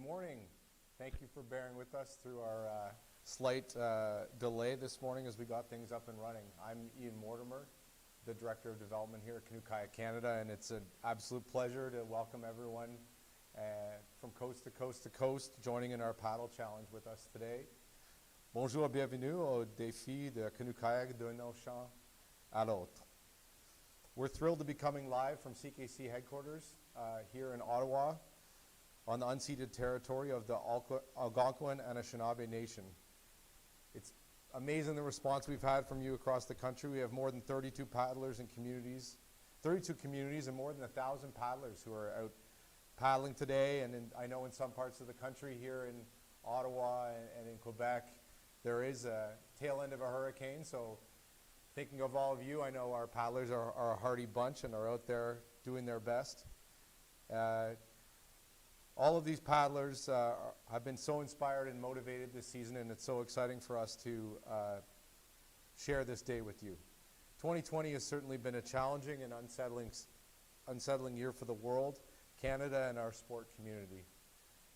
morning. Thank you for bearing with us through our slight delay this morning as we got things up and running. I'm Ian Mortimer, the Director of Development here at Canoe Kayak Canada, and it's an absolute pleasure to welcome everyone from coast to coast to coast joining in our paddle challenge with us today. Bonjour et bienvenue au défi de Canoe Kayak d'un champ à l'autre. We're thrilled to be coming live from CKC headquarters here in Ottawa on the unceded territory of the Algonquin and Anishinaabe Nation. It's amazing the response we've had from you across the country. We have more than 32 paddlers and communities, 32 communities and more than 1,000 paddlers who are out paddling today. And I know in some parts of the country here in Ottawa and in Quebec, there is a tail end of a hurricane. So thinking of all of you, I know our paddlers are a hardy bunch and are out there doing their best. All of these paddlers have been so inspired and motivated this season, and it's so exciting for us to share this day with you. 2020 has certainly been a challenging and unsettling year for the world, Canada, and our sport community.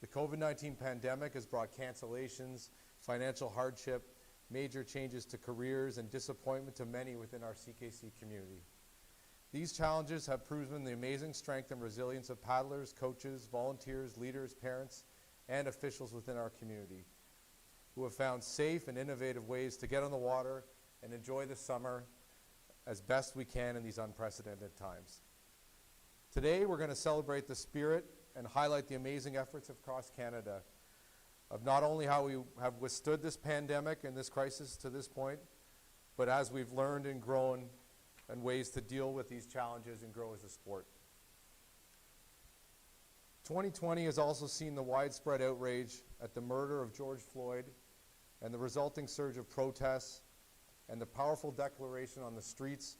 The COVID-19 pandemic has brought cancellations, financial hardship, major changes to careers, and disappointment to many within our CKC community. These challenges have proven the amazing strength and resilience of paddlers, coaches, volunteers, leaders, parents, and officials within our community who have found safe and innovative ways to get on the water and enjoy the summer as best we can in these unprecedented times. Today, we're going to celebrate the spirit and highlight the amazing efforts across Canada of not only how we have withstood this pandemic and this crisis to this point, but as we've learned and grown and ways to deal with these challenges and grow as a sport. 2020 has also seen the widespread outrage at the murder of George Floyd and the resulting surge of protests and the powerful declaration on the streets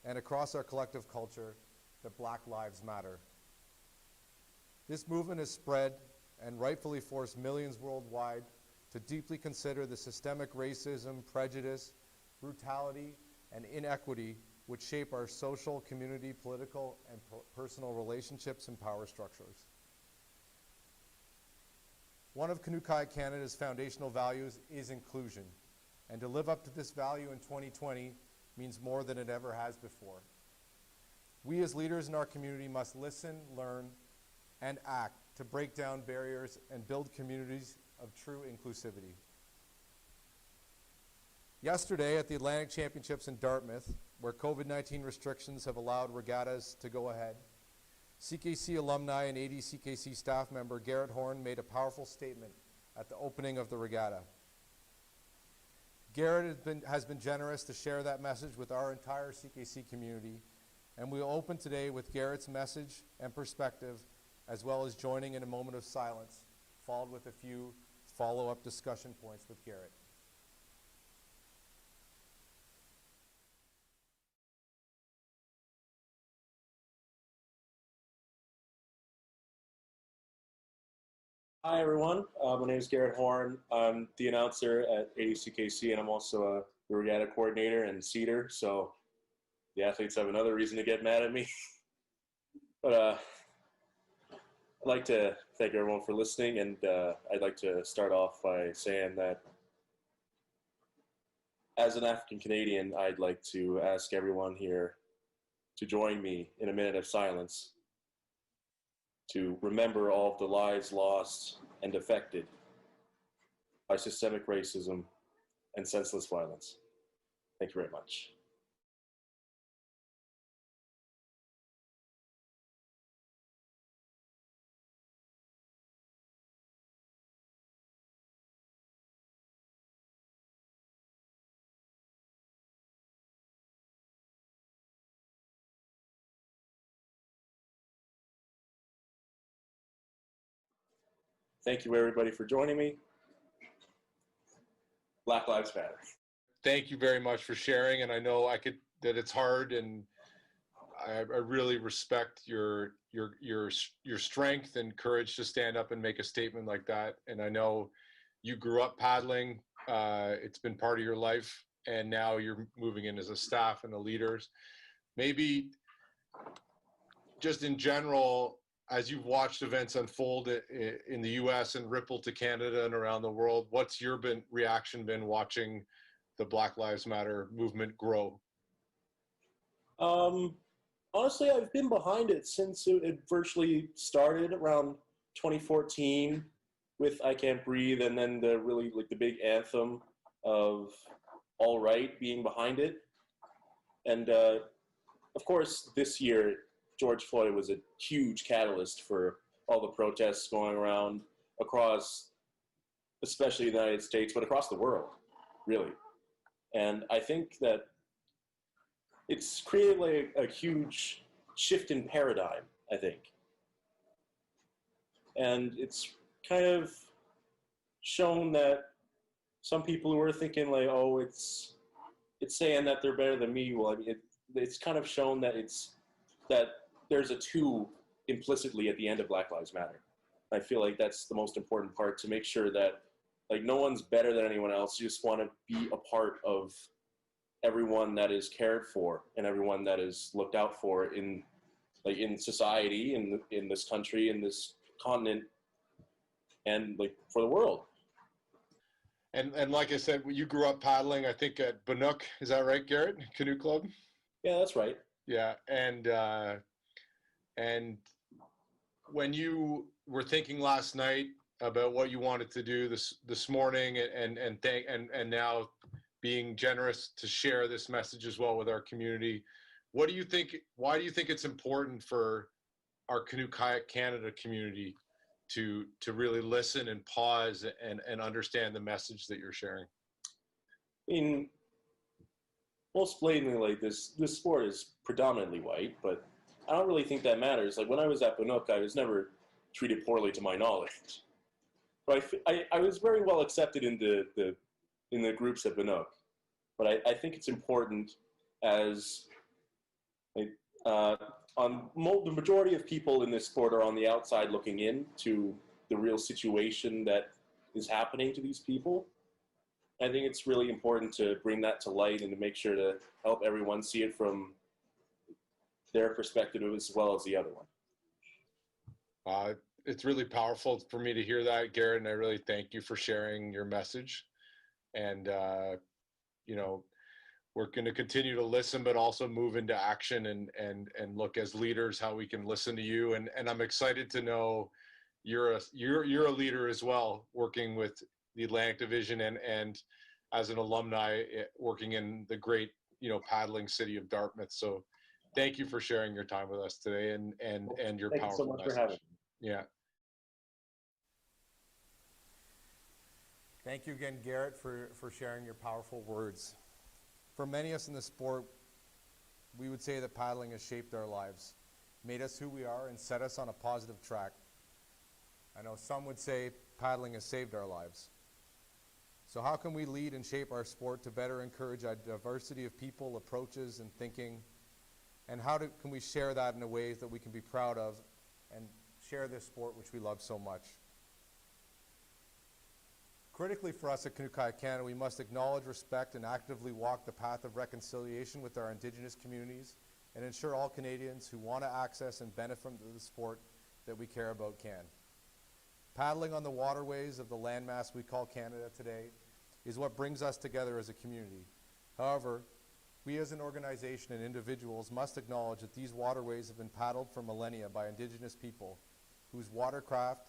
and across our collective culture that Black Lives Matter. This movement has spread and rightfully forced millions worldwide to deeply consider the systemic racism, prejudice, brutality, and inequity which shape our social, community, political, and personal relationships and power structures. One of Canoe Kayak Canada's foundational values is inclusion, and to live up to this value in 2020 means more than it ever has before. We as leaders in our community must listen, learn, and act to break down barriers and build communities of true inclusivity. Yesterday at the Atlantic Championships in Dartmouth, where COVID-19 restrictions have allowed regattas to go ahead, CKC alumni and ADCKC staff member Garrett Horn made a powerful statement at the opening of the regatta. Garrett has been generous to share that message with our entire CKC community, and we will open today with Garrett's message and perspective, as well as joining in a moment of silence, followed with a few follow-up discussion points with Garrett. Hi everyone, my name is Garrett Horn. I'm the announcer at ADCKC and I'm also a regatta coordinator and seater, so the athletes have another reason to get mad at me. But I'd like to thank everyone for listening, and I'd like to start off by saying that as an African Canadian, I'd like to ask everyone here to join me in a minute of silence to remember all of the lives lost and affected by systemic racism and senseless violence. Thank you very much. Thank you everybody for joining me. Black Lives Matter. Thank you very much for sharing, and I know that it's hard, and I really respect your strength and courage to stand up and make a statement like that. And I know you grew up paddling, it's been part of your life, and now you're moving in as a staff and the leaders. Maybe just in general, as you've watched events unfold in the U.S. and ripple to Canada and around the world, what's your reaction been watching the Black Lives Matter movement grow? Honestly, I've been behind it since it virtually started around 2014 with "I Can't Breathe," and then the big anthem of "All Right" being behind it. And of course, this year George Floyd was a huge catalyst for all the protests going around across, especially the United States, but across the world, really. And I think that it's created like a huge shift in paradigm, I think. And it's kind of shown that some people who are thinking like, oh, it's saying that they're better than me. Well, I mean, it's kind of shown that that there's a two implicitly at the end of Black Lives Matter. I feel like that's the most important part, to make sure that like no one's better than anyone else. You just want to be a part of everyone that is cared for and everyone that is looked out for in society, in this country, in this continent, and like for the world. And like I said, you grew up paddling, I think at Bannock, is that right, Garrett? Canoe Club? Yeah, that's right. Yeah, and when you were thinking last night about what you wanted to do this morning, and now being generous to share this message as well with our community, what do you think? Why do you think it's important for our Canoe Kayak Canada community to really listen and pause and understand the message that you're sharing? I mean, most blatantly, like this sport is predominantly white, but I don't really think that matters. Like when I was at Bannock, I was never treated poorly to my knowledge. But I was very well accepted in the groups at Bannock. But I think it's important, as like, the majority of people in this sport are on the outside looking in to the real situation that is happening to these people. I think it's really important to bring that to light and to make sure to help everyone see it from their perspective as well as the other one. It's really powerful for me to hear that, Garrett, and I really thank you for sharing your message. And, we're going to continue to listen, but also move into action and look as leaders how we can listen to you. And I'm excited to know you're a leader as well, working with the Atlantic Division and as an alumni working in the great, paddling city of Dartmouth. So thank you for sharing your time with us today and your Thank powerful you so much message. for having me. Yeah. Thank you again, Garrett, for sharing your powerful words. For many of us in the sport, we would say that paddling has shaped our lives, made us who we are, and set us on a positive track. I know some would say paddling has saved our lives. So how can we lead and shape our sport to better encourage a diversity of people, approaches, and thinking? And how can we share that in a way that we can be proud of and share this sport which we love so much? Critically for us at Canoe Kayak Canada, we must acknowledge, respect, and actively walk the path of reconciliation with our Indigenous communities and ensure all Canadians who want to access and benefit from the sport that we care about can. Paddling on the waterways of the landmass we call Canada today is what brings us together as a community. However, we as an organization and individuals must acknowledge that these waterways have been paddled for millennia by Indigenous people whose watercraft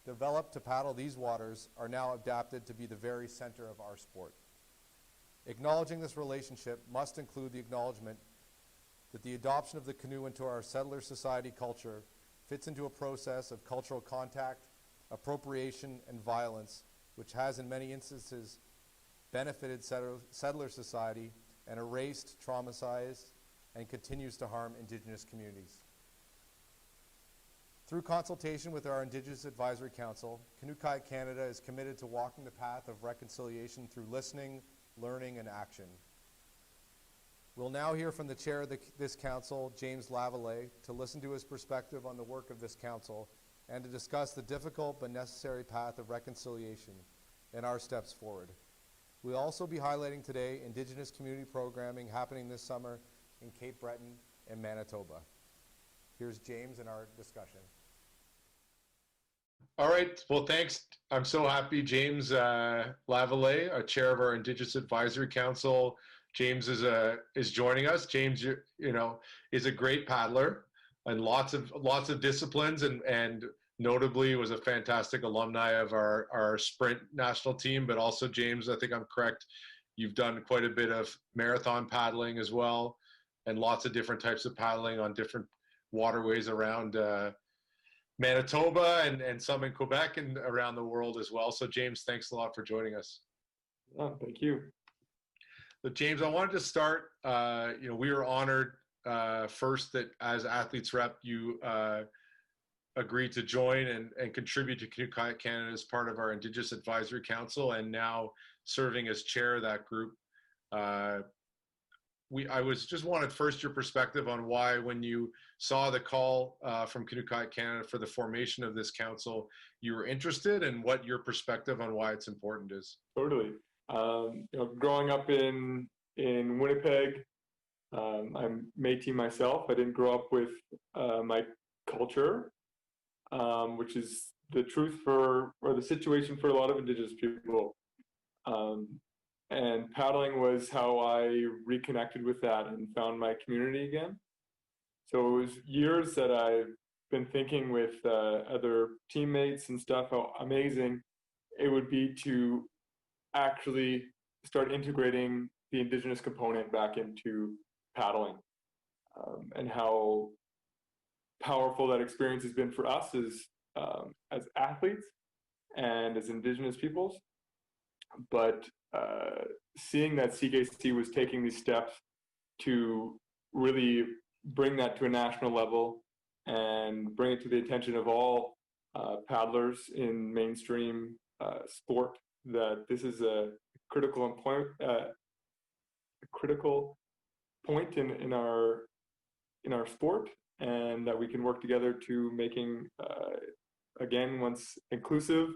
developed to paddle these waters are now adapted to be the very center of our sport. Acknowledging this relationship must include the acknowledgement that the adoption of the canoe into our settler society culture fits into a process of cultural contact, appropriation, and violence, which has in many instances benefited settler society and erased, traumatized, and continues to harm Indigenous communities. Through consultation with our Indigenous Advisory Council, Canoe Kayak Canada is committed to walking the path of reconciliation through listening, learning, and action. We'll now hear from the chair of this council, James Lavallee, to listen to his perspective on the work of this council and to discuss the difficult but necessary path of reconciliation and our steps forward. We'll also be highlighting today Indigenous community programming happening this summer in Cape Breton and Manitoba. Here's James and our discussion. All right. Well, thanks. I'm so happy James Lavallee, chair of our Indigenous Advisory Council. James is joining us. James, is a great paddler and lots of disciplines, and notably was a fantastic alumni of our sprint national team. But also, James, I think I'm correct. You've done quite a bit of marathon paddling as well, and lots of different types of paddling on different waterways around Manitoba and some in Quebec and around the world as well. So James, thanks a lot for joining us. Oh, thank you. But James, I wanted to start, we were honored first that as Athletes Rep, you agreed to join and contribute to Canoe Kayak Canada as part of our Indigenous Advisory Council, and now serving as chair of that group. I just wanted first your perspective on why, when you saw the call from Canoe Kayak Canada for the formation of this council, you were interested, and what your perspective on why it's important is. Totally. Growing up in Winnipeg, I'm Métis myself. I didn't grow up with my culture, which is the truth or the situation for a lot of Indigenous people. And paddling was how I reconnected with that and found my community again. So it was years that I've been thinking with other teammates and stuff how amazing it would be to actually start integrating the Indigenous component back into paddling, and how powerful that experience has been for us as athletes and as Indigenous peoples. But seeing that CKC was taking these steps to really bring that to a national level and bring it to the attention of all paddlers in mainstream sport, that this is a critical point in our sport, and that we can work together to making again once inclusive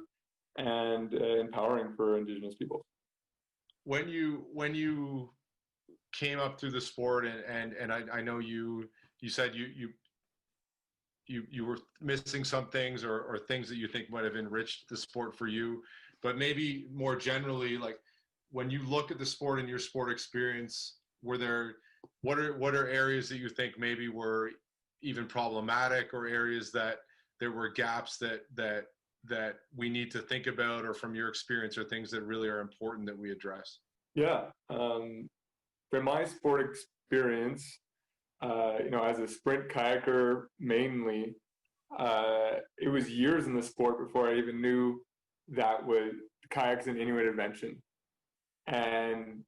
and empowering for Indigenous people. When you came up through the sport, and I know you said you were missing some things or things that you think might have enriched the sport for you, but maybe more generally, like when you look at the sport and your sport experience, what are areas that you think maybe were even problematic, or areas that there were gaps that we need to think about, or from your experience, or things that really are important that we address? Yeah. From my sport experience, as a sprint kayaker mainly, it was years in the sport before I even knew that was kayaks and Inuit invention. And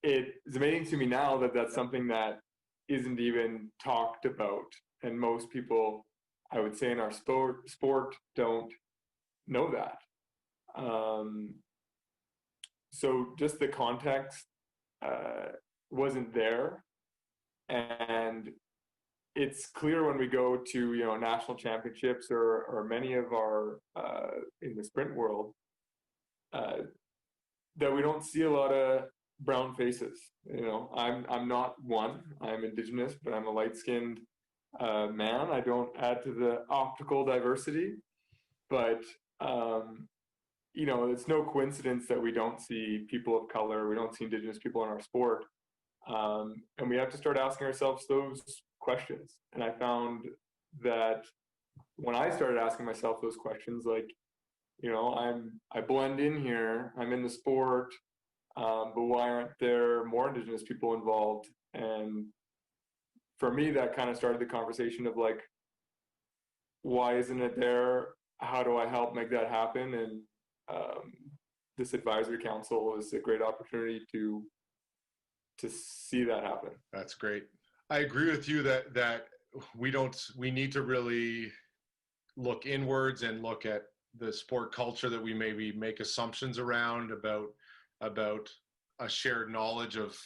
it is amazing to me now that that's something that isn't even talked about. And most people, I would say, in our sport don't know that. So just the context wasn't there. And it's clear when we go to national championships or many of our in the sprint world that we don't see a lot of brown faces. I'm not one. I'm Indigenous, but I'm a light-skinned man. I don't add to the optical diversity, but it's no coincidence that we don't see people of color, we don't see Indigenous people in our sport. And we have to start asking ourselves those questions. And I found that when I started asking myself those questions, like, I blend in here, I'm in the sport, but why aren't there more Indigenous people involved? And for me, that kind of started the conversation of like, why isn't it there? How do I help make that happen? And this advisory council is a great opportunity to see that happen. That's great. I agree with you that we need to really look inwards and look at the sport culture that we maybe make assumptions around about a shared knowledge of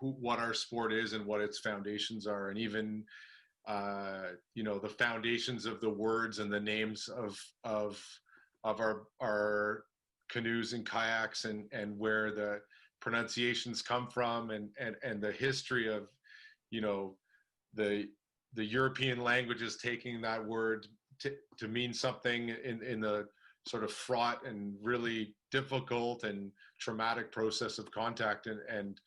what our sport is and what its foundations are, and even the foundations of the words and the names of our canoes and kayaks, and where the pronunciations come from, and the history of the European languages taking that word to mean something in the sort of fraught and really difficult and traumatic process of contact, and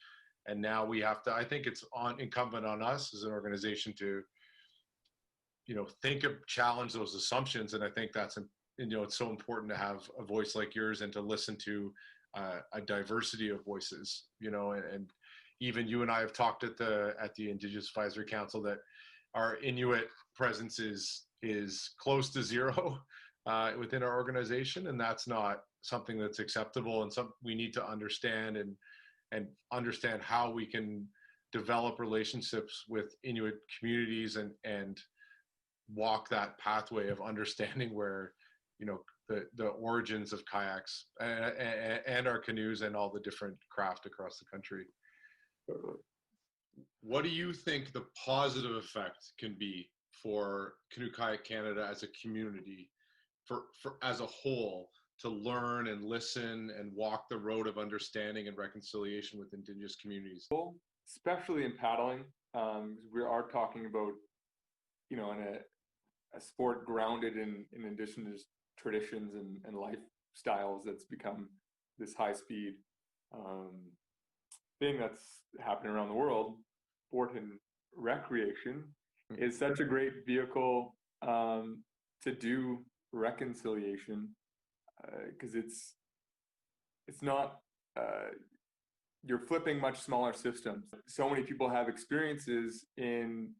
now we have to, I think it's incumbent on us as an organization to, challenge those assumptions. And I think that's, it's so important to have a voice like yours and to listen to a diversity of voices, and even you and I have talked at the Indigenous Advisory Council that our Inuit presence is close to zero within our organization, and that's not something that's acceptable, and we need to understand and understand how we can develop relationships with Inuit communities and walk that pathway of understanding where, the origins of kayaks and our canoes and all the different craft across the country. What do you think the positive effect can be for Canoe Kayak Canada as a community, for as a whole, to learn and listen and walk the road of understanding and reconciliation with Indigenous communities? Especially in paddling, we are talking about, in a sport grounded in Indigenous traditions and lifestyles that's become this high-speed thing that's happening around the world. Sport and recreation is such a great vehicle to do reconciliation, because it's not you're flipping much smaller systems. So many people have experiences in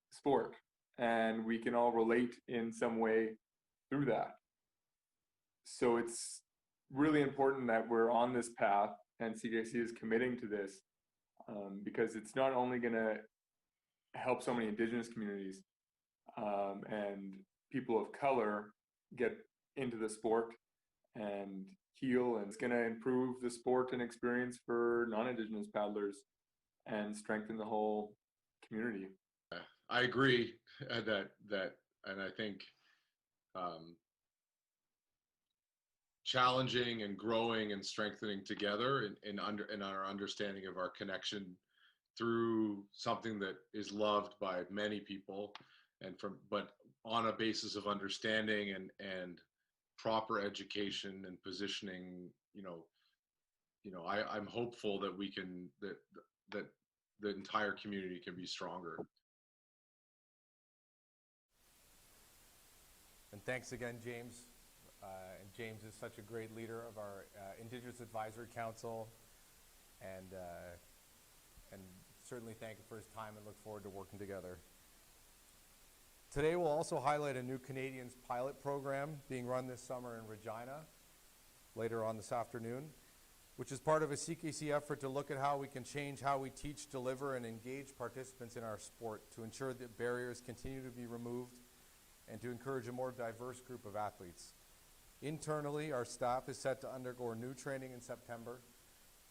sport, and we can all relate in some way through that. So it's really important that we're on this path, and CKC is committing to this, because it's not only going to help so many Indigenous communities and people of color get into the sport and heal, and it's going to improve the sport and experience for non-Indigenous paddlers and strengthen the whole community. I agree that, and I think challenging and growing and strengthening together in our understanding of our connection through something that is loved by many people, but on a basis of understanding and proper education and positioning, I'm hopeful that we can, that the entire community can be stronger. And thanks again, James. And James is such a great leader of our Indigenous Advisory Council, and certainly thank him for his time and look forward to working together. Today we'll also highlight a new Canadians pilot program being run this summer in Regina, later on this afternoon, which is part of a CKC effort to look at how we can change how we teach, deliver, and engage participants in our sport to ensure that barriers continue to be removed and to encourage a more diverse group of athletes. Internally, our staff is set to undergo new training in September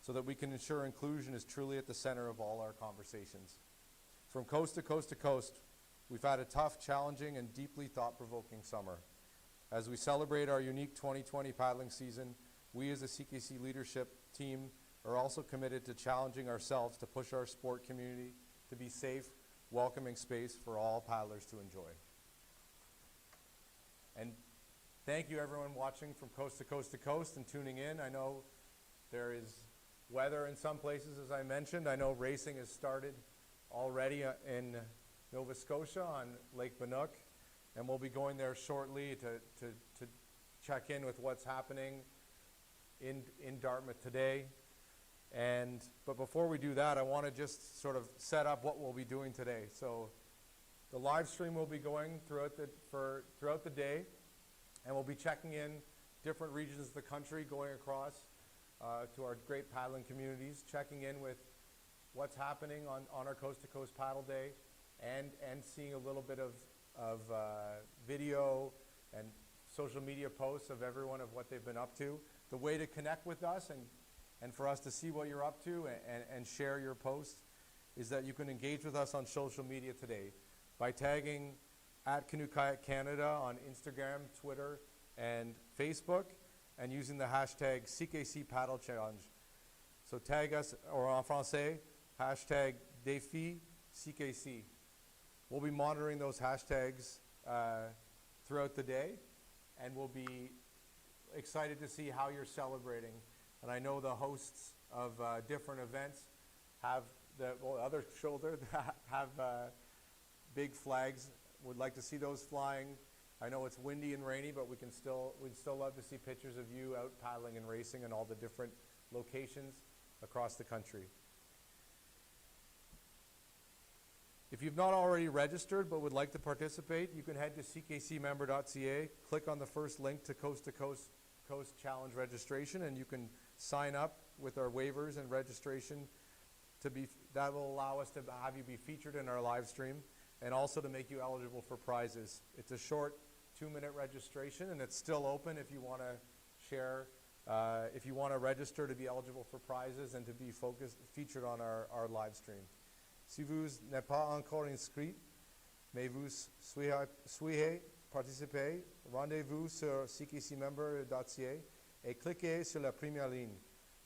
so that we can ensure inclusion is truly at the center of all our conversations. From coast to coast to coast, we've had a tough, challenging, and deeply thought-provoking summer. As we celebrate our unique 2020 paddling season, we as a CKC leadership team are also committed to challenging ourselves to push our sport community to be safe, welcoming space for all paddlers to enjoy. And thank you everyone watching from coast to coast to coast and tuning in. I know there is weather in some places, as I mentioned. I know racing has started already in Nova Scotia on Lake Bannock, and we'll be going there shortly to check in with what's happening in Dartmouth today. But before we do that, I want to just sort of set up what we'll be doing today. So the live stream will be going throughout the day, and we'll be checking in different regions of the country, going across to our great paddling communities, checking in with what's happening on our Coast to Coast Paddle Day, and seeing a little bit of video and social media posts of everyone of what they've been up to. The way to connect with us and for us to see what you're up to and share your posts is that you can engage with us on social media today by tagging at Canoe Kayak Canada on Instagram, Twitter, and Facebook, and using the hashtag CKC Paddle Challenge. So tag us, or en français, hashtag défi CKC. We'll be monitoring those hashtags throughout the day, and we'll be excited to see how you're celebrating. And I know the hosts of different events have the other shoulder have big flags. Would like to see those flying. I know it's windy and rainy, but we'd still love to see pictures of you out paddling and racing in all the different locations across the country. If you've not already registered but would like to participate, you can head to ckcmember.ca, click on the first link to Coast Challenge registration, and you can sign up with our waivers and registration that will allow us to have you be featured in our live stream and also to make you eligible for prizes. It's a short 2-minute registration, and it's still open if you want to share, if you want to register to be eligible for prizes and to be featured on our live stream. Si vous n'êtes pas encore inscrit, mais vous souhaitez participer, rendez-vous sur ckcmember.ca et cliquez sur la première ligne.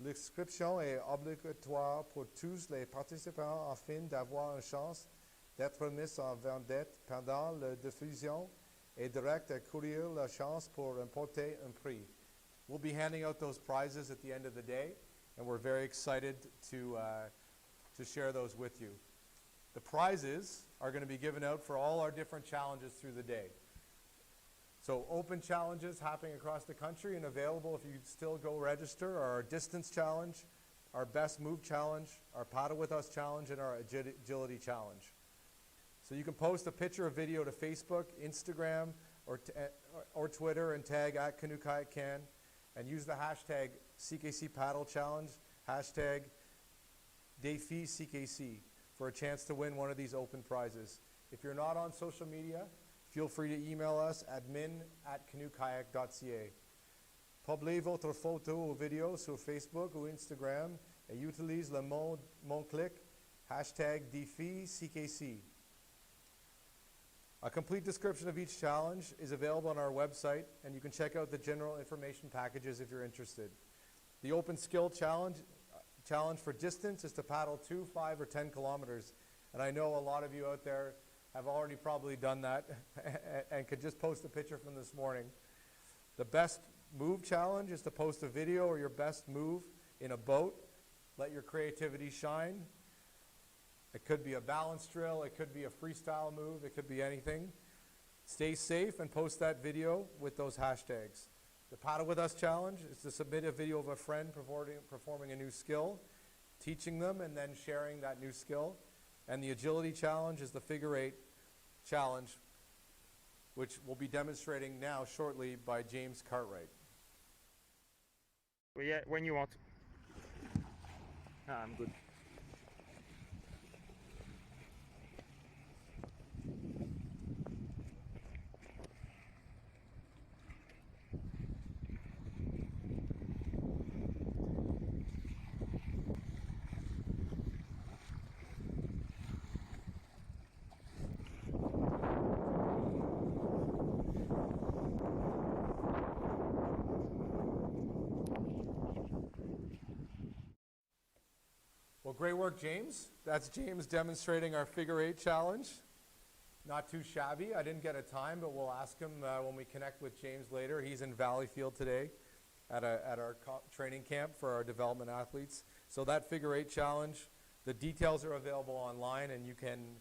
L'inscription est obligatoire pour tous les participants afin d'avoir une chance d'être mis en vedette pendant la diffusion et direct à courir la chance pour remporter un prix. We'll be handing out those prizes at the end of the day, and we're very excited to share those with you. The prizes are going to be given out for all our different challenges through the day. So open challenges happening across the country and available if you still go register are our distance challenge, our best move challenge, our paddle with us challenge, and our agility challenge. So you can post a picture or video to Facebook, Instagram, or Twitter and tag at Canoe Kayak Can and use the hashtag CKC Paddle Challenge, hashtag Défi CKC for a chance to win one of these open prizes. If you're not on social media, feel free to email us admin@canoekayak.ca. Publiez votre photo ou vidéo sur Facebook ou Instagram et utilise le mot-clic hashtag Défi CKC. A complete description of each challenge is available on our website, and you can check out the general information packages if you're interested. The open skill challenge for distance is to paddle 2, 5, or 10 kilometers. And I know a lot of you out there have already probably done that and could just post a picture from this morning. The best move challenge is to post a video or your best move in a boat. Let your creativity shine. It could be a balance drill, it could be a freestyle move, it could be anything. Stay safe and post that video with those hashtags. The Paddle With Us challenge is to submit a video of a friend performing a new skill, teaching them, and then sharing that new skill. And the agility challenge is the figure 8 challenge, which we'll be demonstrating now shortly by James Cartwright. Well, yeah, when you want. I'm good. Well, great work, James. That's James demonstrating our figure 8 challenge. Not too shabby. I didn't get a time, but we'll ask him when we connect with James later. He's in Valleyfield today at our training camp for our development athletes. So that figure 8 challenge, the details are available online, and you can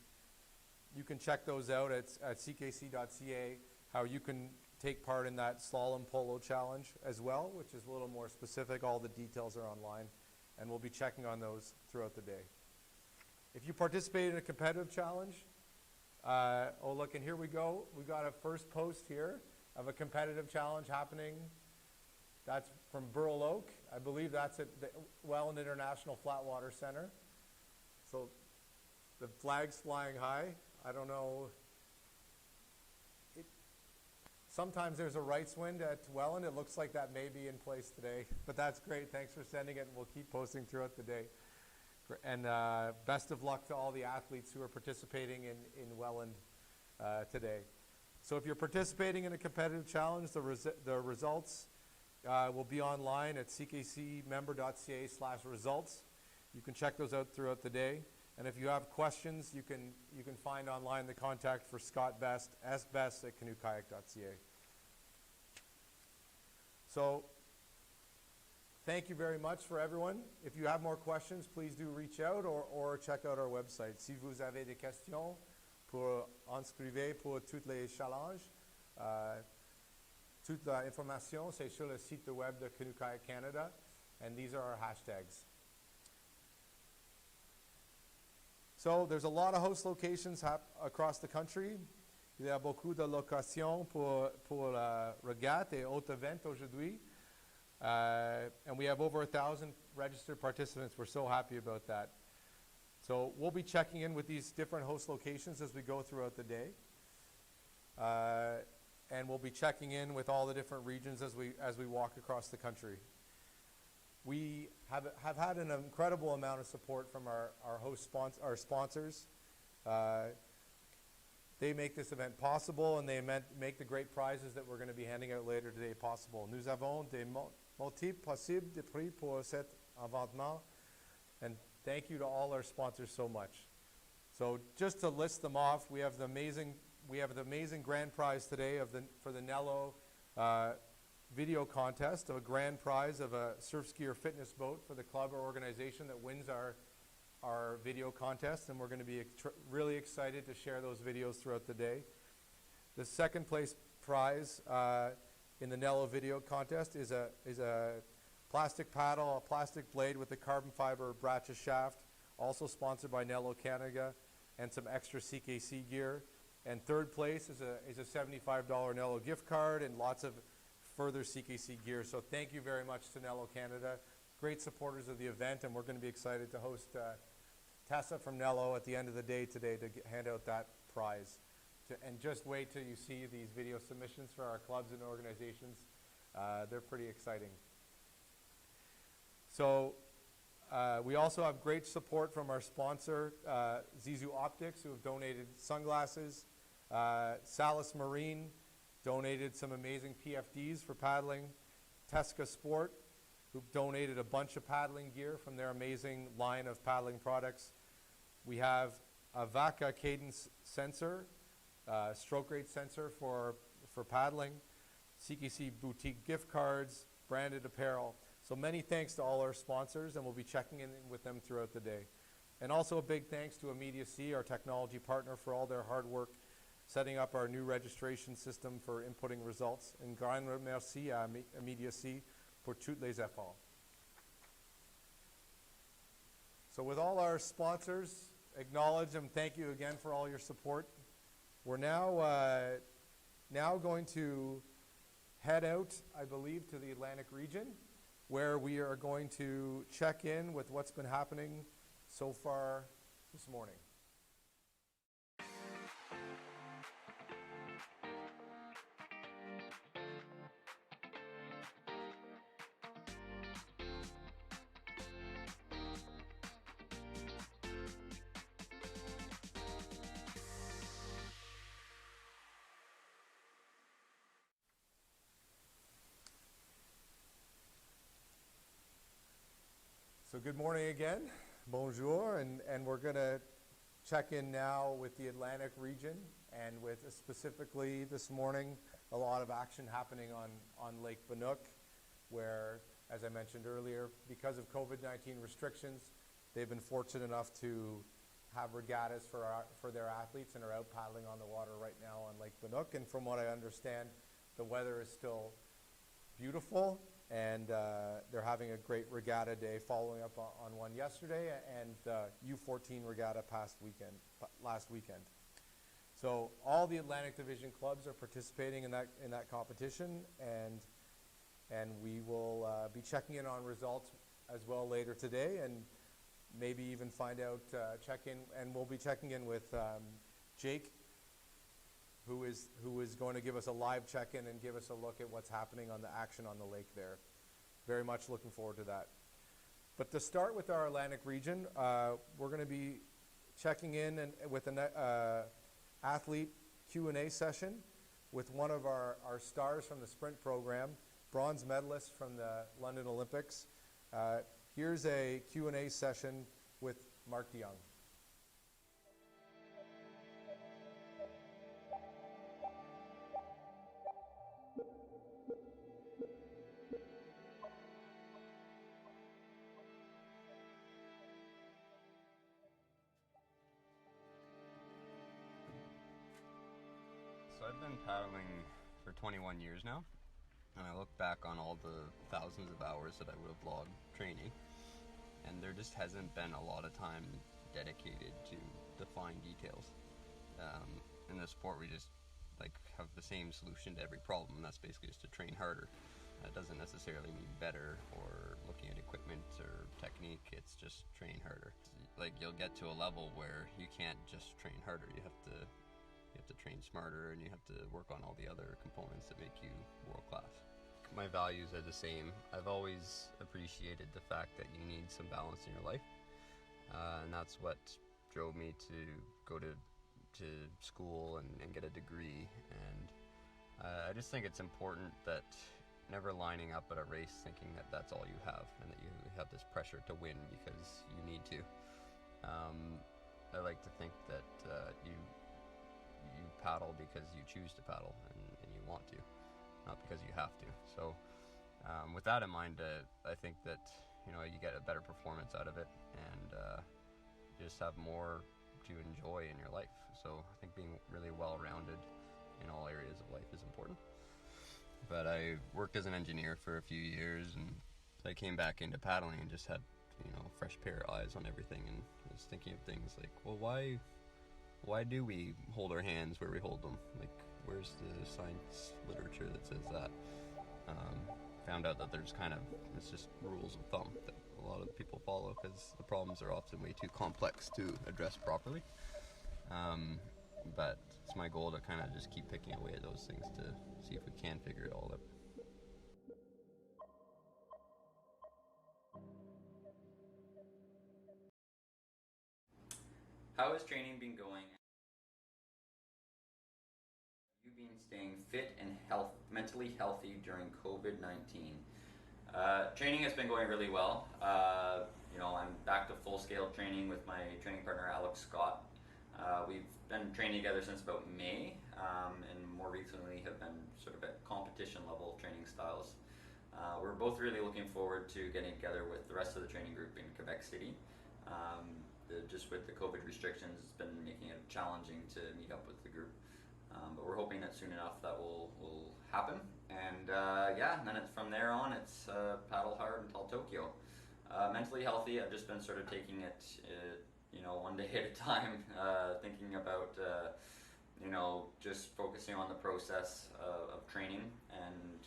check those out at ckc.ca, how you can take part in that slalom polo challenge as well, which is a little more specific. All the details are online, and we'll be checking on those throughout the day. If you participate in a competitive challenge, oh look, and here we go. We got a first post here of a competitive challenge happening. That's from Burl Oak. I believe that's at the Welland International Flatwater Center. So the flag's flying high. I don't know. Sometimes there's a rights wind at Welland. It looks like that may be in place today, but that's great. Thanks for sending it, and we'll keep posting throughout the day. And best of luck to all the athletes who are participating in Welland today. So if you're participating in a competitive challenge, the results will be online at ckcmember.ca/results. You can check those out throughout the day. And if you have questions, you can find online the contact for Scott Best, sbest@canoekayak.ca. So thank you very much for everyone. If you have more questions, please do reach out or check out our website. Si vous avez des questions, pour inscrire pour toutes les challenges, toute l'information, c'est sur le site web de Canoe Kayak Canada, and these are our hashtags. So there's a lot of host locations across the country. Il y a beaucoup de locations pour la régate et autres events aujourd'hui. And we have over 1,000 registered participants. We're so happy about that. So we'll be checking in with these different host locations as we go throughout the day. And we'll be checking in with all the different regions as we walk across the country. We have had an incredible amount of support from our sponsors. They make this event possible, and they make the great prizes that we're going to be handing out later today possible. Nous avons des multiples possibles de prix pour cet événement, and thank you to all our sponsors so much. So just to list them off, we have the amazing grand prize today for the Nello video contest, of a grand prize of a surf ski or fitness boat for the club or organization that wins our video contest, and we're going to be really excited to share those videos throughout the day. The second place prize in the Nello video contest is a plastic paddle, a plastic blade with a carbon fiber Bracha shaft, also sponsored by Nello Canada, and some extra CKC gear. And third place is a $75 Nello gift card and lots of further CKC gear. So thank you very much to Nello Canada, great supporters of the event, and we're going to be excited to host Tessa from Nello at the end of the day today to hand out that prize. And just wait till you see these video submissions for our clubs and organizations. They're pretty exciting. So we also have great support from our sponsor, Zizou Optics, who have donated sunglasses. Salis Marine donated some amazing PFDs for paddling. Tesca Sport, who donated a bunch of paddling gear from their amazing line of paddling products. We have a Vaca Cadence sensor, stroke rate sensor for paddling, CKC boutique gift cards, branded apparel. So many thanks to all our sponsors, and we'll be checking in with them throughout the day. And also a big thanks to Immediacy, our technology partner, for all their hard work setting up our new registration system for inputting results. And grand merci à Immediacy pour tous les efforts. So with all our sponsors, acknowledge and thank you again for all your support. We're now going to head out, I believe, to the Atlantic region, where we are going to check in with what's been happening so far this morning. So good morning again, bonjour, and we're going to check in now with the Atlantic region, and with specifically this morning a lot of action happening on Lake Bannock, where, as I mentioned earlier, because of COVID-19 restrictions, they've been fortunate enough to have regattas for their athletes and are out paddling on the water right now on Lake Bannock. And from what I understand, the weather is still beautiful, and they're having a great regatta day following up on one yesterday, and the U14 regatta last weekend. So all the Atlantic Division clubs are participating in that competition, and we will be checking in on results as well later today, and maybe even find out, and we'll be checking in with Jake, who is going to give us a live check-in and give us a look at what's happening on the action on the lake there. Very much looking forward to that. But to start with our Atlantic region, we're going to be checking in with an athlete Q&A session with one of our stars from the sprint program, bronze medalist from the London Olympics. Here's a Q&A session with Mark DeYoung. So I've been paddling for 21 years now, and I look back on all the thousands of hours that I would have logged training, and there just hasn't been a lot of time dedicated to the fine details. In the sport, we just have the same solution to every problem, and that's basically just to train harder. That doesn't necessarily mean better or looking at equipment or technique. It's just train harder. You'll get to a level where you can't just train harder. You have to train smarter, and you have to work on all the other components that make you world class. My values are the same. I've always appreciated the fact that you need some balance in your life, and that's what drove me to go to school and get a degree. And I just think it's important that never lining up at a race thinking that that's all you have and that you have this pressure to win because you need to. I like to think that you paddle because you choose to paddle and you want to, not because you have to. So with that in mind, I think that you get a better performance out of it, and you just have more to enjoy in your life. So I think being really well-rounded in all areas of life is important. But I worked as an engineer for a few years, and I came back into paddling and just had a fresh pair of eyes on everything, and was thinking of things like, well, why do we hold our hands where we hold them? Where's the science literature that says that? Found out that it's just rules of thumb that a lot of people follow because the problems are often way too complex to address properly. But it's my goal to kind of just keep picking away at those things to see if we can figure it all out. How has training been going? You been staying fit and mentally healthy during COVID-19? Training has been going really well. I'm back to full-scale training with my training partner Alex Scott. We've been training together since about May, and more recently have been sort of at competition level training styles. We're both really looking forward to getting together with the rest of the training group in Quebec City. Just with the COVID restrictions, it's been making it challenging to meet up with the group. But we're hoping that soon enough that will happen. And and then from there on, it's paddle hard until Tokyo. Mentally healthy, I've just been sort of taking it, one day at a time, thinking about, just focusing on the process of training and,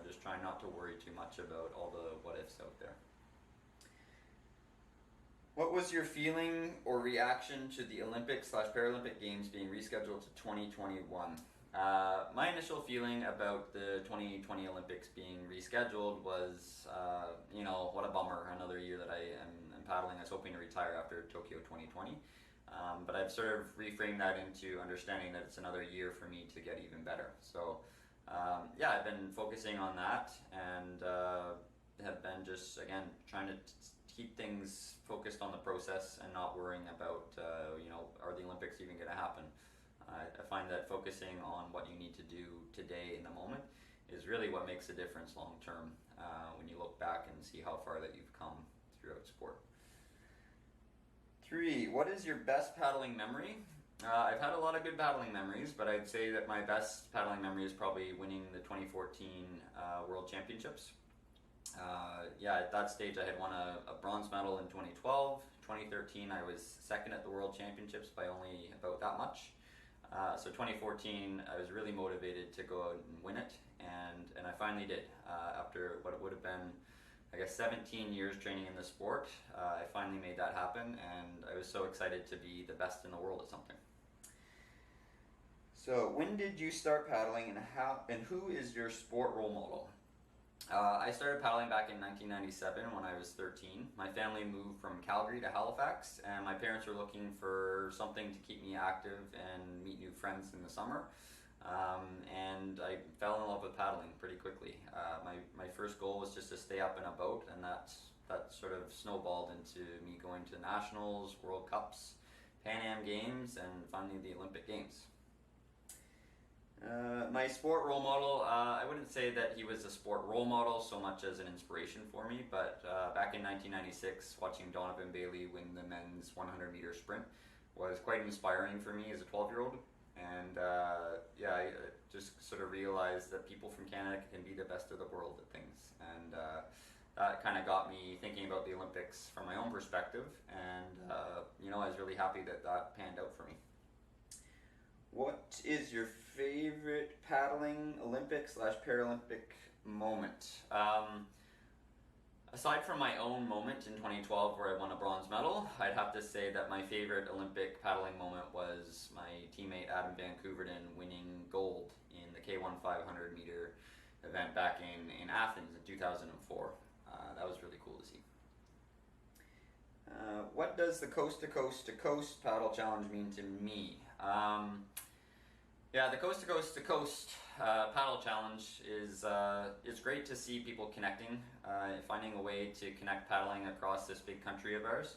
just trying not to worry too much about all the what ifs out there. What was your feeling or reaction to the Olympic/Paralympic Games being rescheduled to 2021? My initial feeling about the 2020 Olympics being rescheduled was, what a bummer, another year that I am paddling. I was hoping to retire after Tokyo 2020. But I've sort of reframed that into understanding that it's another year for me to get even better. So, I've been focusing on that and have been just, again, trying to keep things focused on the process and not worrying about, are the Olympics even going to happen? I find that focusing on what you need to do today in the moment is really what makes a difference long term when you look back and see how far that you've come throughout sport. 3, what is your best paddling memory? I've had a lot of good paddling memories, but I'd say that my best paddling memory is probably winning the 2014 World Championships. At that stage I had won a bronze medal in 2012. 2013 I was second at the World Championships by only about that much. So 2014 I was really motivated to go out and win it, and I finally did. After what it would have been, 17 years training in the sport, I finally made that happen, and I was so excited to be the best in the world at something. So when did you start paddling, and who is your sport role model? I started paddling back in 1997 when I was 13. My family moved from Calgary to Halifax, and my parents were looking for something to keep me active and meet new friends in the summer. And I fell in love with paddling pretty quickly. My first goal was just to stay up in a boat, and that sort of snowballed into me going to nationals, World Cups, Pan Am Games, and finally the Olympic Games. My sport role model, I wouldn't say that he was a sport role model so much as an inspiration for me, but back in 1996, watching Donovan Bailey win the men's 100-meter sprint was quite inspiring for me as a 12-year-old. And yeah, I just sort of realized that people from Canada can be the best of the world at things. And that kind of got me thinking about the Olympics from my own perspective. And, you know, I was really happy that that panned out for me. What is your favorite paddling Olympic/Paralympic moment? Aside from my own moment in 2012 where I won a bronze medal, I'd have to say that my favorite Olympic paddling moment was my teammate Adam Van Couverden winning gold in the K1 500 meter event back in Athens in 2004. That was really cool to see. What does the Coast to Coast to Coast paddle challenge mean to me? Yeah, the Coast to Coast to Coast paddle challenge is it's great to see people connecting, finding a way to connect paddling across this big country of ours.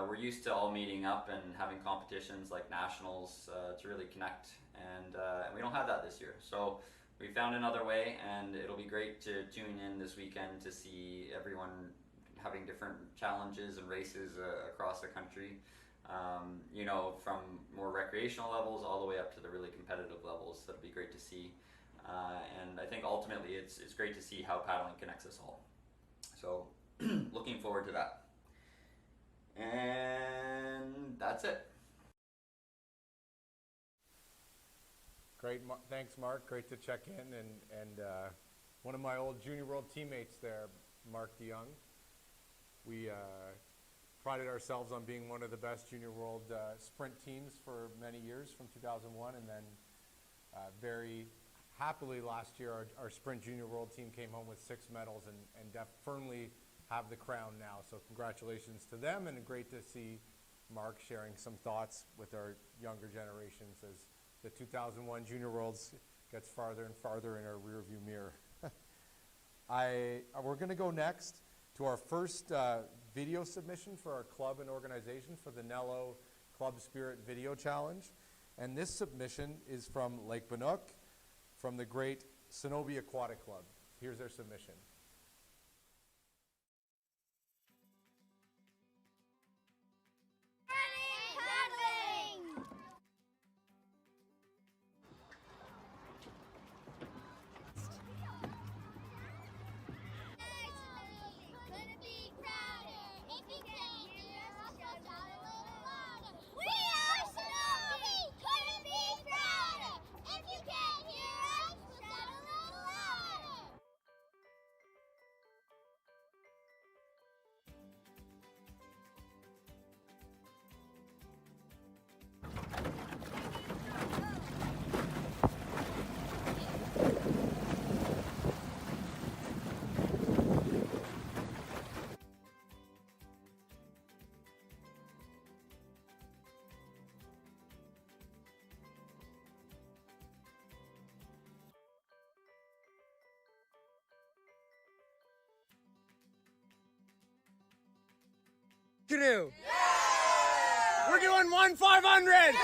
We're used to all meeting up and having competitions like nationals to really connect, and we don't have that this year. So we found another way, and it'll be great to tune in this weekend to see everyone having different challenges and races across the country. You know, from more recreational levels all the way up to the really competitive levels. That'll be great to see. And I think ultimately it's great to see how paddling connects us all. So looking forward to that. And that's it. Great, thanks, Mark. Great to check in. And one of my old Junior World teammates there, Mark DeYoung. We prided ourselves on being one of the best Junior World sprint teams for many years from 2001, and then very happily last year our sprint Junior World team came home with 6 medals and firmly have the crown now. So congratulations to them, and great to see Mark sharing some thoughts with our younger generations as the 2001 Junior Worlds gets farther and farther in our rearview mirror. We're going to go next to our first video submission for our club and organization for the Nello Club Spirit Video Challenge. And this submission is from Lake Banook, from the great Sonobe Aquatic Club. Here's their submission. Canoe. Yeah! We're doing 1-500. Yeah!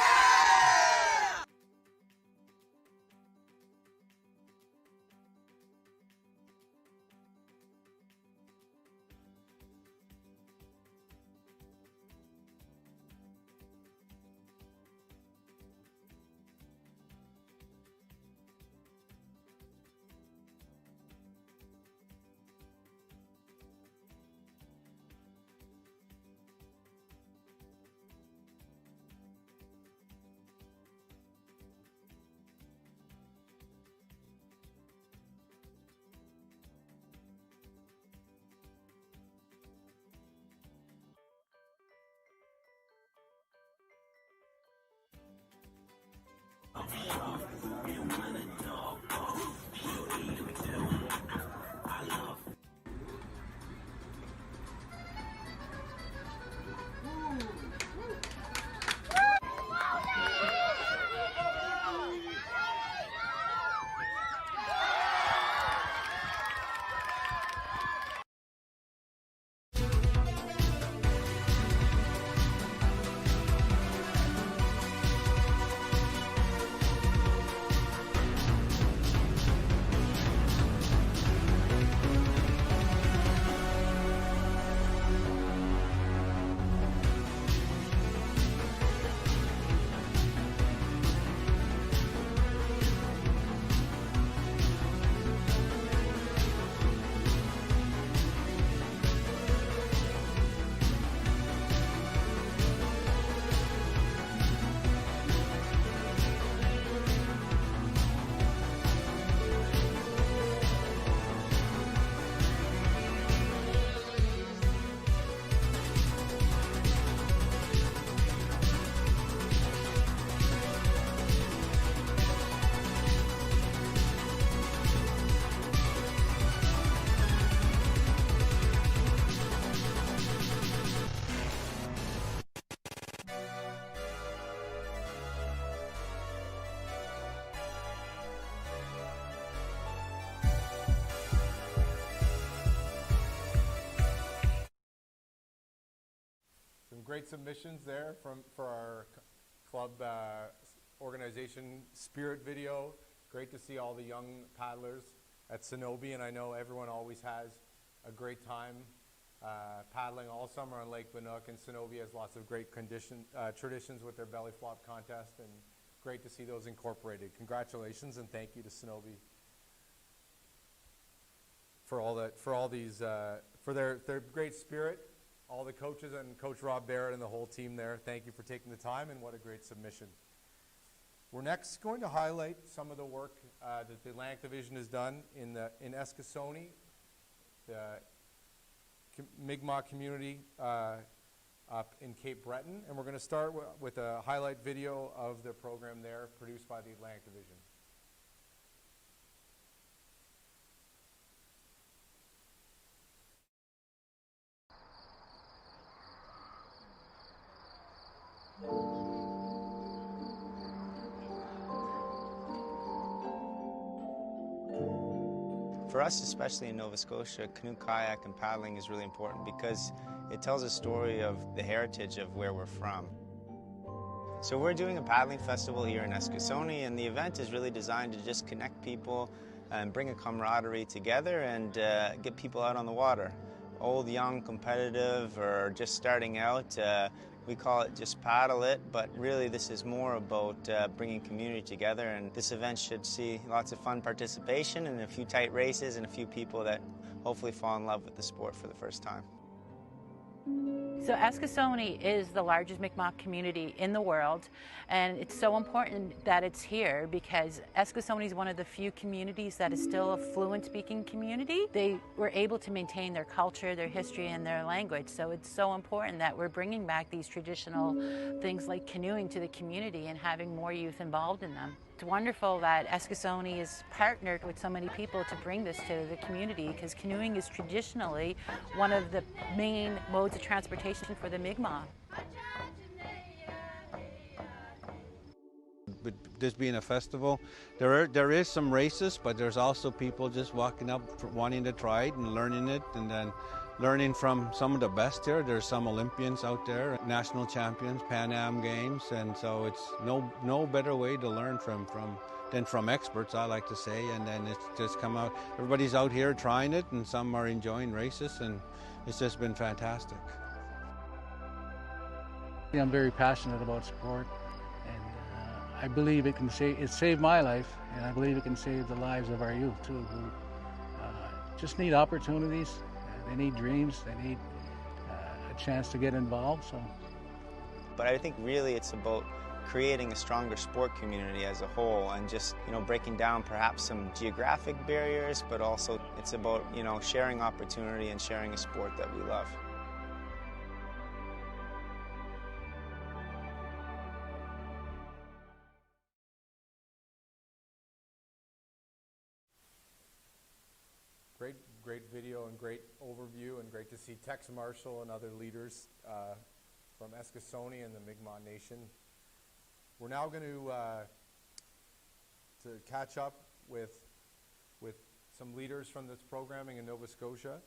great submissions there for our club organization spirit video. Great to see all the young paddlers at Cenobi, and I know everyone always has a great time paddling all summer on Lake Banook, and Cenobi has lots of great traditions with their belly flop contest, and great to see those incorporated. Congratulations and thank you to Cenobi for their great spirit. All the coaches and Coach Rob Barrett and the whole team there, thank you for taking the time, and what a great submission. We're next going to highlight some of the work that the Atlantic Division has done in Eskasoni, the Mi'kmaq community up in Cape Breton, and we're going to start with a highlight video of the program there produced by the Atlantic Division. For us, especially in Nova Scotia, canoe, kayak, and paddling is really important because it tells a story of the heritage of where we're from. So we're doing a paddling festival here in Eskasoni, and the event is really designed to just connect people and bring a camaraderie together and get people out on the water. Old, young, competitive, or just starting out, we call it just paddle it, but really this is more about bringing community together, and this event should see lots of fun participation and a few tight races and a few people that hopefully fall in love with the sport for the first time. So Eskasoni is the largest Mi'kmaq community in the world, and it's so important that it's here because Eskasoni is one of the few communities that is still a fluent speaking community. They were able to maintain their culture, their history, and their language, so it's so important that we're bringing back these traditional things like canoeing to the community and having more youth involved in them. It's wonderful that Eskasoni is partnered with so many people to bring this to the community because canoeing is traditionally one of the main modes of transportation for the Mi'kmaq. With this being a festival, there is some races, but there's also people just walking up wanting to try it and learning it, and then learning from some of the best here. There's some Olympians out there, national champions, Pan Am Games, and so it's no better way to learn than from experts, I like to say, and then it's just come out. Everybody's out here trying it, and some are enjoying races, and it's just been fantastic. I'm very passionate about sport, and I believe it saved my life, and I believe it can save the lives of our youth too, who just need opportunities. They need dreams, they need a chance to get involved. But I think really it's about creating a stronger sport community as a whole, and just breaking down perhaps some geographic barriers, but also it's about sharing opportunity and sharing a sport that we love. Great video and great overview, and great to see Tex Marshall and other leaders from Eskasoni and the Mi'kmaq Nation. We're now going to catch up with some leaders from this programming in Nova Scotia,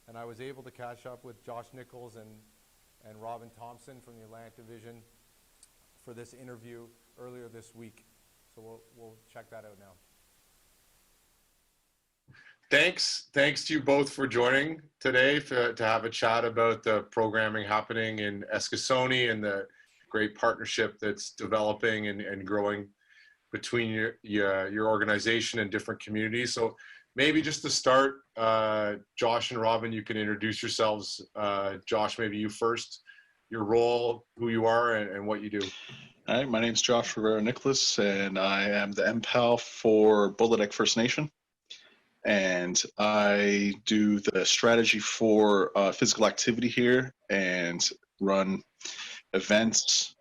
and I was able to catch up with Josh Nichols and Robin Thompson from the Atlantic Division for this interview earlier this week. So we'll check that out now. Thanks to you both for joining today to have a chat about the programming happening in Eskasoni and the great partnership that's developing and growing between your organization and different communities. So maybe just to start, Josh and Robin, you can introduce yourselves. Josh, maybe you first, your role, who you are, and what you do. Hi, my name is Josh Rivera-Nicholas, and I am the MPAL for Bullet First Nation. And I do the strategy for physical activity here and run events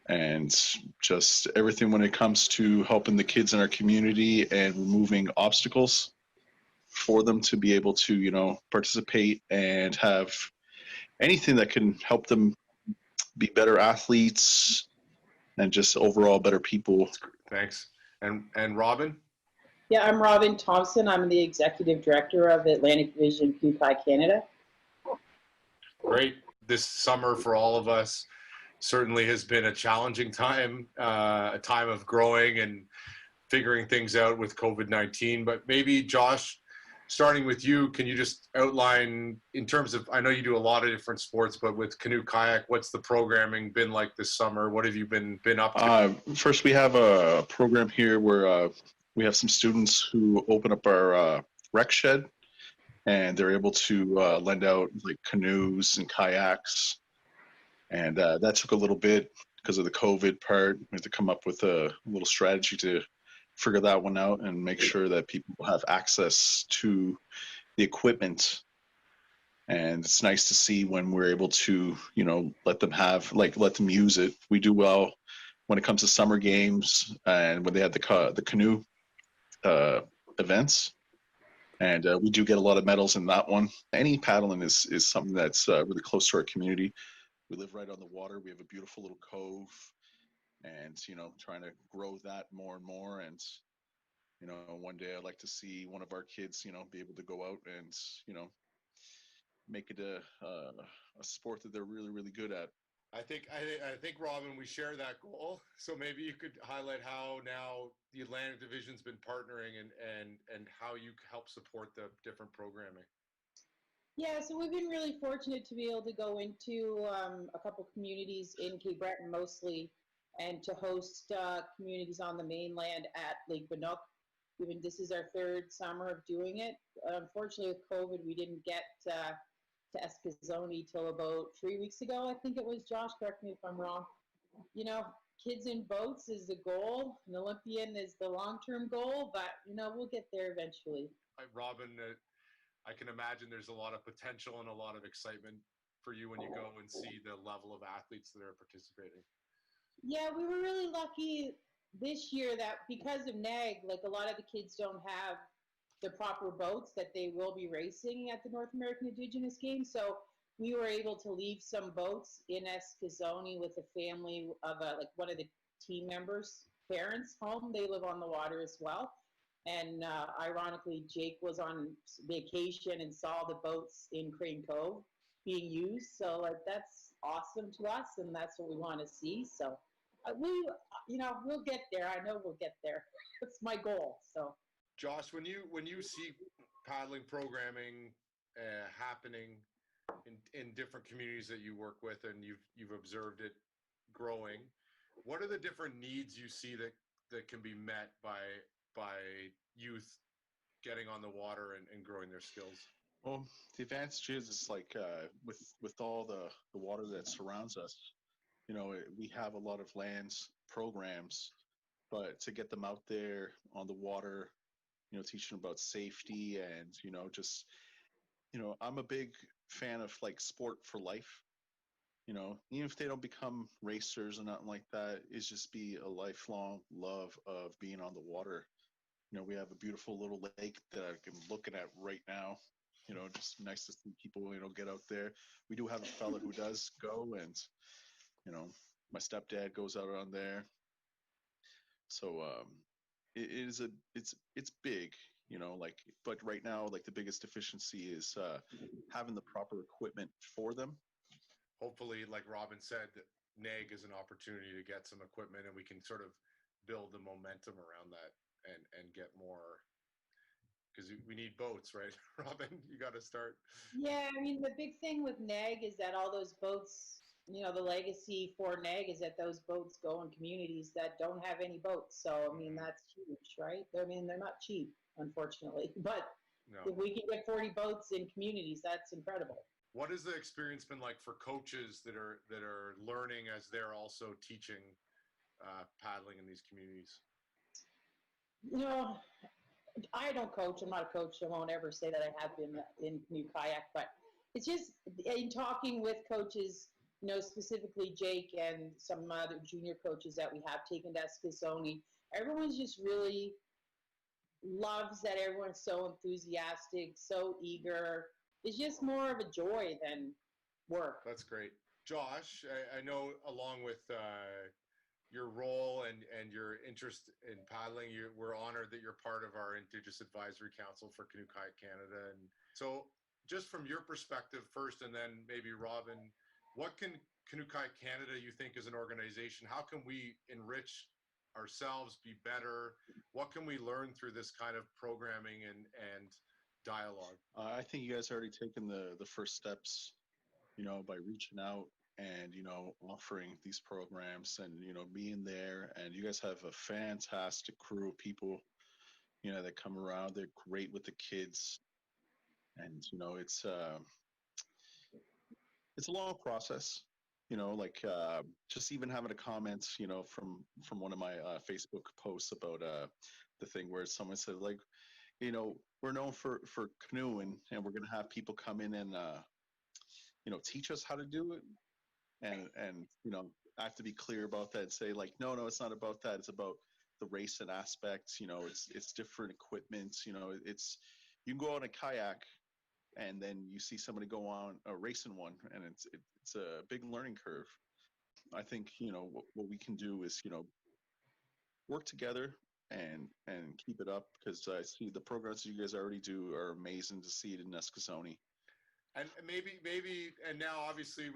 and just everything when it comes to helping the kids in our community and removing obstacles for them to be able to, participate and have anything that can help them be better athletes and just overall better people. Thanks. And Robin? Yeah, I'm Robin Thompson. I'm the Executive Director of Atlantic Division PewPie Canada. Great. this summer for all of us certainly has been a challenging time, a time of growing and figuring things out with COVID-19. But maybe, Josh, starting with you, can you just outline in terms of, I know you do a lot of different sports, but with canoe kayak, what's the programming been like this summer? What have you been up to? First, we have a program here where we have some students who open up our rec shed, and they're able to lend out like canoes and kayaks. And that took a little bit because of the COVID part. We had to come up with a little strategy to figure that one out and make sure that people have access to the equipment. And it's nice to see when we're able to, you know, let them use it. We do well when it comes to summer games and when they had the canoe events. And we do get a lot of medals in that one. Any paddling is something that's really close to our community. We live right on the water. We have a beautiful little cove, and you know, trying to grow that more and more. And you know, one day I'd like to see one of our kids, you know, be able to go out and you know, make it a sport that they're really, really good at. I think, Robin, we share that goal. So maybe you could highlight how now the Atlantic Division's been partnering and how you help support the different programming. Yeah, so we've been really fortunate to be able to go into a couple communities in Cape Breton mostly, and to host communities on the mainland at Lake Banook. This is our third summer of doing it. Unfortunately, with COVID, we didn't get to Eskasoni till about 3 weeks ago, I think it was. Josh, correct me if I'm wrong. You know, kids in boats is the goal. An Olympian is the long-term goal, but you know, we'll get there eventually. Robin, I can imagine there's a lot of potential and a lot of excitement for you when you go and see the level of athletes that are participating. Yeah, we were really lucky this year that because of NAG, like a lot of the kids don't have the proper boats that they will be racing at the North American Indigenous Games. So we were able to leave some boats in Eskasoni with a family of like one of the team members' parents' home. They live on the water as well. And ironically, Jake was on vacation and saw the boats in Crane Cove being used. So like that's awesome to us, and that's what we want to see. So we'll get there. I know we'll get there. That's my goal. So, Josh, when you see paddling programming happening in different communities that you work with, and you've observed it growing, what are the different needs you see that can be met by youth getting on the water and growing their skills? Well, the advantage is like with all the water that surrounds us, you know, we have a lot of lands programs, but to get them out there on the water, you know, teaching them about safety and, you know, just, you know, I'm a big fan of like sport for life. You know, even if they don't become racers or nothing like that, it's just be a lifelong love of being on the water. You know, we have a beautiful little lake that I'm looking at right now. You know, just nice to see people, you know, get out there. We do have a fella who does go, and, you know, my stepdad goes out on there. So it's big, you know, like, but right now, like the biggest deficiency is having the proper equipment for them. Hopefully, like Robin said, that NAG is an opportunity to get some equipment, and we can sort of build the momentum around that and get more, because we need boats, right? Robin, you got to start. Yeah, I mean, the big thing with NAG is that all those boats, you know, the legacy for NAG is that those boats go in communities that don't have any boats. So, I mean, that's huge, right? I mean, they're not cheap, unfortunately, but if we can get 40 boats in communities, that's incredible. What has the experience been like for coaches that are learning as they're also teaching paddling in these communities? You know, I don't coach. I'm not a coach. I won't ever say that I have been in canoe kayak, but it's just in talking with coaches, you know, specifically Jake and some other junior coaches that we have taken to Eskasoni, everyone's just really loves that everyone's so enthusiastic, so eager. It's just more of a joy than work. That's great. Josh, I know along with your role and your interest in paddling, we're honored that you're part of our Indigenous Advisory Council for Canoe Kayak Canada. And so just from your perspective first, and then maybe Robin, what can Canoe Kayak Canada, you think, as an organization, how can we enrich ourselves, be better? What can we learn through this kind of programming and dialogue? I think you guys already taken the first steps, by reaching out and, offering these programs and, being there. And you guys have a fantastic crew of people, that come around. They're great with the kids. And, it's a long process, just even having a comment, from one of my Facebook posts about the thing where someone said, like, we're known for canoeing, and we're going to have people come in and, teach us how to do it. And I have to be clear about that and say, like, no, it's not about that. It's about the racing aspects. It's different equipment. It's, you can go on a kayak and then you see somebody go on a racing one, and it's a big learning curve. I think, what we can do is, work together and keep it up, because I see the programs you guys already do are amazing to see it in Eskasoni. And maybe, and now obviously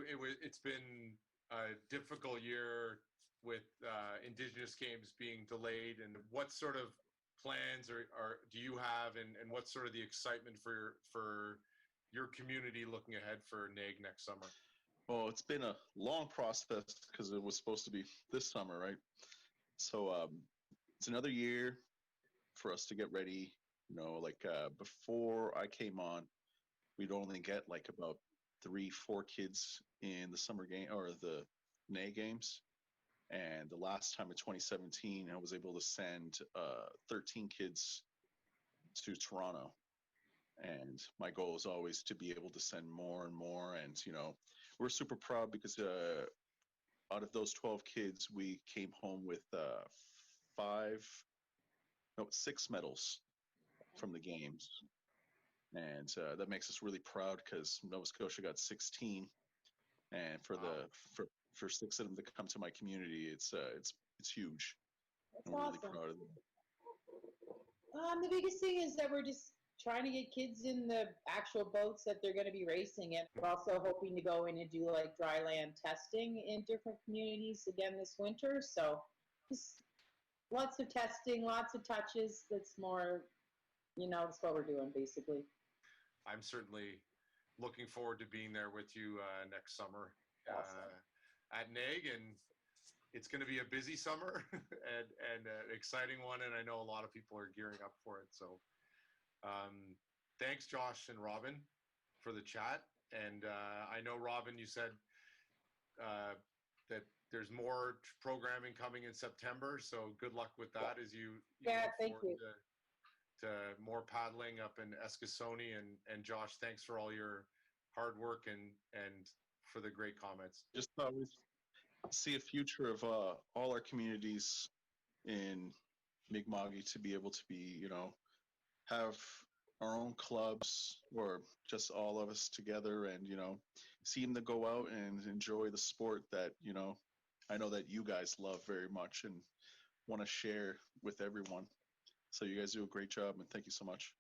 it's been a difficult year with Indigenous Games being delayed. And what sort of plans do you have, and what's sort of the excitement for your community looking ahead for NAIG next summer? Well, it's been a long process because it was supposed to be this summer, right? So it's another year for us to get ready. Before I came on, we'd only get like about 3-4 kids in the summer game or the NAIG games. And the last time in 2017, I was able to send 13 kids to Toronto. And my goal is always to be able to send more and more. And, we're super proud because out of those 12 kids, we came home with 6 medals from the games. And that makes us really proud because Nova Scotia got 16. And for for 6 of them to come to my community, it's huge. That's I'm awesome. really proud of them. The biggest thing is that we're just trying to get kids in the actual boats that they're going to be racing in. We're also hoping to go in and do like dry land testing in different communities again this winter. So just lots of testing, lots of touches. That's more, that's what we're doing basically. I'm certainly looking forward to being there with you next summer at NAIG, and it's going to be a busy summer and an exciting one, and I know a lot of people are gearing up for it. So thanks, Josh and Robin, for the chat. And I know, Robin, you said that there's more programming coming in September, so good luck with that as you thank you. To more paddling up in Eskasoni. And Josh, thanks for all your hard work and for the great comments. Just always see a future of all our communities in Mi'kma'ki to be able to be, have our own clubs or just all of us together and, see them to go out and enjoy the sport that, I know that you guys love very much and want to share with everyone. So you guys do a great job, and thank you so much.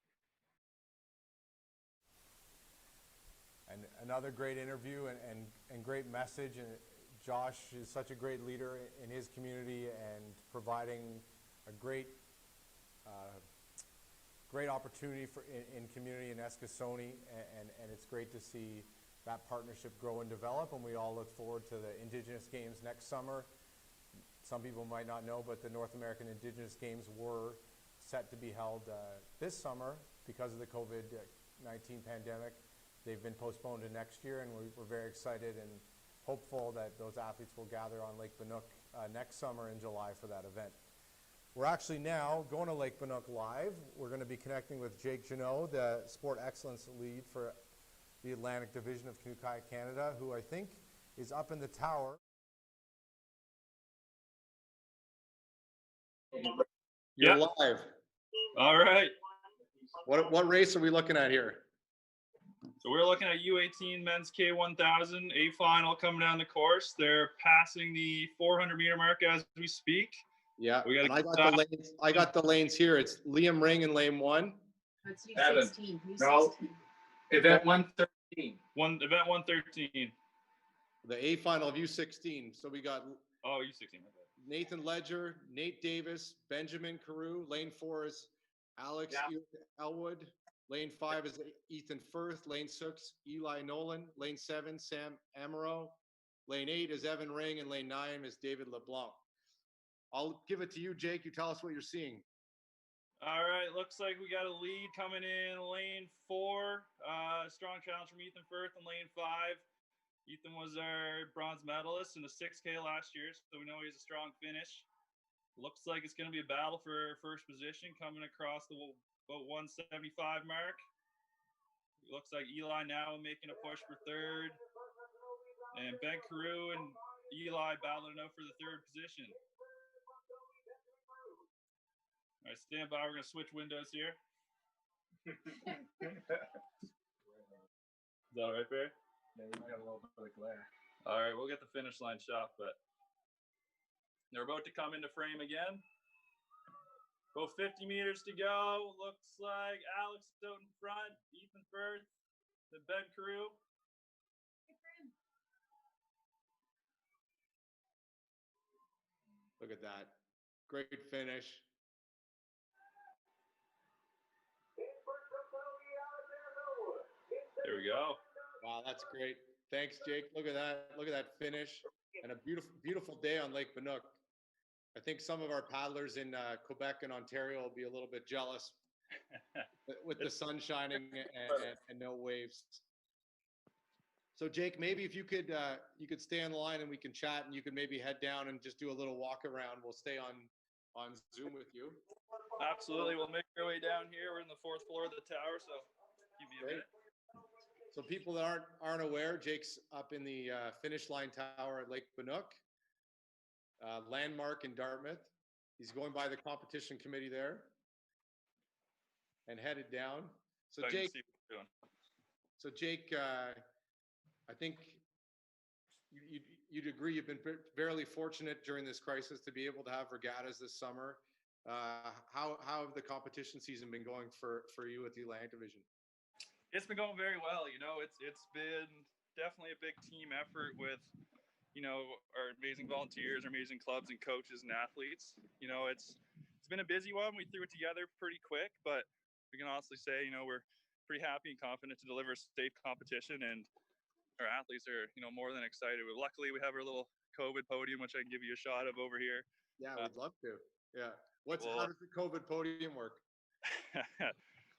And another great interview and great message. And Josh is such a great leader in his community and providing a great opportunity in community in Eskasoni. And it's great to see that partnership grow and develop. And we all look forward to the Indigenous Games next summer. Some people might not know, but the North American Indigenous Games were set to be held this summer because of the COVID-19 pandemic. They've been postponed to next year, and we're very excited and hopeful that those athletes will gather on Lake Bannock next summer in July for that event. We're actually now going to Lake Bannock live. We're going to be connecting with Jake Janot, the Sport Excellence Lead for the Atlantic Division of Canoe Kayak Canada, who I think is up in the tower. You're live. All right. What race are we looking at here? So we're looking at U18 men's K1000 A final coming down the course. They're passing the 400 meter mark as we speak. Yeah, we and I got the lanes here. It's Liam Ring in lane 1. It's U16. No, U16. event 113. Event 113. The A final of U16. So we got Oh, U16. My bad. Nathan Ledger, Nate Davis, Benjamin Carew. Lane 4 is Alex Elwood. Lane 5 is Ethan Firth. Lane 6, Eli Nolan. Lane 7, Sam Amaro. Lane 8 is Evan Ring. And lane 9 is David LeBlanc. I'll give it to you, Jake. You tell us what you're seeing. All right, looks like we got a lead coming in lane 4. Strong challenge from Ethan Firth in lane 5. Ethan was our bronze medalist in the 6K last year, so we know he has a strong finish. Looks like it's going to be a battle for first position coming across the about 175 mark. Looks like Eli now making a push for third. And Ben Carew and Eli battling out for the third position. All right, stand by. We're going to switch windows here. Is that all right, Barry? Yeah, we got a little bit of glare. All right, we'll get the finish line shot, but they're about to come into frame again. About 50 meters to go. Looks like Alex out in front, Ethan Firth, then Ben Carew. Look at that. Great finish. There we go. Wow, that's great. Thanks, Jake. Look at that. Look at that finish. And a beautiful, beautiful day on Lake Banook. I think some of our paddlers in Quebec and Ontario will be a little bit jealous with the sun shining and no waves. So Jake, maybe if you could stay on the line and we can chat, and you could maybe head down and just do a little walk around. We'll stay on Zoom with you. Absolutely. We'll make our way down here. We're in the 4th floor of the tower, so give me a minute. So people that aren't aware, Jake's up in the finish line tower at Lake Banook, landmark in Dartmouth. He's going by the competition committee there and headed down. So Jake, I think you'd agree you've been fairly fortunate during this crisis to be able to have regattas this summer. How have the competition season been going for you at the Atlantic Division? It's been going very well. You know, it's been definitely a big team effort with, you know, our amazing volunteers, our amazing clubs and coaches and athletes. You know, it's been a busy one. We threw it together pretty quick, but we can honestly say, you know, we're pretty happy and confident to deliver safe competition, and our athletes are, you know, more than excited. But luckily, we have our little COVID podium, which I can give you a shot of over here. Yeah, we'd love to. Yeah. How does the COVID podium work?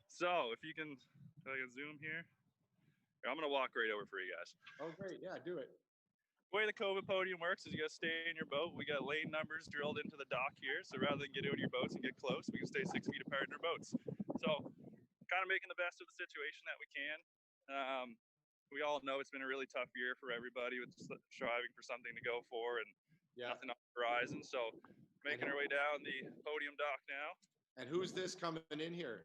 So if I can zoom here. I'm going to walk right over for you guys. Oh, great. Yeah, do it. The way the COVID podium works is you got to stay in your boat. We got lane numbers drilled into the dock here. So rather than get out of your boats and get close, we can stay 6 feet apart in our boats. So kind of making the best of the situation that we can. We all know it's been a really tough year for everybody with striving for something to go for and nothing on the horizon. So making our way down the podium dock now. And who's this coming in here?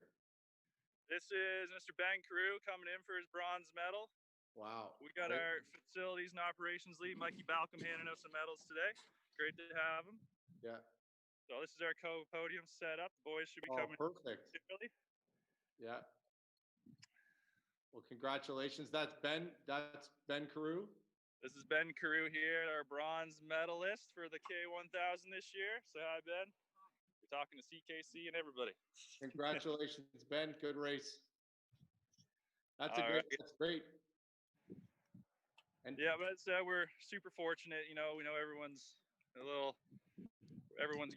This is Mr. Ben Carew coming in for his bronze medal. Wow. We got our facilities and operations lead, Mikey Balcom, handing out some medals today. Great to have him. Yeah. So this is our podium set up. The boys should be coming. Perfect. Really? Yeah. Well, congratulations. That's Ben Carew. This is Ben Carew here, our bronze medalist for the K1000 this year. Say hi, Ben. We're talking to CKC and everybody. Congratulations, Ben. Good race. That's great. And yeah, but we're super fortunate. You know, we know everyone's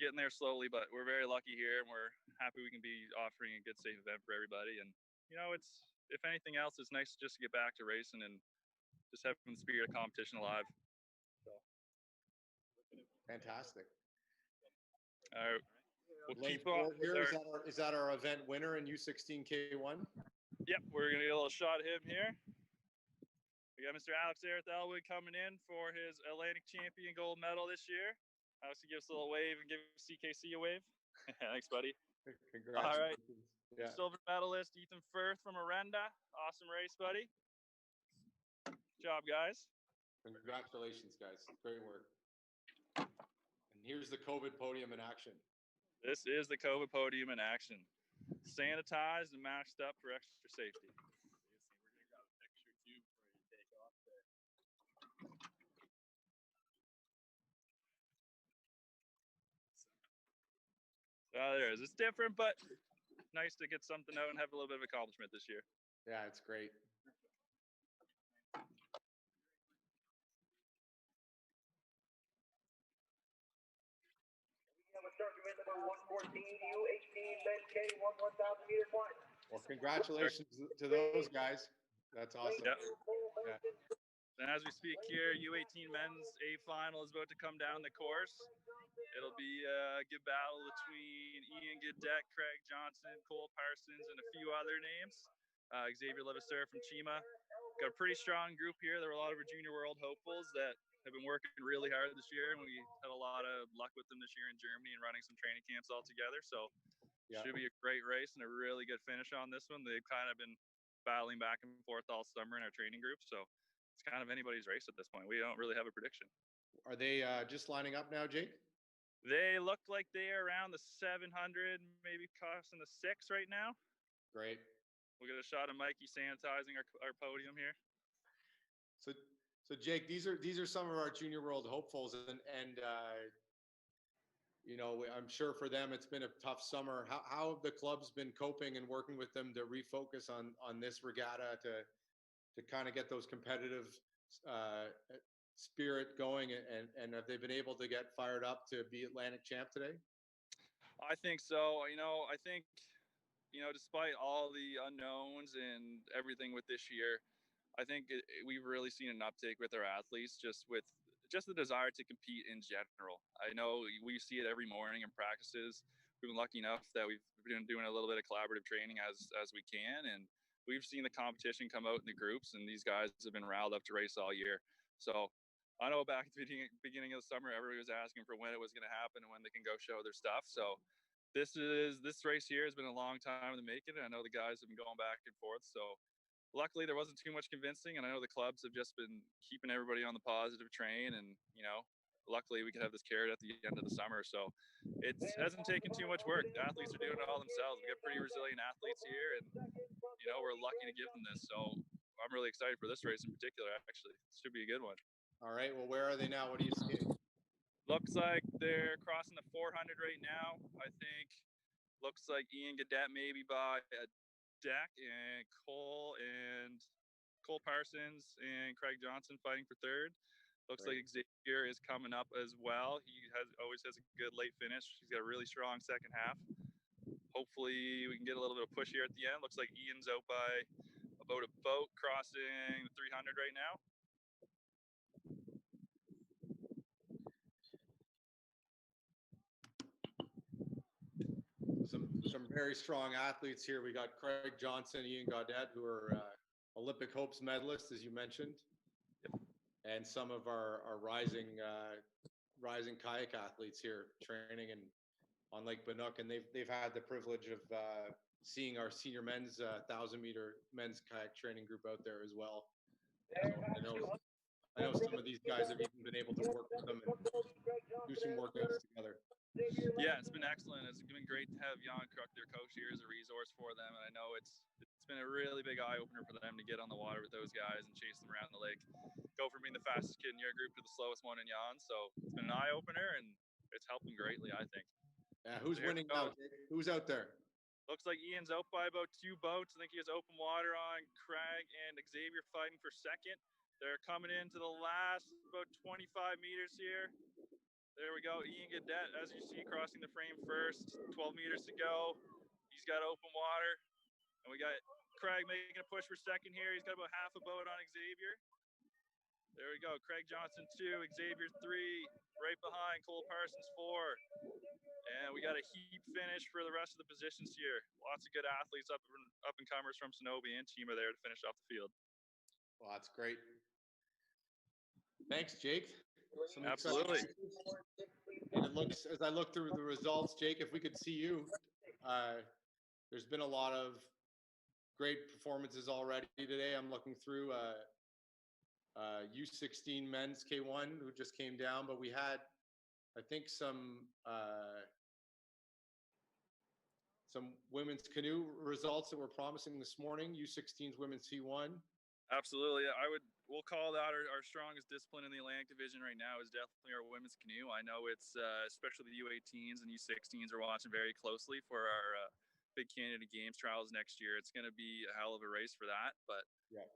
getting there slowly, but we're very lucky here, and we're happy we can be offering a good, safe event for everybody. And you know, if anything else, it's nice just to get back to racing and just having the spirit of competition alive. So fantastic. All right. We'll Lane keep on. Is that our event winner in U16 K1? Yep, we're gonna get a little shot of him here. We got Mr. Alex Elwood coming in for his Atlantic champion gold medal this year. Alex, give us a little wave and give CKC a wave. Thanks, buddy. Congratulations. All right. Yeah. Silver medalist Ethan Firth from Arenda. Awesome race, buddy. Good job, guys. Congratulations, guys. Great work. And here's the COVID podium in action. This is the COVID podium in action. Sanitized and maxed up for extra safety. There is. It's different, but nice to get something out and have a little bit of accomplishment this year. Yeah, it's great. Well, congratulations to those guys. That's awesome. Yep. Yeah. And as we speak here, U18 men's A final is about to come down the course. It'll be a good battle between Ian Gadet, Craig Johnson, Cole Parsons, and a few other names. Xavier Levasseur from Chima. Got a pretty strong group here. There were a lot of our Junior World hopefuls that have been working really hard this year, and we had a lot of luck with them this year in Germany and running some training camps all together. So Yeah. should be a great race and a really good finish on this one. They've kind of been battling back and forth all summer in our training group, so it's kind of anybody's race at this point. We don't really have a prediction. Are they just lining up now, Jake? They look like they're around the 700, maybe crossing the 6 right now. Great. We'll get a shot of Mikey sanitizing our podium here. So Jake, these are some of our Junior World hopefuls, and you know, I'm sure for them it's been a tough summer. How have the clubs been coping and working with them to refocus on this regatta to kind of get those competitive spirit going, and have they been able to get fired up to be Atlantic champ today? I think so. I think, despite all the unknowns and everything with this year, I think we've really seen an uptake with our athletes, just the desire to compete in general. I know we see it every morning in practices. We've been lucky enough that we've been doing a little bit of collaborative training as we can, and we've seen the competition come out in the groups, and these guys have been riled up to race all year. So I know back at the beginning of the summer, everybody was asking for when it was going to happen and when they can go show their stuff. So this race here has been a long time to make it, and I know the guys have been going back and forth. So luckily there wasn't too much convincing, and I know the clubs have just been keeping everybody on the positive train, and luckily we could have this carrot at the end of the summer. So it hasn't taken too much work. The athletes are doing it all themselves. We got pretty resilient athletes here, and we're lucky to give them this. So I'm really excited for this race in particular. Actually, it should be a good one. All right. Well, where are they now? What do you see? Looks like they're crossing the 400 right now. I think. Looks like Ian Gadet maybe by a deck, and Cole Parsons and Craig Johnson fighting for third. Looks like Xavier is coming up as well. He always has a good late finish. He's got a really strong second half. Hopefully we can get a little bit of push here at the end. Looks like Ian's out by about a boat crossing the 300 right now. Some very strong athletes here. We got Craig Johnson, Ian Gadet, who are Olympic hopes medalists, as you mentioned, and some of our rising kayak athletes here training on Lake Bannock, and they've had the privilege of seeing our senior men's 1,000-meter men's kayak training group out there as well. So I know some of these guys have even been able to work with them and do some workouts together. Yeah, it's been excellent. It's been great to have Jan Kruk, their coach here, as a resource for them. And I know it's been a really big eye-opener for them to get on the water with those guys and chase them around the lake. Go from being the fastest kid in your group to the slowest one in Jan. So it's been an eye-opener, and it's helped them greatly, I think. Yeah, who's winning now, Jake? Who's out there? Looks like Ian's out by about 2 boats. I think he has open water on. Craig and Xavier fighting for second. They're coming into the last about 25 meters here. There we go. Ian Gadet, as you see, crossing the frame first. 12 meters to go. He's got open water. And we got Craig making a push for second here. He's got about half a boat on Xavier. There we go. Craig Johnson 2, Xavier 3, right behind Cole Parsons 4. And we got a heap finish for the rest of the positions here. Lots of good athletes up and comers from Sonobe and Chima there to finish off the field. Well, that's great. Thanks, Jake. Absolutely. And it looks, as I look through the results, Jake, if we could see you, there's been a lot of great performances already today. I'm looking through U16 men's K1 who just came down, but we had, I think, some women's canoe results that were promising this morning. U16's women's C1. Absolutely. We'll call that our strongest discipline in the Atlantic Division right now is definitely our women's canoe. I know it's especially the U18s and U16s are watching very closely for our big Canada Games trials next year. It's going to be a hell of a race for that. But Yeah.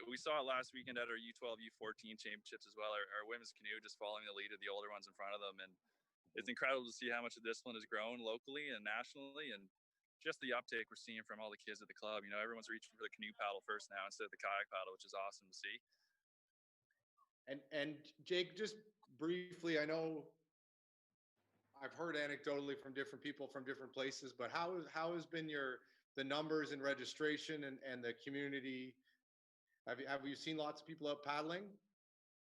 we saw it last weekend at our U12, U14 championships as well. Our women's canoe just following the lead of the older ones in front of them, and it's incredible to see how much the discipline has grown locally and nationally, and just the uptake we're seeing from all the kids at the club. You know, everyone's reaching for the canoe paddle first now instead of the kayak paddle, which is awesome to see. And Jake, just briefly, I know I've heard anecdotally from different people from different places, but how has been the numbers and registration and the community? Have you seen lots of people out paddling?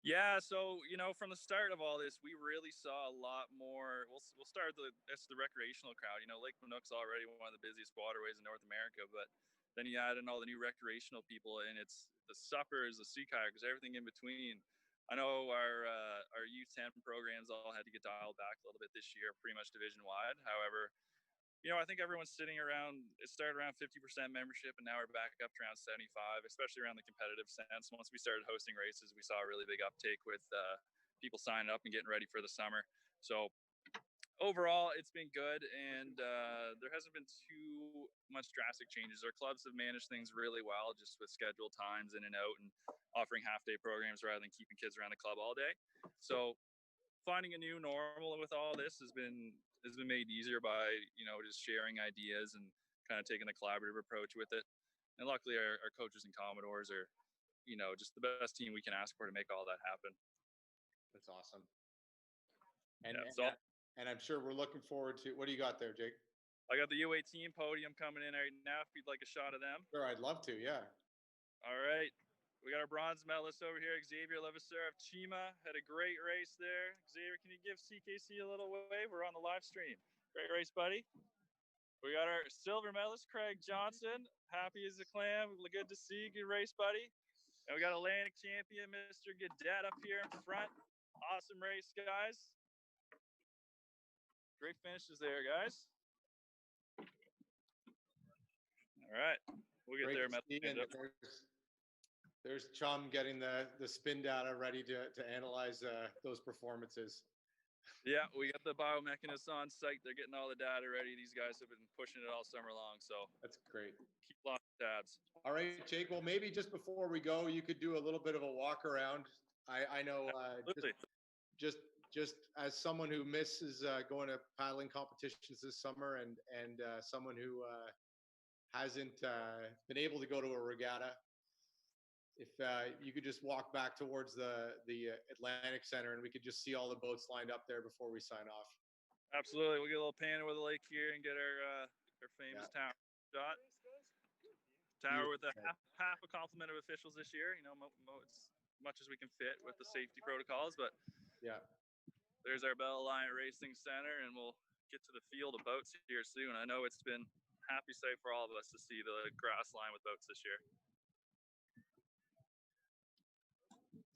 Yeah, so from the start of all this, we really saw a lot more. We'll start that's the recreational crowd. Lake Minook's already one of the busiest waterways in North America, but then you add in all the new recreational people, and it's the suppers, the sea kayakers, everything in between. I know our U10 programs all had to get dialed back a little bit this year, pretty much division wide. However, I think everyone's sitting around, it started around 50% membership, and now we're back up to around 75, especially around the competitive sense. Once we started hosting races, we saw a really big uptake with people signing up and getting ready for the summer. So overall, it's been good, and there hasn't been too much drastic changes. Our clubs have managed things really well, just with scheduled times in and out and offering half-day programs rather than keeping kids around the club all day. So finding a new normal with all this has been made easier by just sharing ideas and kind of taking a collaborative approach with it. And luckily our coaches and Commodores are just the best team we can ask for to make all that happen. That's awesome. And yeah, and I'm sure we're looking forward to, what do you got there, Jake? I got the U18 podium coming in right now if you'd like a shot of them. Sure, I'd love to, yeah. All right. We got our bronze medalist over here, Xavier Levasseur of Chima. Had a great race there. Xavier, can you give CKC a little wave? We're on the live stream. Great race, buddy. We got our silver medalist, Craig Johnson. Happy as a clam. Good to see you. Good race, buddy. And we got Atlantic champion, Mr. Gadet up here in front. Awesome race, guys. Great finishes there, guys. All right. We'll get there. There's Chum getting the spin data ready to analyze those performances. Yeah, we got the biomechanists on site. They're getting all the data ready. These guys have been pushing it all summer long, so that's great. Keep lots of tabs. All right, Jake. Well, maybe just before we go, you could do a little bit of a walk around. I know just as someone who misses going to paddling competitions this summer and someone who hasn't been able to go to a regatta, if you could just walk back towards the Atlantic Center and we could just see all the boats lined up there before we sign off. Absolutely. We'll get a little pan over the lake here and get our famous tower shot. Tower with half a complement of officials this year. As much as we can fit with the safety protocols, but yeah. There's our Bell Alliant Racing Center, and we'll get to the field of boats here soon. I know it's been a happy sight for all of us to see the grass line with boats this year.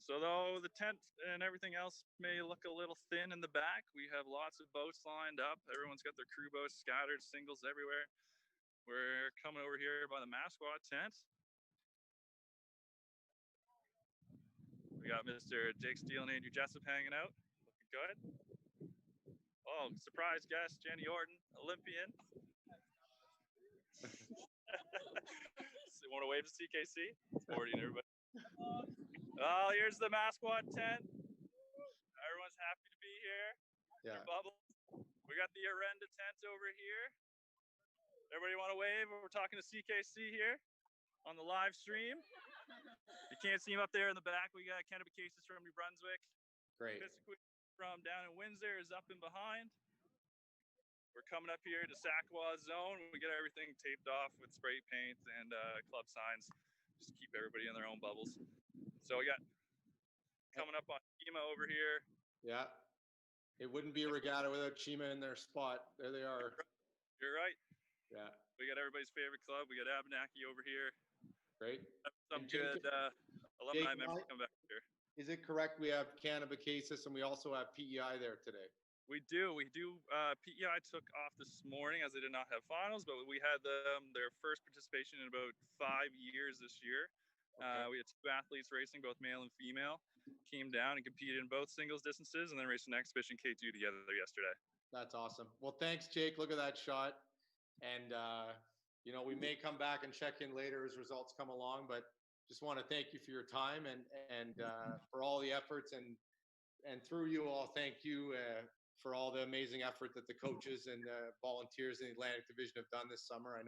So though the tent and everything else may look a little thin in the back, we have lots of boats lined up. Everyone's got their crew boats scattered, singles everywhere. We're coming over here by the Masquat tent. We got Mr. Jake Steele and Andrew Jessup hanging out. Looking good. Oh, surprise guest, Jenny Orton, Olympian. Want to wave to CKC? Sporting everybody. Oh, here's the Masquat tent. Everyone's happy to be here. Yeah. Bubbles. We got the Arenda tent over here. Everybody want to wave? We're talking to CKC here on the live stream. You can't see him up there in the back. We got Kennedy Cases from New Brunswick. Great. Piscataqui from down in Windsor is up and behind. We're coming up here to Sackwa Zone. We get everything taped off with spray paint and club signs. Just keep everybody in their own bubbles. So we got coming up on Chima over here. Yeah. It wouldn't be a regatta without Chima in their spot. There they are. You're right. Yeah. We got everybody's favorite club. We got Abenaki over here. Great. Some good alumni members come back here. Is it correct we have Canabacasis and we also have PEI there today? We do. PEI took off this morning as they did not have finals, but we had their first participation in about 5 years this year. We had 2 athletes racing, both male and female. Came down and competed in both singles distances, and then raced an exhibition K2 together yesterday. That's awesome. Well, thanks, Jake. Look at that shot. And, you know, we may come back and check in later as results come along, but just want to thank you for your time and for all the efforts. And through you all, thank you for all the amazing effort that the coaches and volunteers in the Atlantic Division have done this summer.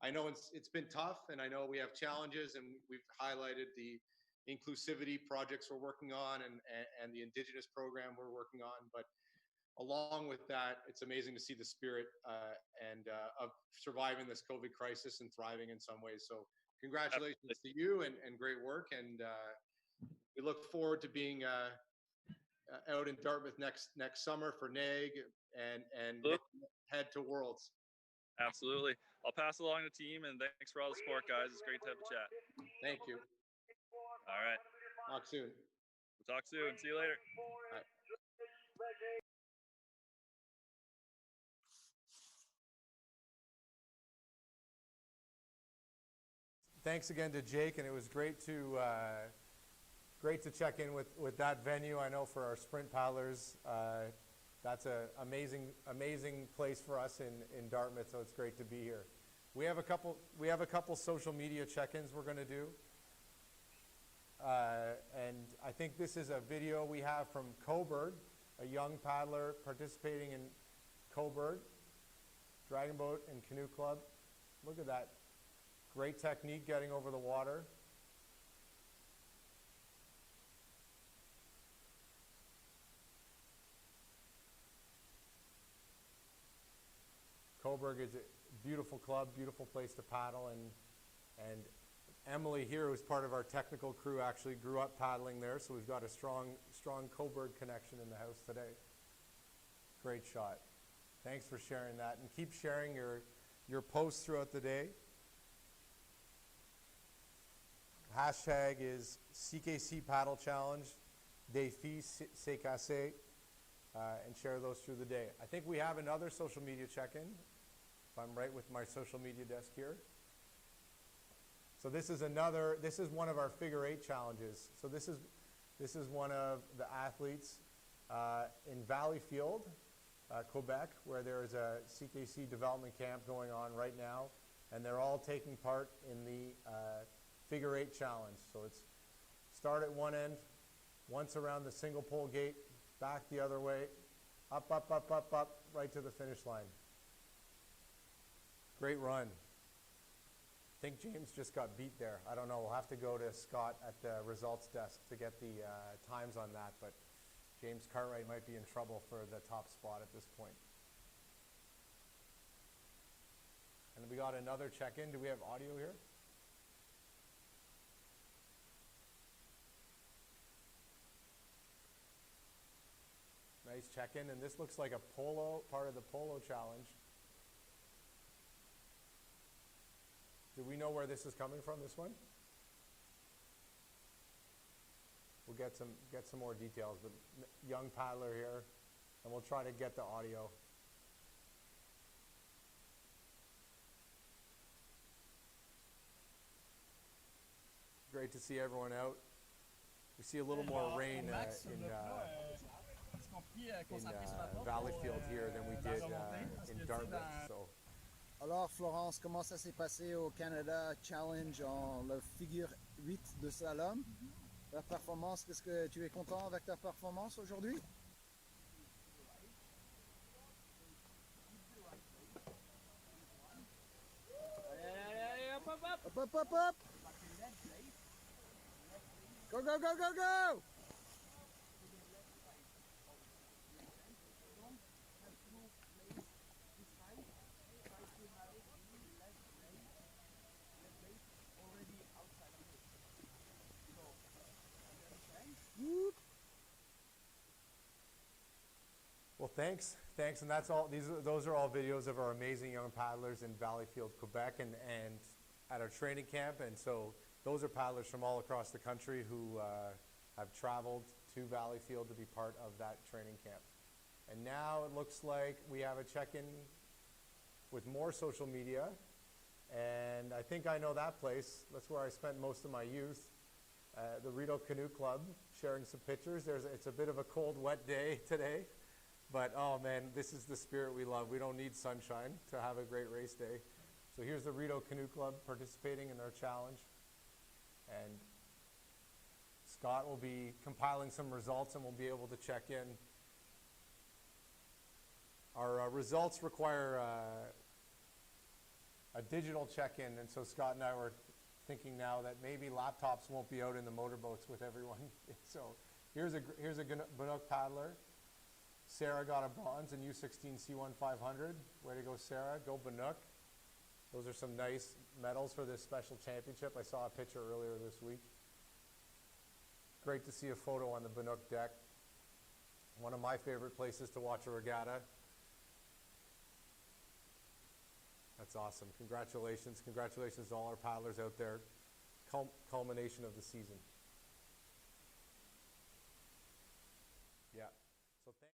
I know it's been tough, and I know we have challenges, and we've highlighted the inclusivity projects we're working on and the Indigenous program we're working on. But along with that, it's amazing to see the spirit of surviving this COVID crisis and thriving in some ways. So congratulations to you and great work. And we look forward to being out in Dartmouth next summer for NAG and head to Worlds. Absolutely. I'll pass along the team, and thanks for all the support, guys. It's great to have a chat. Thank you. All right. Talk soon. We'll talk soon. See you later. Bye. Thanks again to Jake, and it was great to check in with that venue. I know for our sprint paddlers, that's an amazing place for us in Dartmouth, so it's great to be here. We have a couple social media check-ins we're going to do. And I think this is a video we have from Coburg, a young paddler participating in Coburg, Dragon Boat and Canoe Club. Look at that. Great technique getting over the water. Coburg is a beautiful club, beautiful place to paddle, and Emily here, who's part of our technical crew, actually grew up paddling there, so we've got a strong Coburg connection in the house today. Great shot. Thanks for sharing that, and keep sharing your posts throughout the day. Hashtag is CKC Paddle Challenge, Défi CKC, and share those through the day. I think we have another social media check-in, if I'm right with my social media desk here. So this is one of our figure 8 challenges. So this is one of the athletes in Valleyfield, Quebec, where there is a CKC development camp going on right now, and they're all taking part in the figure 8 challenge. So it's start at one end, once around the single pole gate, back the other way, up, up, up, up, up, right to the finish line. Great run. I think James just got beat there. I don't know. We'll have to go to Scott at the results desk to get the times on that, but James Cartwright might be in trouble for the top spot at this point. And we got another check-in. Do we have audio here? Nice check-in, and this looks like a polo, part of the polo challenge. Do we know where this is coming from, this one? We'll get some more details, but young paddler here, and we'll try to get the audio. Great to see everyone out. We see a little more rain in Valleyfield here than we did in Dartmouth. So. Alors Florence, comment ça s'est passé au Canada Challenge en le figure 8 de slalom? La performance, est-ce que tu es content avec ta performance aujourd'hui? Hop, hop, hop, hop! Go, go, go, go, go! Well, thanks, and that's all. Those are all videos of our amazing young paddlers in Valleyfield, Quebec, and at our training camp. And so those are paddlers from all across the country who have traveled to Valleyfield to be part of that training camp. And now it looks like we have a check-in with more social media, And I think I know that place. That's where I spent most of my youth. The Rideau Canoe Club, sharing some pictures. It's a bit of a cold, wet day today, but oh man, this is the spirit we love. We don't need sunshine to have a great race day. So here's the Rideau Canoe Club participating in their challenge. And Scott will be compiling some results and we'll be able to check in. Our results require a digital check-in, and so Scott and I were thinking now that maybe laptops won't be out in the motorboats with everyone. So here's a Bannock paddler. Sarah got a bronze in U16 C1 500. Way to go, Sarah. Go Bannock. Those are some nice medals for this special championship. I saw a picture earlier this week. Great to see a photo on the Bannock deck. One of my favorite places to watch a regatta. That's awesome. Congratulations. Congratulations to all our paddlers out there. Culmination of the season. Yeah. So thank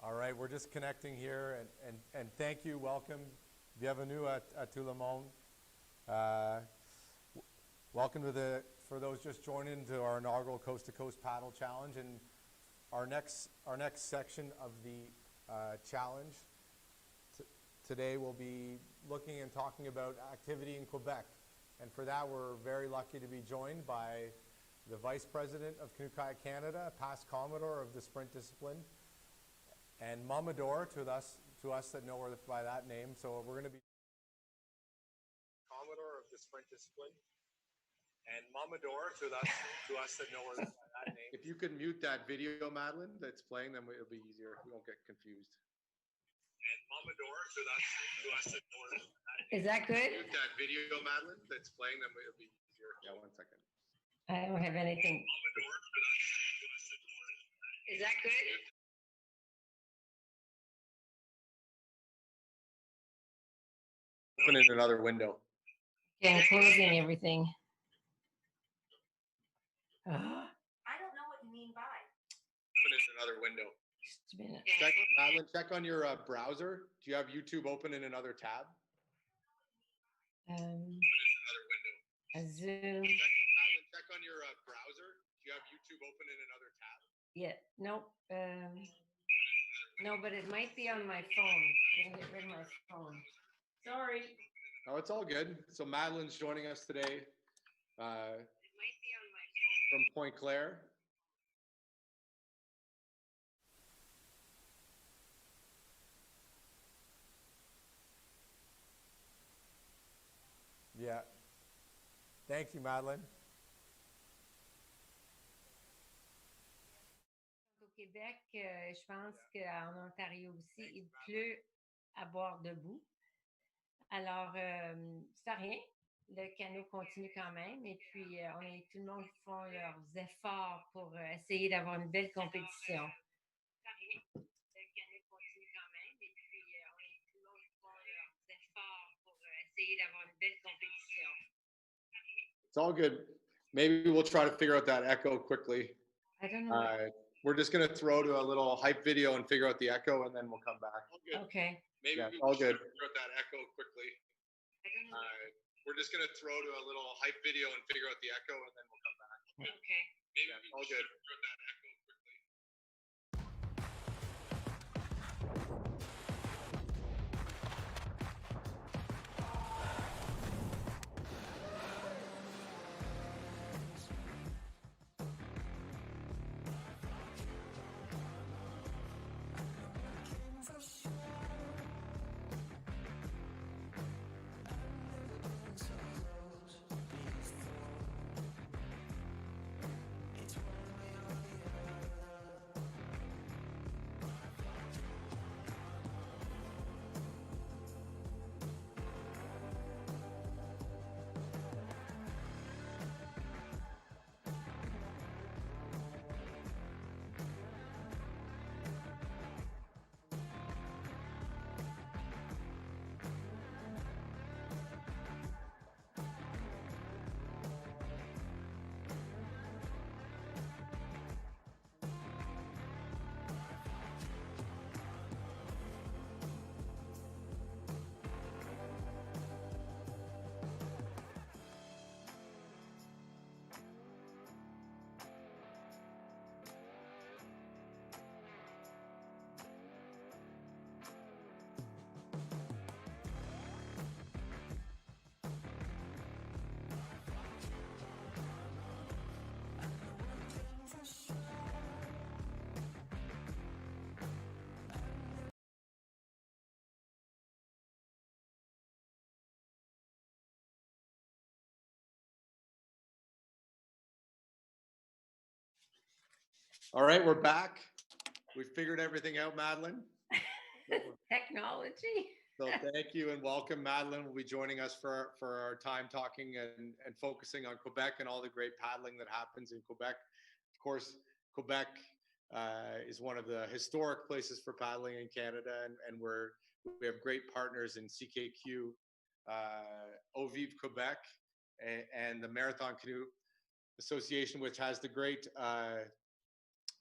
All right, we're just connecting here, and thank you, welcome. Bienvenue à tout le monde. Welcome to for those just joining to our inaugural Coast to Coast Paddle Challenge, and our next section of the challenge today we'll be looking and talking about activity in Quebec, and for that we're very lucky to be joined by the Vice President of Canoe Kayak Canada, past Commodore of the sprint discipline, and Mamador to us that know her by that name. So we're going to be Commodore of the sprint discipline, and Mamador to us that know her by that name. If you could mute that video, Madeline, that's playing, then it'll be easier. We won't get confused. Is that good? Mute that video, Madeline, that's playing. Then it'll be easier. Yeah, 1 second. I don't have anything. Is that good? Open in another window. Okay, I'm closing everything. Open in another window. Check, Madeline, check on your browser. Do you have YouTube open in another tab? A Zoom. Madeline, check on your browser. Do you have YouTube open in another tab? Yeah, nope. No, but it might be on my phone. Can get rid of my phone. Sorry. Oh, it's all good. So Madeline's joining us today from Point Claire. Yeah. Thank you, Madeline. Au Québec, je pense qu'en Ontario aussi, il pleut à boire debout. Alors, c'est rien. Le canot continue quand même. Et puis, tout le monde font leurs efforts pour essayer d'avoir une belle compétition. C'est rien. Le canot continue quand même. Et puis, tout le monde font leurs efforts pour essayer d'avoir une belle compétition. It's all good. Maybe we'll try to figure out that echo quickly. I don't know. We're just going to throw to a little hype video and figure out the echo, and then we'll come back. Okay. Maybe Yeah, we all will good. figure out that echo quickly. We're just going to throw to a little hype video and figure out the echo, and then we'll come back. Okay. Maybe Yeah, we all will good. figure out that echo quickly. All right, we're back. We figured everything out, Madeline. Technology. So thank you and welcome. Madeline will be joining us for our time talking and focusing on Quebec and all the great paddling that happens in Quebec. Of course, Quebec is one of the historic places for paddling in Canada, and we have great partners in CKQ, Eau Vive Quebec, and the Marathon Canoe Association, which has the great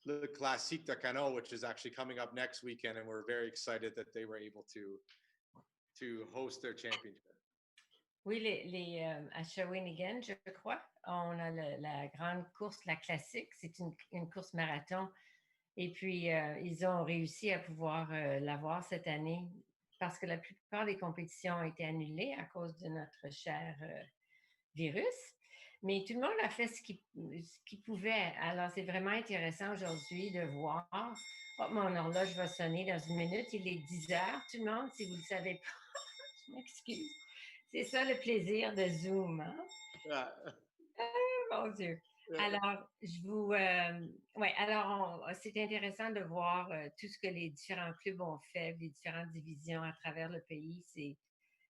Le Classique de Canoë, which is actually coming up next weekend, and we're very excited that they were able to host their championship. Oui, à Shawinigan, je crois, on a la grande course, la classique. C'est une course marathon. Et puis, ils ont réussi à pouvoir l'avoir cette année parce que la plupart des compétitions ont été annulées à cause de notre cher virus. Mais tout le monde a fait ce qu'il pouvait. Alors, c'est vraiment intéressant aujourd'hui de voir. Oh, mon horloge va sonner dans une minute. Il est 10 heures. Tout le monde, si vous ne le savez pas, je m'excuse. C'est ça le plaisir de Zoom. Hein? Yeah. Mon Dieu. Alors, ouais, alors c'est intéressant de voir tout ce que les différents clubs ont fait, les différentes divisions à travers le pays. Il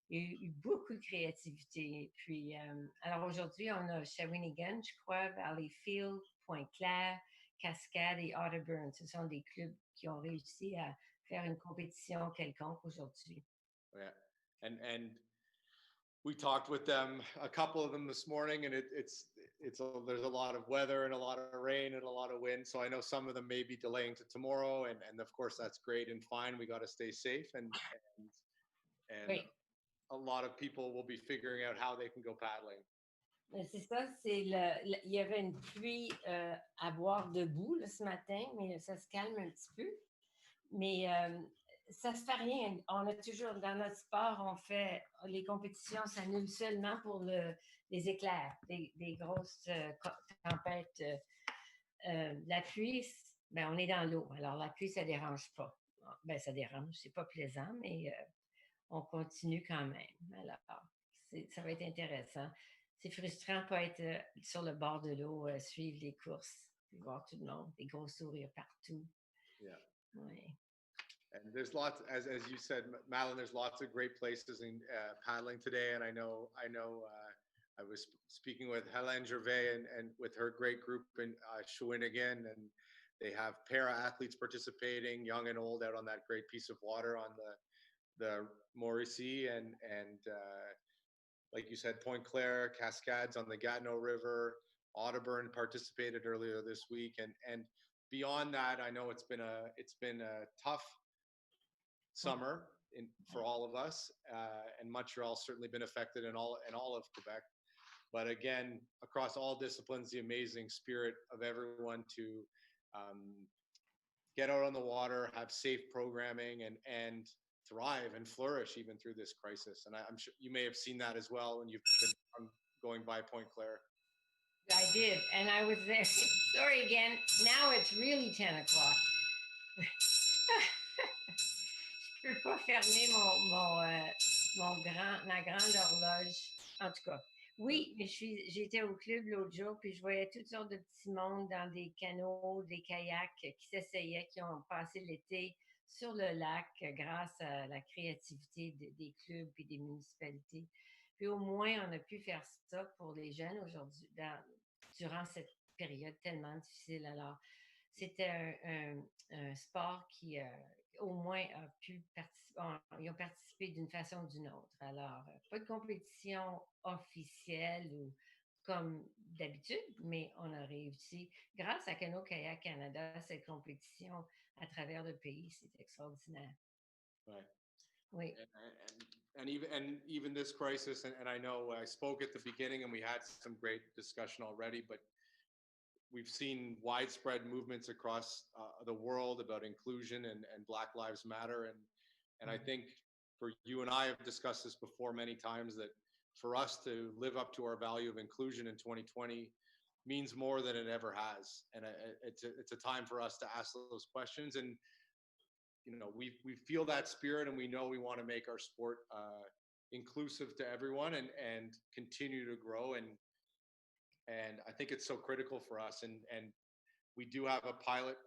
y a eu beaucoup de créativité. Puis, alors aujourd'hui, on a Shawinigan, je crois, Valleyfield, Pointe-Claire, Cascade et Otterburn. Ce sont des clubs qui ont réussi à faire une compétition quelconque aujourd'hui. Yeah, and we talked with them, a couple of them this morning, and there's a lot of weather and a lot of rain and a lot of wind. So I know some of them may be delaying to tomorrow, and of course that's great and fine. We got to stay safe, and Oui. a lot of people will be figuring out how they can go paddling. C'est ça, il y avait une pluie à boire debout là, ce matin, mais ça se calme un petit peu. Mais ça se fait rien. On a toujours, dans notre sport, les compétitions s'annulent seulement pour les éclairs, des grosses tempêtes. La pluie, on est dans l'eau. Alors, la pluie, ça dérange pas. Ça dérange, c'est pas plaisant, mais on continue quand même. Alors, ça va être intéressant. C'est frustrant de pas être sur le bord de l'eau, suivre les courses, voir tout le monde, des gros sourires partout. Yeah. Oui. And there's lots, as you said, Madeline, there's lots of great places in paddling today. And I know I was speaking with Hélène Gervais and with her great group in Shawinigan, and they have para athletes participating, young and old, out on that great piece of water on the Mauricie, and like you said, Pointe Claire, Cascades on the Gatineau River, Otterburn participated earlier this week, and beyond that, I know it's been a tough summer for all of us, and Montreal's certainly been affected in all of Quebec. But again, across all disciplines, the amazing spirit of everyone to get out on the water, have safe programming, and thrive and flourish even through this crisis. And I'm sure you may have seen that as well when you've been going by Pointe Claire. I did, and I was there. Sorry again. Now it's really 10 o'clock. Je peux pas fermer ma grande horloge. En tout cas, oui, mais j'étais au club l'autre jour, puis je voyais toutes sortes de petits mondes dans des canots, des kayaks qui s'essayaient, qui ont passé l'été sur le lac grâce à la créativité des clubs et des municipalités. Puis au moins, on a pu faire ça pour les jeunes aujourd'hui, durant cette période tellement difficile. Alors, c'était un sport qui, au moins, a pu participer. Ils ont participé d'une façon ou d'une autre. Alors, pas de compétition officielle ou comme d'habitude, mais on a réussi, grâce à Canoë-Kayak Canada, cette compétition à travers le pays. C'est extraordinaire. Right. Oui. And even this crisis, and I know I spoke at the beginning and we had some great discussion already, but we've seen widespread movements across the world about inclusion and Black Lives Matter. And I think for you and I have discussed this before many times, that for us to live up to our value of inclusion in 2020 means more than it ever has. And it's a time for us to ask those questions. And we feel that spirit, and we know we want to make our sport inclusive to everyone and continue to grow. And I think it's so critical for us. And we do have a pilot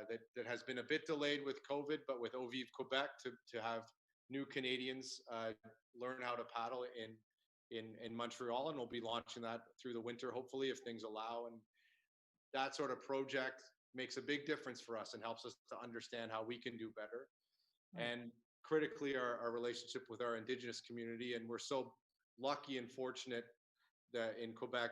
that has been a bit delayed with COVID, but with Eau Vive Quebec to have new Canadians learn how to paddle in Montreal, and we'll be launching that through the winter, hopefully, if things allow. And that sort of project makes a big difference for us and helps us to understand how we can do better. Right. And critically, our relationship with our Indigenous community. And we're so lucky and fortunate that in Quebec,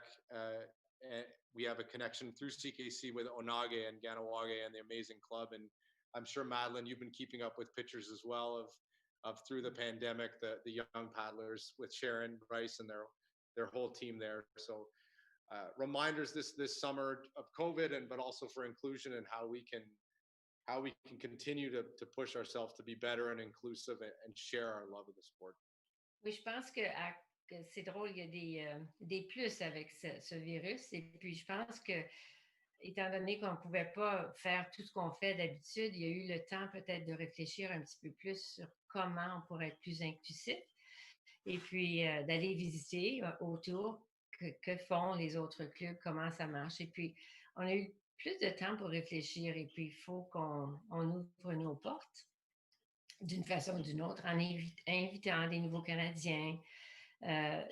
we have a connection through CKC with Onage and Ganawage and the amazing club. And I'm sure, Madeline, you've been keeping up with pictures as well of through the pandemic, the young paddlers with Sharon Bryce and their whole team there. So reminders this summer of COVID, but also for inclusion and how we can continue to push ourselves to be better and inclusive and share our love of the sport. Oui, je pense que c'est drôle, il y a des plus avec ce virus. Et puis, je pense que, étant donné qu'on ne pouvait pas faire tout ce qu'on fait d'habitude, il y a eu le temps peut-être de réfléchir un petit peu plus sur comment on pourrait être plus inclusif. Et puis, d'aller visiter autour que font les autres clubs, comment ça marche. Et puis, on a eu plus de temps pour réfléchir et puis il faut qu'on ouvre nos portes d'une façon ou d'une autre en invitant des nouveaux Canadiens.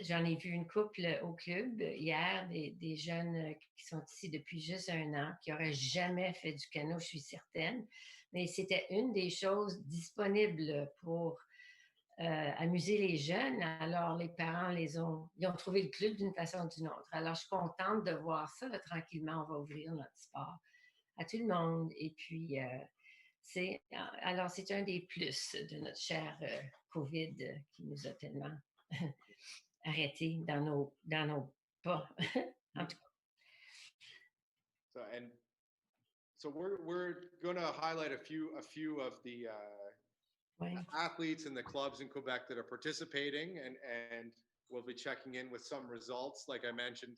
J'en ai vu une couple au club hier, des jeunes qui sont ici depuis juste 1 an, qui n'auraient jamais fait du canot, je suis certaine. Mais c'était une des choses disponibles pour amuser les jeunes. Alors, les parents ils ont trouvé le club d'une façon ou d'une autre. Alors, je suis contente de voir ça. Là, tranquillement, on va ouvrir notre sport à tout le monde. Et puis, c'est un des plus de notre cher COVID qui nous a tellement arrêtés dans nos pas. En tout cas. So we're going to highlight a few of the athletes and the clubs in Quebec that are participating, and we'll be checking in with some results. Like I mentioned,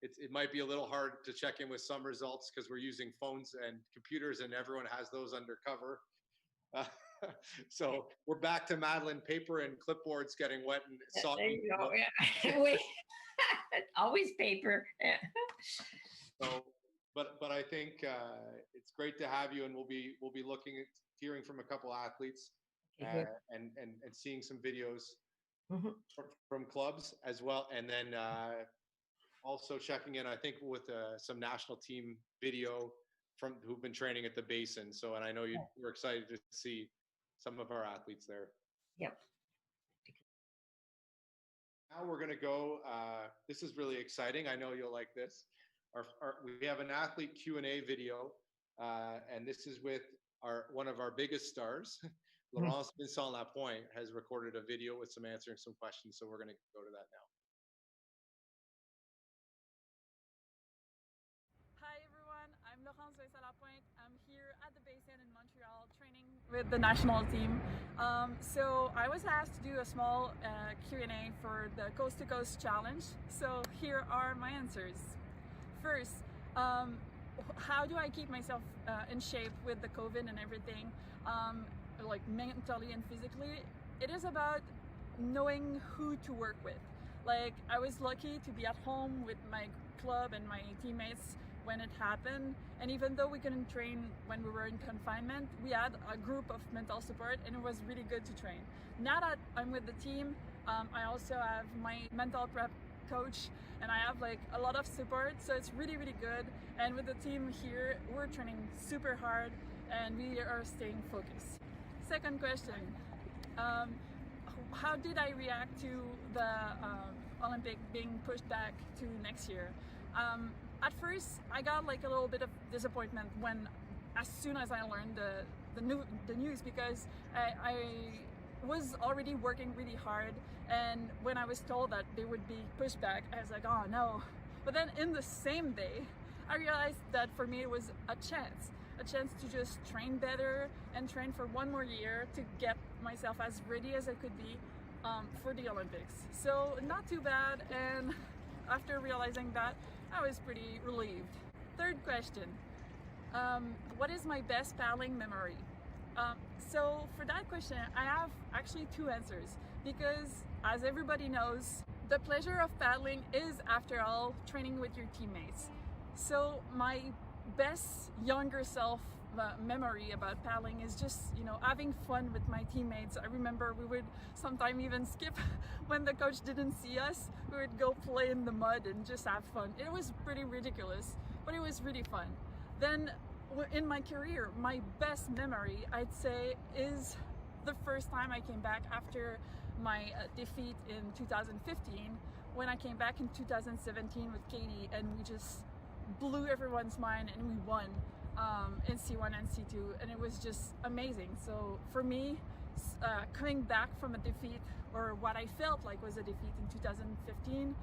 it might be a little hard to check in with some results because we're using phones and computers, and everyone has those undercover. So we're back to Madeleine, paper and clipboards getting wet and soggy. Yeah. Always paper. So, but I think it's great to have you, and we'll be hearing from a couple athletes and seeing some videos from clubs as well, and then also checking in, I think, with some national team video from who've been training at the Basin. So, and I know you're excited to see some of our athletes there. Yep. Now we're going to go. This is really exciting. I know you'll like this. We have an athlete Q&A video, and this is with one of our biggest stars. Laurence Vincent Lapointe has recorded a video with answering some questions, so we're going to go to that now. Hi everyone, I'm Laurence Vincent Lapointe. I'm here at the Basin in Montreal training with the national team. So I was asked to do a small Q&A for the Coast to Coast Challenge. So here are my answers. First, how do I keep myself in shape with the COVID and everything, like mentally and physically? It is about knowing who to work with. Like, I was lucky to be at home with my club and my teammates when it happened, and even though we couldn't train when we were in confinement, we had a group of mental support, and it was really good to train. Now that I'm with the team, I also have my mental prep coach, and I have like a lot of support, so it's really good. And with the team here, we're training super hard and we are staying focused. Second question, how did I react to the Olympic being pushed back to next year? At first, I got like a little bit of disappointment as soon as I learned the news, because I was already working really hard, and when I was told that they would be pushed back, I was like, oh no. But then in the same day, I realized that for me it was a chance to just train better and train for one more year to get myself as ready as I could be for the Olympics. So not too bad, and after realizing that, I was pretty relieved. Third question, what is my best paddling memory? So for that question, I have actually 2 answers, because as everybody knows, the pleasure of paddling is, after all, training with your teammates. So my best younger self memory about paddling is just, having fun with my teammates. I remember we would sometimes even skip when the coach didn't see us. We would go play in the mud and just have fun. It was pretty ridiculous, but it was really fun. Then in my career, my best memory, I'd say, is the first time I came back after my defeat in 2015, when I came back in 2017 with Katie, and we just blew everyone's mind and we won in C1 and C2, and it was just amazing. So for me, coming back from a defeat, or what I felt like was a defeat in 2015,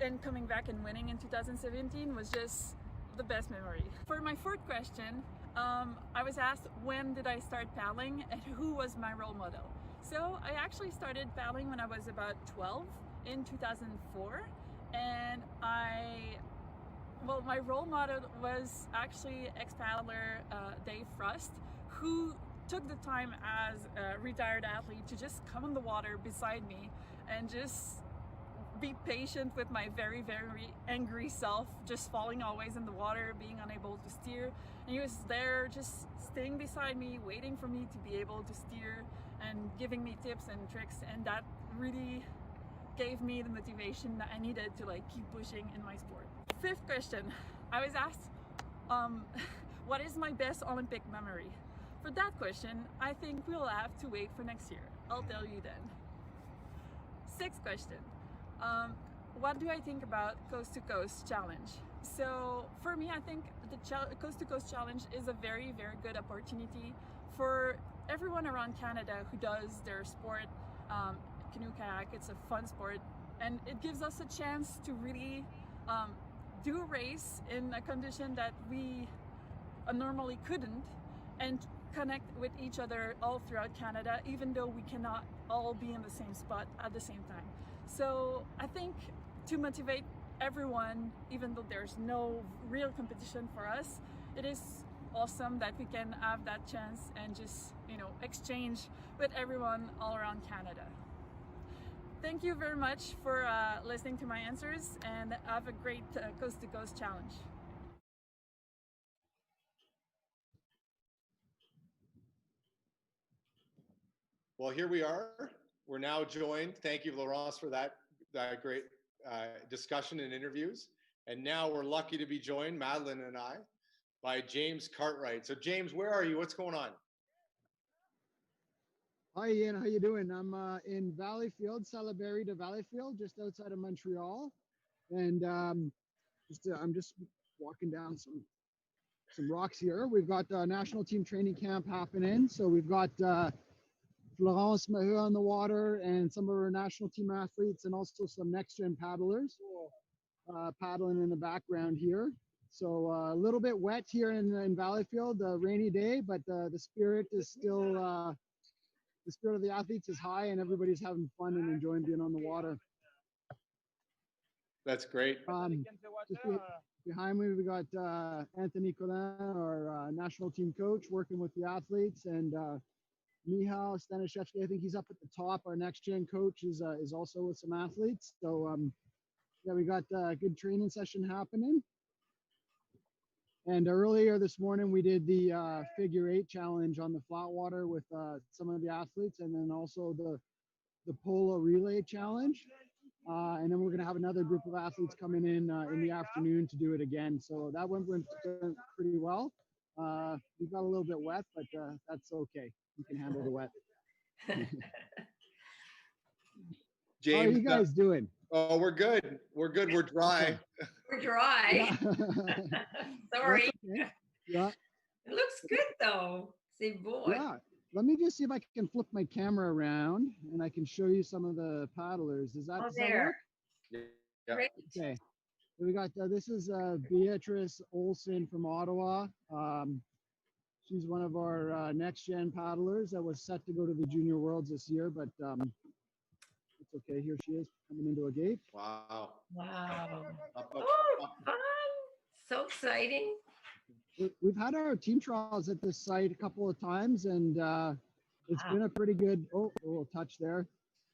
and coming back and winning in 2017 was just the best memory. For my fourth question, I was asked when did I start paddling and who was my role model. So I actually started paddling when I was about 12 in 2004, and my role model was actually ex-paddler Dave Frost, who took the time as a retired athlete to just come in the water beside me and just be patient with my very, very angry self, just falling always in the water, being unable to steer. And he was there just staying beside me, waiting for me to be able to steer and giving me tips and tricks. And that really gave me the motivation that I needed to like keep pushing in my sport. Fifth question, I was asked, what is my best Olympic memory? For that question, I think we'll have to wait for next year. I'll tell you then. Sixth question, what do I think about Coast to Coast Challenge? So for me, I think the Coast to Coast Challenge is a very, very good opportunity for everyone around Canada who does their sport, canoe kayak. It's a fun sport, and it gives us a chance to really do a race in a condition that we normally couldn't, and connect with each other all throughout Canada, even though we cannot all be in the same spot at the same time. So I think to motivate everyone, even though there's no real competition for us, it is awesome that we can have that chance and just, you know, exchange with everyone all around Canada. Thank you very much for listening to my answers, and have a great Coast to Coast Challenge. Well, here we are. We're now joined. Thank you, Laurence, for that great discussion and interviews. And now we're lucky to be joined, Madeline and I, by James Cartwright. So James, where are you? What's going on? Hi Ian, how you doing? I'm in Valleyfield, Salaberry to Valleyfield, just outside of Montreal, and I'm just walking down some rocks here. We've got national team training camp happening, so we've got Florence Maheu on the water and some of our national team athletes, and also some next gen paddlers paddling in the background here. So a little bit wet here in Valleyfield, a rainy day, but the spirit is still. The spirit of the athletes is high, and everybody's having fun and enjoying being on the water. That's great. Behind me, we got Anthony Collin, our national team coach, working with the athletes, and Michał Stanishevsky, I think he's up at the top. Our next gen coach is also with some athletes. So yeah, we got a good training session happening. And earlier this morning, we did the figure 8 challenge on the flat water with some of the athletes, and then also the polo relay challenge. And then we're going to have another group of athletes coming in the afternoon to do it again. So that went pretty well. We got a little bit wet, but that's okay. We can handle the wet. James, how are you guys doing? Oh, we're good. We're good. We're dry. We're dry. Sorry. Okay. Yeah. It looks good though. C'est beau. Yeah. Let me just see if I can flip my camera around and I can show you some of the paddlers. Does that, does that work? Yeah. Great. Okay. So we got this is Beatrice Olsen from Ottawa. She's one of our next gen paddlers that was set to go to the Junior Worlds this year, but it's okay. Here she is coming into a gate. Wow. Wow. Up, Oh, fun. So exciting. We've had our team trials at this site a couple of times, and it's been a pretty good, a little touch there.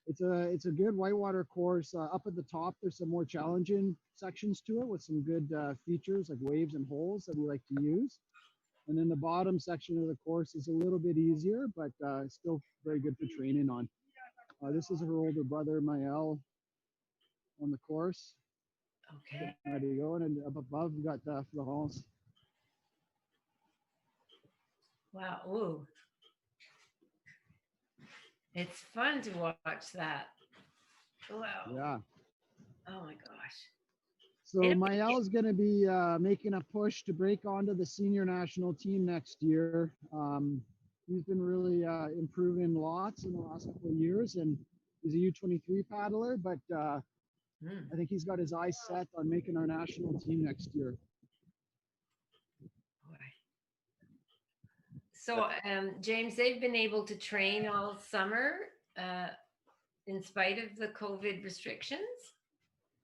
It's a good whitewater course. Up at the top, there's some more challenging sections to it with some good features like waves and holes that we like to use. And then the bottom section of the course is a little bit easier, but still very good for training on. This is her older brother, Maël, on the course. Okay. Ready to go. And then up above, we got Florence. Wow. Ooh. It's fun to watch that. Wow. Yeah. Oh my gosh. So Maël is going to be making a push to break onto the senior national team next year. He's been really improving lots in the last couple of years, and he's a U23 paddler, but I think he's got his eyes set on making our national team next year. So, James, they've been able to train all summer in spite of the COVID restrictions?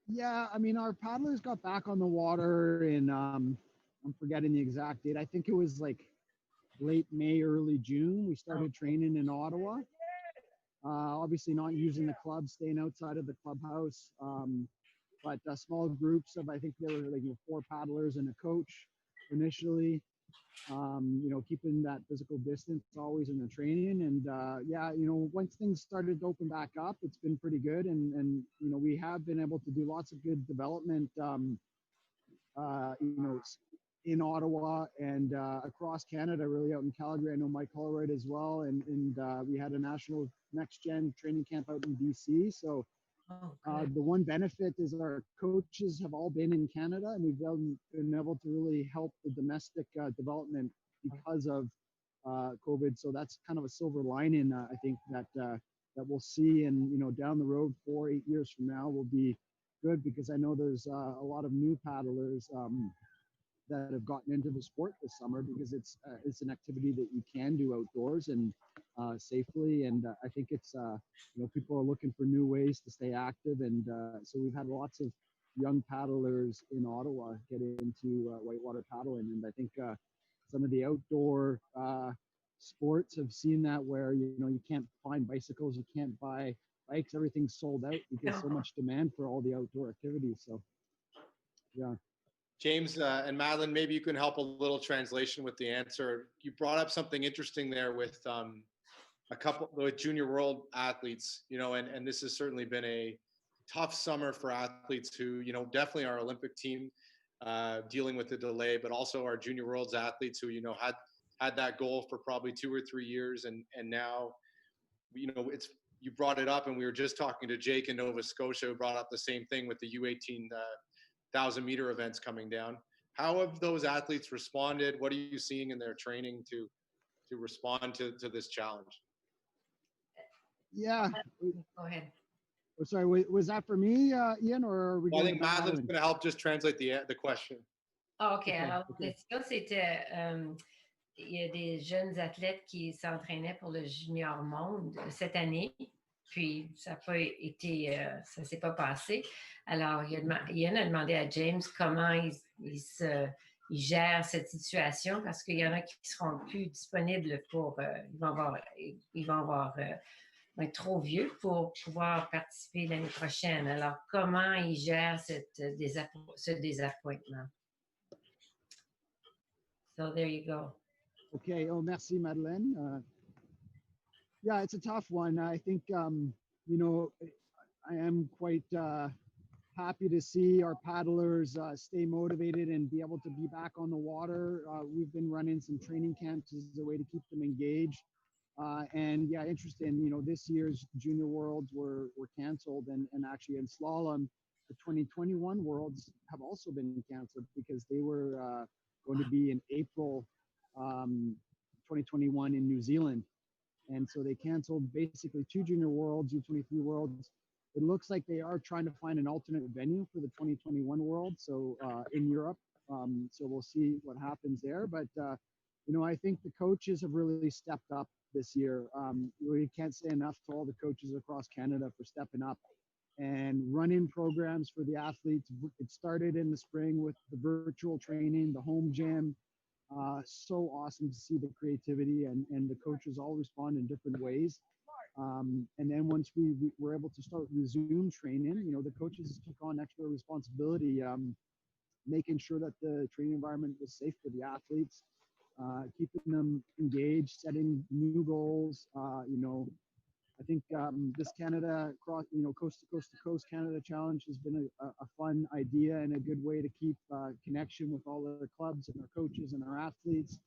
Yeah, I mean, our paddlers got back on the water in, I'm forgetting the exact date. I think it was like late May, early June. We started training in Ottawa. Obviously not using the club, staying outside of the clubhouse. But small groups of, I think there were like 4 paddlers and a coach initially. Keeping that physical distance always in the training. And once things started to open back up, it's been pretty good. And we have been able to do lots of good development, in Ottawa and across Canada, really out in Calgary. I know Mike Holroyd as well. And we had a national next gen training camp out in BC. So the one benefit is our coaches have all been in Canada, and we've been able to really help the domestic development because of COVID. So that's kind of a silver lining, I think, that we'll see. And, down the road, 4-8 years from now will be good, because I know there's a lot of new paddlers that have gotten into the sport this summer, because it's an activity that you can do outdoors and safely. And I think it's, people are looking for new ways to stay active. And so we've had lots of young paddlers in Ottawa get into whitewater paddling. And I think some of the outdoor sports have seen that, where, you can't find bicycles, you can't buy bikes, everything's sold out because so much demand for all the outdoor activities. So, yeah. James and Madeline, maybe you can help a little translation with the answer. You brought up something interesting there with a couple with Junior World athletes, and this has certainly been a tough summer for athletes who, definitely our Olympic team dealing with the delay, but also our Junior Worlds athletes who, had that goal for probably 2 or 3 years. And now, you brought it up, and we were just talking to Jake in Nova Scotia, who brought up the same thing with the U18 1,000-meter events coming down. How have those athletes responded? What are you seeing in their training to respond to this challenge? Yeah. Go ahead. Oh, sorry, was that for me, Ian, or are we? Well, I think Madeline's going to help just translate the question. OK. Alors, la question, c'était, il y a des jeunes athlètes qui s'entraînaient pour le Junior Monde cette année. Puis, ça n'a pas été, ça s'est pas passé. Alors, Ian a demandé à James comment il gère cette situation, parce qu'il y en a qui seront plus disponibles pour, ils vont être trop vieux pour pouvoir participer l'année prochaine. Alors, comment il gère ce désappointement? So there you go. Okay. Oh, merci, Madeleine. Yeah, it's a tough one. I think, I am quite happy to see our paddlers stay motivated and be able to be back on the water. We've been running some training camps as a way to keep them engaged. And yeah, interesting, this year's Junior Worlds were canceled, and actually in slalom, the 2021 Worlds have also been canceled because they were going to be in April 2021 in New Zealand. And so they canceled basically 2 Junior Worlds, U23 Worlds. It looks like they are trying to find an alternate venue for the 2021 World, so in Europe. So we'll see what happens there. But, I think the coaches have really stepped up this year. We can't say enough to all the coaches across Canada for stepping up and running programs for the athletes. It started in the spring with the virtual training, the home gym. So awesome to see the creativity, and the coaches all respond in different ways. And then once we were able to start resume training, the coaches took on extra responsibility, making sure that the training environment was safe for the athletes, keeping them engaged, setting new goals. I think this Canada coast to coast Canada challenge has been a fun idea and a good way to keep connection with all our clubs and our coaches and our athletes,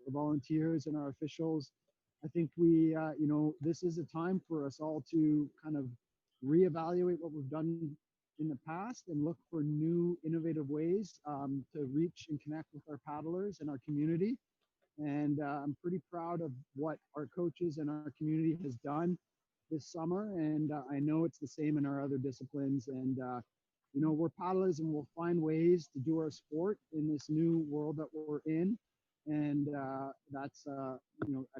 our volunteers and our officials. I think this is a time for us all to kind of reevaluate what we've done in the past and look for new innovative ways to reach and connect with our paddlers and our community. And I'm pretty proud of what our coaches and our community has done this summer, and I know it's the same in our other disciplines. And we're paddlers, and we'll find ways to do our sport in this new world that we're in. And that's I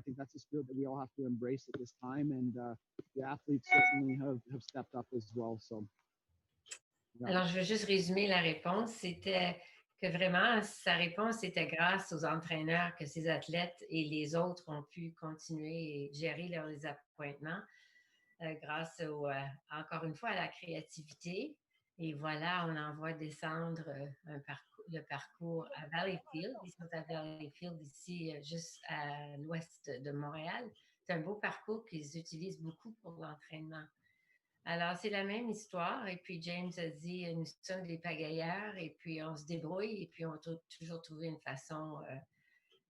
think that's a spirit that we all have to embrace at this time. And the athletes certainly have stepped up as well. So. Yeah. Alors, je veux juste résumer la réponse. C'était que vraiment, sa réponse était grâce aux entraîneurs que ces athlètes et les autres ont pu continuer et gérer leurs désappointements. encore une fois, à la créativité. Et voilà, on en voit descendre le parcours à Valleyfield. Ils sont à Valleyfield, ici, juste à l'ouest de Montréal. C'est un beau parcours qu'ils utilisent beaucoup pour l'entraînement. Alors, c'est la même histoire. Et puis, James a dit, nous sommes des pagailleurs et puis on se débrouille et puis on a toujours trouvé une façon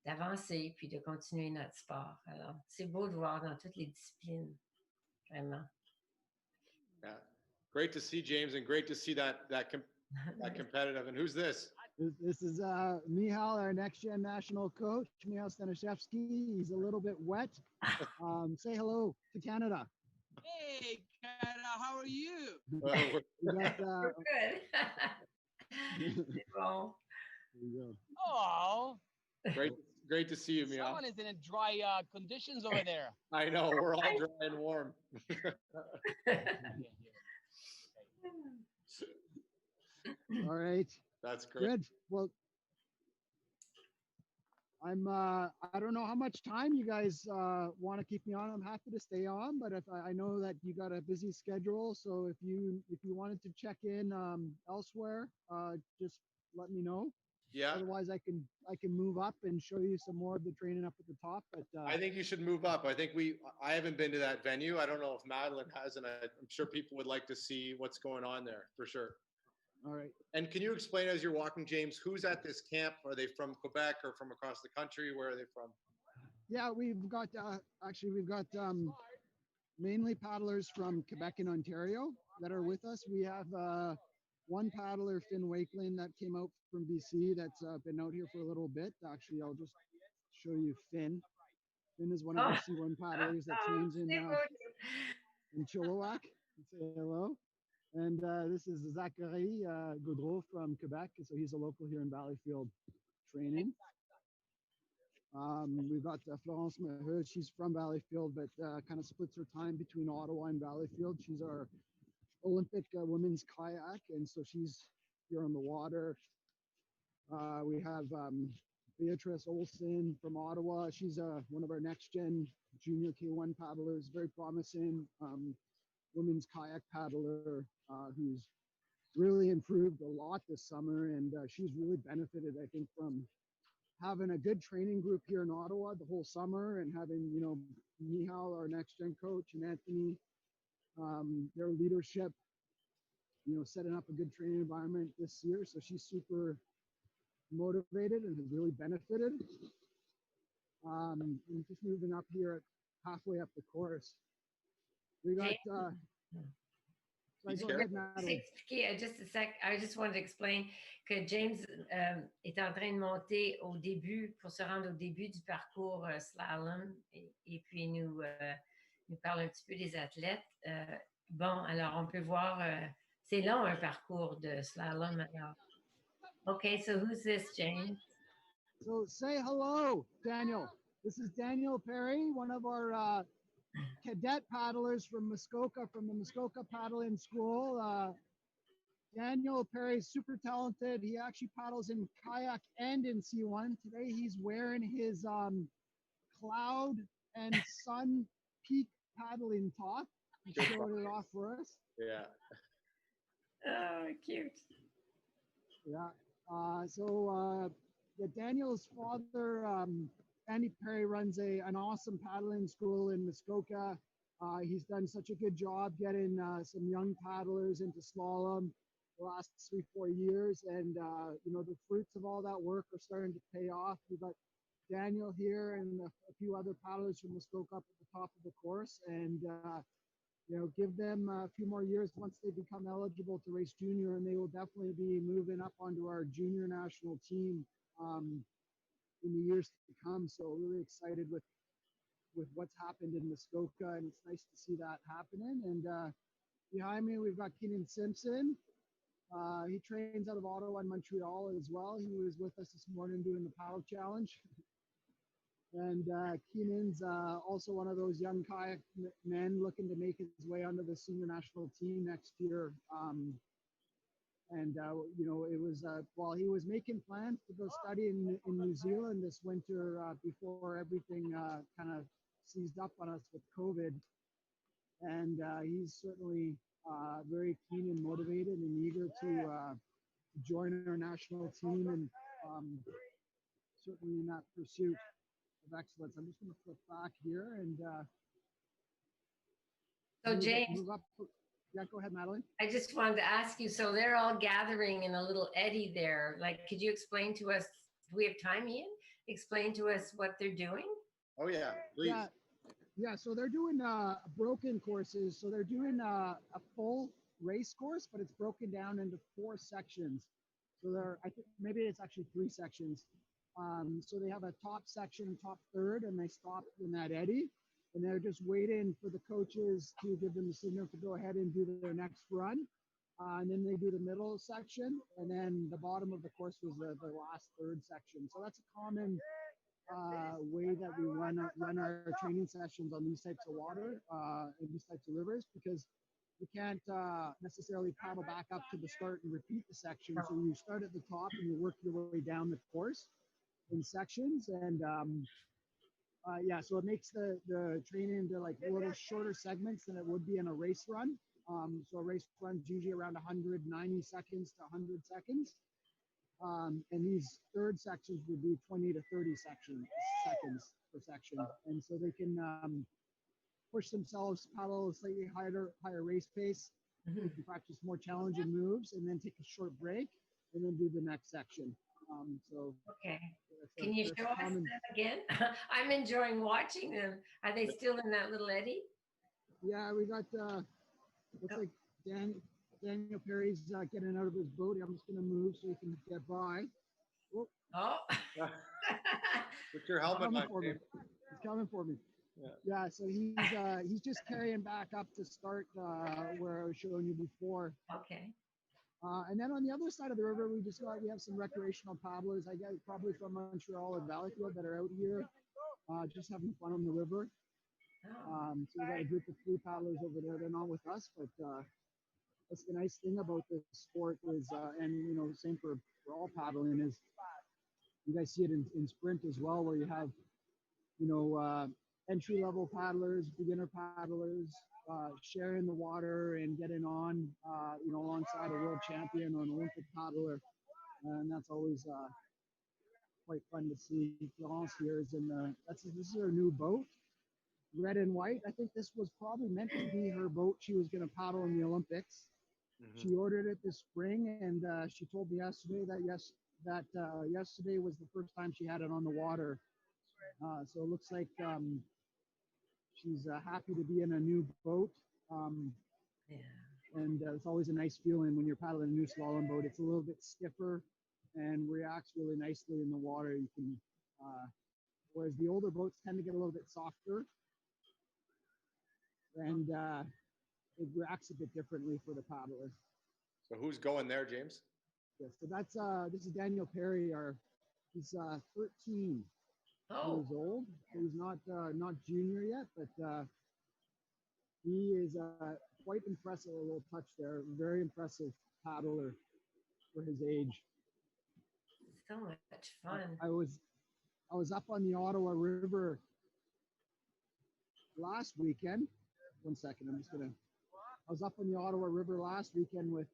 d'avancer puis de continuer notre sport. Alors, c'est beau de voir dans toutes les disciplines, vraiment. Yeah. Great to see James and great to see that competitive. And who's this? This is Michal, our next gen national coach, Michal Stanishevsky. He's a little bit wet. Say hello to Canada. Hey, Canada, how are you? We got, We're good. Bon. There you go. Oh, Great to see you, Michal. someone is in dry conditions over there. I know, we're all dry and warm. All right. That's great. Good. Well, I don't know how much time you guys want to keep me on. I'm happy to stay on, but if I know that you got a busy schedule, so if you wanted to check in elsewhere, just let me know. Yeah. Otherwise, I can move up and show you some more of the training up at the top. But I think you should move up. I haven't been to that venue. I don't know if Madeline has, and I'm sure people would like to see what's going on there for sure. All right. And can you explain as you're walking, James, who's at this camp? Are they from Quebec or from across the country? Where are they from? Yeah, we've got mainly paddlers from Quebec and Ontario that are with us. We have one paddler, Finn Wakeland, that came out from BC that's been out here for a little bit. Actually, I'll just show you Finn. Finn is one of the C1 paddlers that trains in Chilliwack. Say hello. And this is Zachary Gaudreau from Quebec. So he's a local here in Valleyfield training. We've got Florence Maheu. She's from Valleyfield, but kind of splits her time between Ottawa and Valleyfield. She's our Olympic women's kayak, and so she's here on the water. We have Beatrice Olsen from Ottawa. She's one of our next-gen junior K1 paddlers, very promising women's kayak paddler who's really improved a lot this summer, and she's really benefited, I think, from having a good training group here in Ottawa the whole summer and having, Michal, our next-gen coach, and Anthony, their leadership, setting up a good training environment this year. So she's super motivated and has really benefited. And just moving up here halfway up the course. We got go ahead, Madeline. Just a sec. I just wanted to explain que James est en train de monter au début pour se rendre au début du parcours slalom et puis nous parle un petit peu des athlètes. Bon, alors on peut voir, c'est long un parcours de slalom. Alors. Okay, so who's this, James? So say hello, Daniel. This is Daniel Perry, one of our cadet paddlers from Muskoka, from the Muskoka Paddling School. Daniel Perry is super talented. He actually paddles in kayak and in C1. Today he's wearing his cloud and sun peak paddling top. He showed it off for us. Yeah. Oh, cute. Yeah. Daniel's father, Andy Perry, runs an awesome paddling school in Muskoka. He's done such a good job getting some young paddlers into slalom the last 3-4 years. And, the fruits of all that work are starting to pay off. We've got Daniel here and a few other paddlers from Muskoka up at the top of the course. And, give them a few more years once they become eligible to race junior, and they will definitely be moving up onto our junior national team in the years to come. So really excited with what's happened in Muskoka, and it's nice to see that happening. And behind me, we've got Keenan Simpson. He trains out of Ottawa and Montreal as well. He was with us this morning doing the paddle challenge. And Keenan's also one of those young kayak men looking to make his way onto the senior national team next year. It was while he was making plans to go study in New Zealand this winter before everything kind of seized up on us with COVID. and he's certainly very keen and motivated and eager to join our national team and certainly in that pursuit of excellence. I'm just going to flip back here and So James, move up. Yeah, go ahead, Madeline. I just wanted to ask you, so they're all gathering in a little eddy there. Like, could you explain to us, do we have time, Ian? Explain to us what they're doing? Oh yeah, please. Yeah, so they're doing broken courses. So they're doing a full race course, but it's broken down into 4 sections. So I think maybe it's actually 3 sections. So they have a top section, top third, and they stop in that eddy. And they're just waiting for the coaches to give them the signal to go ahead and do their next run. And then they do the middle section, and then the bottom of the course was the last third section. So that's a common way that we run our training sessions on these types of water and these types of rivers, because you can't necessarily paddle back up to the start and repeat the section. So you start at the top and you work your way down the course in sections. And yeah, so it makes the training into like a little shorter segments than it would be in a race run. So a race run's usually around 190 seconds to 100 seconds. And these third sections would be 20 to 30 seconds per section. And so they can push themselves, paddle a slightly higher race pace. They can practice more challenging moves and then take a short break and then do the next section. So okay. Can you show us them again? I'm enjoying watching them. Are they still in that little eddy? Yeah, we got, looks like Daniel Perry's getting out of his boat. I'm just going to move so he can get by. Oh. Put your helmet on, James. He's coming for me. Yeah, so he's just carrying back up to start where I was showing you before. Okay. And then on the other side of the river, we have some recreational paddlers, I guess probably from Montreal and Valleyfield, that are out here just having fun on the river. So we got a group of 3 paddlers over there. They're not with us, but that's the nice thing about this sport is, and you know, same for all paddling, is you guys see it in sprint as well, where you have, you know, entry-level paddlers, beginner paddlers, sharing the water and getting on, you know, alongside a world champion or an Olympic paddler. And that's always quite fun to see. Florence here is this is her new boat, red and white. I think this was probably meant to be her boat she was going to paddle in the Olympics. She ordered it this spring, and she told me yesterday that yesterday was the first time she had it on the water. So it looks like she's happy to be in a new boat. And it's always a nice feeling when you're paddling a new slalom boat. It's a little bit stiffer and reacts really nicely in the water. You can, whereas the older boats tend to get a little bit softer, and it reacts a bit differently for the paddler. So who's going there, James? Yeah, so that's this is Daniel Perry. He's 13 years old. So he's not junior yet, but he is quite impressive. A little touch there, very impressive paddler for his age. So much fun. I was up on the Ottawa River last weekend. One second, I was up on the Ottawa River last weekend with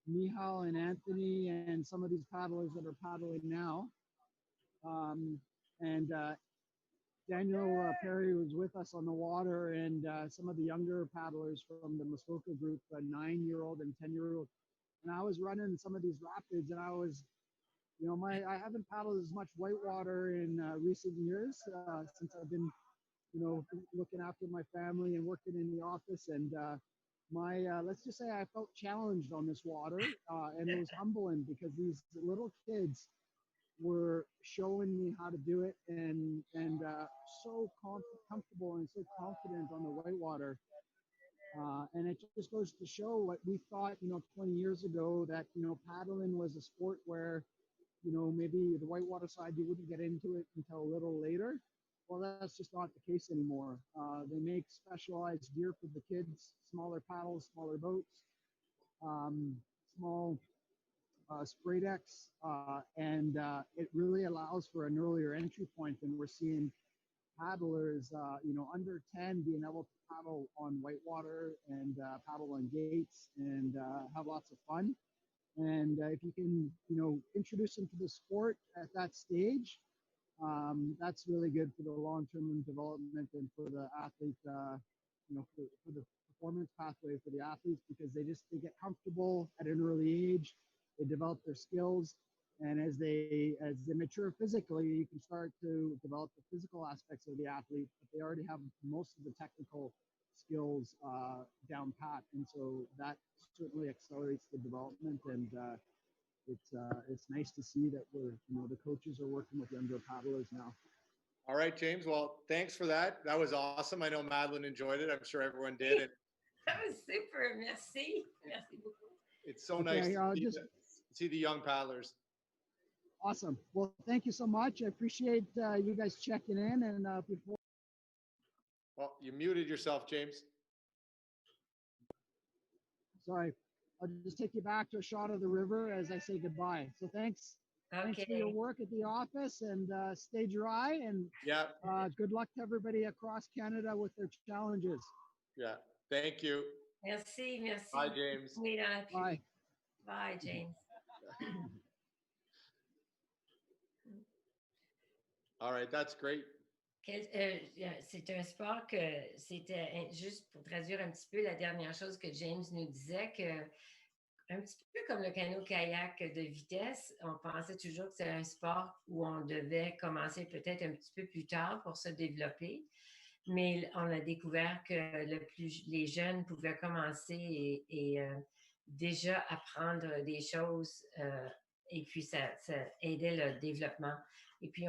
Mihal and Anthony and some of these paddlers that are paddling now. And Daniel Perry was with us on the water, and some of the younger paddlers from the Muskoka group, a 9-year-old and 10-year-old. And I was running some of these rapids, and I was, you know, I haven't paddled as much whitewater in recent years since I've been, you know, looking after my family and working in the office. And let's just say I felt challenged on this water, and it was humbling because these little kids were showing me how to do it, and so comfortable and so confident on the whitewater. And it just goes to show what we thought, you know, 20 years ago, that, you know, paddling was a sport where, you know, maybe the whitewater side, you wouldn't get into it until a little later. Well, that's just not the case anymore. They make specialized gear for the kids, smaller paddles, smaller boats, small spray decks, and it really allows for an earlier entry point than we're seeing paddlers, under 10 being able to paddle on whitewater and paddle on gates and have lots of fun. And if you can, introduce them to the sport at that stage, that's really good for the long-term development and for the athlete, for the performance pathway for the athletes, because they get comfortable at an early age, they develop their skills, and as they mature physically, you can start to develop the physical aspects of the athlete, but they already have most of the technical skills down pat, and so that certainly accelerates the development. And it's nice to see that the coaches are working with younger paddlers now. All right, James. Well, thanks for that. That was awesome. I know Madeline enjoyed it. I'm sure everyone did. And That was super. Merci. Merci beaucoup. it's so Okay, nice to see the young paddlers. Awesome. Well, thank you so much. I appreciate you guys checking in. And before. Well, you muted yourself, James. Sorry, I'll just take you back to a shot of the river as I say goodbye. So thanks. Thanks for your work at the office, and stay dry, and Yeah. good luck to everybody across Canada with their challenges. Yeah. Thank you. Merci, merci. Bye, James. Bye. Bye, James. All right, that's great. C'est un sport que c'était juste pour traduire un petit peu la dernière chose que James nous disait, que un petit peu comme le canot-kayak de vitesse, on pensait toujours que c'était un sport où on devait commencer peut-être un petit peu plus tard pour se développer, mais on a découvert que les jeunes pouvaient commencer et déjà apprendre des choses et puis ça aidait le développement. Et puis,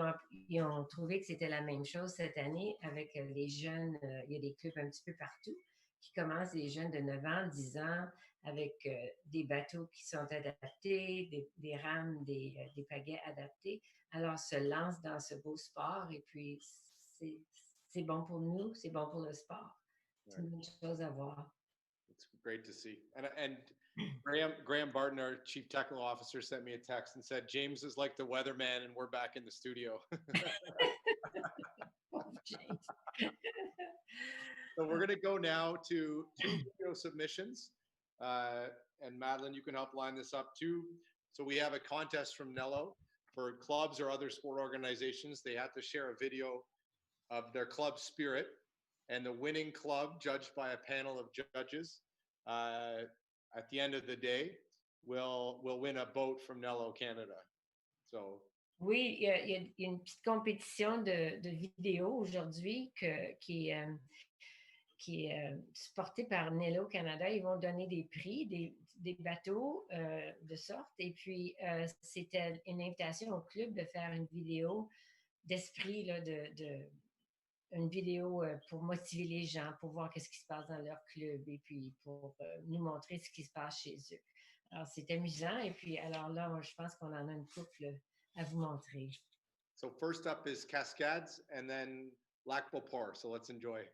ils ont trouvé que c'était la même chose cette année avec les jeunes. Il y a des clubs un petit peu partout qui commencent, des jeunes de 9 ans, 10 ans, avec des bateaux qui sont adaptés, des rames, des pagaies adaptés. Alors, se lancent dans ce beau sport et puis c'est bon pour nous, c'est bon pour le sport. C'est une bonne chose à voir. It's great to see. And Graham Barton, our chief technical officer, sent me a text and said, James is like the weatherman and we're back in the studio. So we're going to go now to 2 video submissions. And Madeline, you can help line this up too. So we have a contest from Nello for clubs or other sport organizations. They have to share a video of their club spirit, and the winning club, judged by a panel of judges, at the end of the day, will win a boat from Nello Canada. So. Oui, il y a une petite compétition de vidéos aujourd'hui qui est supportée par Nello Canada. Ils vont donner des prix, des bateaux de sorte. Et puis, c'était une invitation au club de faire une vidéo d'esprit, là, une vidéo pour motiver les gens, pour voir qu'est-ce qui se passe dans leur club et puis pour nous montrer ce qui se passe chez eux. Alors, c'est amusant. Et puis, alors là, moi, je pense qu'on en a une couple à vous montrer. So first up is Cascades and then Lac Beauport. So let's enjoy.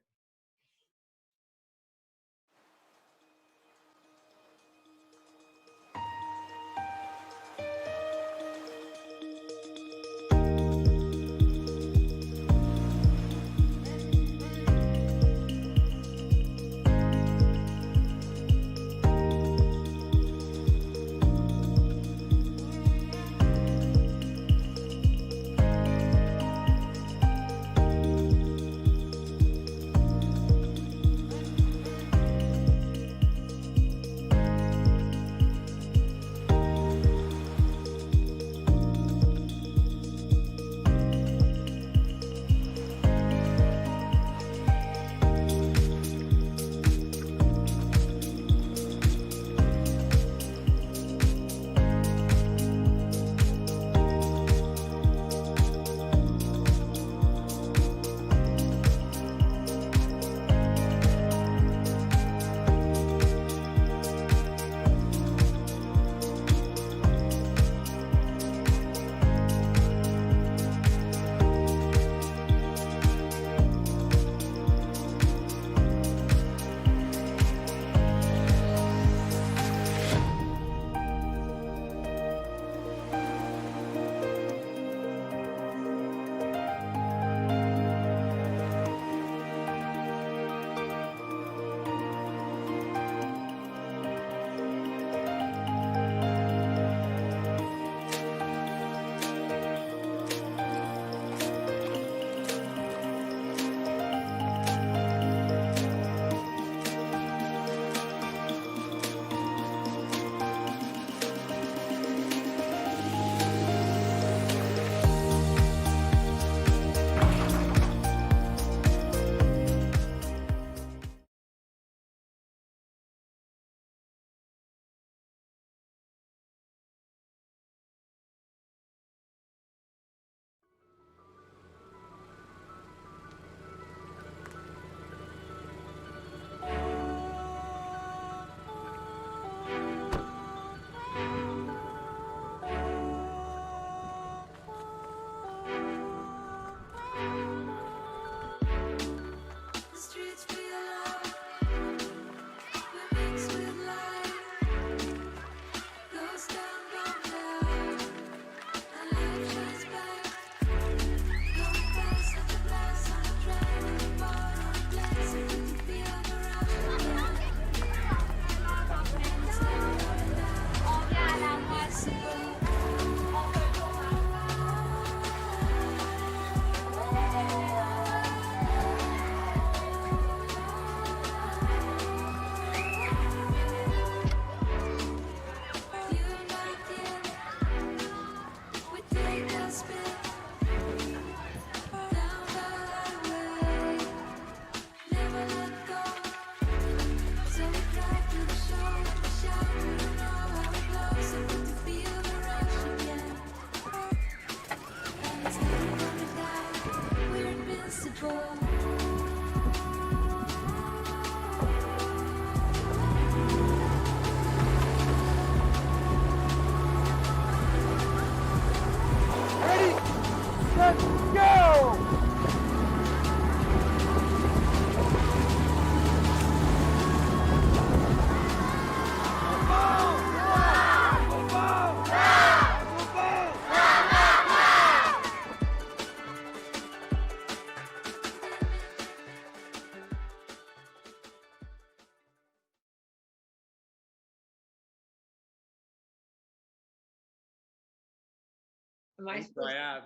Am I Yes, supposed I to? am.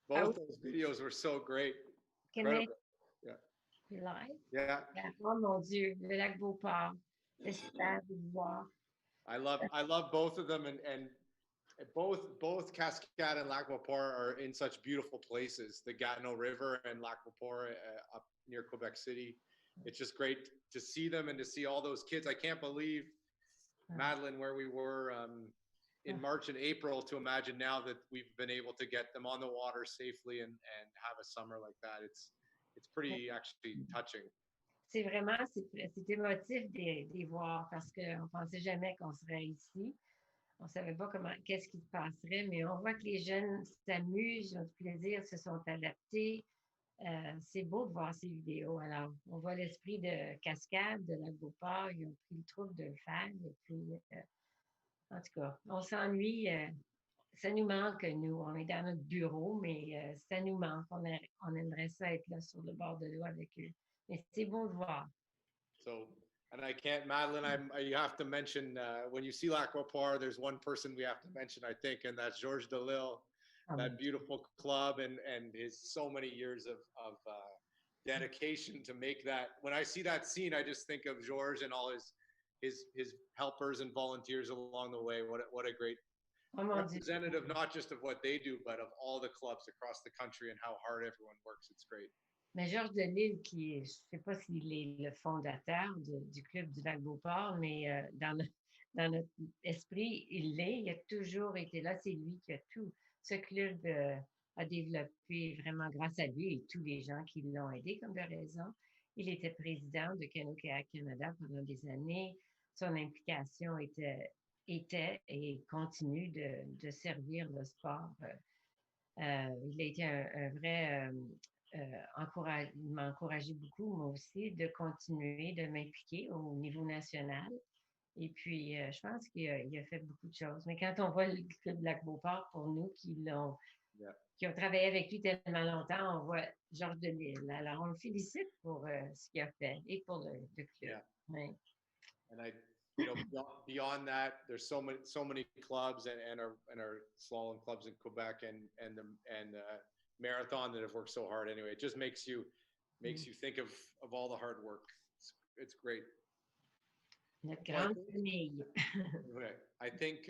Both those videos were so great. Can they Incredible. Yeah. be live? Yeah. Oh mon Dieu, le lac Beauport. C'est super de vous voir. I love both of them, and both Cascade and Lac Beauport are in such beautiful places. The Gatineau River and Lac Beauport up near Quebec City. It's just great to see them and to see all those kids. I can't believe, Madeline, where we were in March and April, to imagine now that we've been able to get them on the water safely and have a summer like that. It's pretty actually touching. C'est vraiment, c'est émotif de les voir parce qu'on ne pensait jamais qu'on serait ici. On ne savait pas qu'est-ce qui se passerait, mais on voit que les jeunes s'amusent, ont du plaisir, se sont adaptés. C'est beau de voir ces vidéos. Alors, on voit l'esprit de Cascade, de Lac Beauport, ils ont pris le trouble de le faire. Et puis, en tout cas, on s'ennuie. Ça nous manque, nous. On est dans notre bureau, mais ça nous manque. On aimerait ça être là sur le bord de l'eau avec eux. Mais c'est beau de voir. So, and I can't, Madeline, you have to mention, when you see Lac Beauport, there's one person we have to mention, I think, and that's Georges Delisle, that beautiful club and his so many years of dedication to make that. When I see that scene, I just think of Georges and all his helpers and volunteers along the way. What a great representative, not just of what they do, but of all the clubs across the country and how hard everyone works. It's great. Mais Georges Delisle, qui est, je ne sais pas s'il est le fondateur du club du Lac Beauport, mais dans notre esprit, il l'est. Il a toujours été là. C'est lui qui a tout ce club a développé vraiment grâce à lui et tous les gens qui l'ont aidé, comme de raison. Il était président de Canoë-Kayak Canada pendant des années. Son implication était et continue de servir le sport. Il a été un vrai... il m'a encouragé beaucoup, moi aussi, de continuer de m'impliquer au niveau national. Et puis, je pense qu'il a fait beaucoup de choses. Mais quand on voit le club Lac Beauport, pour nous qui ont travaillé avec lui tellement longtemps, on voit Georges Delisle. Alors, on le félicite pour ce qu'il a fait et pour le club. Yeah. Oui. And beyond that, there's so many clubs and our slalom clubs in Quebec and marathon that have worked so hard. Anyway, it just makes you think of all the hard work. It's great. Notre grande famille. Okay. I think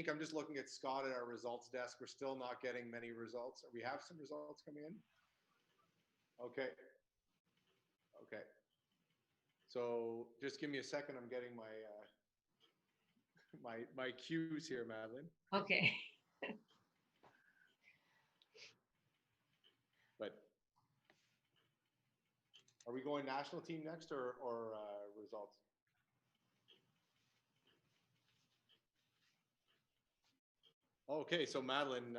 I'm just looking at Scott at our results desk. We're still not getting many results. We have some results coming in. Okay. So just give me a second. I'm getting my cues here, Madeline. Okay. But are we going national team next or results? Okay, so Madeline,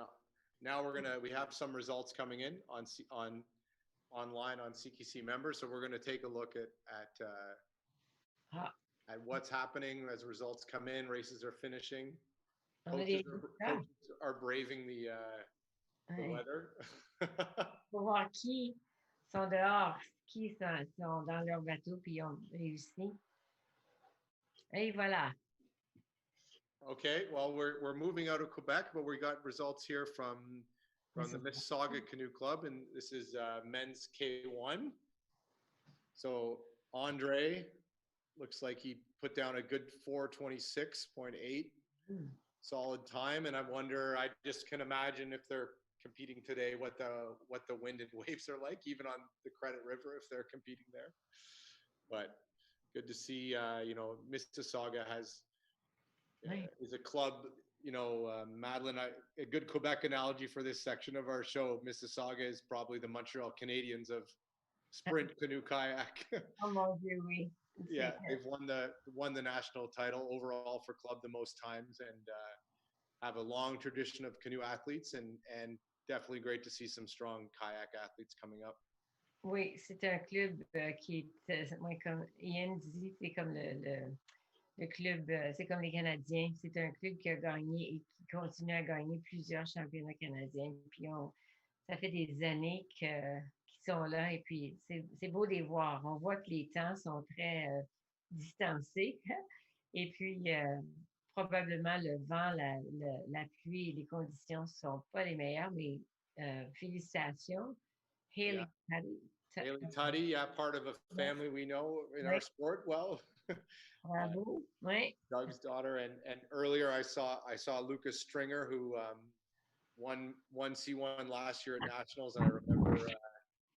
now we have some results coming in online on CKC members. So we're gonna take a look at what's happening as results come in. Races are finishing. Coaches are braving the weather. Pour voir qui sont dehors, qui sont dans leur bateau puis ont réussi. Et voilà. Okay, well, we're moving out of Quebec, but we got results here from the Mississauga Canoe Club, and this is men's K1. So Andre looks like he put down a good 4:26.8, solid time, and I just can imagine if they're competing today, what the wind and waves are like, even on the Credit River if they're competing there. But good to see, Mississauga is a club, Madeline, a good Quebec analogy for this section of our show. Mississauga is probably the Montreal Canadiens of sprint canoe kayak. Oh mon Dieu, oui. Yeah, they've won the national title overall for club the most times and have a long tradition of canoe athletes and definitely great to see some strong kayak athletes coming up. Oui, c'est un club qui est, comme Ian dit, c'est comme le club, c'est comme les Canadiens. C'est un club qui a gagné et qui continue à gagner plusieurs championnats canadiens. Puis ça fait des années qu'ils sont là et puis c'est beau de les voir. On voit que les temps sont très distancés. Et puis, probablement le vent, la pluie, les conditions ne sont pas les meilleures, mais félicitations. Haley Tutty. Haley Tutty, yeah, part of a family we know in our Right. sport well. Bravo. Oui. Doug's daughter, and earlier I saw Lucas Stringer, who won C1 last year at nationals, and I remember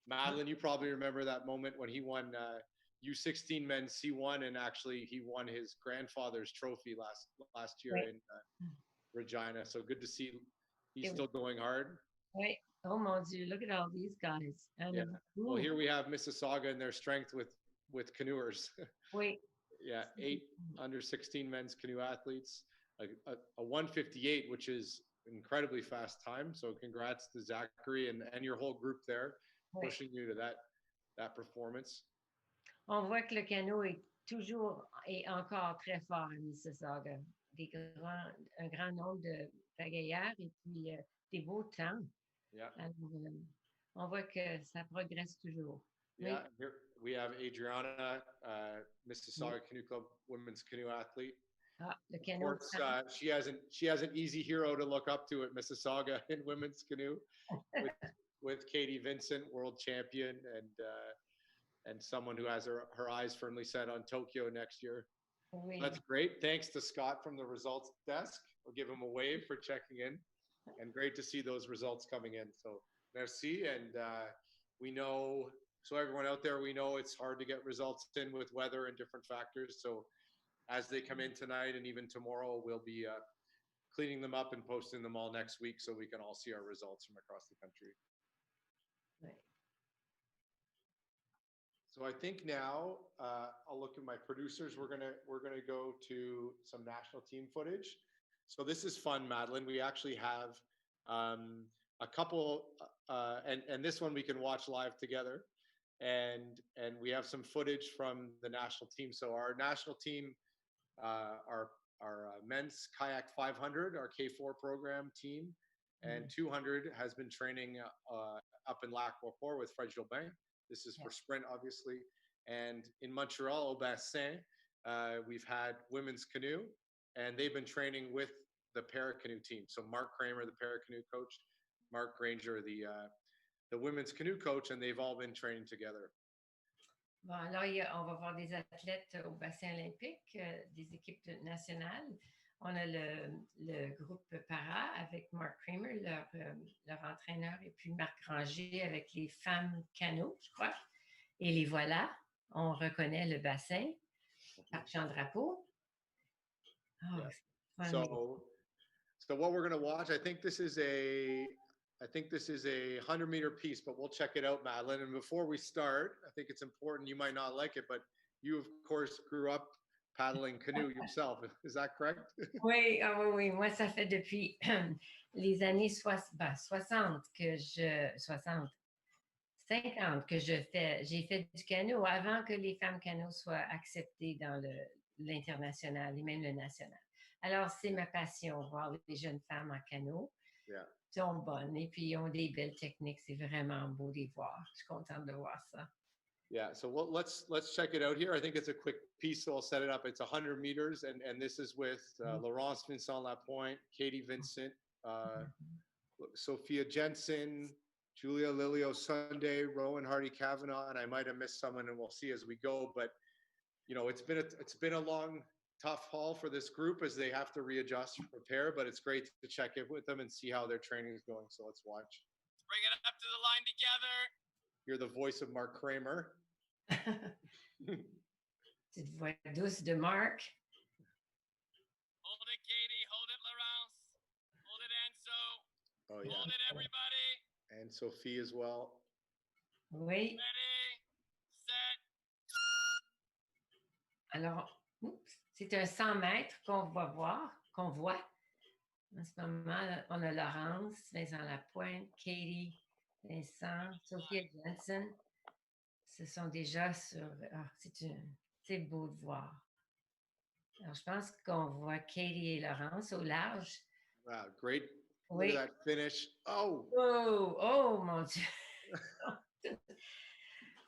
Madeline, you probably remember that moment when he won U16 men's C1, and actually he won his grandfather's trophy last year Right. in Regina. So good to see he's It still going hard. Oui. Oh mon Dieu, look at all these guys. Yeah. Well, here we have Mississauga and their strength with canoers. Oui. Yeah, 8 under 16 men's canoe athletes, a 158, which is incredibly fast time. So congrats to Zachary and your whole group there, Oui. pushing you to that performance. On voit que le canot est toujours et encore très fort à Mississauga. Un grand nombre de pagayeurs et puis des beaux temps. Yeah. Alors, on voit que ça progresse toujours. Yeah, here we have Adriana, Mississauga Canoe Club women's canoe athlete. Ah, le Of canot. course, she has an easy hero to look up to at Mississauga in women's canoe, with Katie Vincent, world champion, and someone who has her eyes firmly set on Tokyo next year. Oui. That's great. Thanks to Scott from the results desk. We'll give him a wave for checking in, and great to see those results coming in. So merci, and we know. So everyone out there, we know it's hard to get results in with weather and different factors. So as they come in tonight and even tomorrow, we'll be cleaning them up and posting them all next week so we can all see our results from across the country. Right. So I think now I'll look at my producers. We're gonna go to some national team footage. So this is fun, Madeline. We actually have a couple, and this one we can watch live together. And we have some footage from the national team. So our national team, our men's kayak 500, our K4 program team, and 200 has been training up in Lac Beauport with Fred Jobin. This is for sprint, obviously. And in Montreal, au Bassin, we've had women's canoe, and they've been training with the para-canoe team. So Mark Kramer, the para-canoe coach, Mark Granger, the women's canoe coach, and they've all been training together. Bon, alors, on va voir des athlètes au bassin olympique, des équipes nationales. On a le groupe para avec Mark Kramer, leur entraîneur, et puis Marc Granger avec les femmes canot, je crois. Et les voilà. On reconnaît le bassin. Marc-Jean Drapeau. Oh, yeah. So what we're going to watch, I think this is a 100-meter piece, but we'll check it out, Madeline. And before we start, I think it's important, you might not like it, but you, of course, grew up paddling canoe yourself. Is that correct? Oui, oui. Moi, ça fait depuis les années 50 que 50 que j'ai fait du canot avant que les femmes canot soient acceptées dans l'international et même le national. Alors, c'est ma passion, voir les jeunes femmes en canot. Yeah. Sont bonnes et puis ils ont des belles techniques. C'est vraiment beau de les voir. Je suis contente de voir ça. Yeah, so let's check it out here. I think it's a quick piece, so I'll set it up. It's 100 meters, and this is with Laurence Vincent Lapointe, Katie Vincent, Sophia Jensen, Julia Lilio Sunday, Rowan Hardy Kavanaugh, and I might have missed someone, and we'll see as we go. But you know, it's been a long, tough haul for this group as they have to readjust and prepare. But it's great to check in with them and see how their training is going. So let's watch. Bring it up to the line together. You're the voice of Mark Kramer. Petite voix douce de Mark. Hold it, Katie. Hold it, Laurence. Hold it, Enzo. Oh, yeah. Hold it, everybody. And Sophie as well. Oui. Ready, set. Alors, c'est un 100 mètres qu'on voit. En ce moment, on a Laurence, Vincent Lapointe, Katie, Vincent, Sophia Jensen. Ce sont déjà sur... c'est beau de voir. Alors, je pense qu'on voit Katie et Laurence au large. Wow, great. Oui. Look at that finish. Oh! Oh, mon Dieu!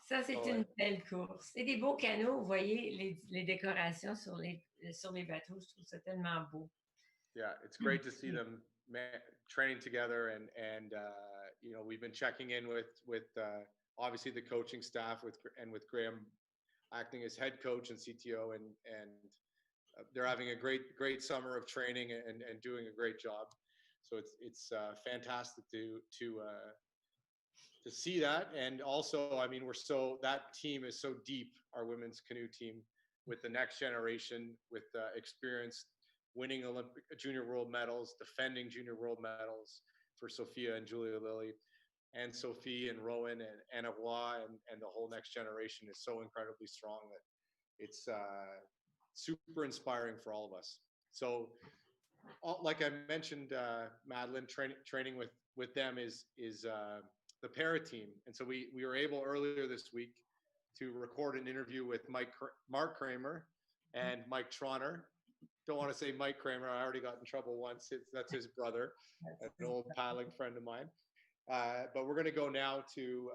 Ça, c'est une belle course. Et des beaux canaux, vous voyez les décorations sur les bateaux. Je trouve ça tellement beau. Yeah, it's great to see them training together, and you know, we've been checking in with obviously the coaching staff with Graham acting as head coach and CTO, and they're having a great summer of training and doing a great job. So it's fantastic to see that. And also, I mean, that team is so deep, our women's canoe team, with the next generation, with experience, winning Olympic junior world medals, defending junior world medals for Sophia and Julia Lilly, and Sophie and Rowan and Anna Roy, and the whole next generation is so incredibly strong that it's super inspiring for all of us. So, like I mentioned, Madeline, training with them is the para team, and so we were able earlier this week to record an interview with Mark Kramer and Mike Troner. Don't want to say Mike Kramer. I already got in trouble once. That's his brother, an old paddling friend of mine. But we're going to go now to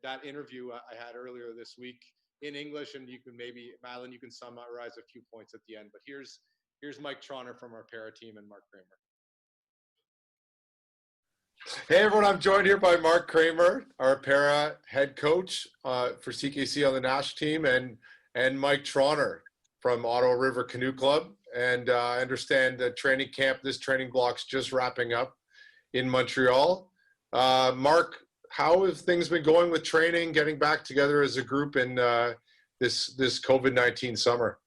that interview I had earlier this week in English, and you can maybe, Madeline, you can summarize a few points at the end. But here's Mike Troner from our para team and Mark Kramer. Hey everyone, I'm joined here by Mark Kramer, our para head coach for CKC on the national team, and Mike Troner from Ottawa River Canoe Club. And I understand the training camp, this training block's just wrapping up in Montreal. Mark, how have things been going with training, getting back together as a group in this COVID-19 summer?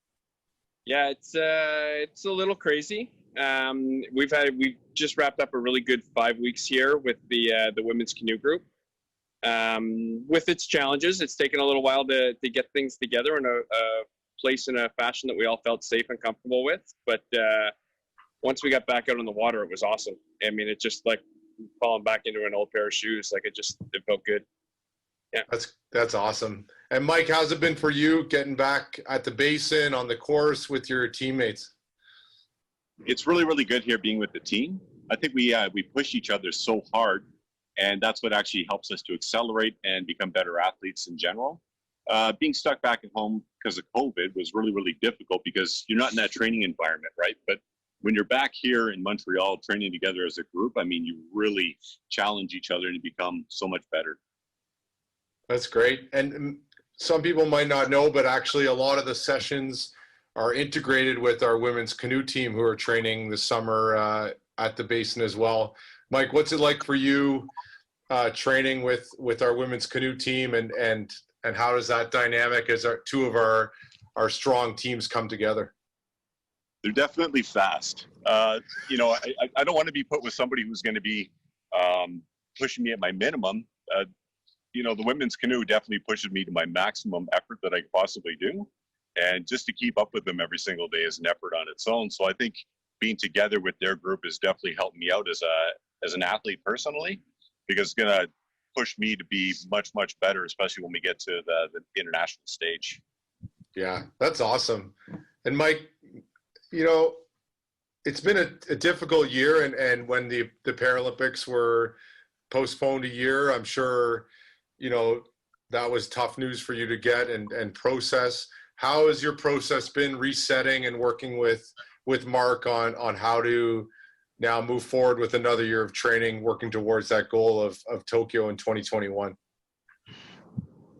Yeah, it's a little crazy. We've just wrapped up a really good 5 weeks here with the women's canoe group. With its challenges, it's taken a little while to get things together in a place in a fashion that we all felt safe and comfortable with. But once we got back out on the water, it was awesome. I mean, it just like falling back into an old pair of shoes. Like it felt good. Yeah, that's awesome. And Mike, how's it been for you getting back at the basin on the course with your teammates? It's really, really good here being with the team. I think we push each other so hard, and that's what actually helps us to accelerate and become better athletes in general. Being stuck back at home because of COVID was really, really difficult because you're not in that training environment, right? But when you're back here in Montreal training together as a group, I mean, you really challenge each other and you become so much better. That's great. And some people might not know, but actually a lot of the sessions are integrated with our women's canoe team who are training this summer at the basin as well. Mike, what's it like for you training with our women's canoe team, and how does that dynamic as two of our strong teams come together? They're definitely fast. You know, I don't want to be put with somebody who's going to be pushing me at my minimum. You know, the women's canoe definitely pushes me to my maximum effort that I could possibly do. And just to keep up with them every single day is an effort on its own. So I think being together with their group has definitely helped me out as an athlete personally, because it's going to push me to be much, much better, especially when we get to the international stage. Yeah, that's awesome. And Mike, you know, it's been a difficult year, and when the Paralympics were postponed a year, I'm sure, you know, that was tough news for you to get and process. How has your process been resetting and working with Mark on how to now move forward with another year of training, working towards that goal of Tokyo in 2021?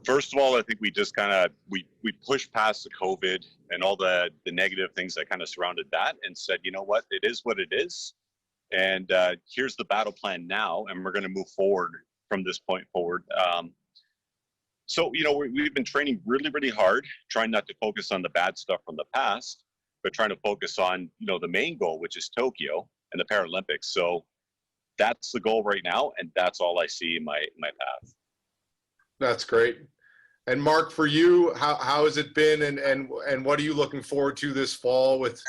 First of all, I think we just kind of, we pushed past the COVID and all the negative things that kind of surrounded that and said, you know what, it is what it is. And here's the battle plan now, and we're going to move forward from this point forward. So, you know, we've been training really, really hard, trying not to focus on the bad stuff from the past, but trying to focus on, you know, the main goal, which is Tokyo and the Paralympics. So that's the goal right now, and that's all I see in my path. That's great. And Mark, for you, how has it been, and what are you looking forward to this fall with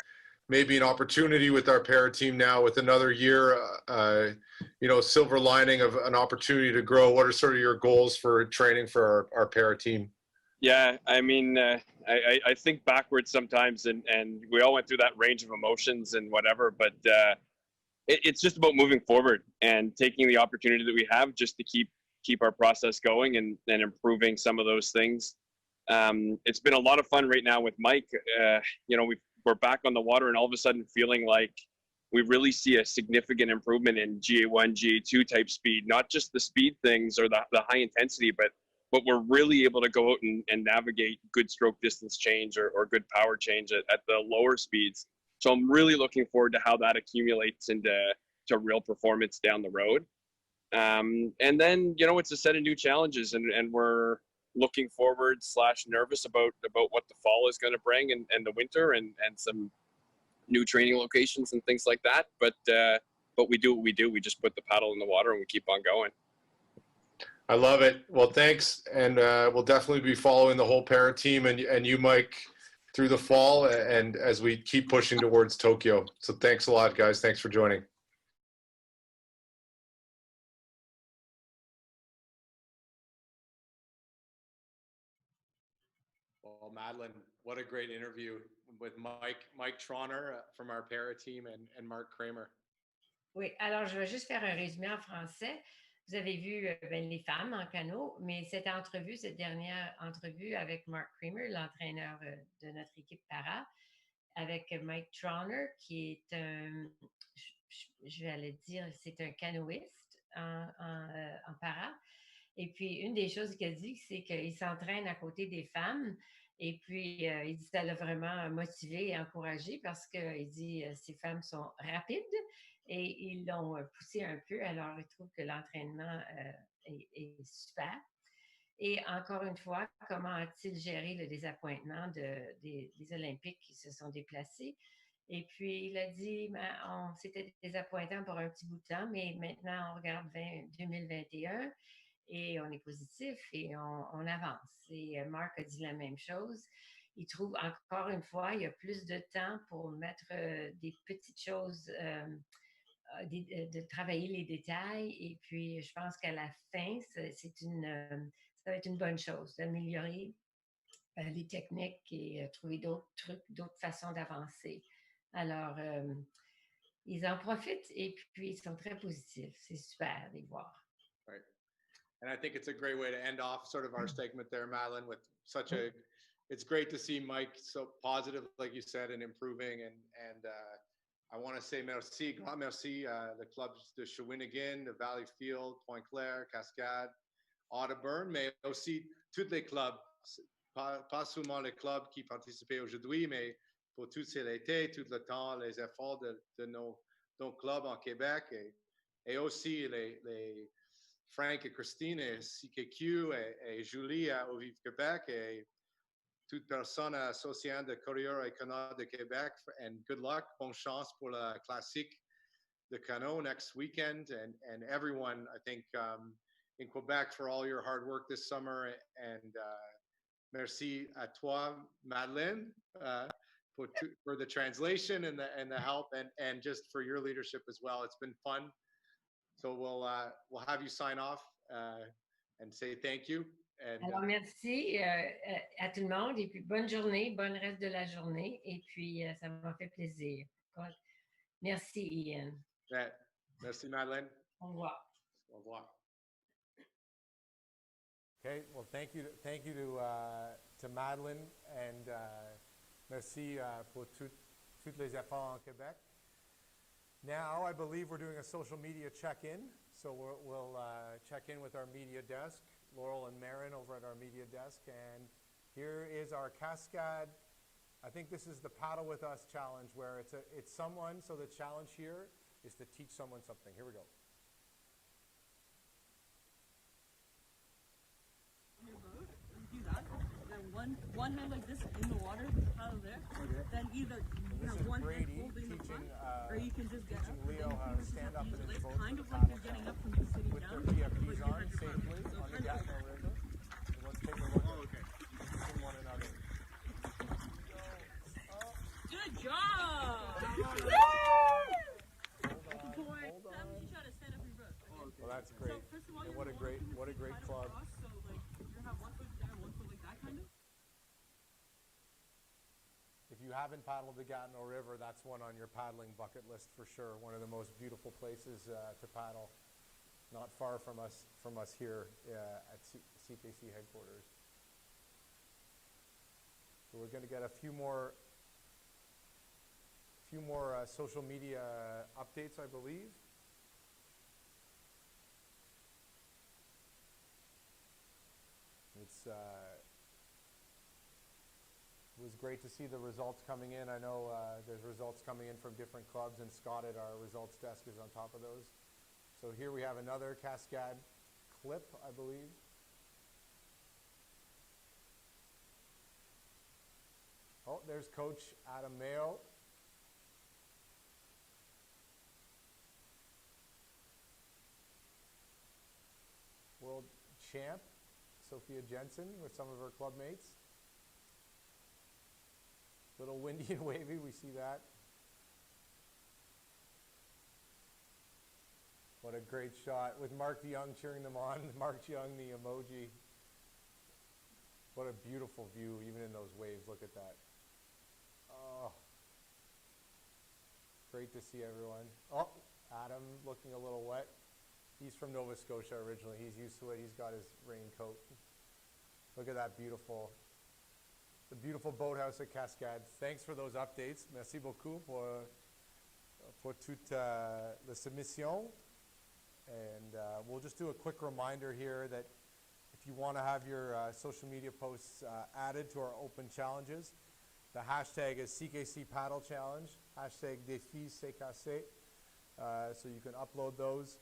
maybe an opportunity with our para team now with another year, you know, silver lining of an opportunity to grow? What are sort of your goals for training for our para team? Yeah, I mean, I think backwards sometimes, and we all went through that range of emotions and whatever, but it's just about moving forward and taking the opportunity that we have just to keep keep our process going and improving some of those things. It's been a lot of fun right now with Mike. We're back on the water and all of a sudden feeling like we really see a significant improvement in GA1, GA2 type speed, not just the speed things or the high intensity, but we're really able to go out and navigate good stroke distance change or good power change at the lower speeds. So I'm really looking forward to how that accumulates into real performance down the road. And then, it's a set of new challenges and we're looking forward / nervous about what the fall is going to bring and the winter and some new training locations and things like that. But we do what we do. We just put the paddle in the water and we keep on going. I love it. Well, thanks. And we'll definitely be following the whole para team and you, Mike, through the fall and as we keep pushing towards Tokyo. So thanks a lot, guys. Thanks for joining. Well, Madeline, what a great interview with Mike Trauner from our para team and Mark Kramer. Oui, alors je vais juste faire un résumé en français. Vous avez vu les femmes en canot, mais cette dernière entrevue avec Mark Kramer, l'entraîneur de notre équipe para, avec Mike Trauner, qui est je vais aller dire, c'est un canoïste en para. Et puis, une des choses qu'il a dit, c'est qu'il s'entraîne à côté des femmes. Et puis, il dit que ça l'a vraiment motivé et encouragé parce qu'il dit ces femmes sont rapides et ils l'ont poussé un peu. Alors, il trouve que l'entraînement est super. Et encore une fois, comment a-t-il géré le désappointement des Olympiques qui se sont déplacés? Et puis, il a dit, c'était désappointant pour un petit bout de temps, mais maintenant, on regarde 2021 et on est positif et on avance. Et Marc a dit la même chose. Il trouve, encore une fois, il y a plus de temps pour mettre des petites choses, de travailler les détails. Et puis, je pense qu'à la fin, ça va être une bonne chose d'améliorer les techniques et trouver d'autres trucs, d'autres façons d'avancer. Alors, ils en profitent et puis ils sont très positifs. C'est super de les voir. Right. And I think it's a great way to end off sort of our segment there, Madeline, with such it's great to see Mike so positive, like you said, and improving. And I want to say merci, grand merci, the clubs de Shawinigan, de Valleyfield, Pointe-Claire, Cascade, Audubon, mais aussi tous les clubs, pas seulement les clubs qui participent aujourd'hui, mais pour tout l'été, tout le temps, les efforts de nos clubs en Québec et aussi les Frank et Christine et CKQ et Julie au Vive Québec et toute personne associée de Courrier et Canot de Québec. And good luck, bonne chance pour la classique de Canot next weekend. And everyone, I think, in Quebec for all your hard work this summer. And merci à toi, Madeline, for the translation and the help and just for your leadership as well. It's been fun. So we'll have you sign off and say thank you. And, alors, merci à tout le monde et puis bonne journée, bonne reste de la journée et puis ça m'a fait plaisir. Merci, Ian. Merci, Madeline. Au revoir. Au revoir. Okay, well, thank you to Madeline and merci pour toutes les efforts en Québec. Now, I believe we're doing a social media check-in, so we'll check in with our media desk, Laurel and Marin over at our media desk, and here is our Cascade. I think this is the Paddle With Us challenge, where it's someone, so the challenge here is to teach someone something. Here we go. One hand like this in the water, out of there. Okay. Then either you have one hand holding the front, or you can just get up. Leo how to stand up in his boat. Kind of like you're getting up from sitting with down. With their PFDs on safely on the Gatineau River. So let's take a look at one another. Good job! Well, that's great. And what a great club. So like you have one foot there, one foot like that kind of. If you haven't paddled the Gatineau River, that's one on your paddling bucket list for sure. One of the most beautiful places to paddle. not far from us here at CKC headquarters. So we're going to get a few more social media updates, I believe. It was great to see the results coming in. I know there's results coming in from different clubs, and Scott at our results desk is on top of those. So here we have another Cascade clip, I believe. Oh, there's Coach Adam Mayo. World champ, Sophia Jensen, with some of her club mates. Little windy and wavy, we see that. What a great shot with Mark DeYoung cheering them on. Mark DeYoung, the emoji. What a beautiful view, even in those waves. Look at that. Oh, great to see everyone. Oh, Adam looking a little wet. He's from Nova Scotia originally. He's used to it. He's got his raincoat. Look at that beautiful, the beautiful boathouse at Cascade. Thanks for those updates. Merci beaucoup pour toute la submission. And we'll just do a quick reminder here that if you want to have your social media posts added to our open challenges, the hashtag is CKC Paddle Challenge, hashtag Défis CKC, so you can upload those.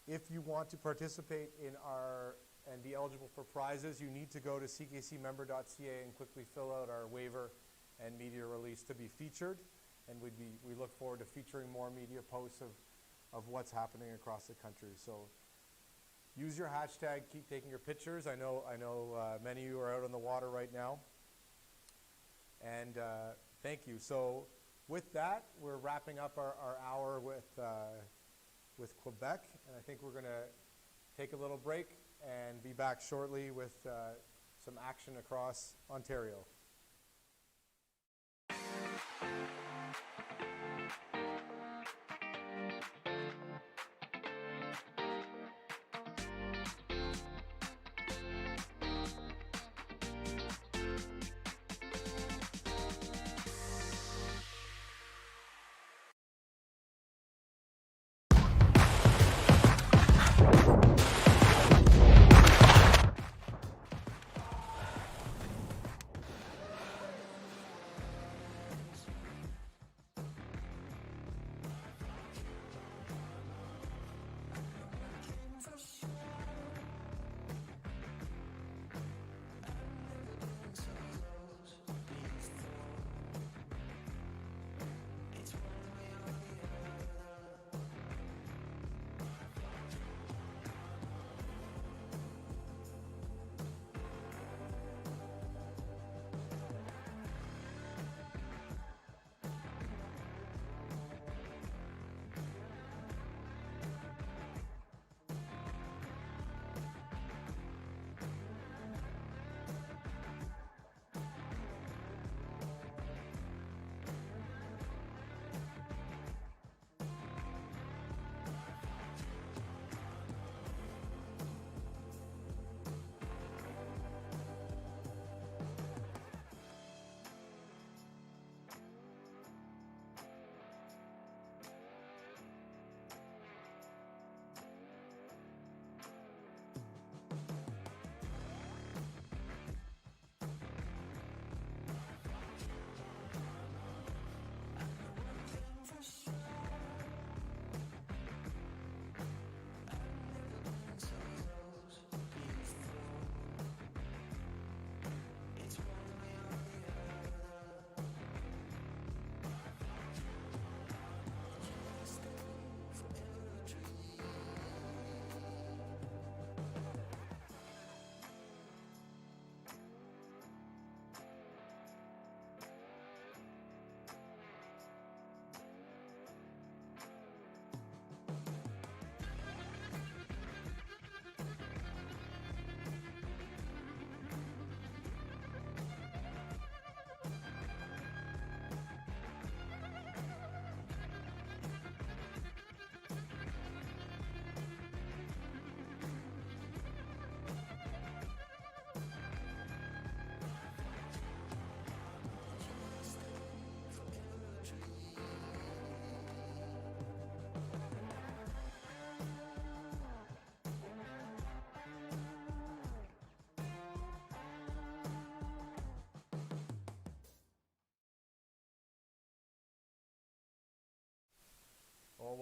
If you want to participate in our and be eligible for prizes, you need to go to ckcmember.ca and quickly fill out our waiver and media release to be featured. And we look forward to featuring more media posts of what's happening across the country. So use your hashtag, keep taking your pictures. I know many of you are out on the water right now. And thank you. So with that, we're wrapping up our hour with Quebec, and I think we're going to take a little break and be back shortly with some action across Ontario.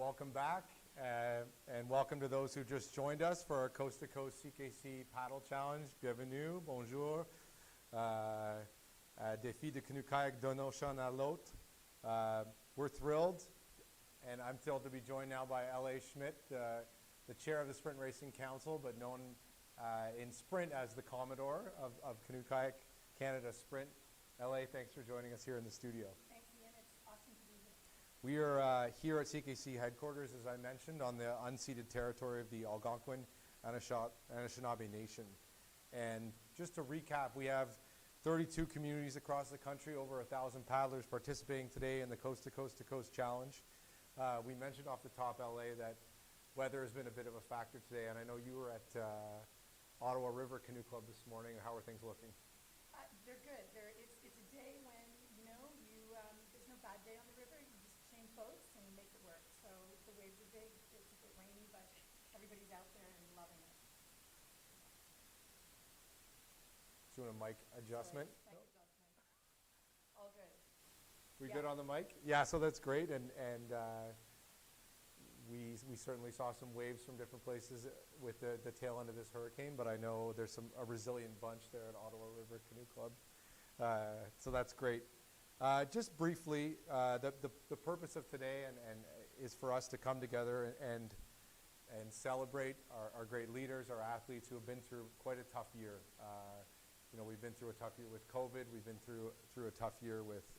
welcome back, and welcome to those who just joined us for our Coast to Coast CKC Paddle Challenge. Bienvenue, bonjour. Défi de canoe kayak d'un ocean à l'autre. We're thrilled, and I'm thrilled to be joined now by L.A. Schmidt, the chair of the Sprint Racing Council, but known in Sprint as the Commodore of Canoe Kayak Canada Sprint. L.A., thanks for joining us here in the studio. Thanks, Ian. It's awesome to be here. We are here at CKC headquarters, as I mentioned, on the unceded territory of the Algonquin Anishinaabe Nation. And just to recap, we have 32 communities across the country, over 1,000 paddlers participating today in the Coast to Coast to Coast Challenge. We mentioned off the top, LA, that weather has been a bit of a factor today, and I know you were at Ottawa River Canoe Club this morning. How are things looking? They're good. It's a day when, you know, there's no bad day on the river. You just change boats and make it work. So the waves are big. It's a bit rainy, but everybody's out there and loving it. Doing a mic adjustment? Mic adjustment. All good. We Yeah. good on the mic? Yeah, so that's great, and we certainly saw some waves from different places with the tail end of this hurricane, but I know there's a resilient bunch there at Ottawa River Canoe Club, so that's great. Just briefly, the purpose of today and is for us to come together and celebrate our great leaders, our athletes who have been through quite a tough year. You know, we've been through a tough year with COVID. We've been through a tough year with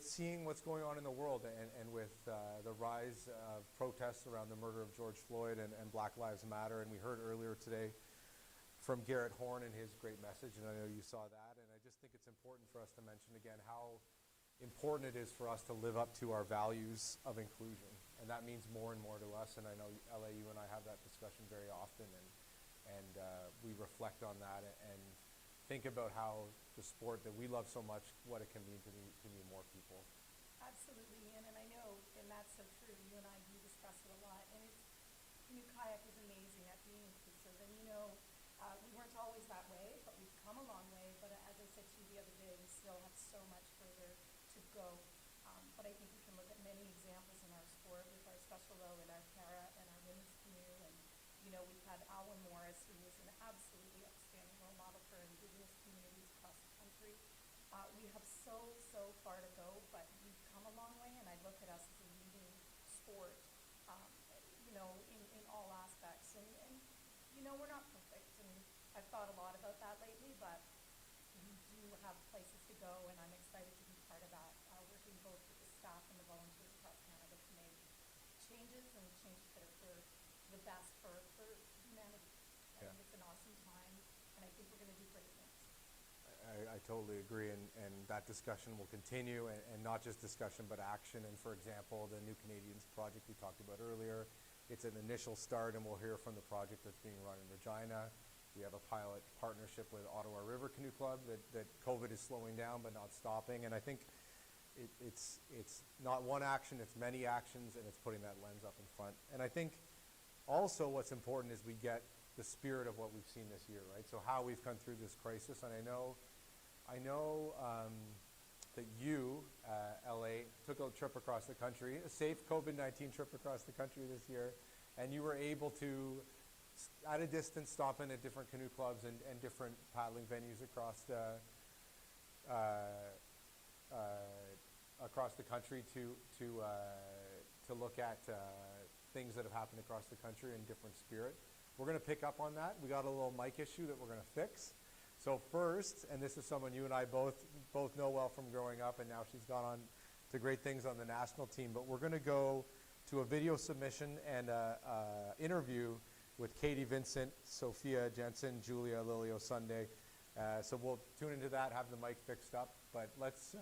seeing what's going on in the world and with the rise of protests around the murder of George Floyd and Black Lives Matter. And we heard earlier today from Garrett Horn and his great message, and I know you saw that. And I just think it's important for us to mention again how important it is for us to live up to our values of inclusion. And that means more and more to us. And I know, LA, you and I have that discussion very often, and we reflect on that and think about how the sport that we love so much, what it can mean to meet more people. Absolutely, Ian, and I know, and that's so true. You and I do discuss it a lot, and canoe kayak is amazing at being inclusive. And you know, we weren't always that way, but we've come a long way. But as I said to you the other day, we still have so much further to go. But I think we can look at many examples in our sport with our special row and our para and our women's canoe. And you know, we've had Alwyn Morris, who is an absolutely outstanding role model for Indigenous communities across the country. We have so far to go, but we've come a long way, and I look at us as a leading sport, you know, in all aspects. And, you know, we're not perfect, and I've thought a lot about that lately, but we do have places to go, and I'm excited to be part of that, working both with the staff and the volunteers across Canada to make changes and changes that are for the best for humanity. I think it's an awesome time, and I think we're going to do great things. I totally agree, and that discussion will continue, and not just discussion, but action. And for example, the New Canadians project we talked about earlier, it's an initial start, and we'll hear from the project that's being run in Regina. We have a pilot partnership with Ottawa River Canoe Club that COVID is slowing down but not stopping. And I think it's not one action, it's many actions, and it's putting that lens up in front. And I think also what's important is we get the spirit of what we've seen this year, right? So how we've come through this crisis. And I know that you, LA, took a trip across the country, a safe COVID-19 trip across the country this year, and you were able to, at a distance, stop in at different canoe clubs and different paddling venues across the country to look at things that have happened across the country in different spirit. We're going to pick up on that. We got a little mic issue that we're going to fix. So first, and this is someone you and I both know well from growing up, and now she's gone on to great things on the national team, but we're going to go to a video submission and an interview with Katie Vincent, Sophia Jensen, Julia Lilio Sunday. So we'll tune into that, have the mic fixed up, but let's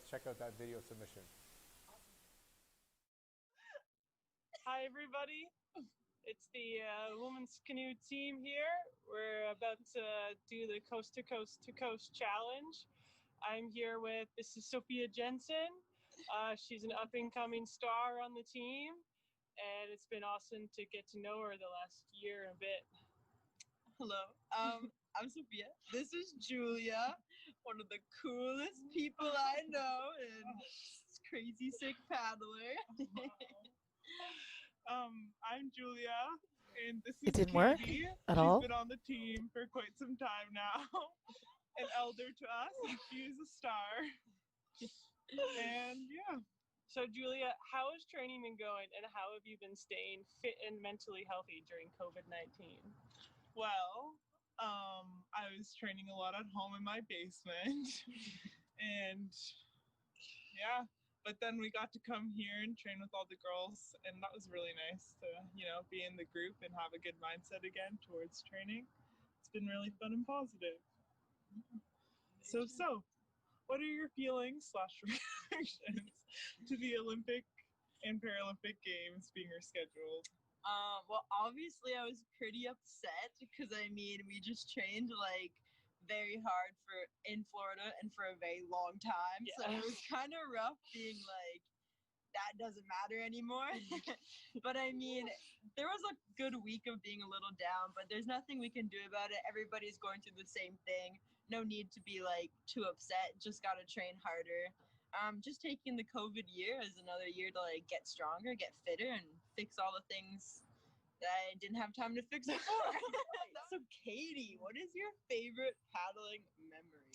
check out that video submission. Hi everybody, it's the women's canoe team here. We're about to do the Coast to Coast to Coast Challenge. I'm here with, this is Sophia Jensen. She's an up-and-coming star on the team, and it's been awesome to get to know her the last year and a bit. Hello, I'm Sophia. This is Julia, one of the coolest people I know, and crazy sick paddler. I'm Julia, and this is It didn't work Katie. at She's all? been on the team for quite some time now. An elder to us, and she's a star. And yeah. So, Julia, how has training been going, and how have you been staying fit and mentally healthy during COVID-19? Well, I was training a lot at home in my basement, and yeah. But then we got to come here and train with all the girls, and that was really nice to, be in the group and have a good mindset again towards training. It's been really fun and positive. So, what are your feelings / reactions to the Olympic and Paralympic Games being rescheduled? Well, obviously I was pretty upset because we just trained like very hard in Florida and for a very long time. So it was kind of rough being like, that doesn't matter anymore. But there was a good week of being a little down, but there's nothing we can do about it. Everybody's going through the same thing. No need to be like too upset. Just got to train harder. Just taking the COVID year as another year to like get stronger, get fitter, and fix all the things that I didn't have time to fix before. So, Katie, what is your favorite paddling memory?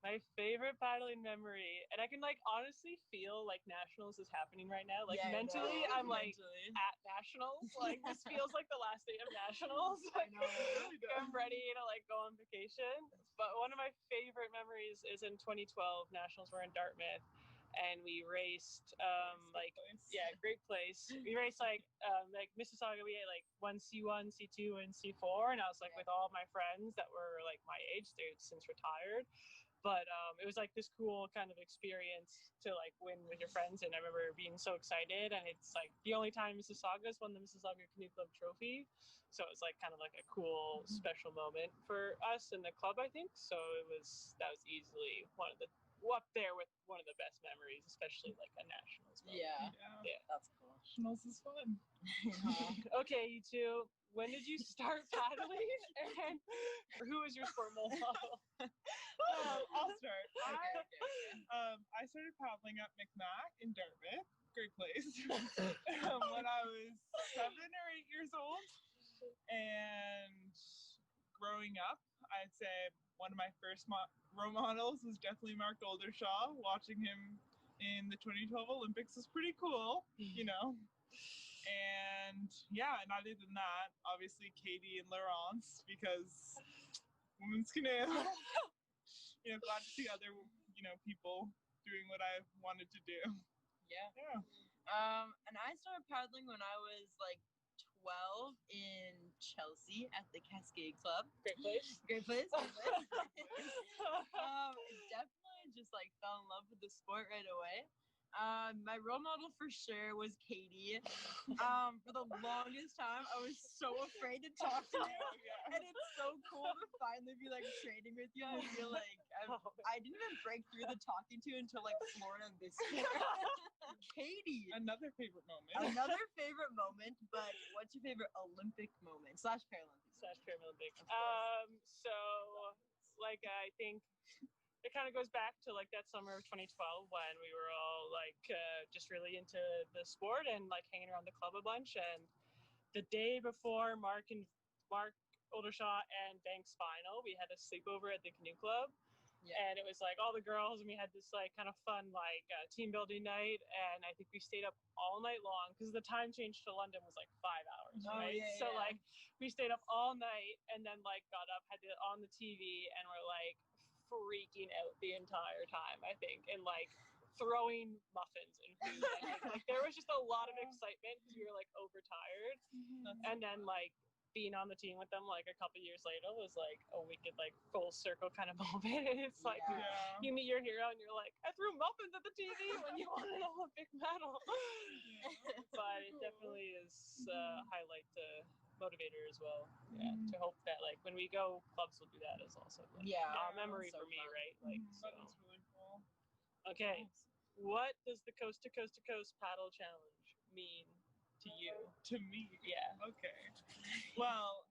My favorite paddling memory, and I can like honestly feel like nationals is happening right now. Like Yeah, I mentally, know. I'm like at nationals. Like this feels like the last day of nationals. Like, I'm ready to like go on vacation. But one of my favorite memories is in 2012. Nationals were in Dartmouth, and we raced great place. We raced like Mississauga. We had like one C1, C2, and C4, and I was like with all my friends that were like my age. They've since retired. But it was like this cool kind of experience to like win with your friends, and I remember being so excited. And it's like the only time Mississauga's won the Mississauga Canoe Club trophy, so it was like kind of like a cool special moment for us in the club, I think. So that was easily up there with one of the best memories, especially like a nationals moment. Yeah, that's cool. Nationals is fun. Okay, you two. When did you start paddling, and who was your sport role model? I'll start. I started paddling at McMac in Dartmouth, great place, when I was 7 or 8 years old. And growing up, I'd say one of my first role models was definitely Mark Oldershaw. Watching him in the 2012 Olympics was pretty cool, And and other than that, obviously Katie and Laurence, because women's canoe. Glad to see other, people doing what I wanted to do. Yeah. And I started paddling when I was like 12 in Chelsea at the Cascade Club. Great place. Definitely just like fell in love with the sport right away. My role model for sure was Katie. For the longest time, I was so afraid to talk to you, and it's so cool to finally be like training with you. I feel like I didn't even break through the talking to you until like Florida this year. Katie, another favorite moment. But what's your favorite Olympic moment / Paralympic? So like I think it kind of goes back to like that summer of 2012 when we were all like just really into the sport and like hanging around the club a bunch. And the day before Mark Oldershaw and Banks final, we had a sleepover at the canoe club. And it was like all the girls, and we had this like kind of fun like team building night. And I think we stayed up all night long because the time change to London was like 5 hours, right? So like we stayed up all night and then like got up, had it on the TV, and we're like freaking out the entire time, I think, and like throwing muffins and food. Like there was just a lot of excitement because we were like overtired. And then like being on the team with them like a couple years later was like a wicked like full circle kind of moment. And it's like you meet your hero and you're like, I threw muffins at the TV when you won an Olympic medal. But it definitely is a highlight to motivator as well. To hope that like when we go, clubs will do that as also like, a memory for me, right? Like That was really cool. Okay, what does the Coast to Coast to Coast paddle challenge mean To you. To me. Yeah. Okay. Well,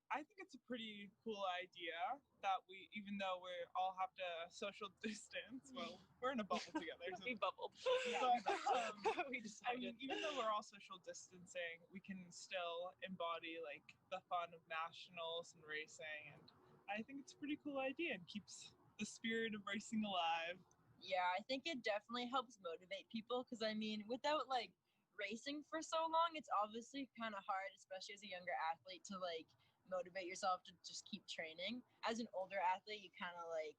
I think it's a pretty cool idea that we, even though we all have to social distance, well, we're in a bubble together. So We bubbled. but, We I mean, even though we're all social distancing, we can still embody like the fun of nationals and racing, and I think it's a pretty cool idea and keeps the spirit of racing alive. Yeah, I think it definitely helps motivate people because I mean, without like racing for so long, it's obviously kind of hard, especially as a younger athlete, to like motivate yourself to just keep training. As an older athlete, you kind of like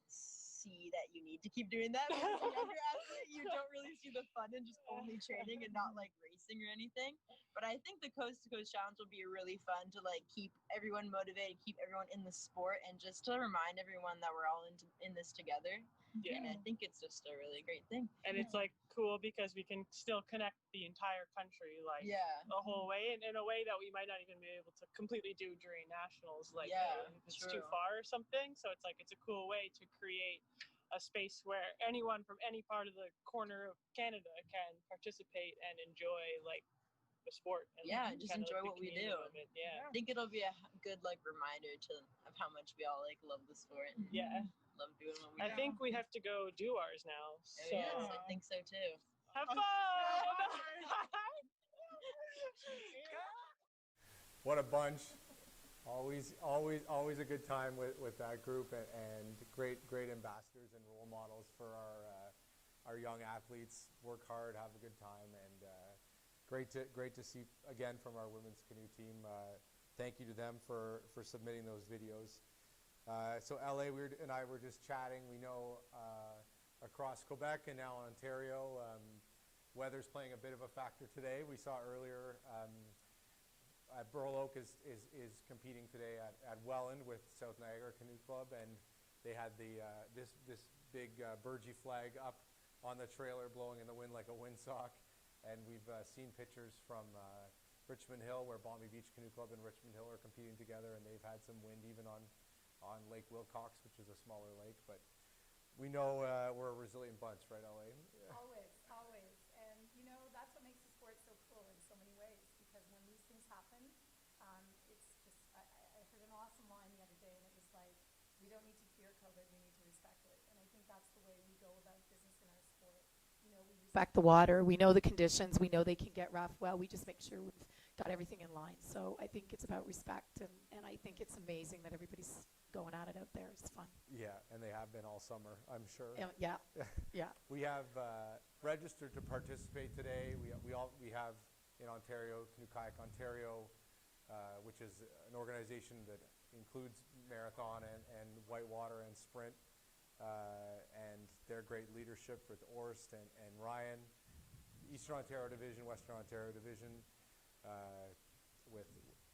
see that you need to keep doing that. But as a younger athlete, you don't really see the fun in just only training and not like racing or anything. But I think the Coast to Coast Challenge will be really fun to like keep everyone motivated, keep everyone in the sport, and just to remind everyone that we're all in this together. Yeah. And I think it's just a really great thing. And it's like cool because we can still connect the entire country, like the whole way, and in a way that we might not even be able to completely do during nationals, like if it's too far or something. So it's like it's a cool way to create a space where anyone from any part of the corner of Canada can participate and enjoy like the sport. And Just kind of, enjoy like, the what we community do. of it. Yeah. I think it'll be a good like reminder of how much we all like love the sport. And Yeah. love doing what we I do. think we have to go do ours now. So Yes, I think so too. have fun. What a bunch. Always a good time with that group, and great ambassadors and role models for our young athletes. Work hard, have a good time, and great to see again from our women's canoe team. Thank you to them for submitting those videos. So LA, and I were just chatting. We know across Quebec and now Ontario, weather's playing a bit of a factor today. We saw earlier Burl Oak is competing today at Welland with South Niagara Canoe Club, and they had this big Burgee flag up on the trailer blowing in the wind like a windsock. And we've seen pictures from Richmond Hill, where Balmy Beach Canoe Club and Richmond Hill are competing together, and they've had some wind even on Lake Wilcox, which is a smaller lake. But we know we're a resilient bunch, right, LA? Always. And, you know, that's what makes the sport so cool in so many ways, because when these things happen, it's just, I heard an awesome line the other day, and it was like, we don't need to fear COVID, we need to respect it. And I think that's the way we go about business in our sport. You know, we respect the water, we know the conditions, we know they can get rough. Well, we just make sure we've got everything in line. So I think it's about respect, and I think it's amazing that everybody's going at it out there. It's fun. Yeah, and they have been all summer, I'm sure. Yeah. We have registered to participate today. We have in Ontario, Canoe Kayak Ontario, which is an organization that includes marathon and whitewater and sprint, and their great leadership with Orst and Ryan. Eastern Ontario Division, Western Ontario Division,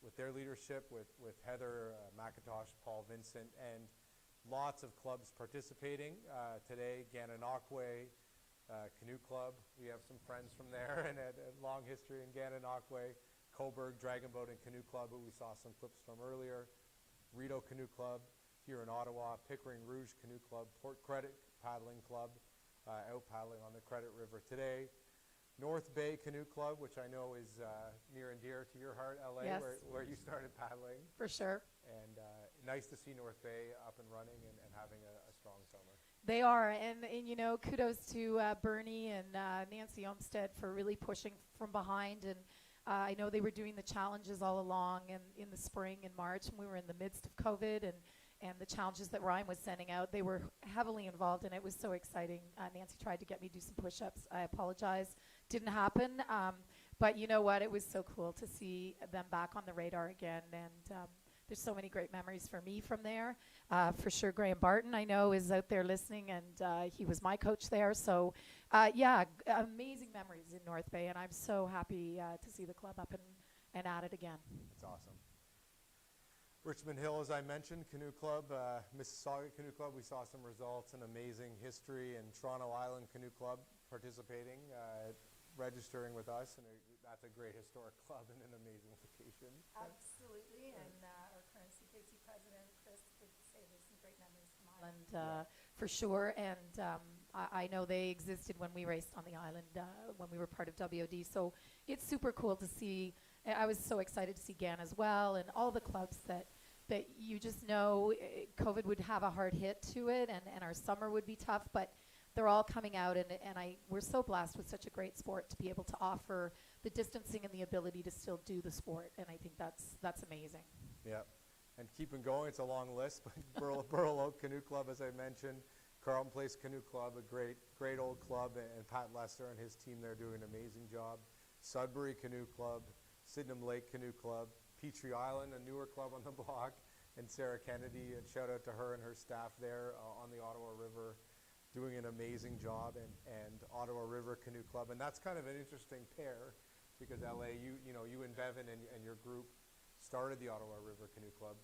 with their leadership, with Heather McIntosh, Paul Vincent, and lots of clubs participating today. Gananoque Canoe Club, we have some friends from there and a long history in Gananoque. Coburg Dragon Boat and Canoe Club, who we saw some clips from earlier. Rideau Canoe Club here in Ottawa. Pickering Rouge Canoe Club. Port Credit Paddling Club, out paddling on the Credit River today. North Bay Canoe Club, which I know is near and dear to your heart, LA, Yes. where you started paddling. For sure. And nice to see North Bay up and running and having a strong summer. They are, and you know, kudos to Bernie and Nancy Olmsted for really pushing from behind. And I know they were doing the challenges all along in the spring and March, and we were in the midst of COVID, and the challenges that Ryan was sending out, they were heavily involved, and it was so exciting. Nancy tried to get me to do some push-ups. I apologize. Didn't happen. But you know what? It was so cool to see them back on the radar again, and there's so many great memories for me from there. For sure, Graham Barton, I know, is out there listening, and he was my coach there. So, yeah, amazing memories in North Bay, and I'm so happy to see the club up and at it again. That's awesome. Richmond Hill, as I mentioned, Canoe Club, Mississauga Canoe Club, we saw some results, an amazing history, and Toronto Island Canoe Club participating, registering with us, and that's a great historic club and an amazing location. Absolutely, and our current CKC president, Chris, would say there's some great memories from Ireland. For sure, and I know they existed when we raced on the island, when we were part of WOD. So it's super cool to see. I was so excited to see GAN as well, and all the clubs that you just know COVID would have a hard hit to it, and our summer would be tough, but they're all coming out, and we're so blessed with such a great sport to be able to offer the distancing and the ability to still do the sport, and I think that's amazing. Yeah, and keeping going, it's a long list, but Burl Oak Canoe Club, as I mentioned, Carlton Place Canoe Club, a great old club, and Pat Lester and his team there doing an amazing job. Sudbury Canoe Club, Sydenham Lake Canoe Club, Petrie Island, a newer club on the block, and Sarah Kennedy, and shout out to her and her staff there on the Ottawa River, doing an amazing job, and Ottawa River Canoe Club. And that's kind of an interesting pair, because LA, you and Bevan and your group started the Ottawa River Canoe Club.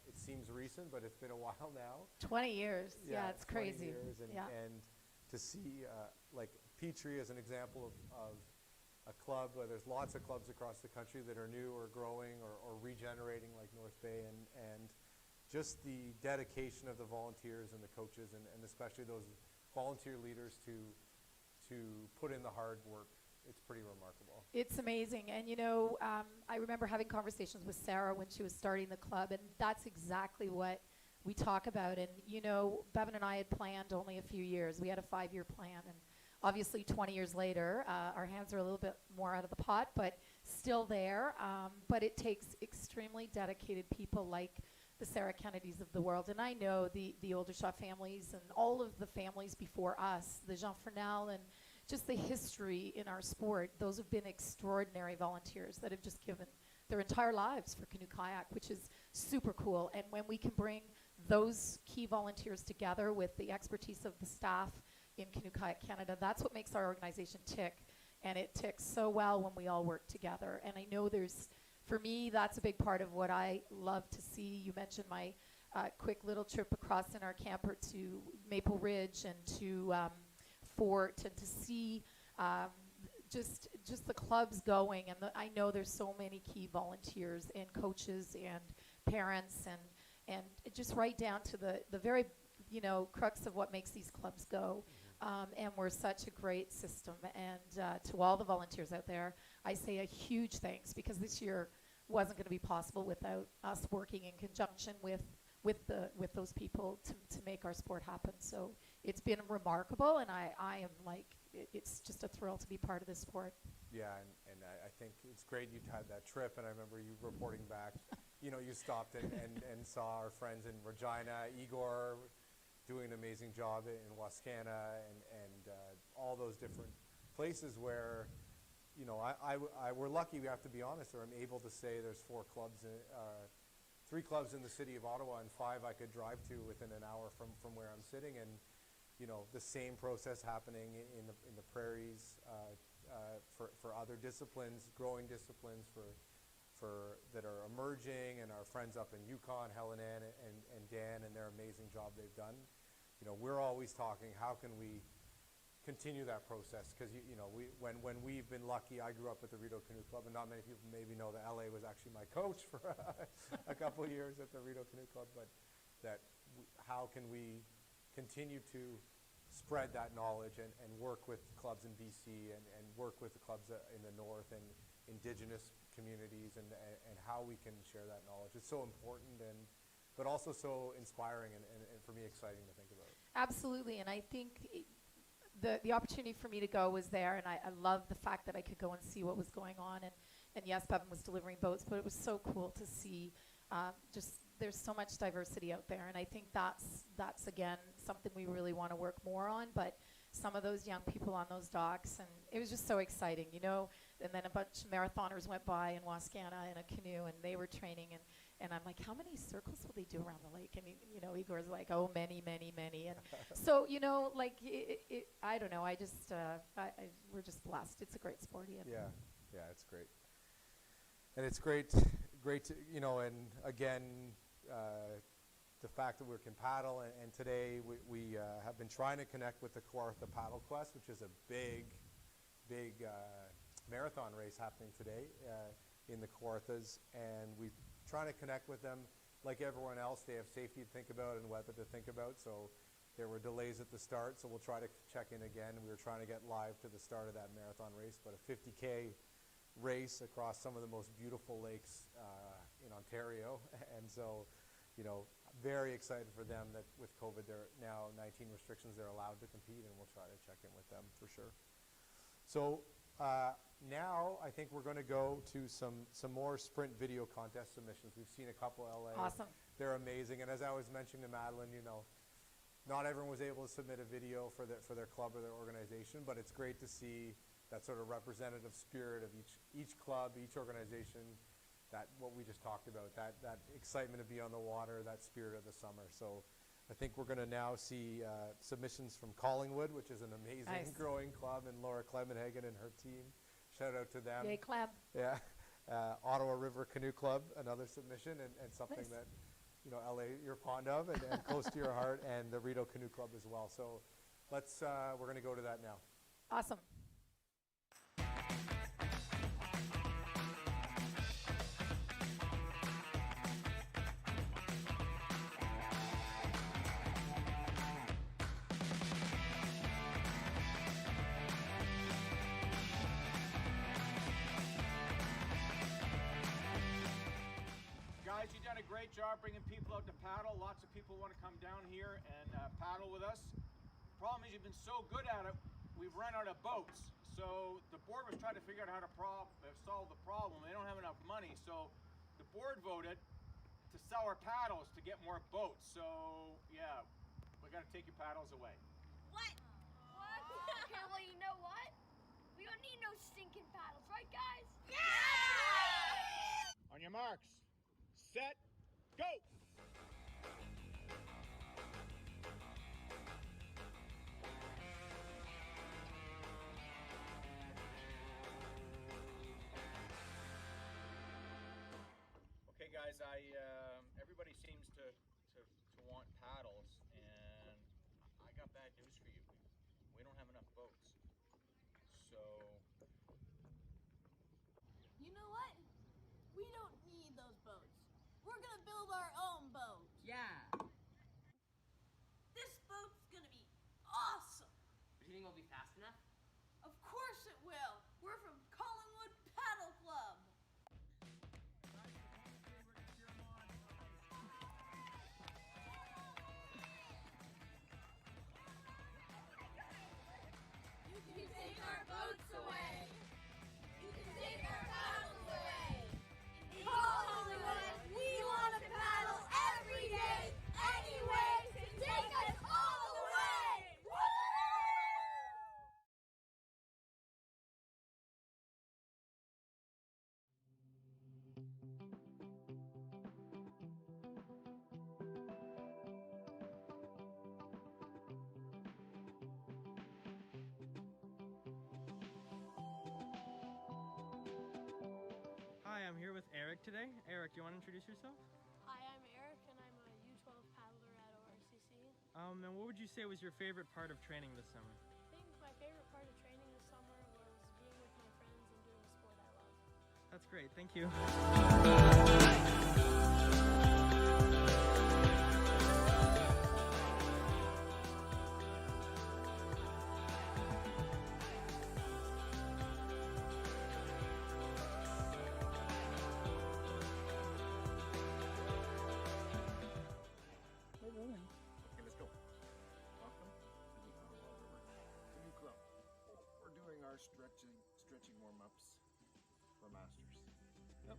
It seems recent, but it's been a while now. 20 years. Yeah, it's 20 crazy. Years, and to see like Petrie as an example of a club where there's lots of clubs across the country that are new or growing or regenerating, like North Bay, and just the dedication of the volunteers and the coaches, and especially those volunteer leaders to put in the hard work. It's pretty remarkable. It's amazing. And, I remember having conversations with Sarah when she was starting the club, and that's exactly what we talk about. And, Bevan and I had planned only a few years. We had a 5-year plan. And obviously 20 years later, our hands are a little bit more out of the pot, but still there. But it takes extremely dedicated people like the Sarah Kennedys of the world. And I know the Oldershaw families and all of the families before us, the Jean Fernal, and just the history in our sport. Those have been extraordinary volunteers that have just given their entire lives for canoe kayak, which is super cool. And when we can bring those key volunteers together with the expertise of the staff in Canoe Kayak Canada, that's what makes our organization tick. And it ticks so well when we all work together. And I know for me, that's a big part of what I love to see. You mentioned my quick little trip across in our camper to Maple Ridge and to Fort, and to see just the clubs going. And I know there's so many key volunteers and coaches and parents and just right down to the very crux of what makes these clubs go. And we're such a great system. And to all the volunteers out there, I say a huge thanks, because this year wasn't going to be possible without us working in conjunction with those people to make our sport happen. So it's been remarkable, and I am it's just a thrill to be part of this sport. Yeah, and I think it's great you had that trip, and I remember you reporting back. You stopped and saw our friends in Regina, Igor doing an amazing job in Wascana, and all those different places where, we're lucky, we have to be honest, or I'm able to say there's 3 clubs in the city of Ottawa, and 5 I could drive to within an hour from where I'm sitting, and the same process happening in the prairies for other disciplines, growing disciplines for that are emerging, and our friends up in Yukon, Helen Ann and Dan, and their amazing job they've done. We're always talking, how can we continue that process? Because when we've been lucky, I grew up at the Rideau Canoe Club, and not many people maybe know that LA was actually my coach for a couple of years at the Rideau Canoe Club. But how can we continue to spread that knowledge and work with clubs in BC and work with the clubs in the north and Indigenous communities, and how we can share that knowledge? It's so important, but also so inspiring and for me exciting to think about. Absolutely, and I think the opportunity for me to go was there, and I love the fact that I could go and see what was going on. And yes, Bevan was delivering boats, but it was so cool to see just there's so much diversity out there, and I think that's again something we really want to work more on. But some of those young people on those docks, and it was just so exciting, and then a bunch of marathoners went by in Wascana in a canoe, and they were training, and I'm like, how many circles will they do around the lake? And Igor's like, oh, many, many, many. And so I don't know, we're just blessed. It's a great sport, Ian. Yeah, it's great. And it's great to, and again, the fact that we can paddle, and today we have been trying to connect with the Kawartha Paddle Quest, which is a big marathon race happening today in the Kawarthas, and we're trying to connect with them. Like everyone else, they have safety to think about and weather to think about, so There were delays at the start, so we'll try to check in again. We were trying to get live to the start of that marathon race, but a 50K race across some of the most beautiful lakes in Ontario. And so, you know, very excited for them that with COVID, they're now 19 restrictions, they're allowed to compete, and we'll try to check in with them for sure. So now I think we're going to go to some more sprint video contest submissions. We've seen a couple LA. Awesome. They're amazing. And as I was mentioning to Madeline, you know, not everyone was able to submit a video for their club or their organization, but it's great to see that sort of representative spirit of each club, each organization, that what we just talked about, that excitement to be on the water, that spirit of the summer. So I think we're going to now see submissions from Collingwood, which is an amazing growing club, and Laura Clemenhagen and her team. Shout out to them. Yay, Clem. Yeah. Ottawa River Canoe Club, another submission, and something that, you know, LA you're fond of and close to your heart, and the Rideau Canoe Club as well. So let's, we're going to go to that now. Awesome. Guys, you've done a great job bringing people out to paddle. Lots of people want to come down here and paddle with us. The problem is you've been so good at it, we've run out of boats. So the board was trying to figure out how to solve the problem. They don't have enough money. So the board voted to sell our paddles to get more boats. So yeah, we got to take your paddles away. What? What? Okay, well, you know what? We don't need no stinking paddles, right, guys? Yeah! On your marks. Set, go! Okay, guys, everybody seems to want paddles, and I got bad news for you. We don't have enough boats. So You know what? We don't need those boats. We're gonna build our own boat. Yeah. This boat's gonna be awesome. Do you think we'll be fast enough? Of course it will. We're from Collingwood Paddle Club. You can take our boats away. You can take our paddles away. In Collingwood, we want to paddle every day, anyway, to take us all the way. Woo! Hi, I'm here with Eric today. Eric, you want to introduce yourself? Hi, I'm Eric, and I'm a U12 paddler at ORCC. And what would you say was your favorite part of training this summer? I think my favorite part of training this summer was being with my friends and doing a sport I love. That's great. Thank you. Okay, let's go. Welcome to the Ottawa River Canoe Club. We're doing our stretching warm-ups for masters. Yep.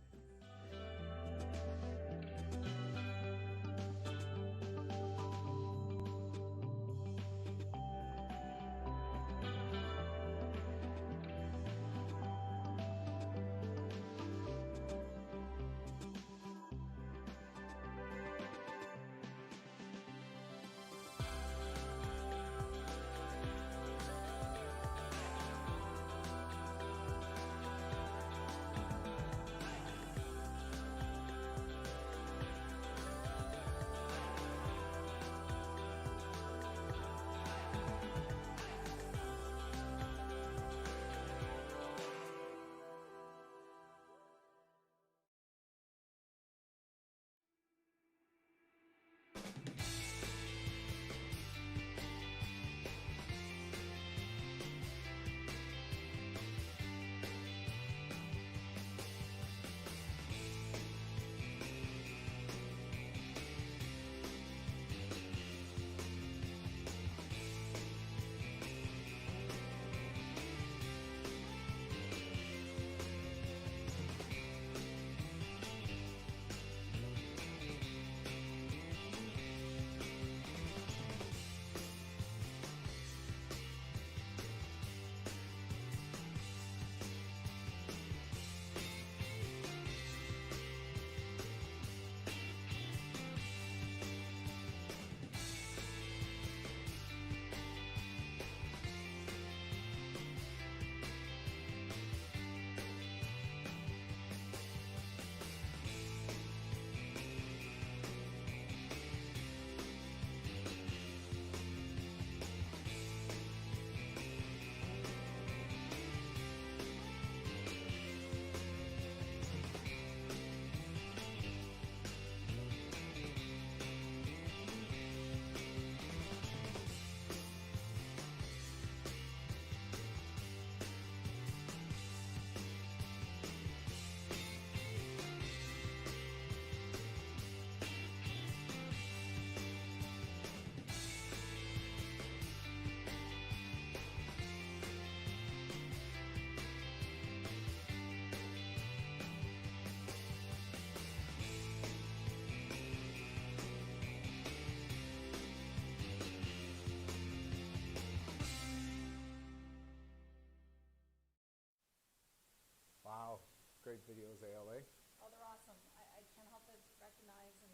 great videos, ALA. Oh, they're awesome. I can't help but recognize and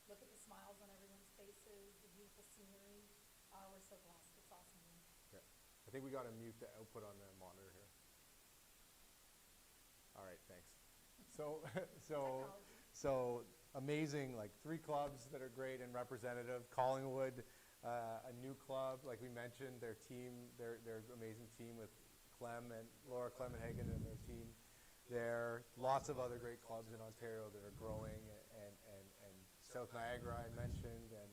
look at the smiles on everyone's faces, the beautiful scenery. We're so blessed. It's awesome. Yeah. I think we got to mute the output on the monitor here. All right, thanks. So amazing, like 3 clubs that are great and representative. Collingwood, a new club, like we mentioned, their team, their amazing team with Laura Clemenhagen and their team there. Lots of other great clubs in Ontario that are growing, and South Niagara I mentioned, and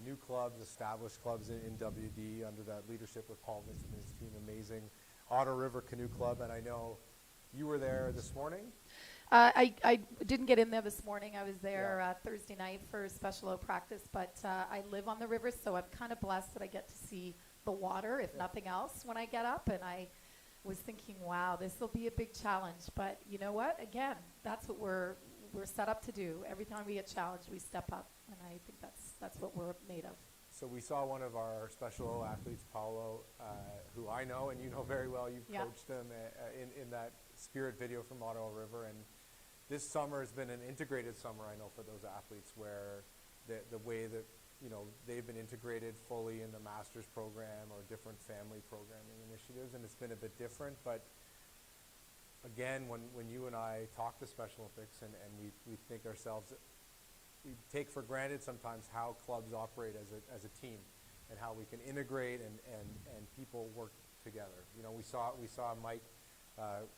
new clubs, established clubs in WD under that leadership of Paul Vincent and his team, amazing. Otter River Canoe Club, and I know you were there this morning. I didn't get in there this morning. I was there Thursday night for special O practice, but I live on the river, so I'm kind of blessed that I get to see the water, if nothing else, when I get up. And I was thinking, wow, this will be a big challenge. But you know what? Again, that's what we're set up to do. Every time we get challenged, we step up, and I think that's what we're made of. So we saw one of our special O athletes, Paulo, who I know and you know very well. You've coached him in that Spirit video from Ottawa River, and this summer has been an integrated summer, I know, for those athletes, where the way that they've been integrated fully in the master's program or different family programming initiatives, and it's been a bit different. But again, when you and I talk to Special Olympics and we think ourselves, we take for granted sometimes how clubs operate as a team and how we can integrate and people work together. We saw Mike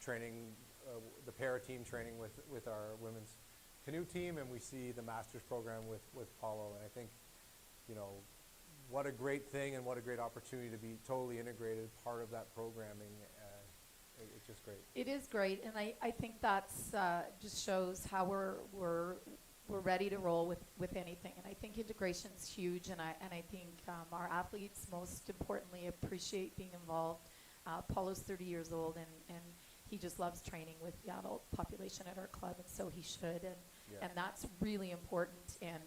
training, the para team training with our women's canoe team, and we see the master's program with Paulo. And I think, what a great thing and what a great opportunity to be totally integrated, part of that programming. It's just great. It is great, and I think that's just shows how we're ready to roll with anything. And I think integration's huge, and I think our athletes, most importantly, appreciate being involved. Paulo's 30 years old, and he just loves training with the adult population at our club, and so he should, and that's really important. And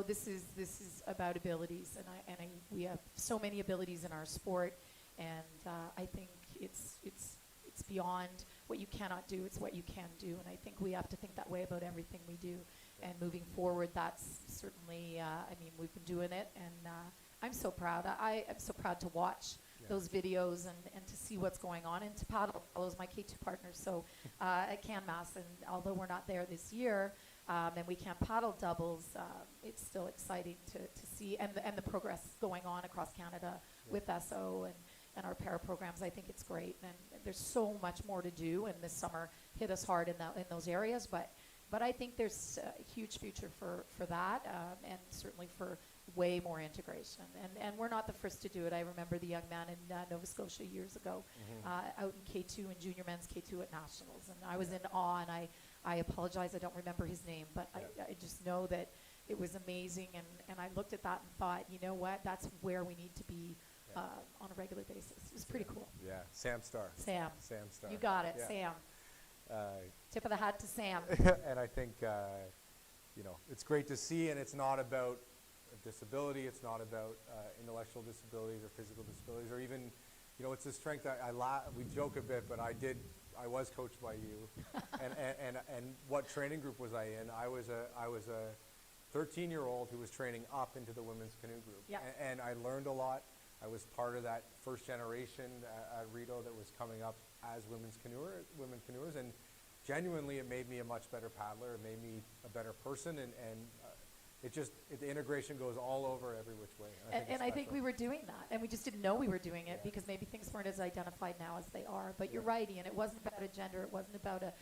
this is about abilities, and we have so many abilities in our sport, and I think it's beyond what you cannot do, it's what you can do, and I think we have to think that way about everything we do. And moving forward, that's certainly, we've been doing it, and I'm so proud. I am so proud to watch those videos and to see what's going on, and to paddle. Paulo's my K2 partner, so at Canmas, and although we're not there this year, and we can't paddle doubles, it's still exciting to see, and the progress going on across Canada with SO and our para programs. I think it's great, and there's so much more to do, and this summer hit us hard in those areas, but I think there's a huge future for that, and certainly for way more integration. And we're not the first to do it. I remember the young man in Nova Scotia years ago, out in K2 and junior men's K2 at nationals, and I was in awe, and I apologize, I don't remember his name, but I just know that it was amazing, and I looked at that and thought, you know what, that's where we need to be on a regular basis. It was pretty cool. Yeah, Sam Starr. Sam. Sam Starr. You got it, Yeah. Sam. Tip of the hat to Sam. And I think, it's great to see, and it's not about disability, it's not about intellectual disabilities or physical disabilities, or even, it's a strength. We joke a bit, but I was coached by you, and what training group was I in? I was a 13-year-old who was training up into the women's canoe group, and I learned a lot. I was part of that first generation at Rideau that was coming up as women canoers, and genuinely it made me a much better paddler. It made me a better person, and the integration goes all over every which way. I think we were doing that, and we just didn't know we were doing it because maybe things weren't as identified now as they are. But you're right, Ian. It wasn't about a gender. It wasn't about a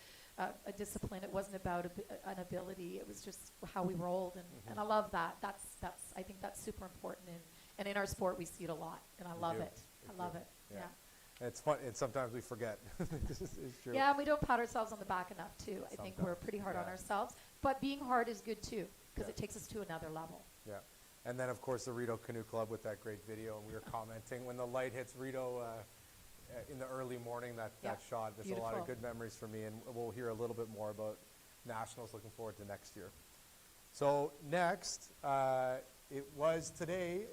discipline. It wasn't about an ability. It was just how we rolled, and I love that. I think that's super important, and in our sport we see it a lot, and I love it. I love it. Yeah. It's fun, and sometimes we forget. This is true. Yeah, and we don't pat ourselves on the back enough too. I think we're pretty hard on ourselves, but being hard is good too, because it takes us to another level. Yeah, and then of course the Rideau Canoe Club with that great video, and we were commenting when the light hits Rideau in the early morning. That shot. There's a lot of good memories for me, and we'll hear a little bit more about nationals. Looking forward to next year. So next, it was today.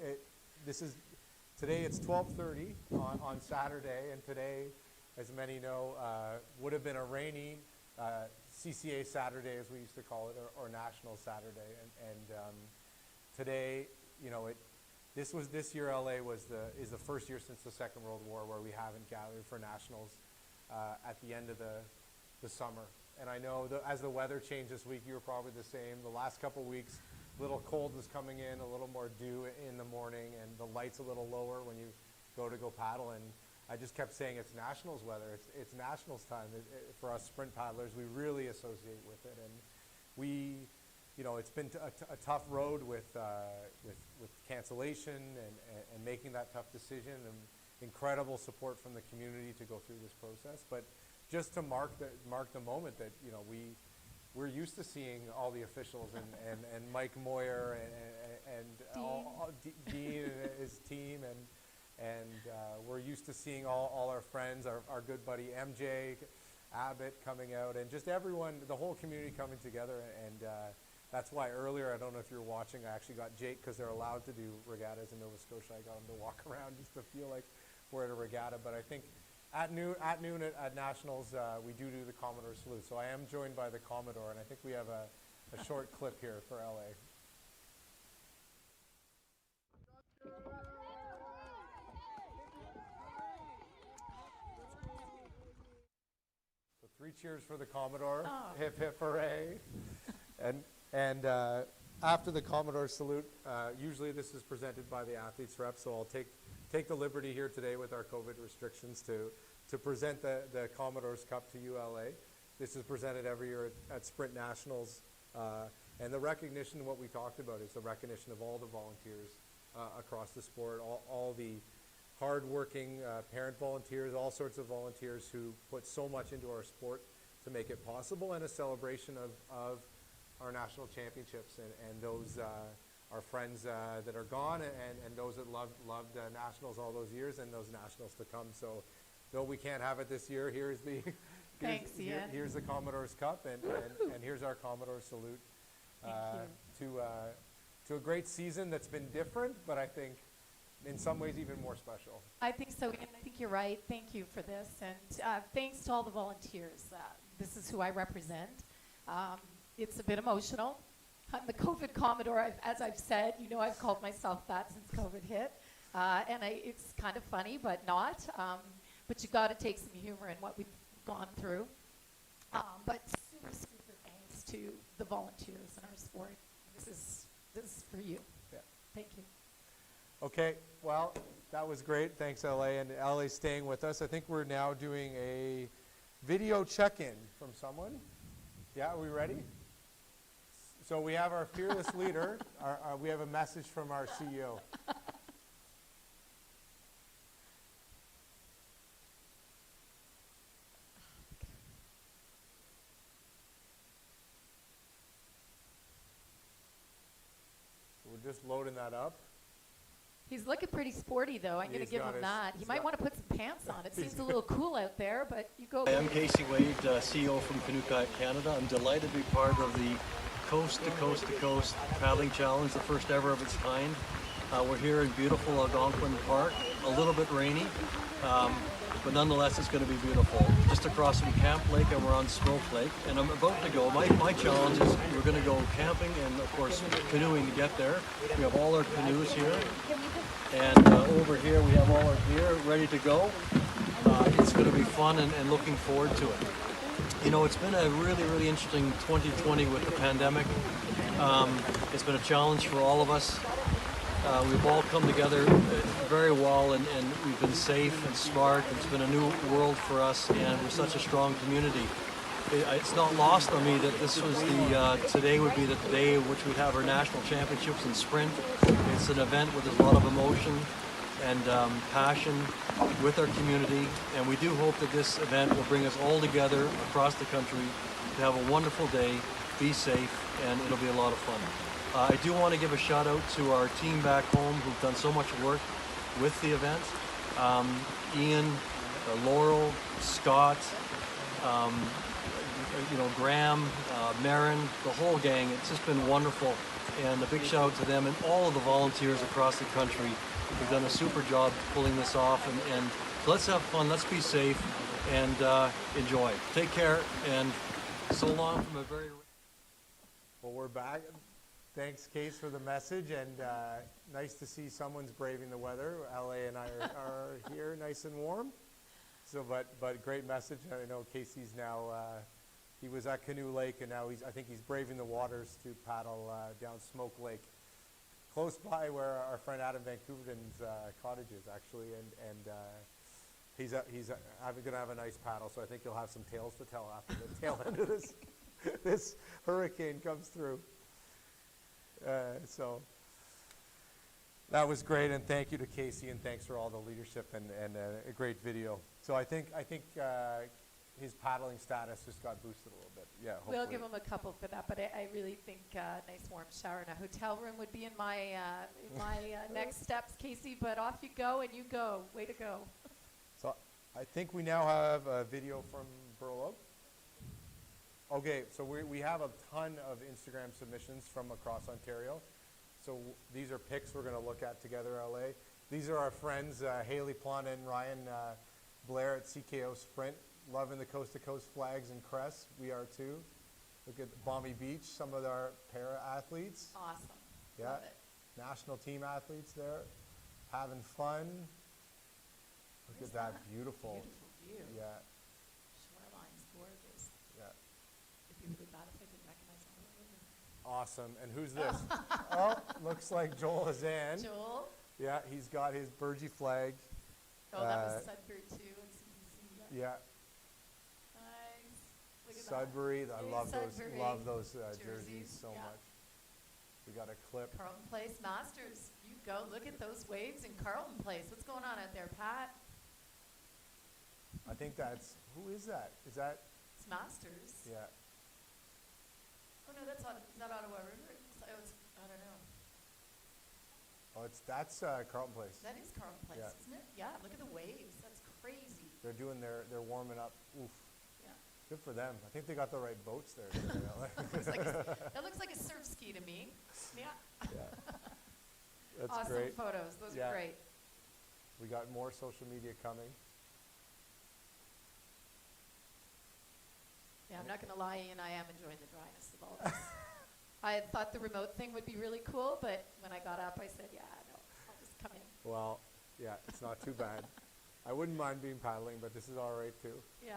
Today it's 12:30 on Saturday, and today as many know, would have been a rainy CCA Saturday, as we used to call it, or National Saturday. And today, you know, this year LA is the first year since the Second World War where we haven't gathered for Nationals at the end of the summer. And I know as the weather changed this week, you were probably the same. The last couple weeks, a little cold was coming in, a little more dew in the morning, and the light's a little lower when you go paddle. And I just kept saying it's Nationals weather. It's Nationals time. For us sprint paddlers, we really associate with it. And we, you know, it's been a tough road with cancellation and making that tough decision, and incredible support from the community to go through this process. But just to mark the moment that, you know, we're used to seeing all the officials and Mike Moyer and Dean and his team, and we're used to seeing all our friends, our good buddy MJ Abbott coming out, and just everyone, the whole community coming together. And that's why earlier, I don't know if you're watching, I actually got Jake, because they're allowed to do regattas in Nova Scotia. I got him to walk around just to feel like we're at a regatta. But I think at noon at Nationals, we do the Commodore salute. So I am joined by the Commodore, and I think we have a short clip here for LA. So 3 cheers for the Commodore. Oh. Hip, hip, hooray. And after the Commodore salute, usually this is presented by the athletes rep, so I'll take the liberty here today with our COVID restrictions to present the Commodore's Cup to ULA. This is presented every year at Sprint Nationals, and the recognition, what we talked about, is the recognition of all the volunteers across the sport, all the hard-working parent volunteers, all sorts of volunteers who put so much into our sport to make it possible, and a celebration of our national championships and those our friends that are gone, and those that loved Nationals all those years, and those Nationals to come. So though we can't have it this year, here's the Commodore's Cup, and here's our Commodore salute to a great season that's been different, but I think in some ways even more special. I think so, and I think you're right. Thank you for this, and thanks to all the volunteers. This is who I represent. It's a bit emotional. I'm the COVID Commodore, as I've said. You know, I've called myself that since COVID hit. And it's kind of funny, but not. But you got to take some humor in what we've gone through. But super, super thanks to the volunteers in our sport. This is for you. Yeah. Thank you. Okay, well, that was great. Thanks, LA. And LA's staying with us. I think we're now doing a video check-in from someone. Yeah, are we ready? So we have our fearless leader. We have a message from our CEO. We're just loading that up. He's looking pretty sporty, though. I'm going to give him that. He might want to put some pants on. It seems a little cool out there, but you go. I'm Casey Wade, CEO from Canoe Kayak Canada. I'm delighted to be part of the Coast to Coast to Coast Paddling Challenge, the first ever of its kind. We're here in beautiful Algonquin Park, a little bit rainy, but nonetheless it's going to be beautiful. Just across from Camp Lake, and we're on Smoke Lake, and I'm about to go. My challenge is we're going to go camping and, of course, canoeing to get there. We have all our canoes here, and over here we have all our gear ready to go. It's going to be fun and looking forward to it. You know, it's been a really, really interesting 2020 with the pandemic. It's been a challenge for all of us. We've all come together very well, and we've been safe and smart. It's been a new world for us, and we're such a strong community. It's not lost on me that this was today would be the day in which we have our national championships in sprint. It's an event with a lot of emotion and passion with our community, and we do hope that this event will bring us all together across the country to have a wonderful day, be safe, and it'll be a lot of fun. I do want to give a shout out to our team back home who've done so much work with the event. Ian, Laurel, Scott, Graham, Marin, the whole gang. It's just been wonderful, and a big shout out to them and all of the volunteers across the country. They've done a super job pulling this off, and let's have fun, let's be safe, and enjoy. Take care, and so long from a very... Well, we're back. Thanks, Case, for the message, and nice to see someone's braving the weather. LA and I are here, nice and warm. So, but great message. I know Casey's now. He was at Canoe Lake, and now I think he's braving the waters to paddle down Smoke Lake, close by where our friend Adam Van Couverden's cottage is, actually, and he's going to have a nice paddle. So I think he'll have some tales to tell after the tail end of this hurricane comes through. So that was great, and thank you to Casey, and thanks for all the leadership and a great video. So I think his paddling status just got boosted a little bit. Yeah, hopefully. We'll give him a couple for that, but I really think nice warm shower in a hotel room would be in my next steps, Casey. But off you go, and you go. Way to go. So I think we now have a video from Burl Oak. Okay, so we have a ton of Instagram submissions from across Ontario. So these are pics we're going to look at together, LA. These are our friends, Haley Plana and Ryan Blair at CKO Sprint, loving the coast-to-coast flags and crests. We are too. Look at Balmy Beach, some of our para-athletes. Awesome. Yeah, Love it. national team athletes there, having fun. Look at that, beautiful. Beautiful view. Yeah, Shoreline's gorgeous. yeah. It'd be really bad if I didn't recognize all of them. Awesome. And who's this? Oh, looks like Joel Hazan. Joel. Yeah, he's got his Burgee flag. Oh, that was Sudbury too, and CBC. Yeah, Nice. Look at Sudbury. that. I Hey, love those Sudbury. jerseys so Yeah. much. We got a clip. Carlton Place Masters. You go. Look at those waves in Carlton Place. What's going on out there, Pat? I think that's, who is that? Is that, It's Masters. yeah. Oh no, that's is that Ottawa River? I don't know. Oh, that's Carlton Place. That is Carlton Place, Yeah. isn't it? Yeah. Look at the waves. That's crazy. They're warming up. Oof. Yeah. Good for them. I think they got the right boats there. That looks like a surf ski to me. Yeah. Yeah. That's Awesome great. photos. Those Yeah. are great. We got more social media coming. Yeah, I'm not going to lie, Ian, I am enjoying the dryness of all this. I had thought the remote thing would be really cool, but when I got up, I said, yeah, no, I'll just come in. Well, yeah, it's not too bad. I wouldn't mind being paddling, but this is all right too. Yeah.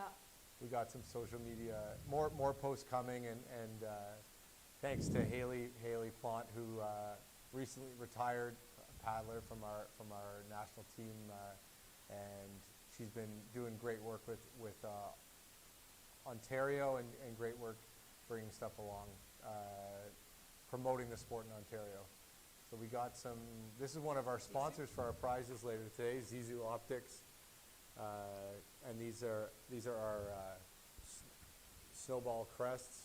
We got some social media, more posts coming, and thanks to Haley Plant, who recently retired paddler from our national team, and she's been doing great work with Ontario and great work bringing stuff along, promoting the sport in Ontario. So we got some, this is one of our sponsors for our prizes later today, Zizou Optics. And these are our snowball crests.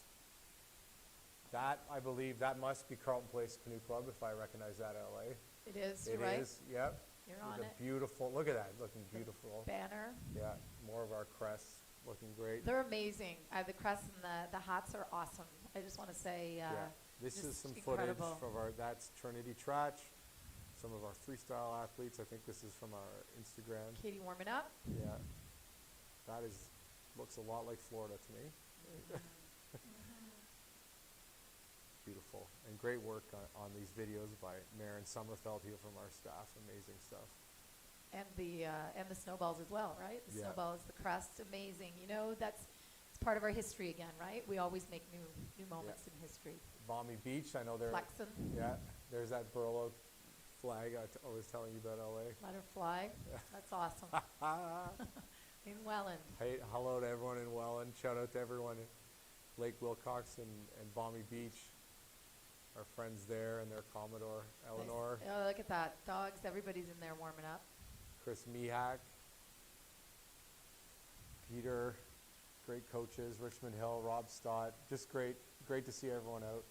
That, I believe, that must be Carlton Place Canoe Club, if I recognize that, LA. It is, It you're right. is, yep. You're With on a it. beautiful, look at that, looking beautiful. Banner. Yeah, more of our crests, looking great. They're amazing. The crests and the hats are awesome. I just want to say, Yeah, this is just some incredible. footage from that's Trinity Trach, some of our freestyle athletes. I think this is from our Instagram. Katie warming up. Yeah, that looks a lot like Florida to me. Beautiful, and great work on these videos by Maren Sommerfeld here from our staff. Amazing stuff. And the snowballs as well, right? The Yeah. snowballs, the crests, amazing. You know, it's part of our history again, right? We always make new moments in history. Balmy Beach, I know they're Flexing. Yeah, there's that Burl Oak flag I was telling you about, LA. Let her fly. That's awesome. In Welland. Hey, hello to everyone in Welland. Shout out to everyone at Lake Wilcox and Balmy Beach. Our friends there and their Commodore, Eleanor, Nice. Oh, look at that. Dogs, everybody's in there warming up. Chris Mihak, Peter, great coaches, Richmond Hill, Rob Stott. Just great to see everyone out.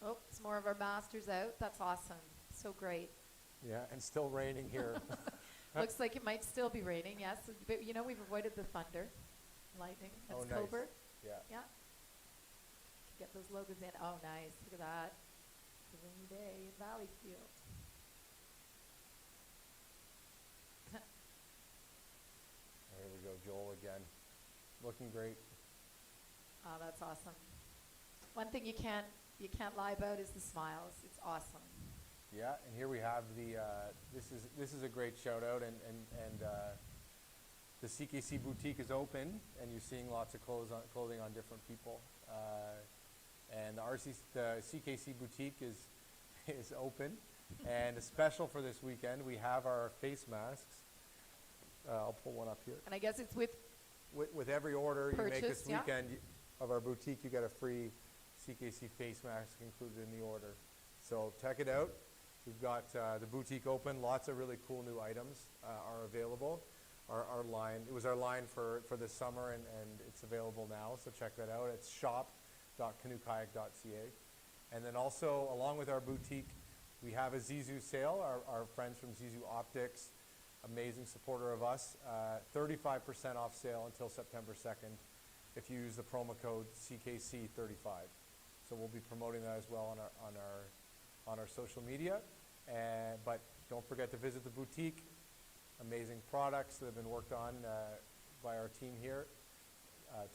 Oh, it's more of our masters out. That's awesome. So great. Yeah, and still raining here. Looks like it might still be raining, yes. But, you know, we've avoided the thunder, lightning. That's Oh, nice. Coburg. Yeah. Yeah. Get those logos in. Oh, nice. Look at that. It's a rainy day in Valleyfield. Joel again. Looking great. Oh, that's awesome. One thing you can't lie about is the smiles. It's awesome. Yeah, and here we have the, this is a great shout out, and the CKC boutique is open, and you're seeing lots of clothing on different people. And the CKC boutique is open, and a special for this weekend, we have our face masks. I'll pull one up here. And I guess it's with every order you make this yeah. weekend of our boutique, you get a free CKC face mask included in the order. So check it out. We've got the boutique open. Lots of really cool new items are available. Our line, it was our line for this summer, and it's available now. So check that out. It's shop.canoekayak.ca. And then also, along with our boutique, we have a Zizou sale. Our friends from Zizou Optics, amazing supporter of us, 35% off sale until September 2nd if you use the promo code CKC35. So we'll be promoting that as well on our social media. But don't forget to visit the boutique. Amazing products that have been worked on by our team here.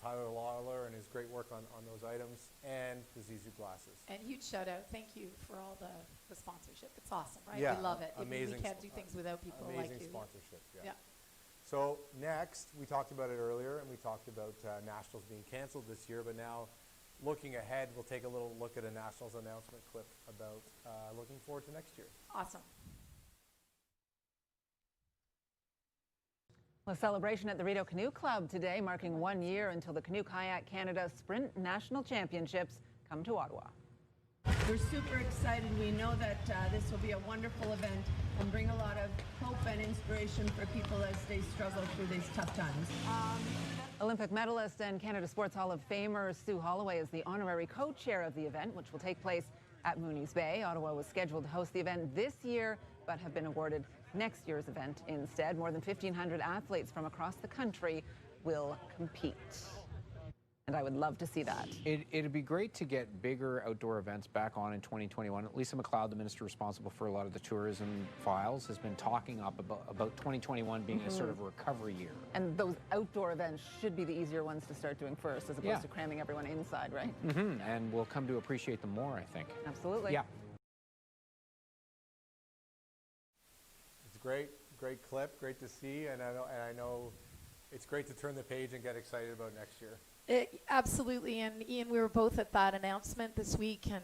Tyler Lawler and his great work on those items, and the Zizou glasses. And huge shout out. Thank you for all the sponsorship. It's awesome, right? Yeah, we love it. amazing. We can't do things without people like you. Amazing sponsorship, yeah. Yeah. So next, we talked about it earlier, and we talked about Nationals being canceled this year, but now looking ahead, we'll take a little look at a Nationals announcement clip about looking forward to next year. Awesome. A celebration at the Rideau Canoe Club today, marking 1 year until the Canoe Kayak Canada Sprint National Championships come to Ottawa. We're super excited. We know that this will be a wonderful event and bring a lot of hope and inspiration for people as they struggle through these tough times. Olympic medalist and Canada Sports Hall of Famer Sue Holloway is the honorary co-chair of the event, which will take place at Mooney's Bay. Ottawa was scheduled to host the event this year, but have been awarded next year's event instead. More than 1,500 athletes from across the country will compete. And I would love to see that. It'd be great to get bigger outdoor events back on in 2021. Lisa MacLeod, the minister responsible for a lot of the tourism files, has been talking up about 2021 being a sort of recovery year. And those outdoor events should be the easier ones to start doing first, as opposed to cramming everyone inside, right? And we'll come to appreciate them more, I think. Absolutely. Yeah. It's great clip, great to see, and I know it's great to turn the page and get excited about next year. Absolutely, and Ian, we were both at that announcement this week, and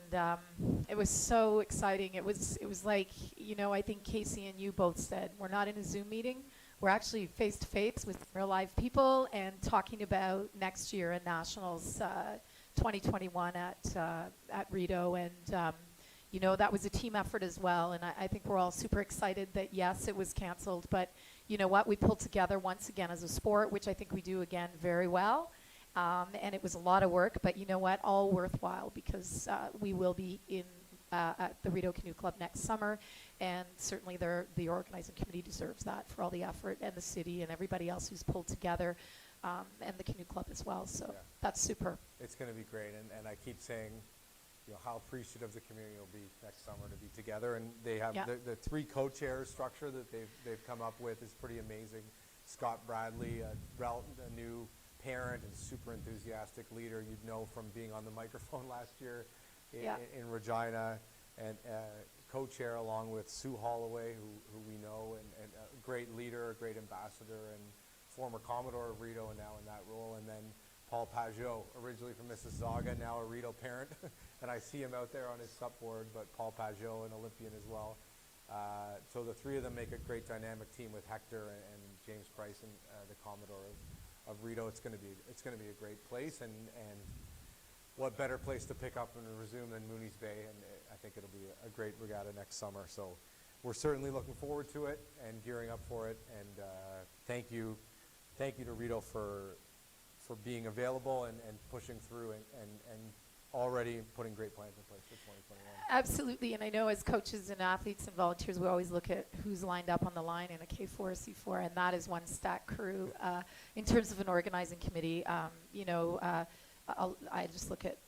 it was so exciting. It was like, you know, I think Casey and you both said, we're not in a Zoom meeting. We're actually face to face with real live people and talking about next year at Nationals 2021 at Rideau, and you know, that was a team effort as well, and I think we're all super excited that yes, it was canceled, but you know what, we pulled together once again as a sport, which I think we do again very well. And it was a lot of work, but you know what? All worthwhile, because we will be in at the Rideau Canoe Club next summer, and certainly the organizing committee deserves that for all the effort, and the city and everybody else who's pulled together, and the Canoe Club as well. So that's super. It's going to be great, and I keep saying, you know, how appreciative the community will be next summer to be together, and they have the three co-chairs structure that they've come up with is pretty amazing. Scott Bradley, a new parent and super enthusiastic leader you'd know from being on the microphone last year in Regina, and co-chair along with Sue Holloway, who we know, and a great leader, a great ambassador, and former Commodore of Rideau, and now in that role. And then Paul Pajot, originally from Mississauga, now a Rideau parent, and I see him out there on his sup board, but Paul Pajot, an Olympian as well. So the three of them make a great dynamic team with Hector and James Price, and the Commodore of Rideau. It's going to be a great place, and what better place to pick up and resume than Mooney's Bay, and I think it'll be a great regatta next summer. So we're certainly looking forward to it and gearing up for it, and thank you to Rideau for being available and pushing through and already putting great plans in place for 2021. Absolutely, and I know as coaches and athletes and volunteers, we always look at who's lined up on the line in a K4 or C4, and that is one stack crew. In terms of an organizing committee, you know, I just look at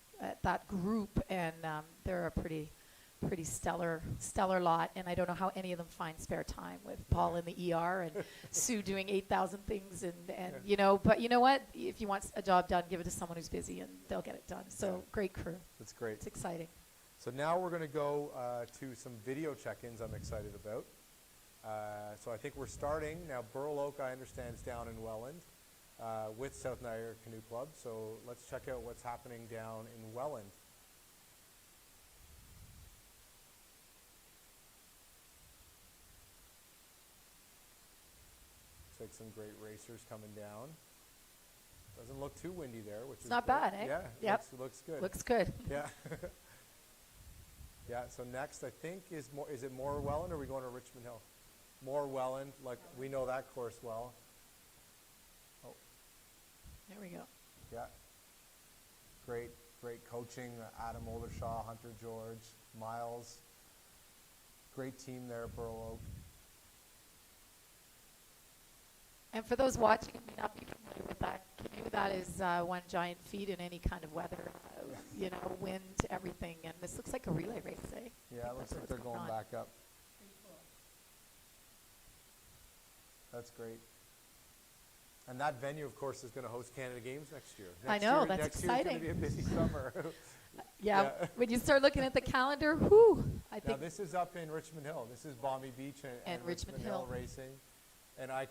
that group, and they're a pretty pretty stellar lot, and I don't know how any of them find spare time with Paul in the ER and Sue doing 8,000 things, and you know, but you know what? If you want a job done, give it to someone who's busy, and they'll get it done. So great crew. That's great. It's exciting. So now we're going to go to some video check-ins I'm excited about. So I think we're starting now. Burl Oak, I understand, is down in Welland with South Niagara Canoe Club. So let's check out what's happening down in Welland. Looks like some great racers coming down. Doesn't look too windy there, which is not good. bad, eh? Yeah, Yep. looks good. Looks good. Yeah. Yeah, so next I think is it Moore Welland, or are we going to Richmond Hill? Moore Welland, like we know that course well. Oh. There we go. Yeah. Great coaching, Adam Oldershaw, Hunter George, Miles. Great team there at Burl Oak. And for those watching who may not be familiar with that canoe, that is one giant feat in any kind of weather, you know, wind, everything. And this looks like a relay race, eh? Yeah, it looks like they're going back up. That's great. And that venue, of course, is going to host Canada Games next year. I know, that's next exciting. Next year is going to be a busy summer. Yeah, when you start looking at the calendar, whew, I Now think. this is up in Richmond Hill. This is Balmy Beach and Richmond Hill racing. And I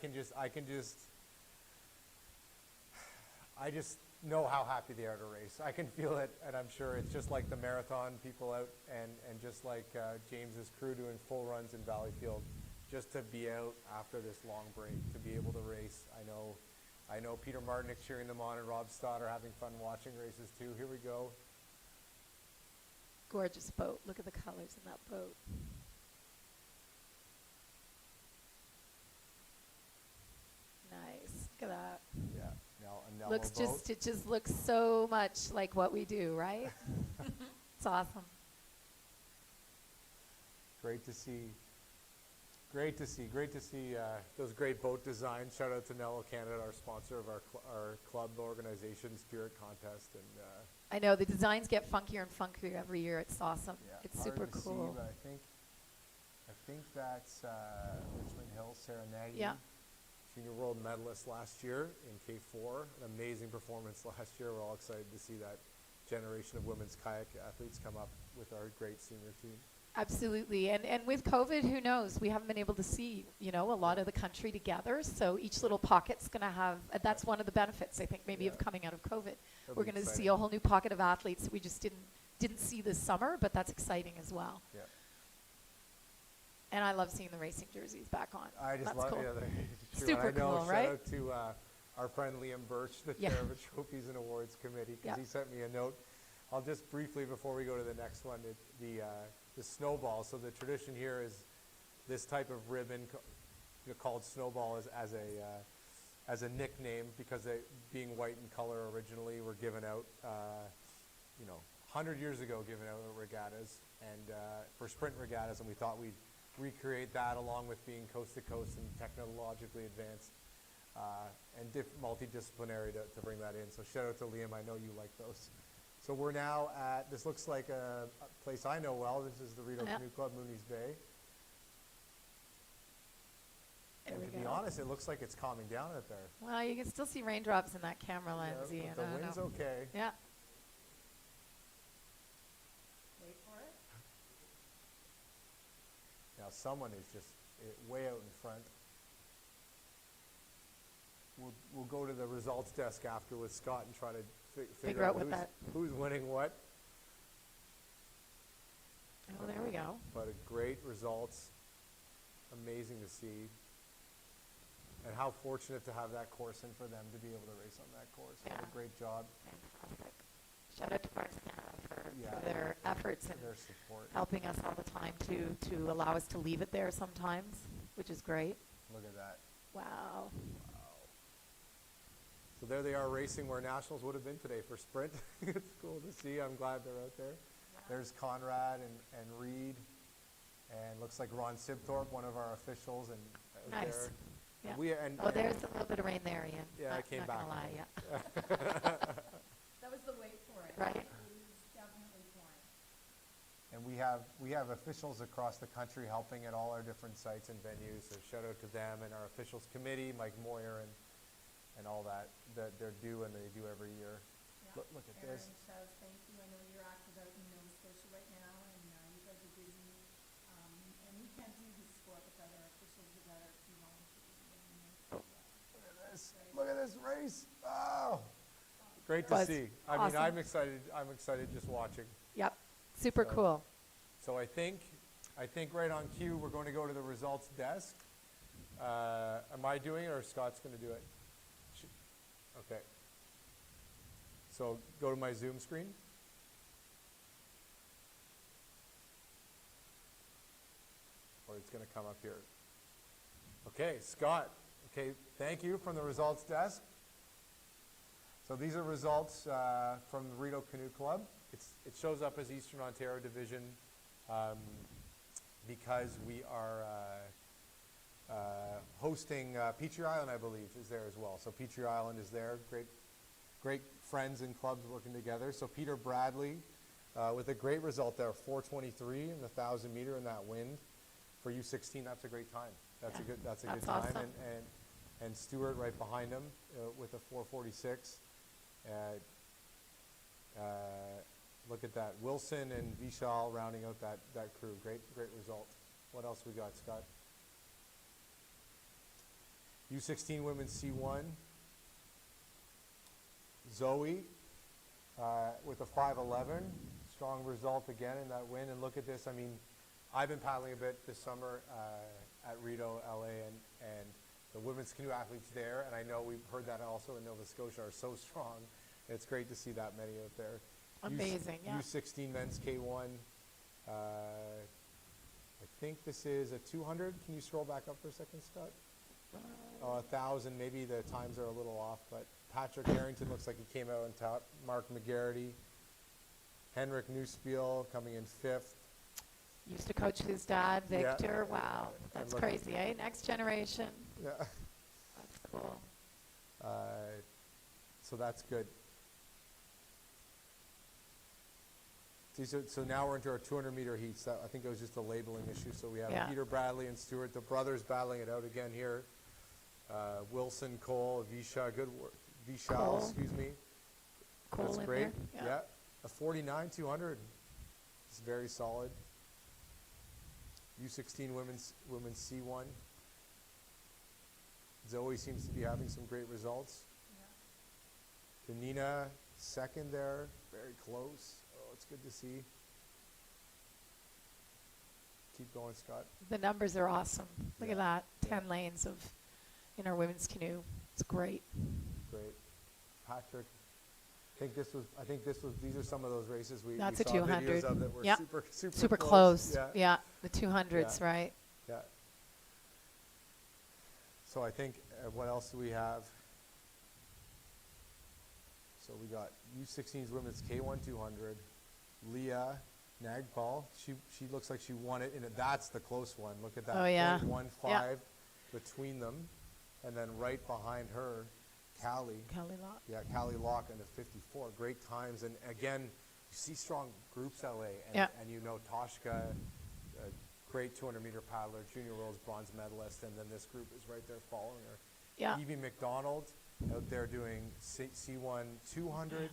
just know how happy they are to race. I can feel it, and I'm sure it's just like the marathon people out, and just like James's crew doing full runs in Valleyfield, just to be out after this long break, to be able to race. I know Peter Martinick cheering them on, and Rob Stott are having fun watching races too. Here we go. Gorgeous boat. Look at the colors in that boat. Nice. Look at that. Yeah. Now, Looks just, it just looks so much like what we do, right? It's awesome. Great to see. Great to see those great boat designs. Shout out to Nello Canada, our sponsor of our club organization, Spirit Contest. And I know the designs get funkier and funkier every year. It's awesome. yeah, It's hard super to cool. See, but I think that's Richmond Hill, Sarah Nagy. Yeah. Junior world medalist last year in K4. An amazing performance last year. We're all excited to see that generation of women's kayak athletes come up with our great senior team. Absolutely. And with COVID, who knows? We haven't been able to see, you know, a lot of the country together. So each little pocket's going to have, that's one of the benefits, I think, maybe of coming out of COVID. We're going to see a whole new pocket of athletes that we just didn't see this summer, but that's exciting as well. Yeah. And I love seeing the racing jerseys back on. I just that's love cool. it. Super cool, right? Shout out to our friend Liam Birch, the chair of the Trophies and Awards Committee, because he sent me a note. I'll just briefly, before we go to the next one, the snowball. So the tradition here is this type of ribbon called snowball as a nickname, because they, being white in color originally, were given out, 100 years ago, given out at regattas and for sprint regattas, and we thought we'd recreate that along with being coast to coast and technologically advanced and multidisciplinary to bring that in. So shout out to Liam. I know you like those. So we're now at, this looks like a place I know well. This is the Rideau Canoe Club, Mooney's Bay. There And we to be go. honest, it looks like it's calming down out there. Well, you can still see raindrops in that camera lens. Yeah, Ian. but I the don't wind's know. okay. Yeah. Now someone is just way out in front. We'll go to the results desk after with Scott and try to figure out who's winning what. Oh, there we go. But a great results. Amazing to see. And how fortunate to have that course and for them to be able to race on that course. What a great job. Fantastic. Shout out to Parks Canada for their efforts and their support, helping us all the time to allow us to leave it there sometimes, which is great. Look at that. Wow. So there they are racing where nationals would have been today for sprint. It's cool to see. I'm glad they're out there. There's Conrad and Reed, and looks like Ron Sibthorpe, one of our officials, and out Nice. there. Yeah. There's a little bit of rain there, Ian. Yeah, I came not back. Gonna lie, yeah. That was the wait for it. Right. It was definitely pouring. And And we have officials across the country helping at all our different sites and venues. So shout out to them and our officials committee, Mike Moyer and all that they're due and they do every year. Yeah. Look at Aaron, this. Chaz, thank you. I know you're active out in Nova Scotia right now, and you guys are busy. And we can't do this sport without our officials, without our key volunteers. Look at this. Look at this race. Oh, great to Buzz. see. I Awesome. mean, I'm excited just watching. Yep. Super cool. So I think right on cue, we're going to go to the results desk. Am I doing it or Scott's going to do it? Okay. So go to my Zoom screen. Or it's going to come up here. Okay, Scott. Okay, thank you from the results desk. So these are results from the Rideau Canoe Club. It shows up as Eastern Ontario Division because we are hosting Petrie Island, I believe, is there as well. So Petrie Island is there. Great friends and clubs working together. So Peter Bradley with a great result there, 4:23 in the 1,000 meter in that wind. For U16, that's a great time. That's a good time. awesome. And Stewart right behind him with a 4:46. Look at that. Wilson and Vishal rounding out that crew. Great result. What else we got, Scott? U16 women's C1. Zoe with a 5:11. Strong result again in that win. And look at this. I mean, I've been paddling a bit this summer at Rideau, LA, and the women's canoe athletes there, and I know we've heard that also in Nova Scotia, are so strong. It's great to see that many out there. Amazing, yeah. U16 men's K1. I think this is a 200. Can you scroll back up for a second, Scott? 1,000. Maybe the times are a little off, but Patrick Harrington looks like he came out on top. Mark McGarity. Henrik Newspiel coming in 5th. Used to coach his dad, Victor. Yeah. Wow, that's look- crazy, eh? Next generation. Yeah. That's cool. So that's good. See, so now we're into our 200-meter heats. I think it was just a labeling issue. So we have Yeah. Peter Bradley and Stewart, the brothers, battling it out again here. Wilson, Cole, Vishal, Cole. excuse me. Cole That's in great. there, yeah. A 49, 200. It's very solid. U16 women's C1. Zoe seems to be having some great results. Danina, second there, very close. Oh, it's good to see. Keep going, Scott. The numbers are awesome. Look at Yeah. that. 10 lanes in our women's canoe. It's great. Great. Patrick, I think these are some of those races we That's saw a 200. videos of that were Yep. super close. Yeah. Yeah, the 200s, Yeah. right? Yeah. So I think, what else do we have? So we got U16's women's K1 200. Leah Nagpal, she looks like she won it, and that's the close one. Look at that. Oh, yeah. 0.15 between them. And then right behind her, Callie. Callie Locke. Yeah, Callie Locke into 54. Great times. And again, you see strong groups, LA. And, Yeah. and you know Toshka, a great 200-meter paddler, junior world's bronze medalist. And then this group is right there following her. Yeah. Evie McDonald out there doing C1 200.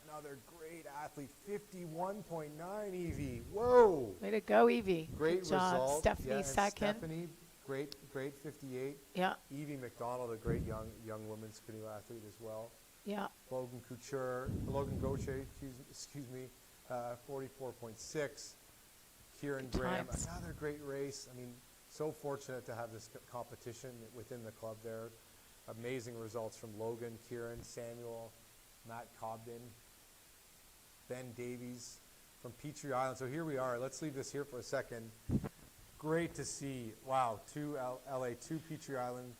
Another great athlete, 51.9 Evie. Whoa. Way to go, Evie. Great Good job. result. Stephanie Yeah, and second. Stephanie, great 58. Yeah. Evie McDonald, a great young women's canoe athlete as well. Yeah. Logan Gaucher, excuse me, 44.6. Kieran Good Graham, times. another great race. I mean, so fortunate to have this competition within the club there. Amazing results from Logan, Kieran, Samuel, Matt Cobden, Ben Davies from Petrie Island. So here we are. Let's leave this here for a second. Great to see, wow, two Petrie Island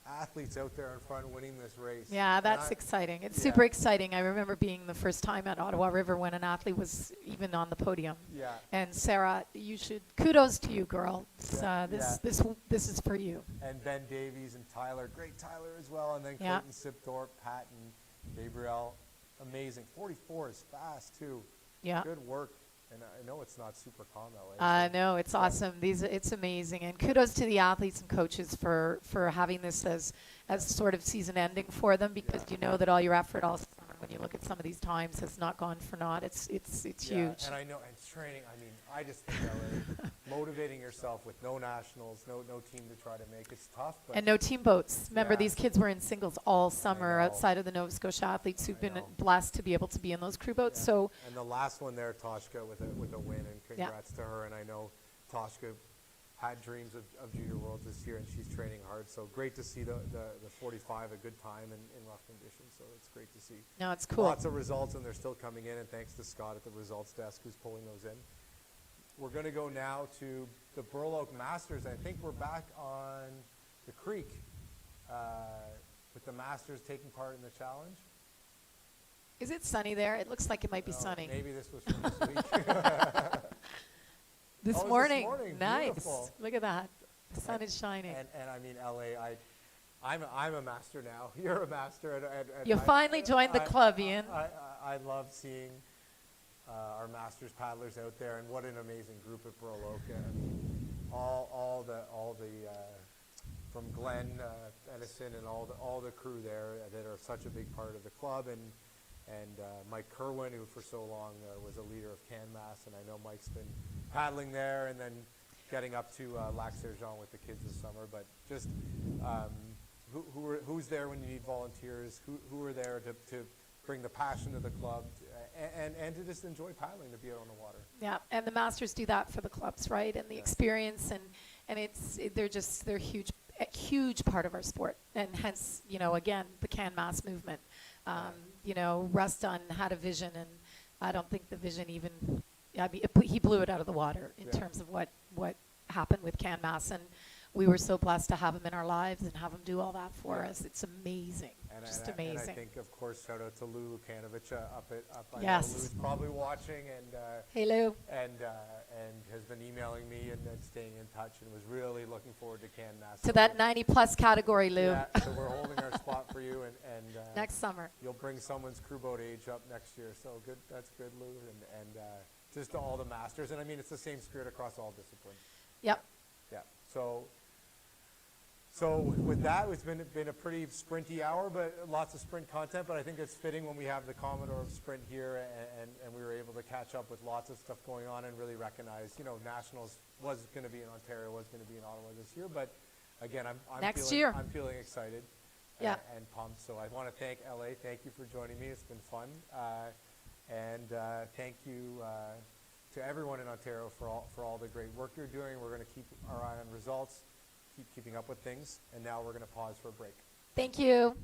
athletes out there in front winning this race. Yeah, And that's exciting. It's super exciting. I remember being the first time at Ottawa River when an athlete was even on the podium. Yeah. And Sarah, kudos to you, girl. It's, Yeah, this is for you. And Ben Davies and Tyler, great Tyler as well. And then Yeah. Clayton Sipthorpe, Pat and Gabrielle. Amazing. 44 is fast too. Yeah. Good work. And I know it's not super calm, LA. I know, it's awesome. It's amazing. And kudos to the athletes and coaches for having this as sort of season ending for them, because you know that all your effort all summer, when you look at some of these times, has not gone for naught. It's huge. And I know, and training, I mean, I just think LA, motivating yourself with no nationals, no team to try to make, it's tough. But And no team boats. Remember, Yeah. these kids were in singles all summer know. outside of the Nova Scotia athletes who've been blessed to be able to be in those crew boats. So And the last one there, Toshka, with a win, and congrats to her. And I know Toshka had dreams of Junior Worlds this year, and she's training hard. So great to see the 45, a good time in rough conditions. So it's great to see. No, it's cool. Lots of results, and they're still coming in. And thanks to Scott at the results desk who's pulling those in. We're going to go now to the Burloak Masters. I think we're back on the creek with the Masters taking part in the challenge. is it sunny there? It looks like it might be sunny. Maybe this was from this week. This Oh, it was morning. this morning. Nice. Beautiful. Look at that. The sun is shining. And I mean, LA, I'm a master now. You're a master. And You finally joined the club, Ian. I love seeing our masters paddlers out there, and what an amazing group at Burloak. I mean, all the from Glenn Edison and all the crew there that are such a big part of the club, and Mike Kerwin, who for so long was a leader of CanMass, and I know Mike's been paddling there, and then getting up to Lac Saint-Jean with the kids this summer. But just who's there when you need volunteers? Who are there to bring the passion to the club, and to just enjoy paddling, to be out on the water. Yeah, and the masters do that for the clubs, right? And the experience, and they're a huge part of our sport, and hence, again, the CanMass movement. Russ Dunn had a vision, and I don't think the vision even, he blew it out of the water in terms of what happened with CanMass, and we were so blessed to have him in our lives and have him do all that for us. It's amazing, amazing. And I think, of course, shout out to Lou Lukanovich up. I Yes. know Lou's probably watching, and Hey, Lou. and has been emailing me and staying in touch, and was really looking forward to CanMass. To that 90-plus category, Lou. Yeah, so we're holding our spot for you, and Next summer. You'll bring someone's crew boat age up next year. So good, that's good, Lou, and just to all the masters. And I mean, it's the same spirit across all disciplines. Yep. Yeah. So with that, it's been a pretty sprinty hour, but lots of sprint content. But I think it's fitting when we have the Commodore of Sprint here, and we were able to catch up with lots of stuff going on, and really recognize, Nationals was going to be in Ontario, was going to be in Ottawa this year. But again, I'm feeling excited. Yeah. And pumped. So I want to thank LA. Thank you for joining me. It's been fun. And thank you to everyone in Ontario for all the great work you're doing. We're going to keep our eye on results, keeping up with things. And now we're going to pause for a break. Thank you.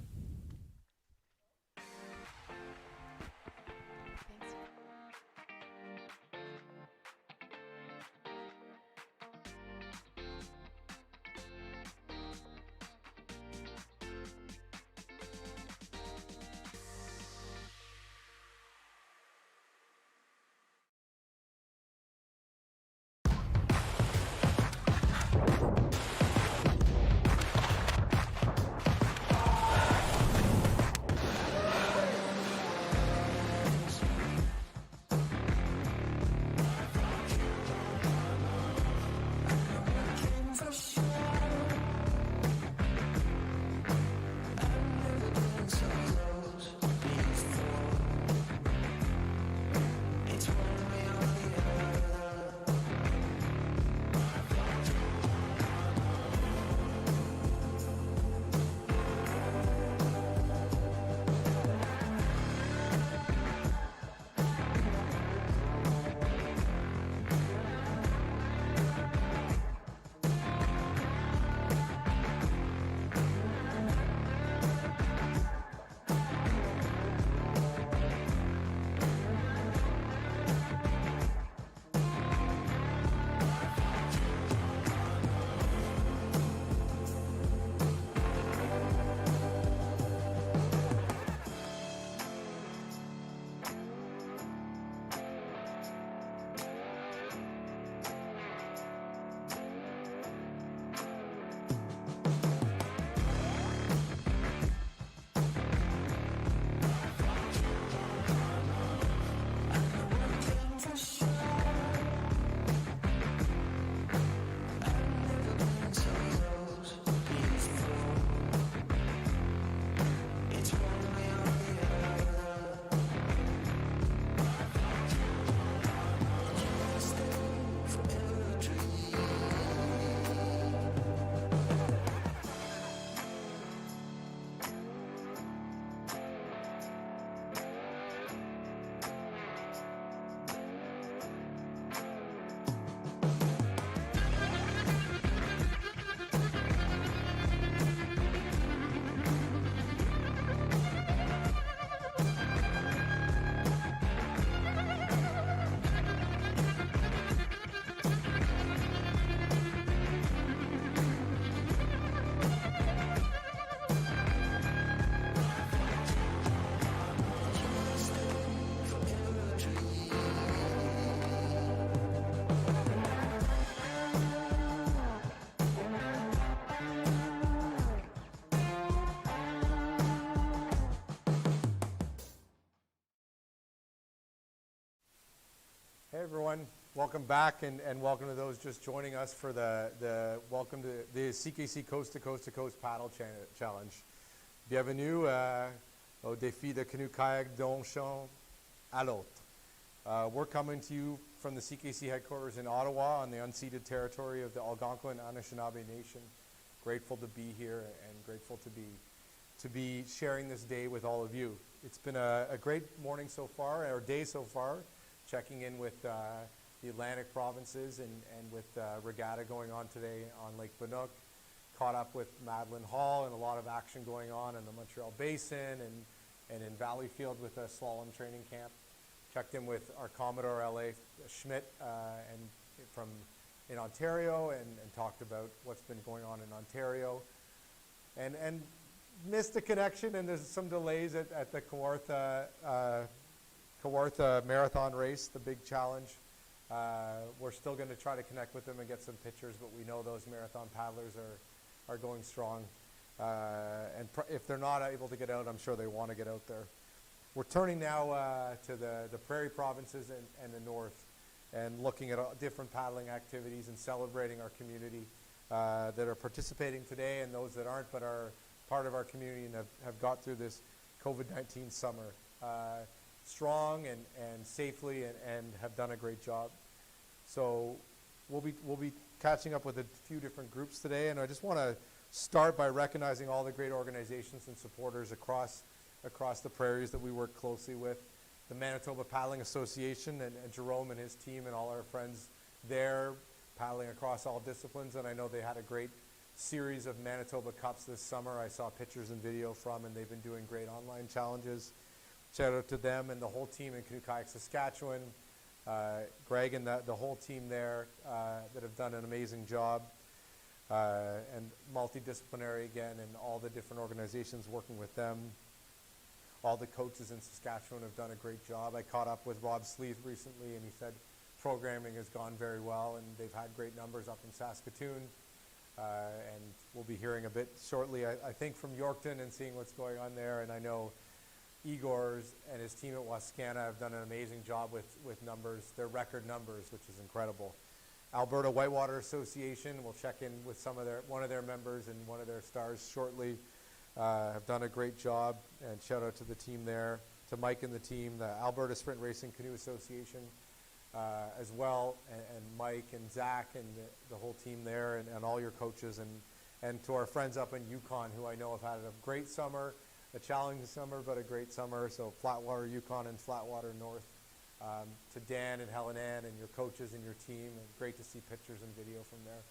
everyone. Welcome back and welcome to those just joining us for the welcome to the CKC Coast to Coast to Coast Paddle Challenge. Bienvenue au défi de canoe kayak d'un champ à l'autre. We're coming to you from the CKC headquarters in Ottawa on the unceded territory of the Algonquin Anishinaabe Nation. Grateful to be here and grateful to be sharing this day with all of you. It's been a great morning so far, or day so far, checking in with the Atlantic provinces and with regatta going on today on Lake Bannock. Caught up with Madeline Hall and a lot of action going on in the Montreal Basin and in Valleyfield with a slalom training camp. Checked in with our Commodore LA Schmidt in Ontario and talked about what's been going on in Ontario. And missed the connection, and there's some delays at the Kawartha Marathon race, the big challenge. We're still going to try to connect with them and get some pictures, but we know those marathon paddlers are going strong. And if they're not able to get out, I'm sure they want to get out there. We're turning now to the prairie provinces and the north and looking at different paddling activities and celebrating our community that are participating today and those that aren't but are part of our community and have got through this COVID-19 summer strong and safely and have done a great job. So we'll be catching up with a few different groups today, and I just want to start by recognizing all the great organizations and supporters across the prairies that we work closely with. The Manitoba Paddling Association and Jerome and his team and all our friends there paddling across all disciplines, and I know they had a great series of Manitoba Cups this summer. I saw pictures and video from, and they've been doing great online challenges. Shout out to them and the whole team in Canoe Kayak Saskatchewan, Greg and the whole team there that have done an amazing job, and multidisciplinary again, and all the different organizations working with them. All the coaches in Saskatchewan have done a great job. I caught up with Rob Sleeth recently, and he said programming has gone very well, and they've had great numbers up in Saskatoon. And we'll be hearing a bit shortly, I think, from Yorkton and seeing what's going on there. And I know Igor's and his team at Wascana have done an amazing job with numbers, their record numbers, which is incredible. Alberta Whitewater Association, we'll check in with one of their members and one of their stars shortly. Have done a great job, and shout out to the team there, to Mike and the team, the Alberta Sprint Racing Canoe Association as well, and Mike and Zach and the whole team there, and all your coaches, and to our friends up in Yukon who I know have had a great summer, a challenging summer, but a great summer. So Flatwater Yukon and Flatwater North, to Dan and Helen Ann and your coaches and your team, and great to see pictures and video from there.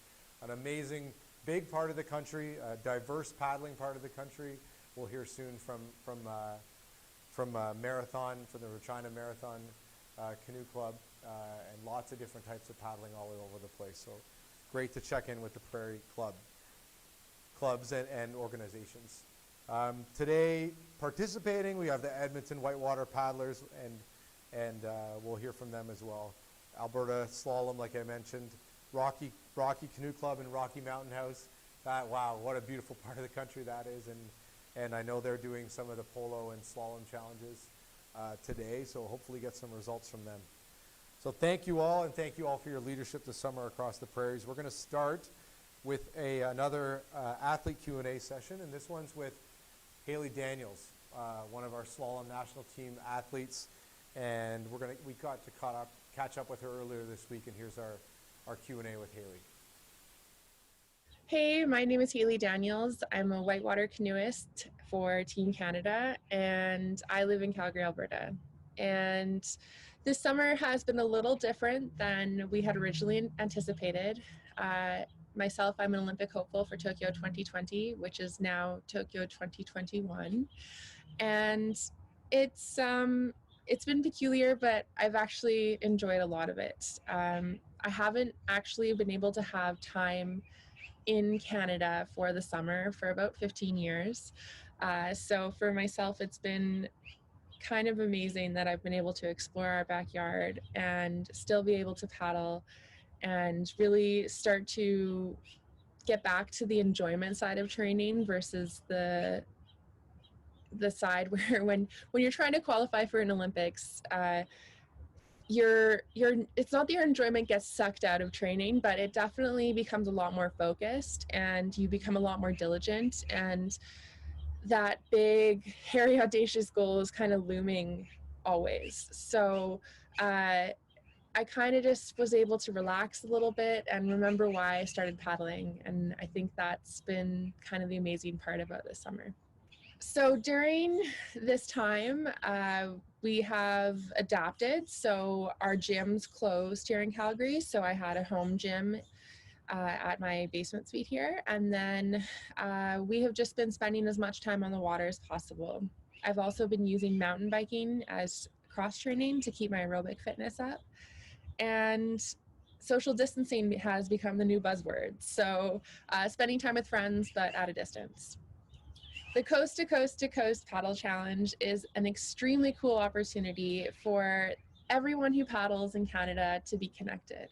An amazing big part of the country, a diverse paddling part of the country. We'll hear soon from Marathon, from the Regina Marathon Canoe Club, and lots of different types of paddling all over the place. So great to check in with the Prairie clubs and organizations. Today, participating, we have the Edmonton Whitewater Paddlers, and we'll hear from them as well. Alberta Slalom, like I mentioned, Rocky Canoe Club and Rocky Mountain House. Wow, what a beautiful part of the country that is, and I know they're doing some of the polo and slalom challenges today, so hopefully get some results from them. So thank you all, and thank you all for your leadership this summer across the prairies. We're going to start with another athlete Q&A session, and this one's with Haley Daniels, one of our slalom national team athletes, and we got to catch up with her earlier this week, and here's our Q&A with Haley. Hey, my name is Haley Daniels. I'm a whitewater canoeist for Team Canada, and I live in Calgary, Alberta. And this summer has been a little different than we had originally anticipated. Myself, I'm an Olympic hopeful for Tokyo 2020, which is now Tokyo 2021. And it's been peculiar, but I've actually enjoyed a lot of it. I haven't actually been able to have time in Canada for the summer for about 15 years. So for myself, it's been kind of amazing that I've been able to explore our backyard and still be able to paddle and really start to get back to the enjoyment side of training versus the side where when you're trying to qualify for an Olympics, it's not that your enjoyment gets sucked out of training, but it definitely becomes a lot more focused and you become a lot more diligent, and that big hairy audacious goal is kind of looming always. So I kind of just was able to relax a little bit and remember why I started paddling, and I think that's been kind of the amazing part about this summer. So during this time, we have adapted. So our gym's closed here in Calgary. So I had a home gym at my basement suite here. And then we have just been spending as much time on the water as possible. I've also been using mountain biking as cross training to keep my aerobic fitness up. And social distancing has become the new buzzword. So spending time with friends, but at a distance. The Coast to Coast to Coast Paddle Challenge is an extremely cool opportunity for everyone who paddles in Canada to be connected.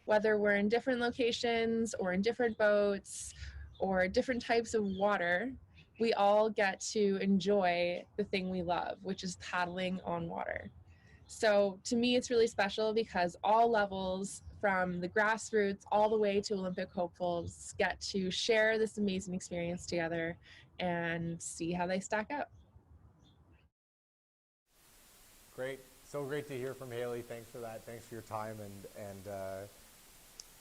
Whether we're in different locations or in different boats or different types of water, we all get to enjoy the thing we love, which is paddling on water. So to me, it's really special because all levels, from the grassroots all the way to Olympic hopefuls, get to share this amazing experience together and see how they stack up. Great. So great to hear from Haley. Thanks for that. Thanks for your time. And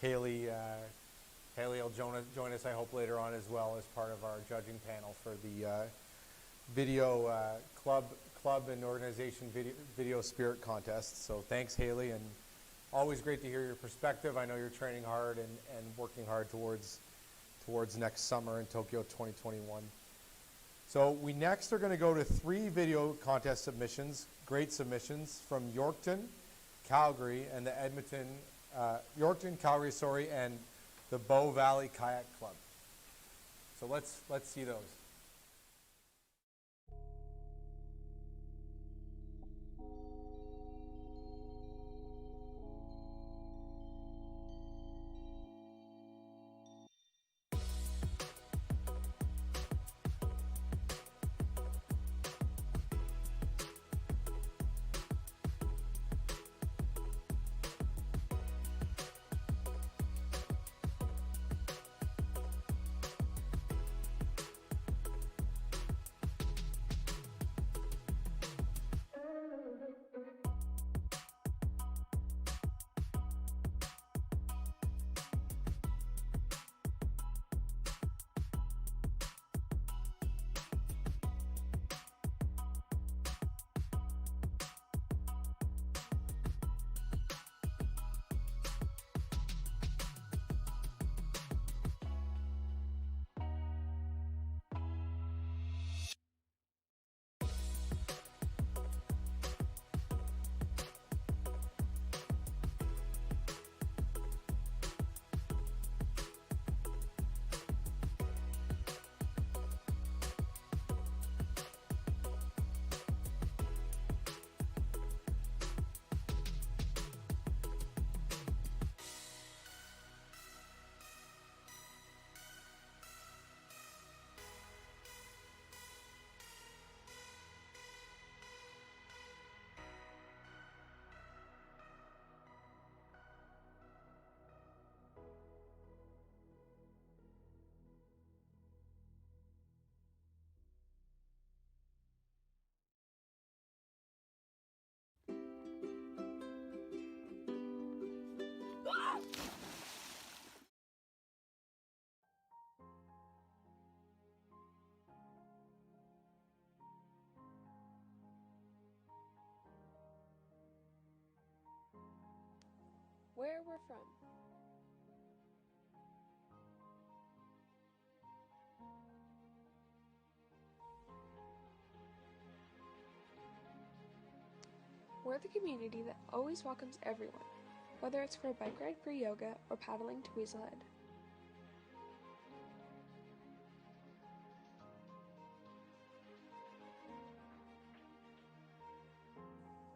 Haley will join us, I hope, later on as well as part of our judging panel for the video club and organization video spirit contest. So thanks, Haley, and always great to hear your perspective. I know you're training hard and working hard towards next summer in Tokyo 2021. So we next are going to go to 3 video contest submissions, great submissions from Yorkton, Calgary, and the Calgary, and the Bow Valley Kayak Club. So let's see those. Where we're from. We're the community that always welcomes everyone, whether it's for a bike ride for yoga or paddling to Weaselhead.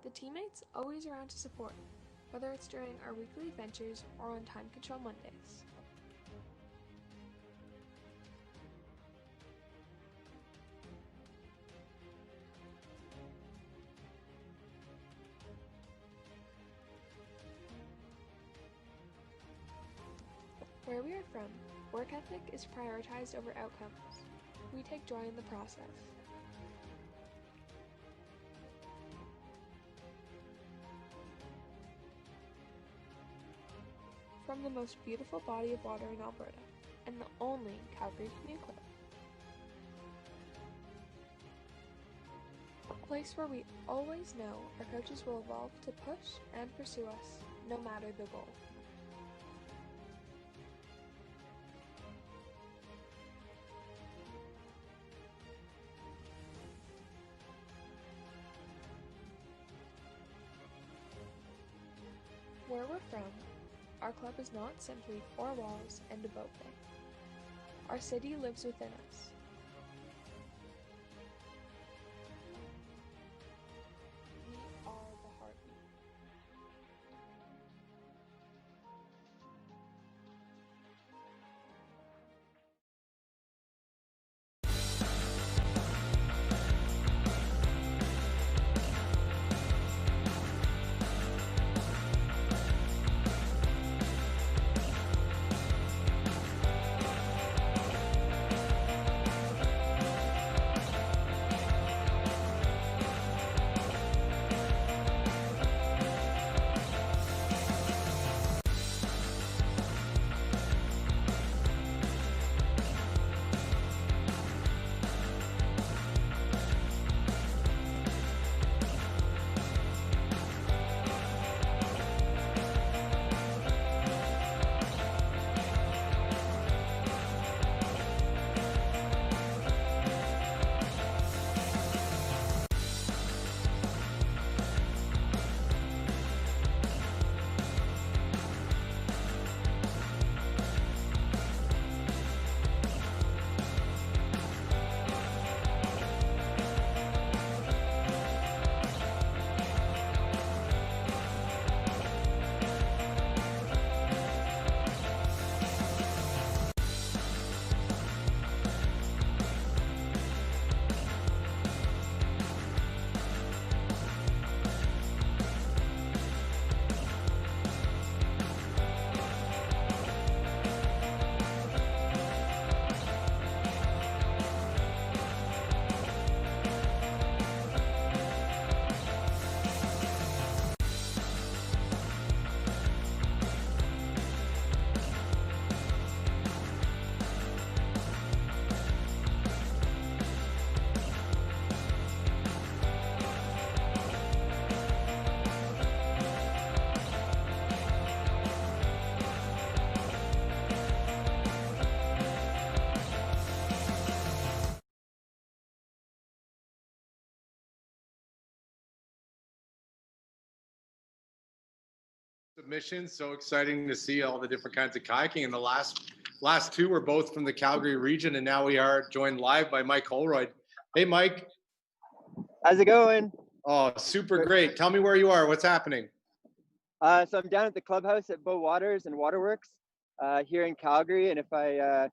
The teammates always around to support, whether it's during our weekly adventures or on Time Control Mondays. Where we are from, work ethic is prioritized over outcomes. We take joy in the process. From the most beautiful body of water in Alberta, and the only Calgary Canoe Club. A place where we always know our coaches will evolve to push and pursue us, no matter the goal. Where we're from, our club is not simply 4 walls and a boat bay. Our city lives within us. We are the heartbeat. Submissions. So exciting to see all the different kinds of kayaking. And the last two were both from the Calgary region, and now we are joined live by Mike Holroyd. Hey, Mike. How's it going? Oh, super great. Tell me where you are. What's happening? So I'm down at the clubhouse at Bow Waters and Waterworks here in Calgary. And if I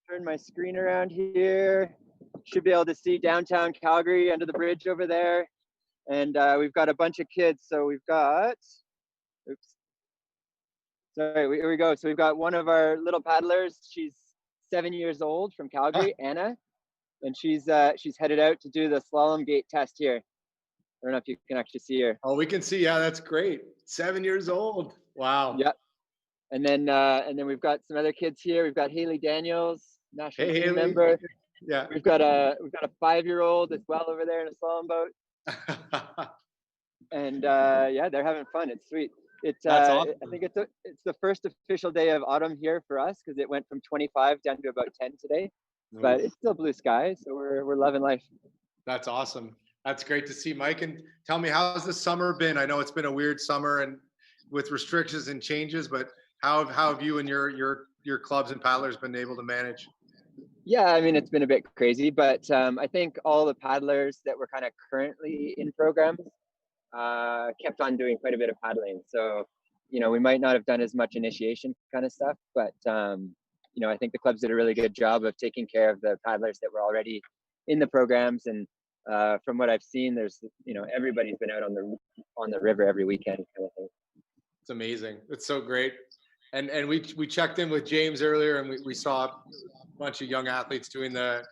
turn my screen around here, should be able to see downtown Calgary under the bridge over there. And we've got a bunch of kids. So we've got, oops. Sorry, here we go. So we've got one of our little paddlers. She's 7 years old from Calgary, Anna. And she's headed out to do the slalom gate test here. I don't know if you can actually see her. Oh, we can see. Yeah, that's great. 7 years old. Wow. Yeah. And then we've got some other kids here. We've got Haley Daniels, national team member. Yeah. We've got a 5-year-old as well over there in a slalom boat. And yeah, they're having fun. It's sweet. It's That's awesome. I think it's the first official day of autumn here for us because it went from 25 down to about 10 today. But it's still blue skies, so we're loving life. That's awesome. That's great to see, Mike. And tell me, how's the summer been? I know it's been a weird summer and with restrictions and changes, but how have you and your clubs and paddlers been able to manage? Yeah, I mean, it's been a bit crazy, but I think all the paddlers that were kind of currently in programs kept on doing quite a bit of paddling. So, you know, we might not have done as much initiation kind of stuff, but, you know, I think the clubs did a really good job of taking care of the paddlers that were already in the programs. And from what I've seen, there's, you know, everybody's been out on the river every weekend kind of thing. It's amazing. It's so great. And we checked in with James earlier, and we saw a bunch of young athletes doing the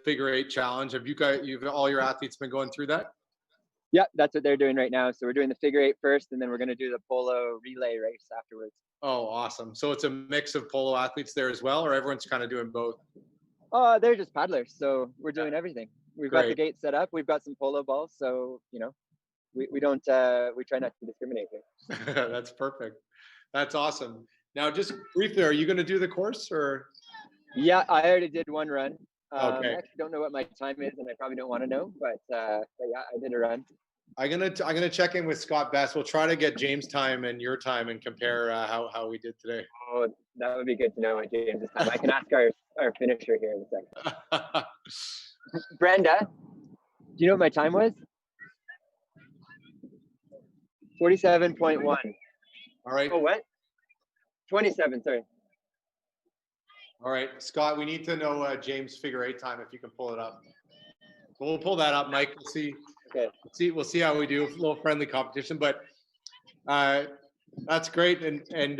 figure 8 challenge. Have you guys, all your athletes been going through that? Yeah, that's what they're doing right now. So we're doing the figure 8 first, and then we're going to do the polo relay race afterwards. Oh, awesome. So it's a mix of polo athletes there as well, or everyone's kind of doing both? Oh, they're just paddlers. So we're doing everything. We've got the gate set up. We've got some polo balls. So, you know, we don't, we try not to discriminate here. That's perfect. That's awesome. Now, just briefly, are you going to do the course or? Yeah, I already did one run. Okay. I actually don't know what my time is, and I probably don't want to know, but yeah, I did a run. I'm gonna check in with Scott Best. We'll try to get James' time and your time and compare how we did today. Oh, that would be good to know what James' time. I can ask our finisher here in a second. Brenda, do you know what my time was? 47.1. All right. Oh, what? 27, sorry. All right, Scott, we need to know James' figure 8 time if you can pull it up. We'll pull that up, Mike. We'll see. Okay. We'll see how we do. A little friendly competition, but that's great. And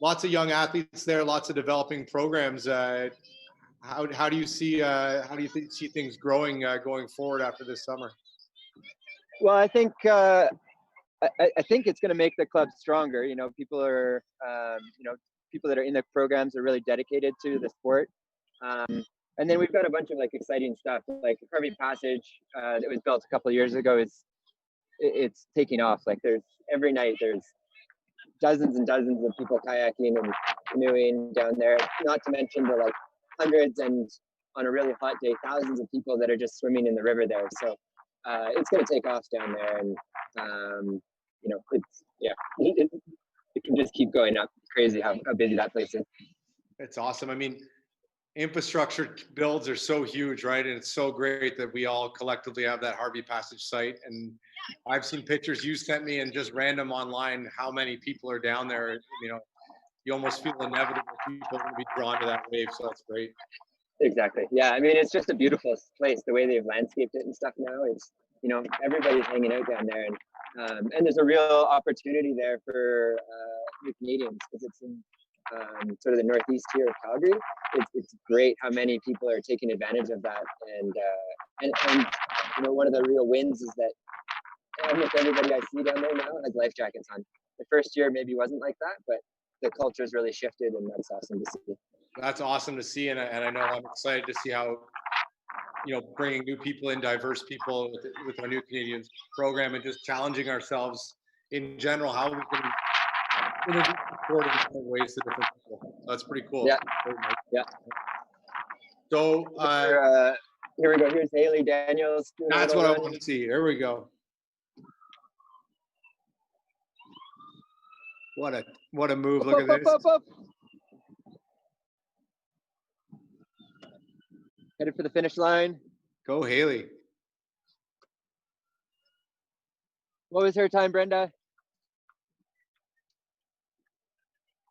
lots of young athletes there, lots of developing programs. How do you see see things growing going forward after this summer? Well, I think I think it's going to make the club stronger. You know, people are people that are in the programs are really dedicated to the sport. And then we've got a bunch of like exciting stuff, like Harvey Passage that was built a couple of years ago. It's taking off. Like every night there's dozens and dozens of people kayaking and canoeing down there. Not to mention the like hundreds and on a really hot day, thousands of people that are just swimming in the river there. So it's going to take off down there, and you know, it can just keep going up. It's crazy how busy that place is. It's awesome. I mean, infrastructure builds are so huge, right? And it's so great that we all collectively have that Harvey Passage site. And I've seen pictures you sent me and just random online how many people are down there. You know, you almost feel inevitable people are going to be drawn to that wave. So that's great. Exactly. Yeah. I mean, it's just a beautiful place. The way they've landscaped it and stuff now, it's, you know, everybody's hanging out down there, and there's a real opportunity there for new Canadians because it's in sort of the northeast here of Calgary. It's great how many people are taking advantage of that, and you know, one of the real wins is that almost everybody I see down there now has life jackets on. The first year maybe wasn't like that, but the culture's really shifted, and that's awesome to see. That's awesome to see, and I know I'm excited to see how, you know, bringing new people in, diverse people with our New Canadians program, and just challenging ourselves in general, how we can introduce sport in different ways to different people. That's pretty cool. Yeah. Yeah. So here we go. Here's Haley Daniels. That's what I want to see. Here we go. What a move! Look at this. Headed for the finish line. Go Haley. What was her time, Brenda?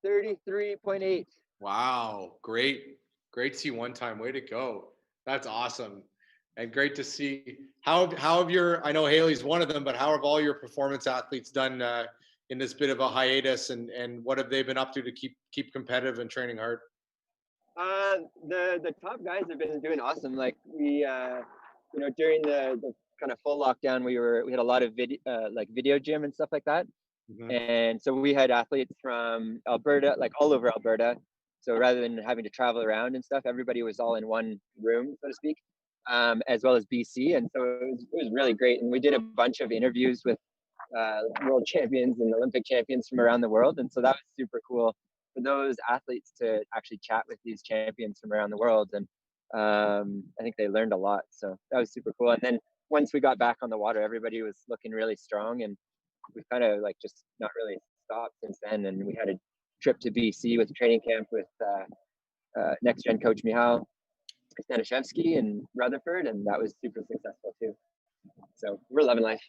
33.8. Wow, great C1 time. Way to go. That's awesome. And great to see how have your, I know Haley's one of them, but how have all your performance athletes done in this bit of a hiatus, and what have they been up to keep competitive and training hard? The top guys have been doing awesome. Like we, you know, during the kind of full lockdown, we had a lot of video gym and stuff like that. Mm-hmm. And so we had athletes from Alberta, like all over Alberta. So rather than having to travel around and stuff, everybody was all in one room, so to speak, as well as BC. And so it was really great. And we did a bunch of interviews with world champions and Olympic champions from around the world. And so that was super cool for those athletes to actually chat with these champions from around the world. And I think they learned a lot. So that was super cool. And then once we got back on the water, everybody was looking really strong, and we kind of like just not really stopped since then. And we had a trip to BC with training camp with next gen coach Michal Stanishevsky in Rutherford, and that was super successful too. So we're loving life.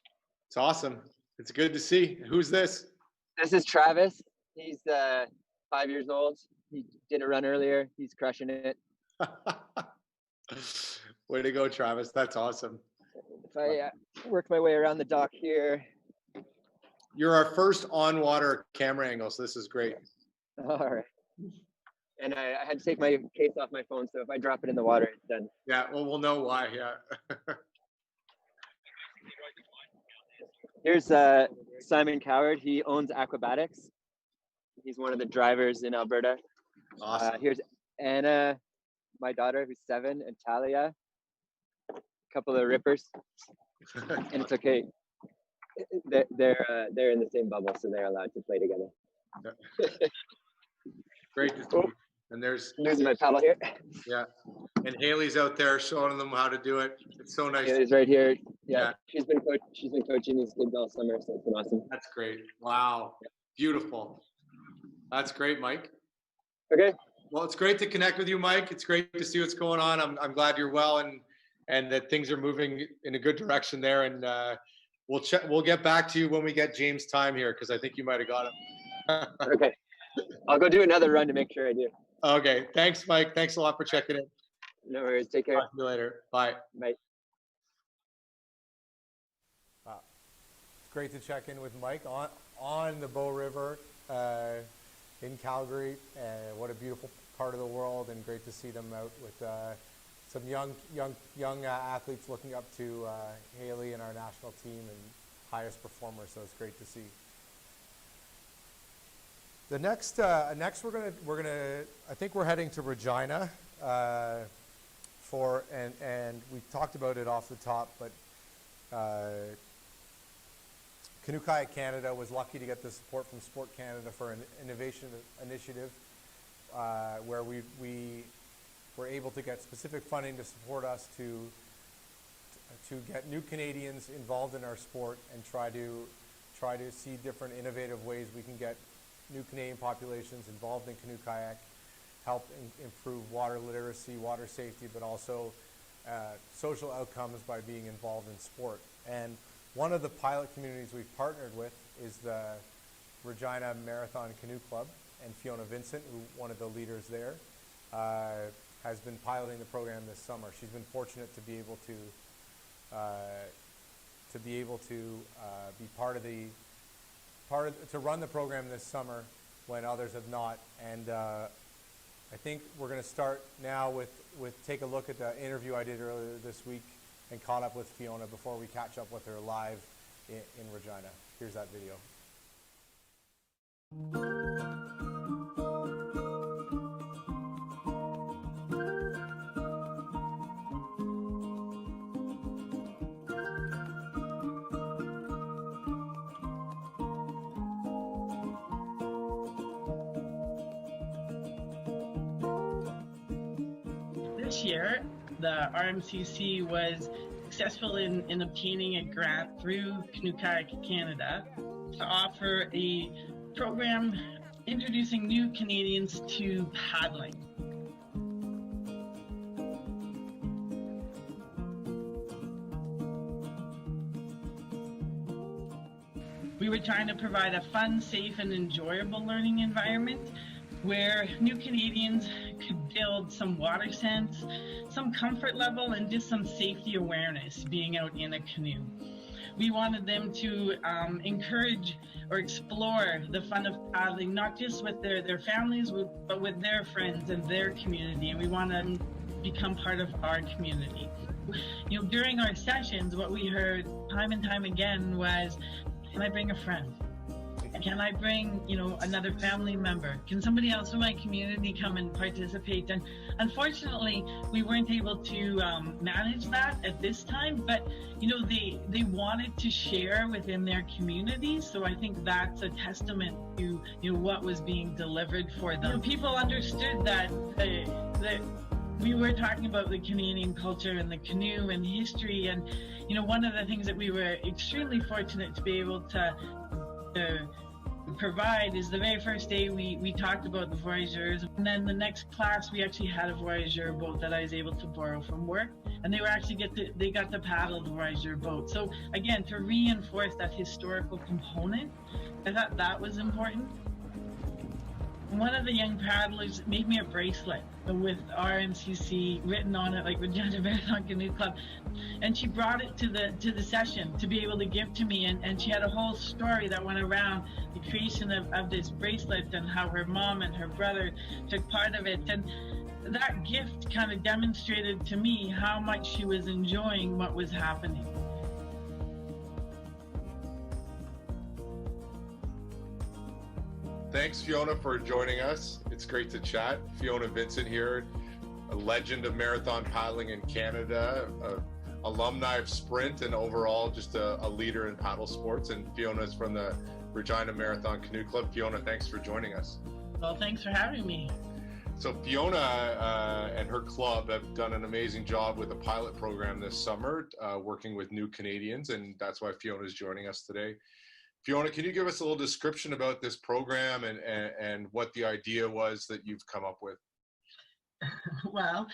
It's awesome. It's good to see. Who's this? This is Travis. He's 5 years old. He did a run earlier. He's crushing it. Way to go, Travis. That's awesome. If I work my way around the dock here. You're our first on-water camera angle, so this is great. All right. And I had to take my case off my phone, so if I drop it in the water, it's done. Yeah, well, we'll know why, yeah. Here's Simon Coward. He owns Aquabatics. He's one of the drivers in Alberta. Awesome. Here's Anna, my daughter, who's 7, and Talia, a couple of rippers. And it's okay. They're in the same bubble, so they're allowed to play together. Great to see you. And there's my paddle here. Yeah, and Haley's out there showing them how to do it. It's so nice. Haley's right here. Yeah, she's been coaching these kids all summer, so it's been awesome. That's great. Wow, beautiful. That's great, Mike. Okay. Well, it's great to connect with you, Mike. It's great to see what's going on. I'm glad you're well and that things are moving in a good direction there. And we'll get back to you when we get James' time here, because I think you might have got him. Okay. I'll go do another run to make sure I do. Okay. Thanks, Mike. Thanks a lot for checking in. No worries. Take care. Talk to you later. Bye. Bye. Wow. It's great to check in with Mike on the Bow River in Calgary. What a beautiful part of the world, and great to see them out with some young athletes looking up to Haley and our national team and highest performers. So it's great to see. The next we're gonna I think we're heading to Regina and we talked about it off the top, but Canoe Kayak Canada was lucky to get the support from Sport Canada for an innovation initiative where we were able to get specific funding to support us to get new Canadians involved in our sport and try to see different innovative ways we can get new Canadian populations involved in canoe kayak, help improve water literacy, water safety, but also social outcomes by being involved in sport. And one of the pilot communities we've partnered with is the Regina Marathon Canoe Club, and Fiona Vincent, one of the leaders there, has been piloting the program this summer. She's been fortunate to be able to to run the program this summer when others have not. And I think we're going to start now with take a look at the interview I did earlier this week and caught up with Fiona before we catch up with her live in Regina. Here's that video. This year, the RMCC was successful in obtaining a grant through Canoe Kayak Canada to offer a program introducing new Canadians to paddling. We were trying to provide a fun, safe, and enjoyable learning environment where new Canadians could build some water sense, some comfort level, and just some safety awareness being out in a canoe. We wanted them to encourage or explore the fun of paddling, not just with their families, but with their friends and their community, and we want to become part of our community. You know, during our sessions, what we heard time and time again was, can I bring a friend? Can I bring, another family member? Can somebody else in my community come and participate? And unfortunately, we weren't able to manage that at this time, but, they wanted to share within their community. So I think that's a testament to, what was being delivered for them. People understood that we were talking about the Canadian culture and the canoe and history. And, one of the things that we were extremely fortunate to be able to provide is the very first day we talked about the Voyageurs, and then the next class we actually had a Voyageur boat that I was able to borrow from work, and they were actually got to paddle the Voyageur boat. So again, to reinforce that historical component, I thought that was important. one of the young paddlers made me a bracelet with RMCC written on it, like Regina Marathon Canoe Club, and she brought it to the session to be able to give to me, and she had a whole story that went around the creation of this bracelet and how her mom and her brother took part of it, and that gift kind of demonstrated to me how much she was enjoying what was happening. Thanks, Fiona, for joining us. It's great to chat. Fiona Vincent here, a legend of marathon paddling in Canada, alumni of Sprint, and overall just a leader in paddle sports. And Fiona's from the Regina Marathon Canoe Club. Fiona, thanks for joining us. Well, thanks for having me. So Fiona and her club have done an amazing job with a pilot program this summer, working with New Canadians, and that's why Fiona is joining us today. Fiona, can you give us a little description about this program and what the idea was that you've come up with? Well,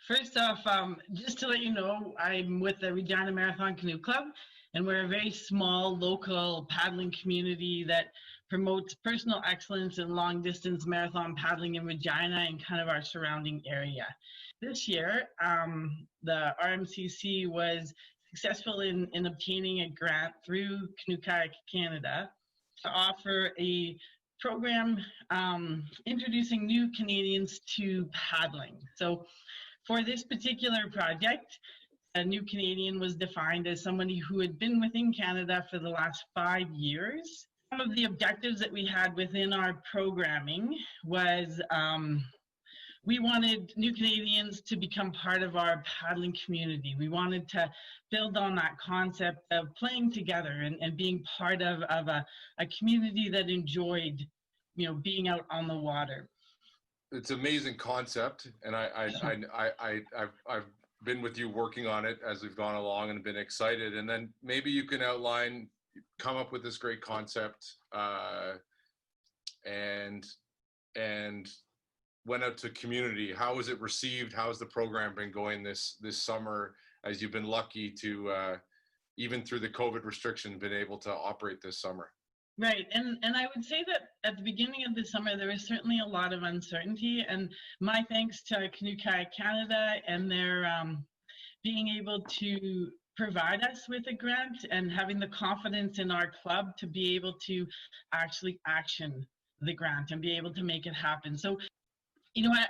first off, just to let you know, I'm with the Regina Marathon Canoe Club, and we're a very small local paddling community that promotes personal excellence in long-distance marathon paddling in Regina and kind of our surrounding area. This year, the RMCC was successful in obtaining a grant through Canoe Kayak Canada to offer a program introducing new Canadians to paddling. So for this particular project, a new Canadian was defined as somebody who had been within Canada for the last 5 years. Some of the objectives that we had within our programming was we wanted new Canadians to become part of our paddling community. We wanted to build on that concept of playing together and being part of a community that enjoyed, being out on the water. It's an amazing concept, and I've been with you working on it as we've gone along and been excited. And then maybe you can come up with this great concept and went out to community. How was it received? How has the program been going this summer, as you've been lucky to, even through the COVID restriction, been able to operate this summer? Right, and I would say that at the beginning of the summer, there was certainly a lot of uncertainty, and my thanks to Canoe Kayak Canada and their being able to provide us with a grant and having the confidence in our club to be able to actually action the grant and be able to make it happen. So,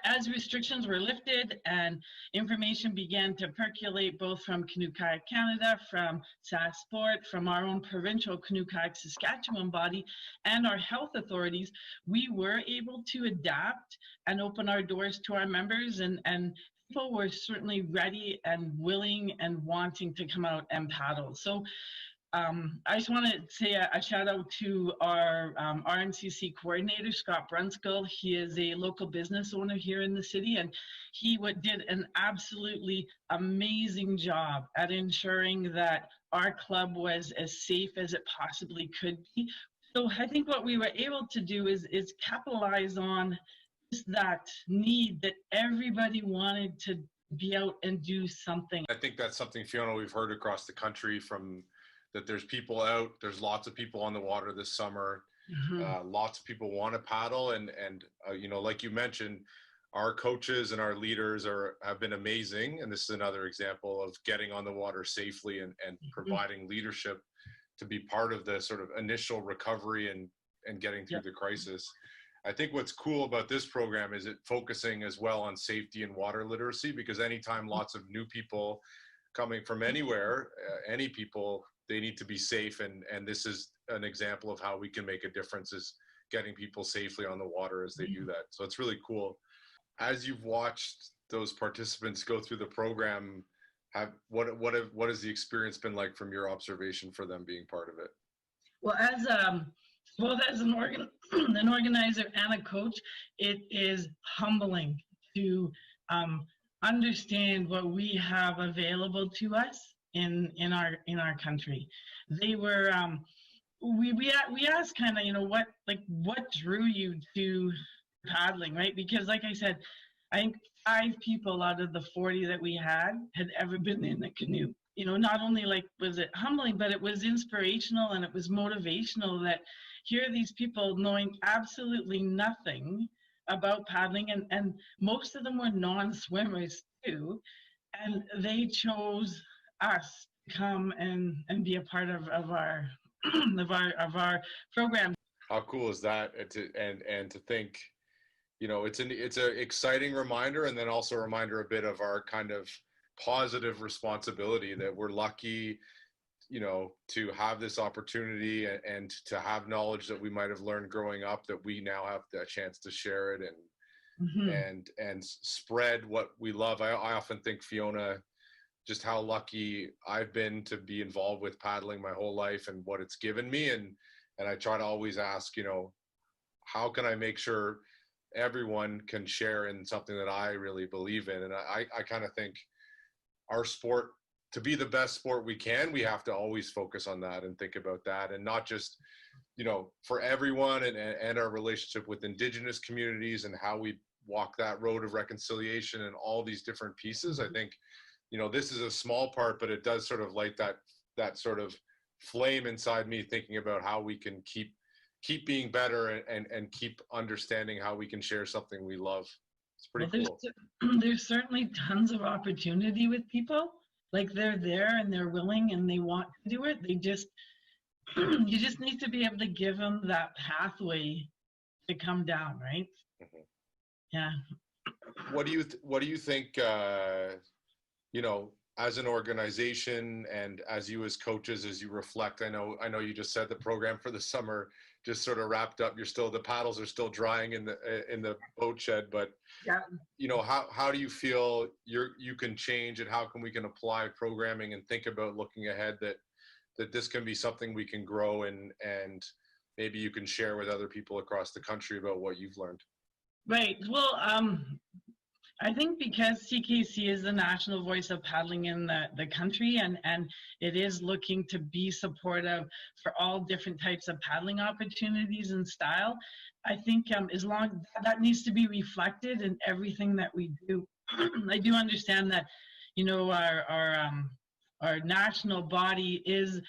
as restrictions were lifted and information began to percolate both from Canoe Kayak Canada, from SAS Sport, from our own provincial Canoe Kayak Saskatchewan body, and our health authorities, we were able to adapt and open our doors to our members, and people were certainly ready and willing and wanting to come out and paddle. So I just want to say a shout out to our RMCC coordinator, Scott Brunskill. He is a local business owner here in the city, and he did an absolutely amazing job at ensuring that our club was as safe as it possibly could be. So I think what we were able to do is capitalize on just that need that everybody wanted to be out and do something. I think that's something, Fiona, we've heard across the country that there's people out, there's lots of people on the water this summer. Lots of people want to paddle, and like you mentioned, our coaches and our leaders have been amazing, and this is another example of getting on the water safely and providing leadership to be part of the sort of initial recovery and getting through the crisis. I think what's cool about this program is it focusing as well on safety and water literacy, because anytime lots of new people coming from anywhere, any people, they need to be safe, and this is an example of how we can make a difference, is getting people safely on the water as they do that. So it's really cool. As you've watched those participants go through the program, what has the experience been like from your observation for them being part of it? Well, as an organizer and a coach, it is humbling to understand what we have available to us in our country. They were we asked kind of, what drew you to paddling, right? Because like I said, I think 5 people out of the 40 that we had ever been in a canoe. Not only was it humbling, but it was inspirational and it was motivational that here are these people knowing absolutely nothing about paddling, and most of them were non-swimmers too, and they chose us to come and be a part of our of our program. How cool is that? And to think, you know, it's an exciting reminder, and then also a reminder a bit of our kind of positive responsibility that we're lucky, you know, to have this opportunity and to have knowledge that we might have learned growing up, that we now have the chance to share it and spread what we love. I often think, Fiona, just how lucky I've been to be involved with paddling my whole life and what it's given me. And I try to always ask, you know, how can I make sure everyone can share in something that I really believe in? And I kind of think our sport, to be the best sport we can, we have to always focus on that and think about that, and not just, you know, for everyone, and our relationship with Indigenous communities and how we walk that road of reconciliation and all these different pieces. I think, you know, this is a small part, but it does sort of light that sort of flame inside me, thinking about how we can keep being better and keep understanding how we can share something we love. It's pretty cool. There's certainly tons of opportunity with people. Like, they're there and they're willing and they want to do it. They just, you just need to be able to give them that pathway to come down, right? Yeah. What do you think, you know, as an organization and as you as coaches, as you reflect, I know you just said the program for the summer just sort of wrapped up. The paddles are still drying in the boat shed, but yeah, you know, how do you feel you can change, and how can we can apply programming and think about looking ahead that this can be something we can grow and maybe you can share with other people across the country about what you've learned? Right. Well, I think because CKC is the national voice of paddling in the country, and it is looking to be supportive for all different types of paddling opportunities and style, I think as long that needs to be reflected in everything that we do. I do understand that, you know, our national body is,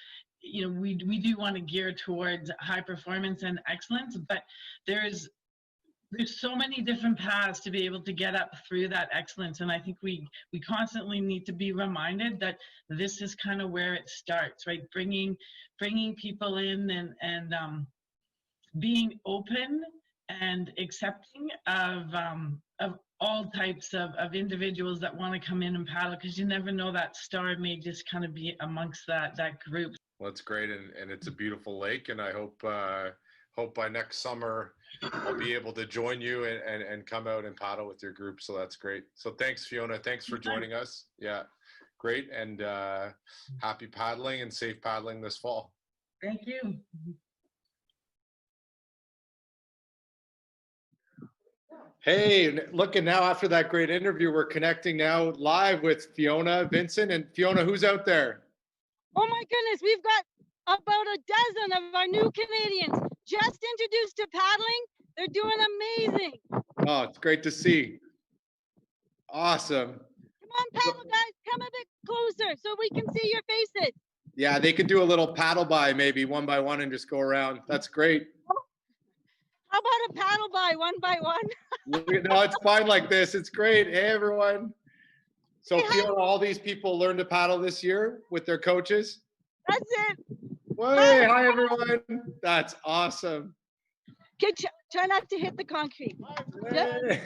you know, we do want to gear towards high performance and excellence, but there's so many different paths to be able to get up through that excellence. And I think we constantly need to be reminded that this is kind of where it starts, right? Bringing people in and being open and accepting of all types of individuals that want to come in and paddle, because you never know, that star may just kind of be amongst that group. Well, it's great, and it's a beautiful lake, and I hope by next summer I'll be able to join you and come out and paddle with your group. So that's great. So thanks, Fiona. Thanks for joining us. Yeah, great. And happy paddling and safe paddling this fall. Thank you. Hey, looking now after that great interview, we're connecting now live with Fiona Vincent. And Fiona, who's out there? Oh my goodness, we've got about a dozen of our new Canadians just introduced to paddling. They're doing amazing. Oh, it's great to see. Awesome. Come on, paddle guys, come a bit closer so we can see your faces. Yeah, they could do a little paddle by, maybe one by one, and just go around. That's great. How about a paddle by one? No, it's fine like this. It's great. Hey, everyone. So Fiona, all these people learned to paddle this year with their coaches? That's it. Hey, hi, everyone. That's awesome. Okay, try not to hit the concrete. Hey.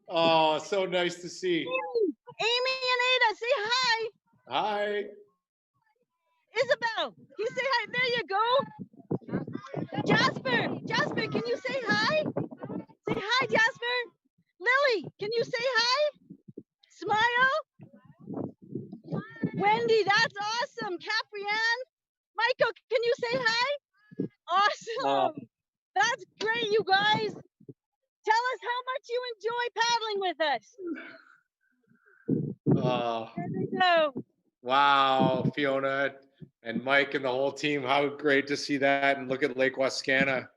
Oh, so nice to see. Amy and Ada, say hi. Hi. Isabel, can you say hi? There you go. Jasper, can you say hi? Say hi, Jasper. Lily, can you say hi? Smile. Wendy, that's awesome. Caprianne, Michael, can you say hi? Awesome. That's great, you guys. Tell us how much you enjoy paddling with us. There we go. Wow, Fiona and Mike and the whole team, how great to see that. And look at Lake Wascana.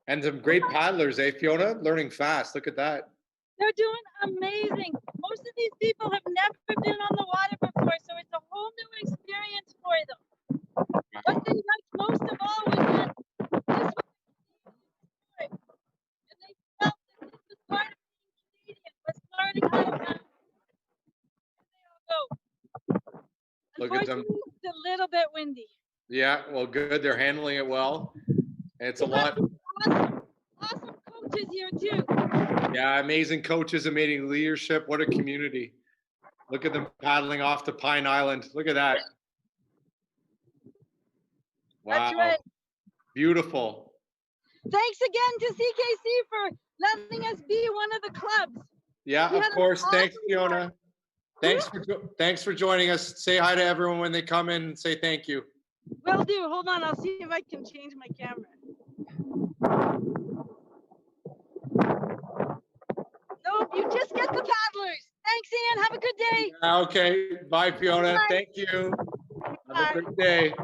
And some great paddlers, eh, Fiona? Learning fast. Look at that. They're doing amazing. Most of these people have never been on the water before, so it's a whole new experience for them. what they liked most of all was that this was and they felt that this was part of being Canadian, was learning how to paddle. Look at them. Unfortunately, it's a little bit windy. Yeah, well, good. They're handling it well. And it's a lot. Awesome coaches here too. Yeah, amazing coaches, amazing leadership. What a community. Look at them paddling off to Pine Island. Look at that. Wow. That's right. Beautiful. Thanks again to CKC for letting us be one of the clubs. Yeah, of course. Thanks, Fiona. Thanks for joining us. Say hi to everyone when they come in and say thank you. Will do. Hold on. I'll see if I can change my camera. Nope, you just get the paddlers. Thanks, Ian. Have a good day. Okay. Bye, Fiona. Bye. Thank you. Have a great day.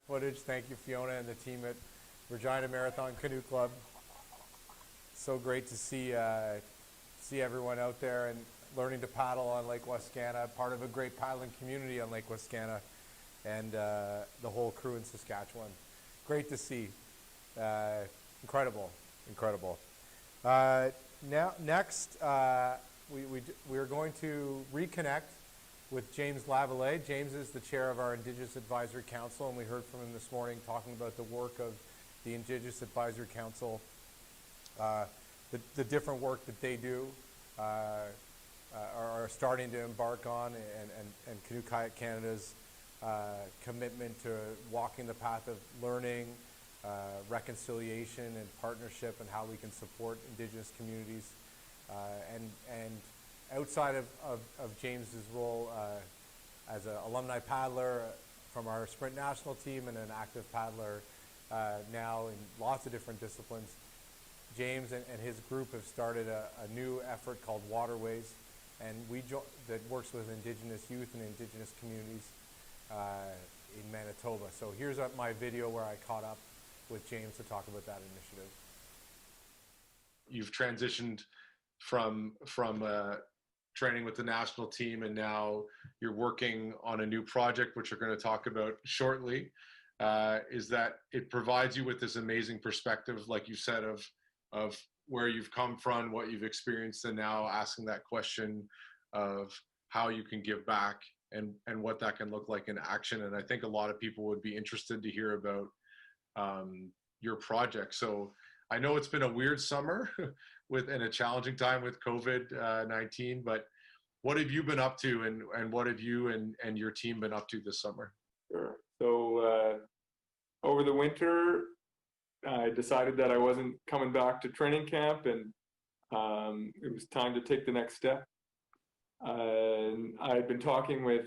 Footage. Thank you, Fiona, and the team at Regina Marathon Canoe Club. So great to see everyone out there and learning to paddle on Lake Wascana, part of a great paddling community on Lake Wascana, and the whole crew in Saskatchewan. Great to see. Incredible. Next, we are going to reconnect with James Lavallee. James is the chair of our Indigenous Advisory Council, and we heard from him this morning talking about the work of the Indigenous Advisory Council, the different work that they do, are starting to embark on, and Canoe Kayak Canada's commitment to walking the path of learning, reconciliation and partnership, and how we can support Indigenous communities. And outside of James's role as an alumni paddler from our Sprint National team and an active paddler now in lots of different disciplines, James and his group have started a new effort called Waterways, and that works with Indigenous youth and Indigenous communities in Manitoba. So here's my video where I caught up with James to talk about that initiative. You've transitioned from training with the national team, and now you're working on a new project, which we're going to talk about shortly. Is that it provides you with this amazing perspective, like you said, of where you've come from, what you've experienced, and now asking that question of how you can give back and what that can look like in action. And I think a lot of people would be interested to hear about your project. So I know it's been a weird summer and a challenging time with COVID-19, but what have you been up to, and what have you and your team been up to this summer? Sure. So over the winter, I decided that I wasn't coming back to training camp, and it was time to take the next step. I had been talking with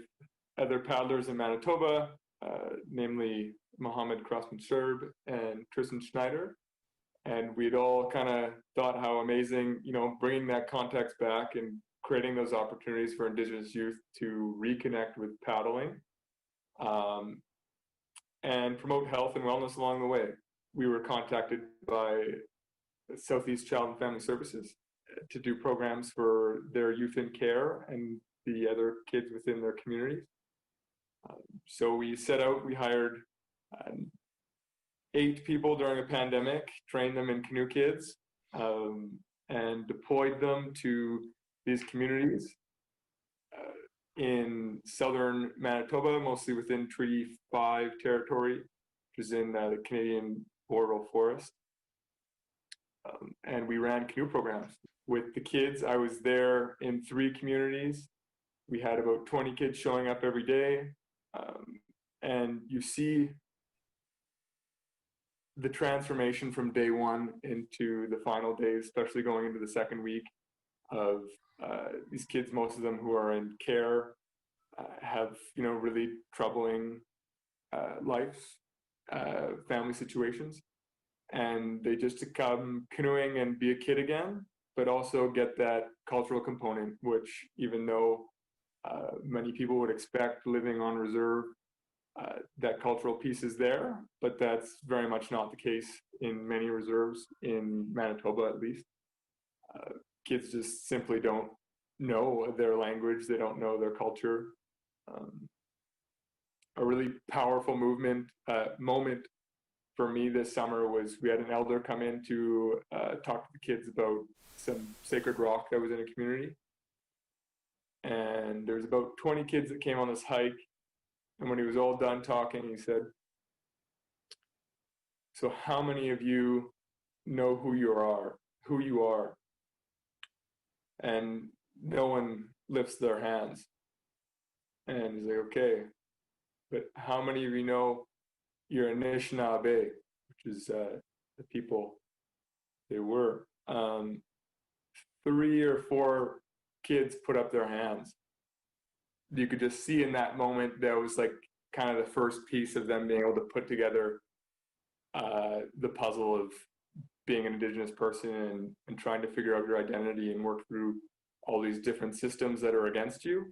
other paddlers in Manitoba, namely Mohammed Crossman-Serb and Tristan Schneider. And we'd all kind of thought how amazing, bringing that context back and creating those opportunities for Indigenous youth to reconnect with paddling and promote health and wellness along the way. We were contacted by Southeast Child and Family Services to do programs for their youth in care and the other kids within their communities. So we set out, we hired 8 people during a pandemic, trained them in Canoe Kids, and deployed them to these communities in southern Manitoba, mostly within Treaty 5 territory, which is in the Canadian Boreal Forest. And we ran canoe programs. With the kids, I was there in 3 communities. We had about 20 kids showing up every day. And you see the transformation from day one into the final days, especially going into the second week of these kids, most of them who are in care, have, really troubling lives, family situations. And they just to come canoeing and be a kid again, but also get that cultural component, which even though many people would expect living on reserve, that cultural piece is there, but that's very much not the case in many reserves, in Manitoba at least. kids just simply don't know their language, they don't know their culture. A really powerful moment for me this summer was we had an elder come in to talk to the kids about some sacred rock that was in a community. And there was about 20 kids that came on this hike. And when he was all done talking, he said, "So how many of you know who you are? And no one lifts their hands. And he's like, okay, but how many of you know you're Anishinaabe, which is the people they were? 3 or 4 kids put up their hands. You could just see in that moment that was like kind of the first piece of them being able to put together the puzzle of being an Indigenous person and trying to figure out your identity and work through all these different systems that are against you.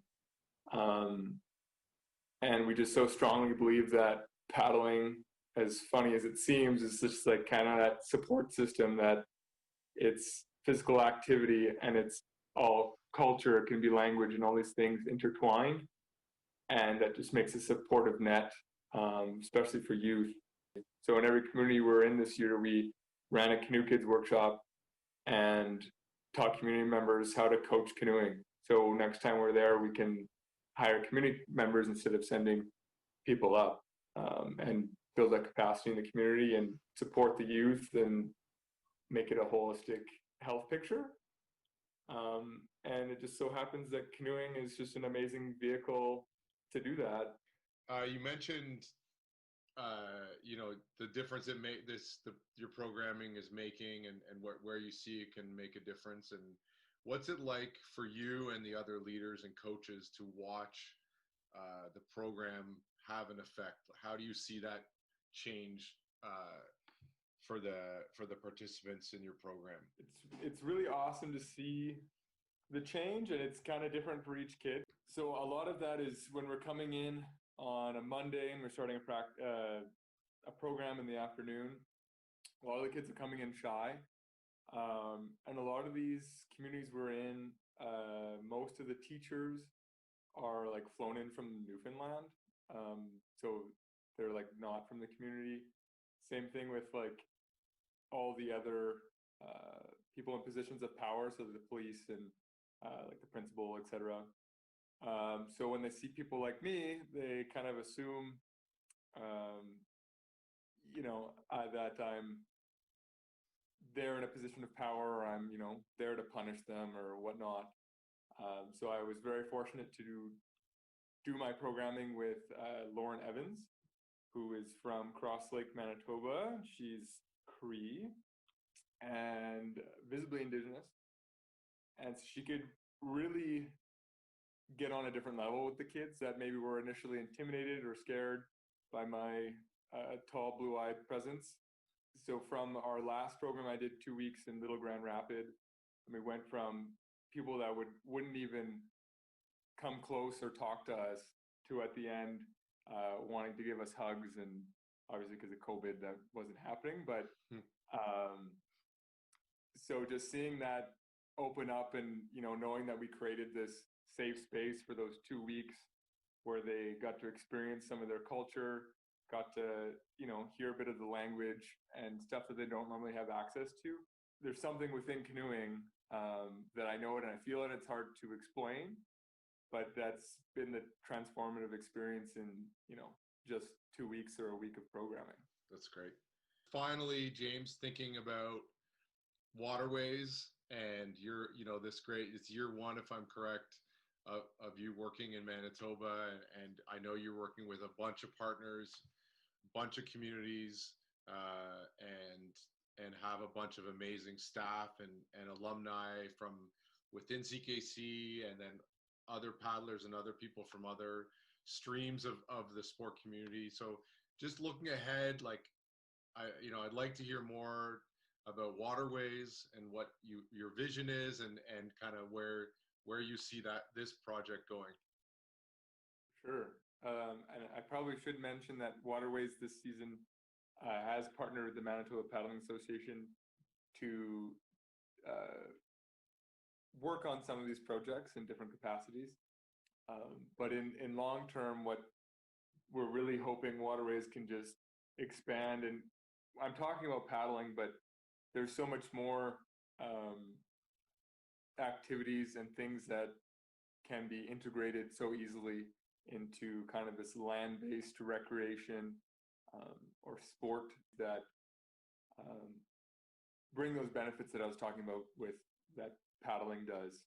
And we just so strongly believe that paddling, as funny as it seems, is just like kind of that support system, that it's physical activity and it's all culture, it can be language and all these things intertwined. And that just makes a supportive net, especially for youth. So in every community we're in this year, we ran a Canoe Kids workshop and taught community members how to coach canoeing. So next time we're there, we can hire community members instead of sending people up, and build that capacity in the community and support the youth and make it a holistic health picture. And it just so happens that canoeing is just an amazing vehicle to do that. You mentioned, the difference it your programming is making, and where you see it can make a difference. And what's it like for you and the other leaders and coaches to watch the program have an effect? How do you see that change for the participants in your program? It's really awesome to see the change, and it's kind of different for each kid. So a lot of that is when we're coming in on a Monday and we're starting a program in the afternoon. A lot of the kids are coming in shy, and a lot of these communities we're in, most of the teachers are like flown in from Newfoundland, so they're like not from the community. Same thing with like all the other people in positions of power, so the police and like the principal, etc. So when they see people like me, they kind of assume, that I'm there in a position of power, or I'm, there to punish them or whatnot. So I was very fortunate to do my programming with Lauren Evans, who is from Cross Lake, Manitoba. She's Cree and visibly Indigenous. And she could really get on a different level with the kids that maybe were initially intimidated or scared by my tall, blue-eyed presence. So from our last program I did 2 weeks in Little Grand Rapid, and we went from people that wouldn't even come close or talk to us to at the end wanting to give us hugs, and obviously because of COVID that wasn't happening, but so just seeing that open up and knowing that we created this safe space for those 2 weeks where they got to experience some of their culture, got to hear a bit of the language and stuff that they don't normally have access to. There's something within canoeing that I know it and I feel it. It's hard to explain, but that's been the transformative experience in just 2 weeks or a week of programming. That's great. Finally, James, thinking about waterways, and it's year 1, if I'm correct, of you working in Manitoba, and I know you're working with a bunch of partners, bunch of communities, and have a bunch of amazing staff and alumni from within CKC, and then other paddlers and other people from other streams of the sport community. So just looking ahead, I'd like to hear more about waterways and what your vision is, and kind of where you see this project going. Sure. And I probably should mention that Waterways this season has partnered with the Manitoba Paddling Association to work on some of these projects in different capacities. But in long term, what we're really hoping Waterways can just expand. And I'm talking about paddling, but there's so much more activities and things that can be integrated so easily into kind of this land-based recreation or sport that bring those benefits that I was talking about with that paddling does.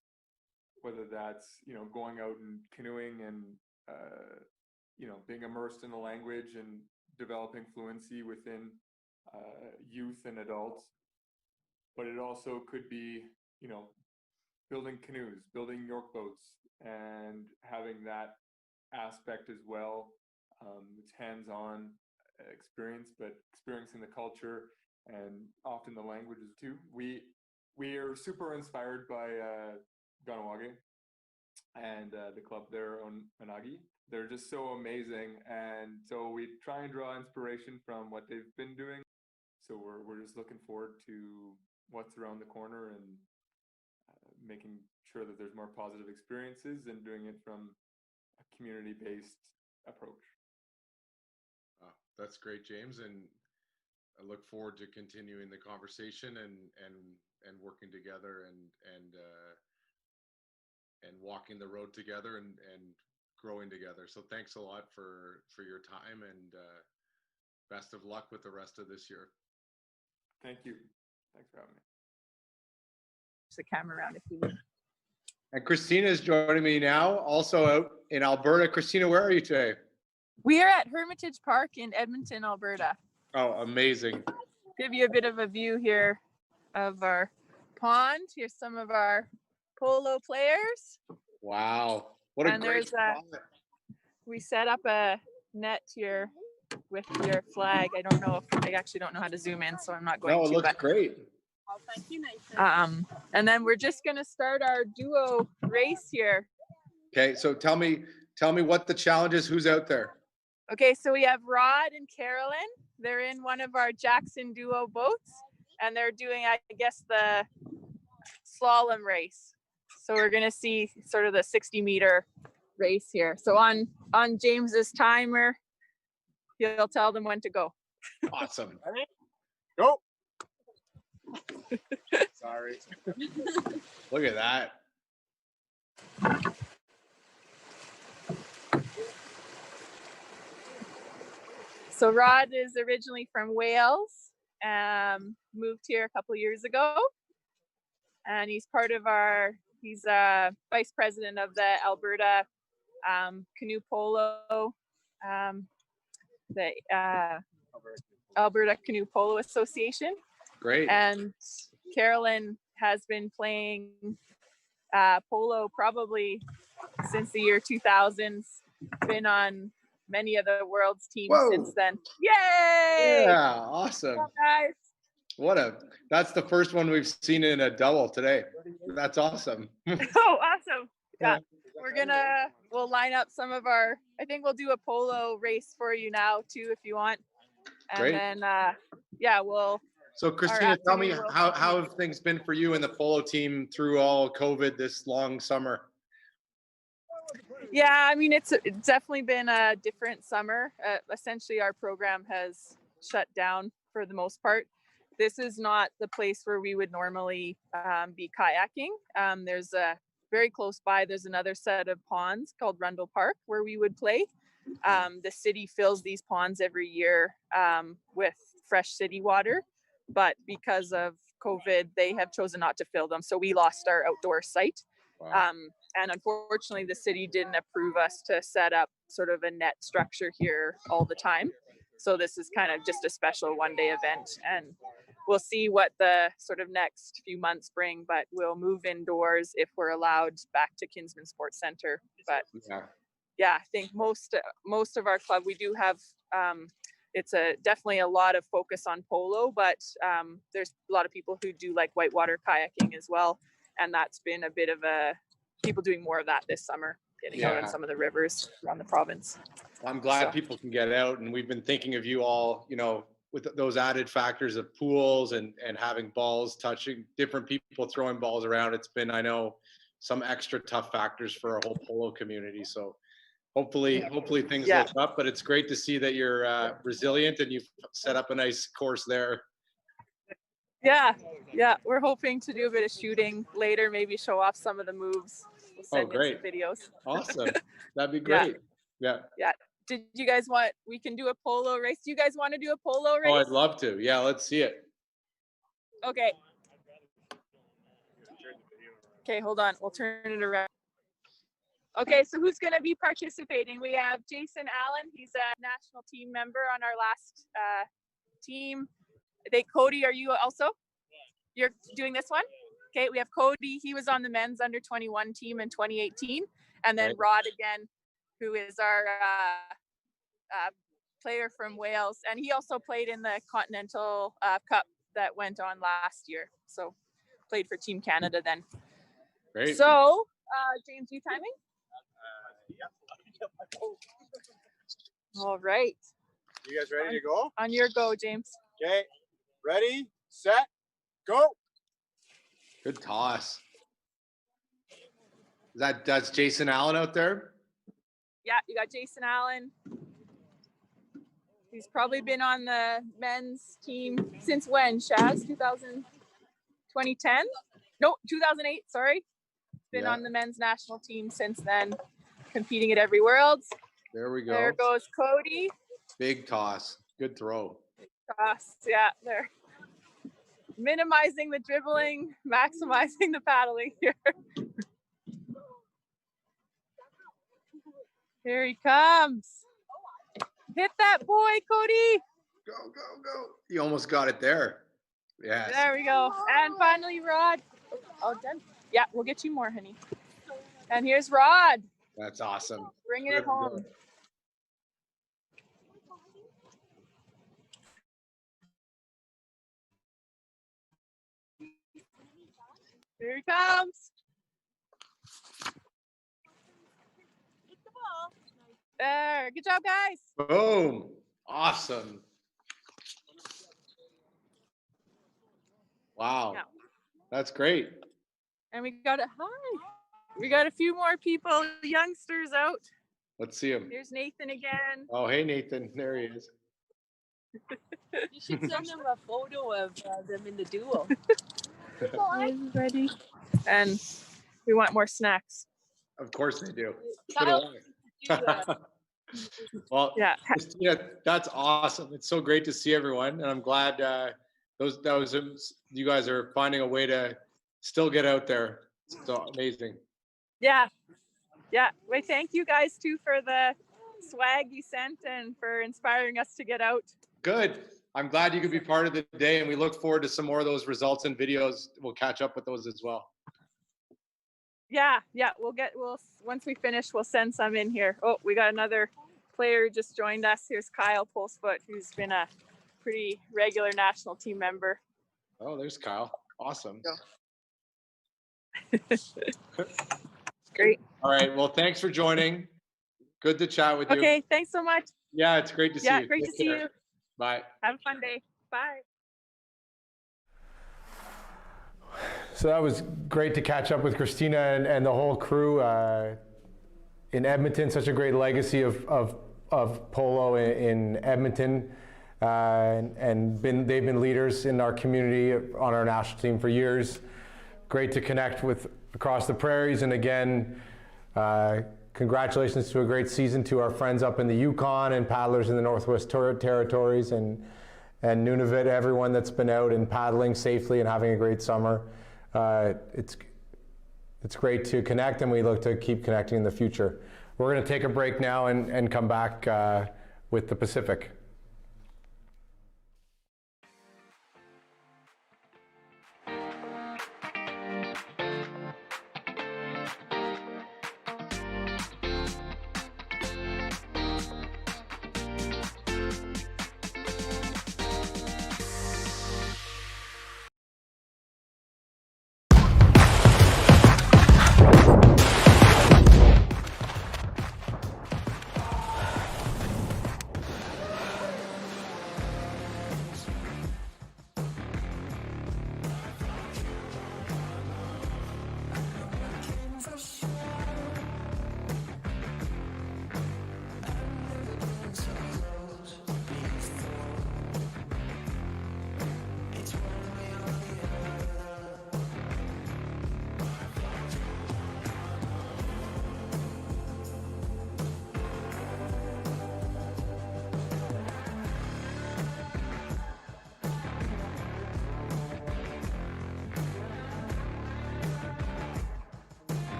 Whether that's, you know, going out and canoeing and, you know, being immersed in the language and developing fluency within youth and adults. But it also could be, you know, building canoes, building York boats, and having that aspect as well. It's hands-on experience, but experiencing the culture and often the languages too. We are super inspired by Ganawage and the club there on Anagi. They're just so amazing, and so we try and draw inspiration from what they've been doing. So we're just looking forward to what's around the corner and making sure that there's more positive experiences and doing it from a community-based approach. That's great, James, and I look forward to continuing the conversation and working together and walking the road together and growing together. So thanks a lot for your time, and best of luck with the rest of this year. Thank you. Thanks for having me. The camera around if you would. And Christina is joining me now, also out in Alberta. Christina, where are you today? We are at Hermitage Park in Edmonton, Alberta. Oh, amazing. Give you a bit of a view here of our pond. Here's some of our polo players. Wow. What a And great spot. We set up a net here with your flag. I actually don't know how to zoom in, so I'm not going to. No, it looks great. Oh, thank you, Nathan. And then we're just going to start our duo race here. Okay, so tell me what the challenge is. Who's out there? Okay, so we have Rod and Carolyn. They're in one of our Jackson duo boats, and they're doing, I guess, the slalom race. So we're going to see sort of the 60-meter race here. So on James's timer, he'll tell them when to go. Awesome. Go. Sorry. Look at that. So Rod is originally from Wales, moved here a couple years ago, and he's he's vice president of the Alberta Canoe Polo, the Alberta Canoe Polo Association. Great. And Carolyn has been playing polo probably since the year 2000s, been on many of the world's teams since then. Yay! Yeah, awesome. Guys. That's the first one we've seen in a double today. That's awesome. Oh, awesome. Yeah. We'll line up some of I think we'll do a polo race for you now too, if you want. And Great. then, So Christina, tell me how have things been for you and the polo team through all COVID this long summer? Yeah, I mean, it's definitely been a different summer. Essentially, our program has shut down for the most part. This is not the place where we would normally be kayaking. There's very close by, there's another set of ponds called Rundle Park where we would play. The city fills these ponds every year with fresh city water, but because of COVID, they have chosen not to fill them. So we lost our outdoor site. Wow. And unfortunately, the city didn't approve us to set up sort of a net structure here all the time. So this is kind of just a special one-day event. And we'll see what the sort of next few months bring, but we'll move indoors if we're allowed back to Kinsman Sports Center. But yeah, I think most of our club, we do have, it's definitely a lot of focus on polo, but there's a lot of people who do like whitewater kayaking as well. And that's been a bit of people doing more of that this summer, getting out on some of the rivers around the province. I'm glad people can get out, and we've been thinking of you all, with those added factors of pools and having balls touching, different people throwing balls around, it's been, I know, some extra tough factors for our whole polo community. So hopefully things look up, but it's great to see that you're resilient and you've set up a nice course there. Yeah, we're hoping to do a bit of shooting later, maybe show off some of the moves. We'll send you some videos. Awesome. That'd be great. Yeah. Did you guys want, we can do a polo race? Do you guys want to do a polo race? Oh, I'd love to. Yeah, let's see it. Okay. Okay, hold on. We'll turn it around. Okay, so who's going to be participating? We have Jason Allen. He's a national team member on our last team. Cody, are you also? You're doing this one? Okay, we have Cody. He was on the men's under 21 team in 2018. And then Rod again, who is our player from Wales. And he also played in the Continental Cup that went on last year. So played for Team Canada then. Great. So, James, you timing? All right. You guys ready to go? On your go, James. Okay. Ready, set, go. Good toss. That's Jason Allen out there? Yeah, you got Jason Allen. He's probably been on the men's team since when, Shaz? 2010? No, 2008, sorry. Been on the men's national team since then, competing at every Worlds. There we go. There goes Cody. Big toss. Good throw. Toss, yeah, there. Minimizing the dribbling, maximizing the paddling here. Here he comes. Hit that boy, Cody. Go. You almost got it there. Yeah. There we go. And finally, Rod. Oh, done. Yeah, we'll get you more, honey. And here's Rod. That's awesome. Bringing it home. Here he comes. There. Good job, guys. Boom. Awesome. Wow. Yeah. That's great. And we got a We got a few more people, youngsters out. Let's see him. Here's Nathan again. Oh, hey, Nathan. There he is. You should send them a photo of them in the duo. Ready. And we want more snacks. Of course they do. So do I. Well, yeah, Christina, that's awesome. It's so great to see everyone, and I'm glad you guys are finding a way to still get out there. It's so amazing. Yeah. Well, thank you guys too for the swag you sent and for inspiring us to get out. Good. I'm glad you could be part of the day, and we look forward to some more of those results and videos. We'll catch up with those as well. Yeah. We'll once we finish, we'll send some in here. Oh, we got another player who just joined us. Here's Kyle Polsfoot, who's been a pretty regular national team member. Oh, there's Kyle. Awesome. Great. All right. Well, thanks for joining. Good to chat with you. Okay. Thanks so much. Yeah, it's great to see you. Yeah, great to see you. Bye. Have a fun day. Bye. So that was great to catch up with Christina and the whole crew in Edmonton. Such a great legacy of polo in Edmonton, and they've been leaders in our community on our national team for years. Great to connect with across the prairies, and again, congratulations to a great season to our friends up in the Yukon and paddlers in the Northwest Territories and Nunavut, everyone that's been out and paddling safely and having a great summer. It's great to connect, and we look to keep connecting in the future. We're going to take a break now and come back with the Pacific.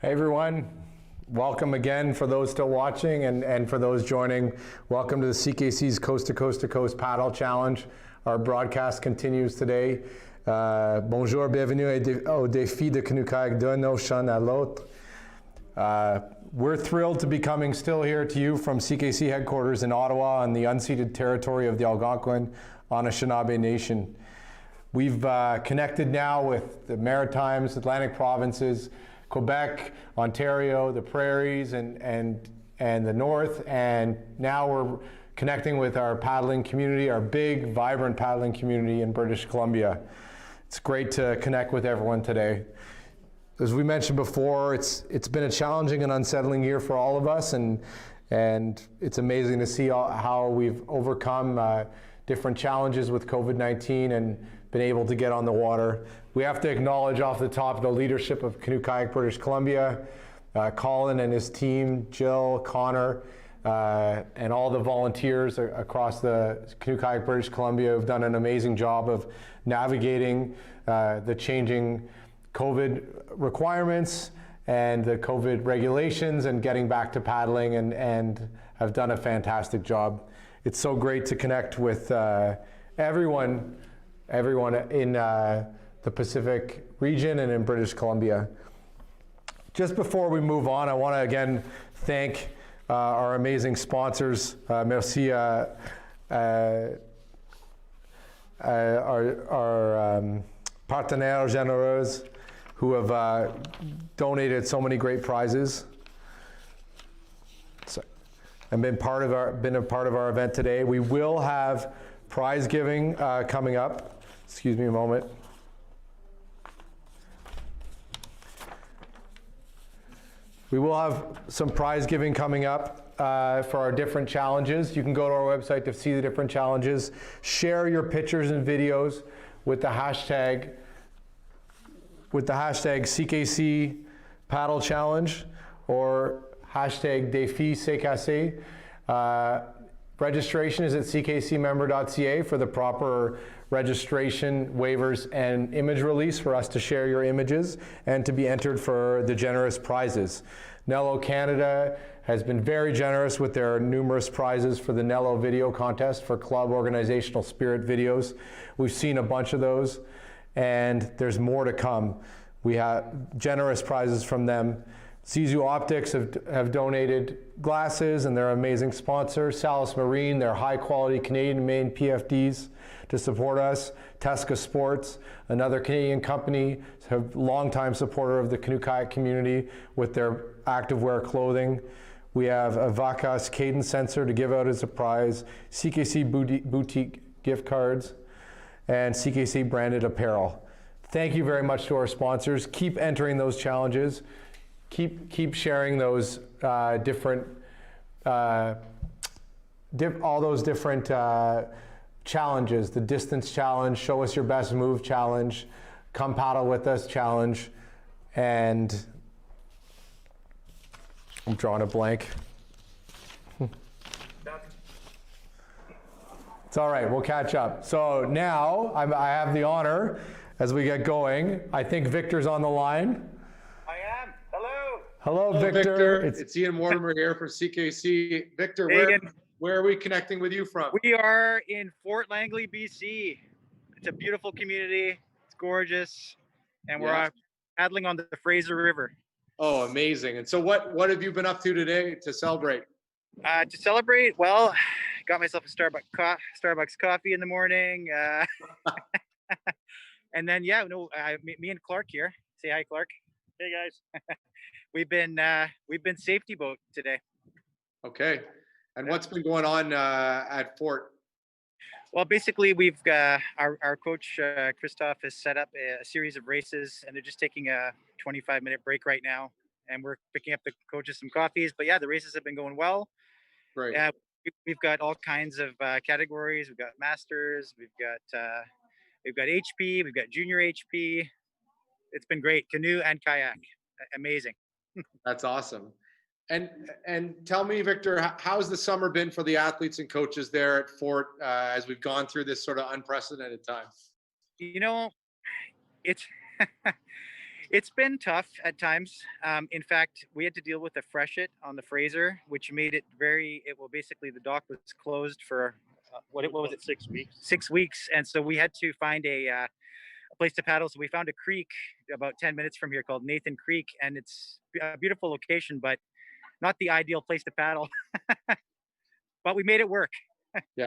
Hey everyone, welcome again for those still watching and for those joining. Welcome to the CKC's Coast to Coast to Coast Paddle Challenge. Our broadcast continues today. Bonjour, bienvenue au défi de canoë kayak d'un ocean à l'autre. We're thrilled to be coming still here to you from CKC headquarters in Ottawa on the unceded territory of the Algonquin Anishinaabe Nation. We've connected now with the Maritimes, Atlantic provinces, Quebec, Ontario, the prairies, and the north, and now we're connecting with our paddling community, our big, vibrant paddling community in British Columbia. It's great to connect with everyone today. As we mentioned before, it's been a challenging and unsettling year for all of us, and it's amazing to see how we've overcome different challenges with COVID-19 and been able to get on the water. We have to acknowledge off the top the leadership of Canoe Kayak British Columbia, Colin and his team, Jill, Connor, and all the volunteers across the Canoe Kayak British Columbia who've done an amazing job of navigating the changing COVID requirements and the COVID regulations and getting back to paddling and have done a fantastic job. It's so great to connect with everyone in the Pacific region and in British Columbia. Just before we move on, I want to again thank our amazing sponsors. Merci our partenaires généreux who have donated so many great prizes and been a part of our event today. We will have prize giving coming up. Excuse me a moment. We will have some prize giving coming up for our different challenges. You can go to our website to see the different challenges. Share your pictures and videos with the hashtag CKC Paddle Challenge or hashtag Défi CKC. Registration is at ckcmember.ca for the proper registration, waivers, and image release for us to share your images and to be entered for the generous prizes. Nello Canada has been very generous with their numerous prizes for the Nello video contest for club organizational spirit videos. We've seen a bunch of those, and there's more to come. We have generous prizes from them. Sisu Optics have donated glasses, and they're an amazing sponsor. Salis Marine, they're high-quality Canadian-made PFDs to support us. Tesca Sports, another Canadian company, a longtime supporter of the canoe kayak community with their activewear clothing. We have a Vacas cadence sensor to give out as a prize, CKC boutique gift cards, and CKC branded apparel. Thank you very much to our sponsors. Keep entering those challenges. Keep sharing those all those different challenges, the distance challenge, show us your best move challenge, come paddle with us challenge, and I'm drawing a blank. It's all right, we'll catch up. So now I have the honor as we get going. I think Victor's on the line. Hello, Victor. It's Ian Mortimer here for CKC. Victor, where are we connecting with you from? We are in Fort Langley, BC. It's a beautiful community. It's gorgeous. And we're paddling on the Fraser River. Oh, amazing. And so what have you been up to today to celebrate? Well, got myself a Starbucks coffee in the morning. And then, me and Clark here. Say hi, Clark. Hey, guys. We've been safety boat today. Okay. And what's been going on at Fort? Well, basically, we've our coach Christoph has set up a series of races, and they're just taking a 25-minute break right now. And we're picking up the coaches some coffees. But yeah, the races have been going well. Right. We've got all kinds of categories. We've got masters. We've got HP. We've got junior HP. It's been great. Canoe and kayak. Amazing. That's awesome. And tell me, Victor, how's the summer been for the athletes and coaches there at Fort as we've gone through this sort of unprecedented time? You know, it's It's been tough at times. In fact, we had to deal with a freshet on the Fraser, which made it basically the dock was closed for what was it? 6 weeks. 6 weeks, and so we had to find a place to paddle. So we found a creek about 10 minutes from here called Nathan Creek, and it's a beautiful location, but not the ideal place to paddle. But we made it work. Yeah.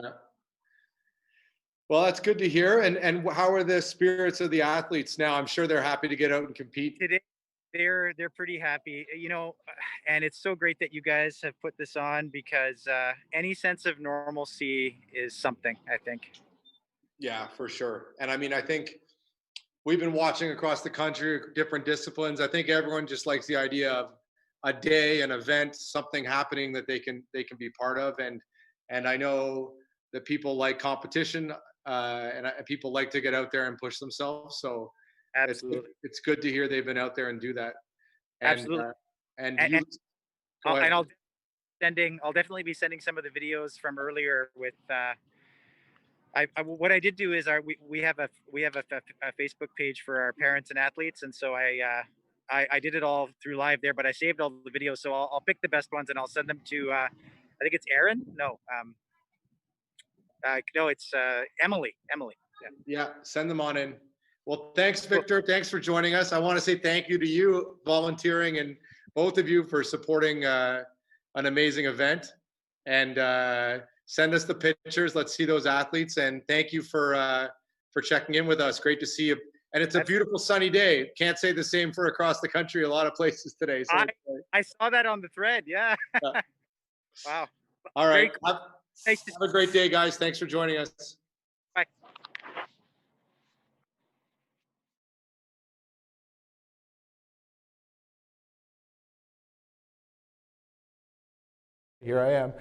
Well, that's good to hear. And how are the spirits of the athletes now? I'm sure they're happy to get out and compete. Today, they're pretty happy, and it's so great that you guys have put this on because any sense of normalcy is something, I think. Yeah, for sure. And I mean, I think we've been watching across the country, different disciplines. I think everyone just likes the idea of a day, an event, something happening that they can be part of. And I know that people like competition, and people like to get out there and push themselves. So absolutely, it's good to hear they've been out there and do that. And, absolutely. I'll definitely be sending some of the videos from earlier with. What I did do is we have a Facebook page for our parents and athletes, and so I did it all through live there, but I saved all the videos, so I'll pick the best ones and I'll send them to I think it's Aaron. No, it's Emily. Yeah, send them on in. Well, thanks, Victor. Thanks for joining us. I want to say thank you to you volunteering and both of you for supporting an amazing event. And send us the pictures. Let's see those athletes. And thank you for checking in with us. Great to see you. And it's a beautiful sunny day. Can't say the same for across the country. A lot of places today. So I saw that on the thread. Yeah. Wow. All right. Cool. Have a great day, guys. Thanks for joining us. Bye. Here I am.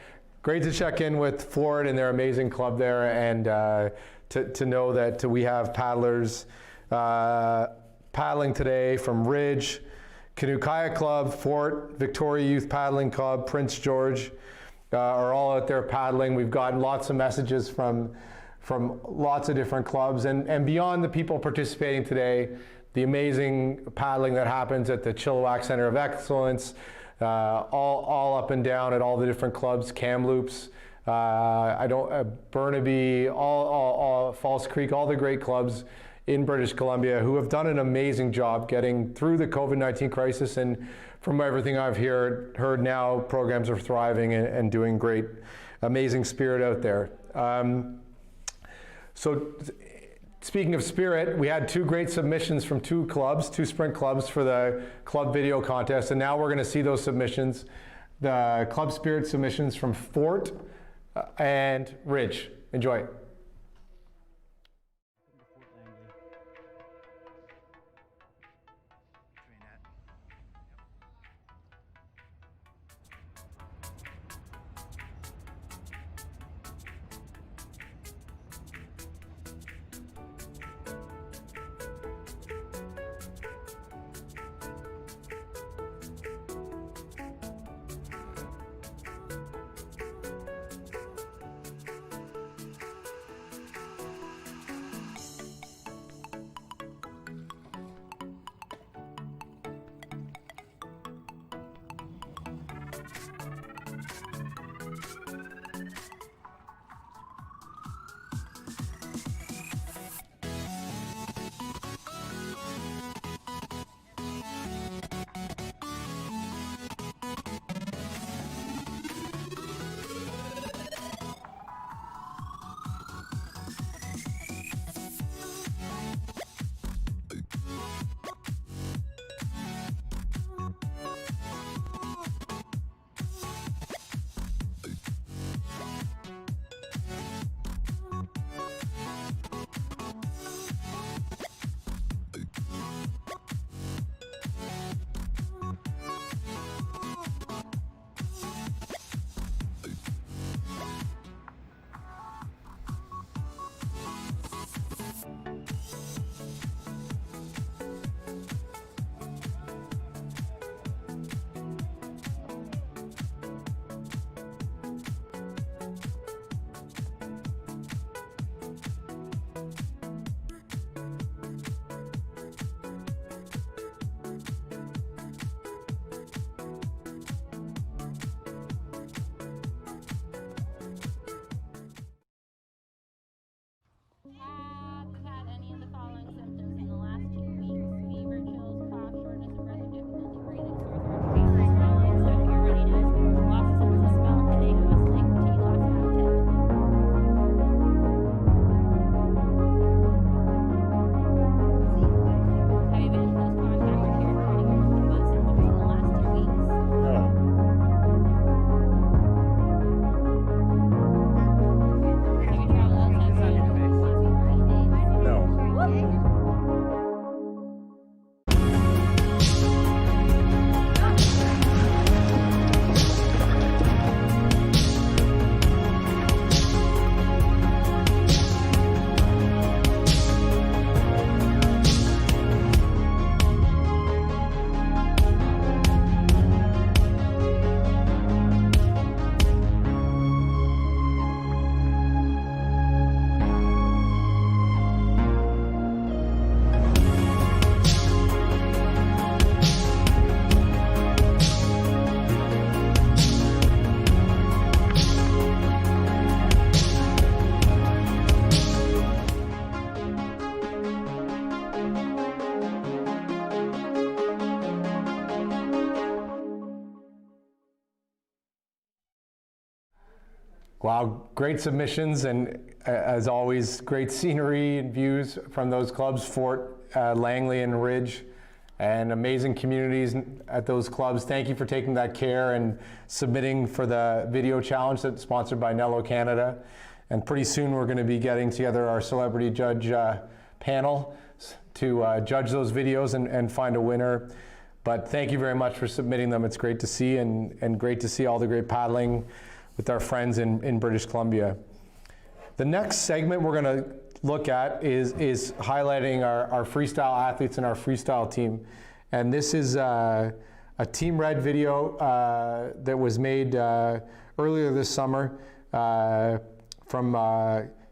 Great to check in with Ford and their amazing club there, and to know that we have paddlers paddling today from Ridge, Canoe Kayak Club, Fort, Victoria Youth Paddling Club, Prince George are all out there paddling. We've gotten lots of messages from lots of different clubs, and beyond the people participating today, the amazing paddling that happens at the Chilliwack Center of Excellence, all up and down at all the different clubs, Kamloops, Burnaby, all False Creek, all the great clubs in British Columbia who have done an amazing job getting through the COVID-19 crisis. And from everything I've heard now, programs are thriving and doing great, amazing spirit out there. So speaking of spirit, we had two great submissions from two sprint clubs for the club video contest, and now we're going to see those submissions, the club spirit submissions from Fort and Ridge. Enjoy. Have you had any of the following symptoms in the last 2 weeks? Fever, chills, cough, shortness of breath, or difficulty breathing, sore throat, fever, swallowing, stuffy or runny nose, loss of sense of smell, headache, muscle ache, fatigue, loss of appetite? Have you been in close contact or cared for anyone with the above symptoms in the last 2 weeks? Have you traveled outside of the last 3 days? Wow, great submissions, and as always, great scenery and views from those clubs, Fort, Langley, and Ridge, and amazing communities at those clubs. Thank you for taking that care and submitting for the video challenge that's sponsored by Nello Canada. And pretty soon we're going to be getting together our celebrity judge panel to judge those videos and find a winner. But thank you very much for submitting them. It's great to see, and great to see all the great paddling with our friends in British Columbia. The next segment we're gonna look at is highlighting our freestyle athletes and our freestyle team. And this is a Team Red video that was made earlier this summer from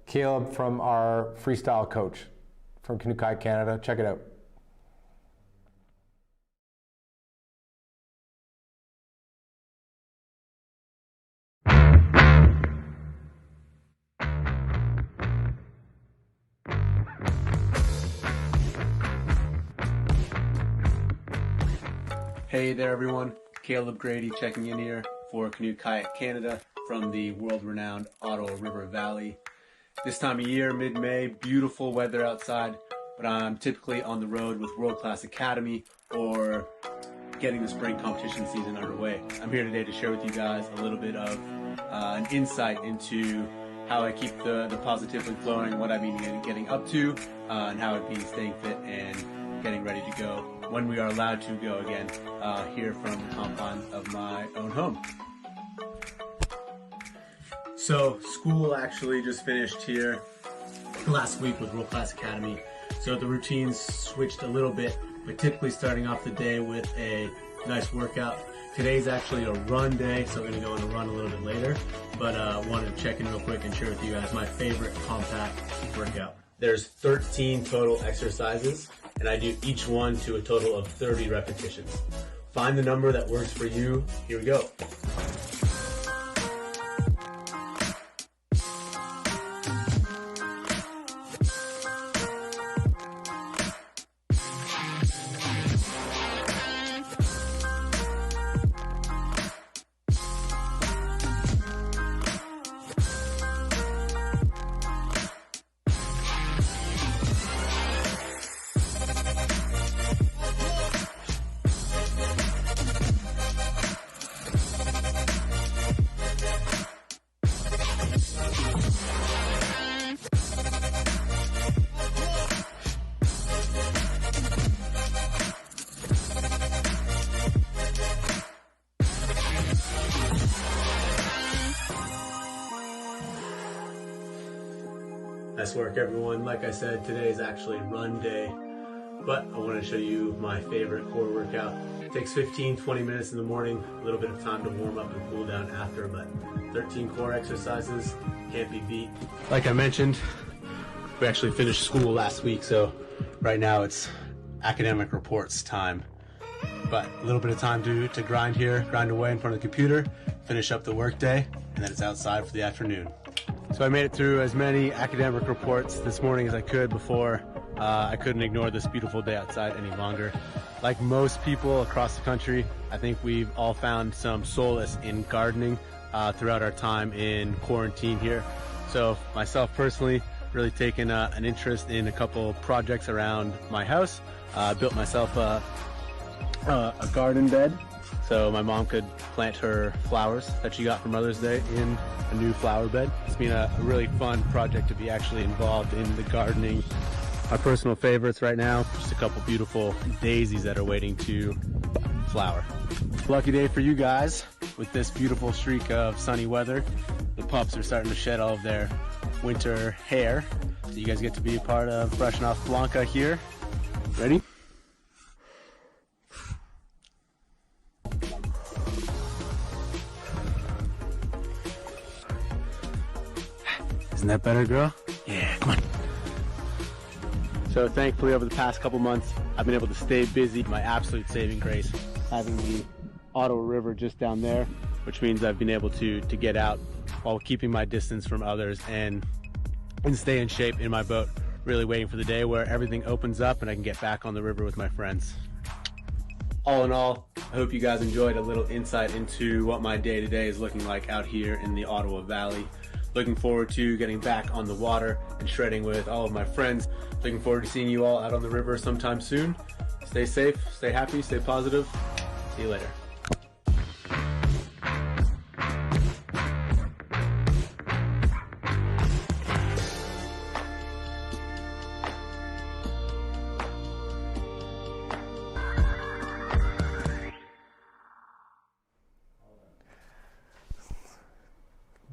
Caleb, from our freestyle coach from Canoe Kayak Canada. Check it out. Hey there everyone, Caleb Grady checking in here for Canoe Kayak Canada from the world-renowned Ottawa River Valley. This time of year, mid-May, beautiful weather outside, but I'm typically on the road with World Class Academy or getting the spring competition season underway. I'm here today to share with you guys a little bit of an insight into how I keep the positively flowing, what I've been getting up to, and how I've been staying fit and getting ready to go when we are allowed to go again here from the confines of my own home. So school actually just finished here last week with World Class Academy. So the routines switched a little bit, but typically starting off the day with a nice workout. Today's actually a run day, so I'm gonna go on a run a little bit later, but wanted to check in real quick and share with you guys my favorite compact workout. There's 13 total exercises, and I do each one to a total of 30 repetitions. Find the number that works for you. Here we go. Nice work, everyone. Like I said, today is actually run day, but I want to show you my favorite core workout. It takes 15-20 minutes in the morning, a little bit of time to warm up and cool down after, but 13 core exercises can't be beat. Like I mentioned, we actually finished school last week, so right now it's academic reports time. But a little bit of time to grind here, grind away in front of the computer, finish up the work day, and then it's outside for the afternoon. So I made it through as many academic reports this morning as I could before I couldn't ignore this beautiful day outside any longer. Like most people across the country, I think we've all found some solace in gardening throughout our time in quarantine here. So myself personally, really taken an interest in a couple projects around my house. I built myself a garden bed so my mom could plant her flowers that she got for Mother's Day in a new flower bed. It's been a really fun project to be actually involved in the gardening. My personal favorites right now, just a couple beautiful daisies that are waiting to flower. Lucky day for you guys with this beautiful streak of sunny weather. The pups are starting to shed all of their winter hair. So you guys get to be a part of brushing off Blanca here. Ready? Isn't that better, girl? Yeah, come on. So thankfully over the past couple months, I've been able to stay busy. My absolute saving grace, having the Ottawa River just down there, which means I've been able to get out while keeping my distance from others and stay in shape in my boat, really waiting for the day where everything opens up and I can get back on the river with my friends. All in all, I hope you guys enjoyed a little insight into what my day-to-day is looking like out here in the Ottawa Valley. Looking forward to getting back on the water and shredding with all of my friends. Looking forward to seeing you all out on the river sometime soon. Stay safe, stay happy, stay positive. See you later.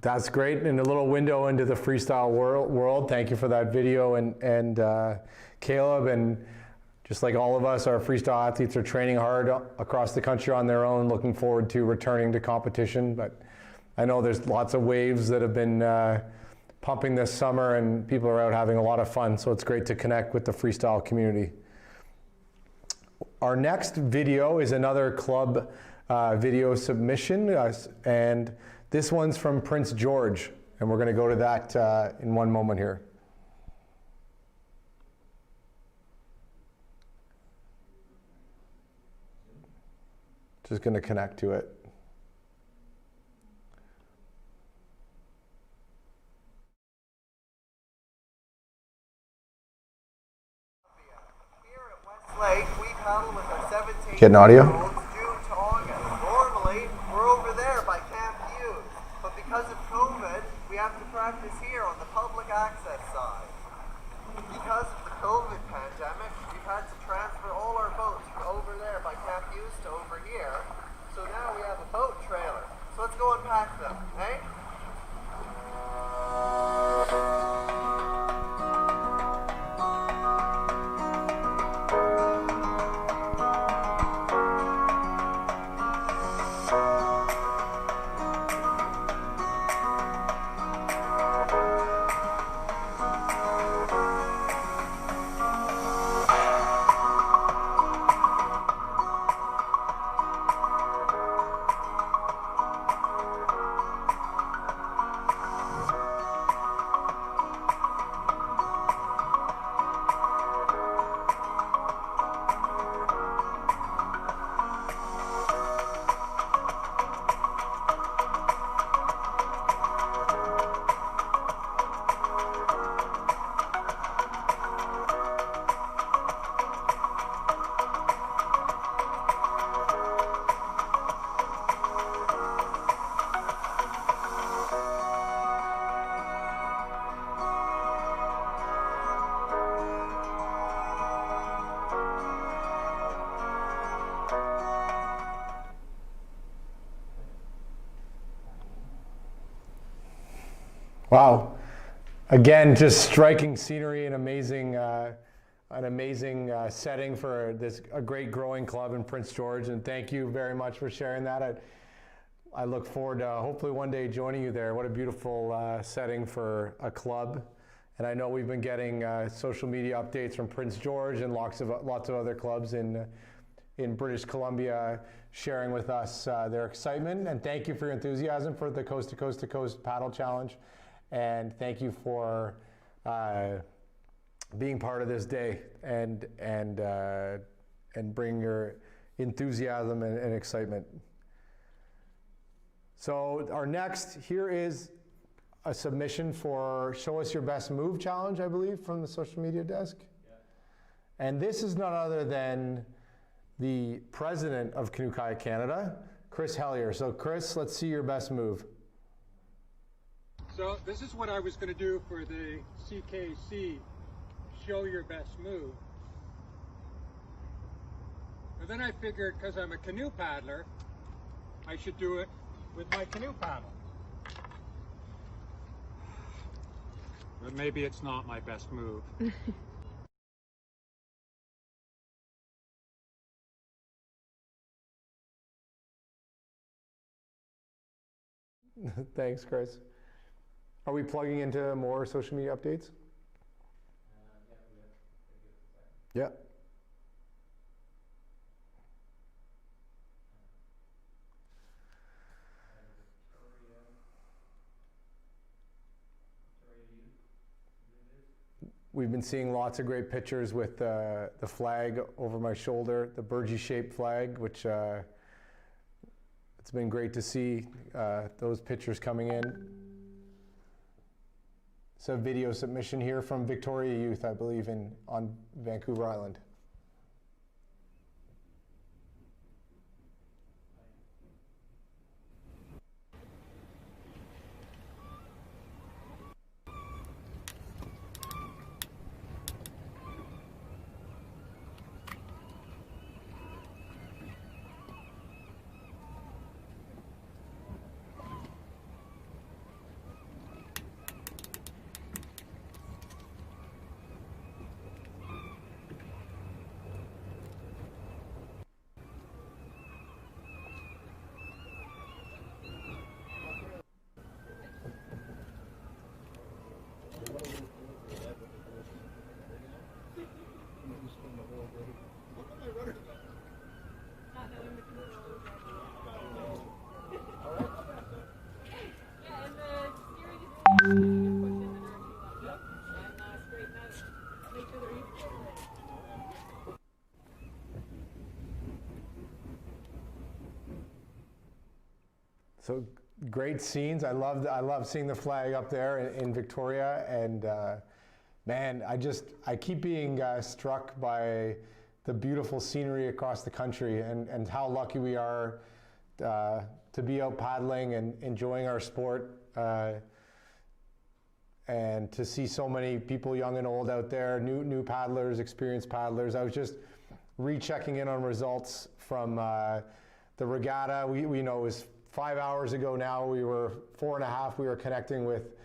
That's great, and a little window into the freestyle world. Thank you for that video, and Caleb, and just like all of us, our freestyle athletes are training hard across the country on their own, looking forward to returning to competition. But I know there's lots of waves that have been pumping this summer, and people are out having a lot of fun, so it's great to connect with the freestyle community. Our next video is another club video submission, and this one's from Prince George, and we're going to go to that in one moment here. Just going to connect to it. Here at Westlake, we paddle with our 17 Getting audio? June to August. Normally, we're over there by Camp Hughes, but because of COVID, we have to practice here on the public access side. Because of the COVID pandemic, we've had to transfer all our boats from over there by Camp Hughes to over here. So now we have a boat trailer. So let's go unpack them, eh? Wow. Again, just striking scenery and amazing, an amazing setting for a great growing club in Prince George. And thank you very much for sharing that. I look forward to hopefully one day joining you there. What a beautiful setting for a club. And I know we've been getting social media updates from Prince George and lots of other clubs in British Columbia sharing with us their excitement. And thank you for your enthusiasm for the Coast to Coast to Coast Paddle Challenge. and thank you for being part of this day and bring your enthusiasm and excitement. So our next, here is a submission for Show Us Your Best Move challenge, I believe, from the social media desk. Yeah. And this is none other than the president of Canoe Kayak Canada, Chris Hellier. So Chris, let's see your best move. So this is what I was going to do for the CKC Show Your Best Move. But then I figured, because I'm a canoe paddler, I should do it with my canoe paddle. But maybe it's not my best move. Thanks, Chris. Are we plugging into more social media updates? Yeah. We've been seeing lots of great pictures with the flag over my shoulder, the Burgee-shaped flag, which it's been great to see those pictures coming in. It's a video submission here from Victoria Youth, I believe, on Vancouver Island. So great scenes. I love seeing the flag up there in Victoria, and man, I keep being struck by the beautiful scenery across the country and how lucky we are to be out paddling and enjoying our sport, and to see so many people, young and old, out there, new paddlers, experienced paddlers. I was just rechecking in on results from the regatta. We know it was 5 hours ago now. We were 4.5. We were connecting with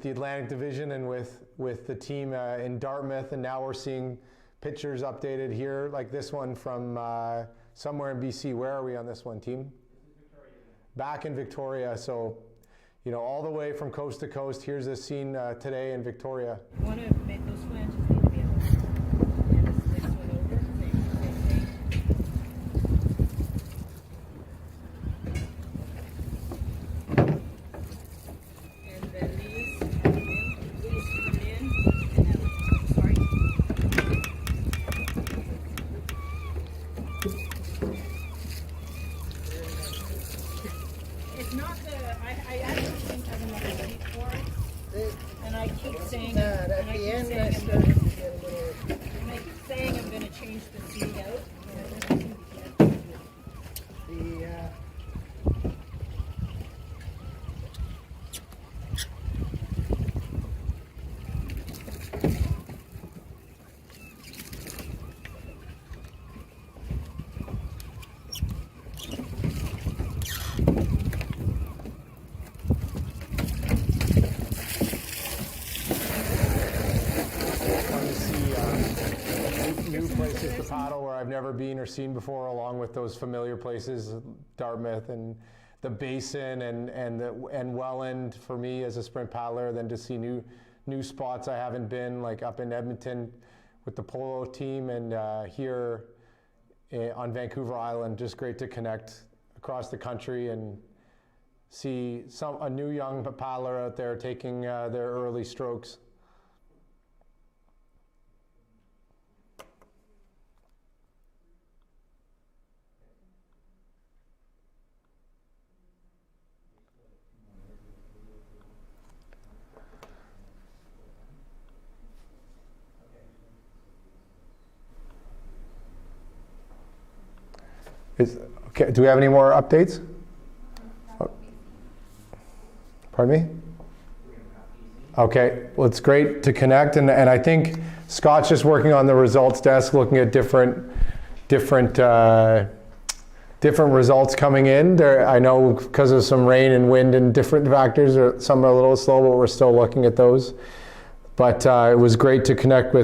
the Atlantic Division and with the team in Dartmouth, and now we're seeing pictures updated here, like this one from somewhere in BC. Where are we on this one, team? Back in Victoria. So, you know, all the way from coast to coast. Here's a scene today in Victoria. Want to make those flanges need to be able to hand this next one over. And then these come in. Sorry. It's not I actually think I'm not ready for it. And I keep saying, and I keep saying I'm going to change the seat out. New places to paddle where I've never been or seen before, along with those familiar places, Dartmouth and the Basin and Welland for me as a sprint paddler. Then to see new spots I haven't been, like up in Edmonton with the polo team, and here on Vancouver Island. Just great to connect across the country and see a new young paddler out there taking their early strokes. Okay, do we have any more updates? Pardon me? Okay, well, it's great to connect, and I think Scott's just working on the results desk, looking at different results coming in. I know because of some rain and wind and different factors, some are a little slow, but we're still looking at those. But it was great to connect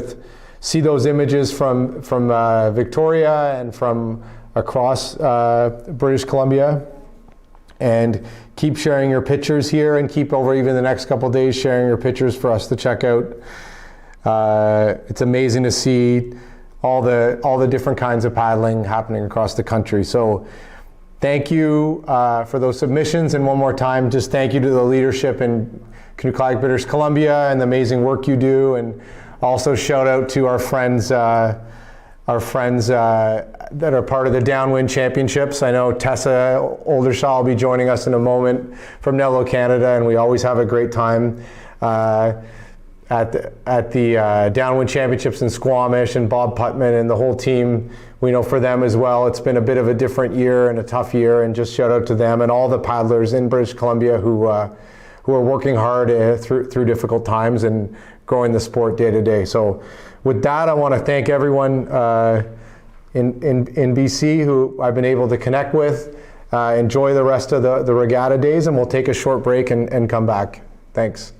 see those images from Victoria and from across British Columbia, and keep sharing your pictures here, and keep over even the next couple of days sharing your pictures for us to check out. It's amazing to see all the different kinds of paddling happening across the country. So thank you for those submissions, and one more time, just thank you to the leadership in Canoe Kayak British Columbia and the amazing work you do, and also shout out to our friends that are part of the Downwind Championships. I know Tessa Oldershaw will be joining us in a moment from Nello, Canada, and we always have a great time at the Downwind Championships in Squamish, and Bob Putman and the whole team. We know for them as well, it's been a bit of a different year and a tough year, and just shout out to them and all the paddlers in British Columbia who are working hard through difficult times and growing the sport day to day. So with that, I want to thank everyone in BC who I've been able to connect with. Enjoy the rest of the regatta days, and we'll take a short break and come back. Thanks.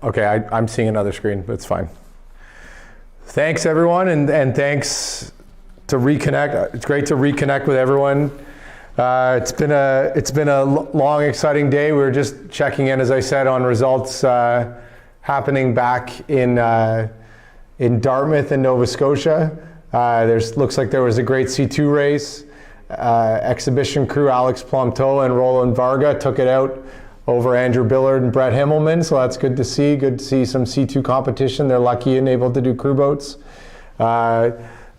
Okay, I'm seeing another screen, but it's fine. Thanks everyone, and thanks to reconnect. It's great to reconnect with everyone. It's been a long, exciting day. We were just checking in, as I said, on results happening back in Dartmouth and Nova Scotia. Looks like there was a great C2 race. Exhibition crew Alex Plumteau and Roland Varga took it out over Andrew Billard and Brett Himmelman, so that's good to see. Good to see some C2 competition. They're lucky and able to do crew boats. So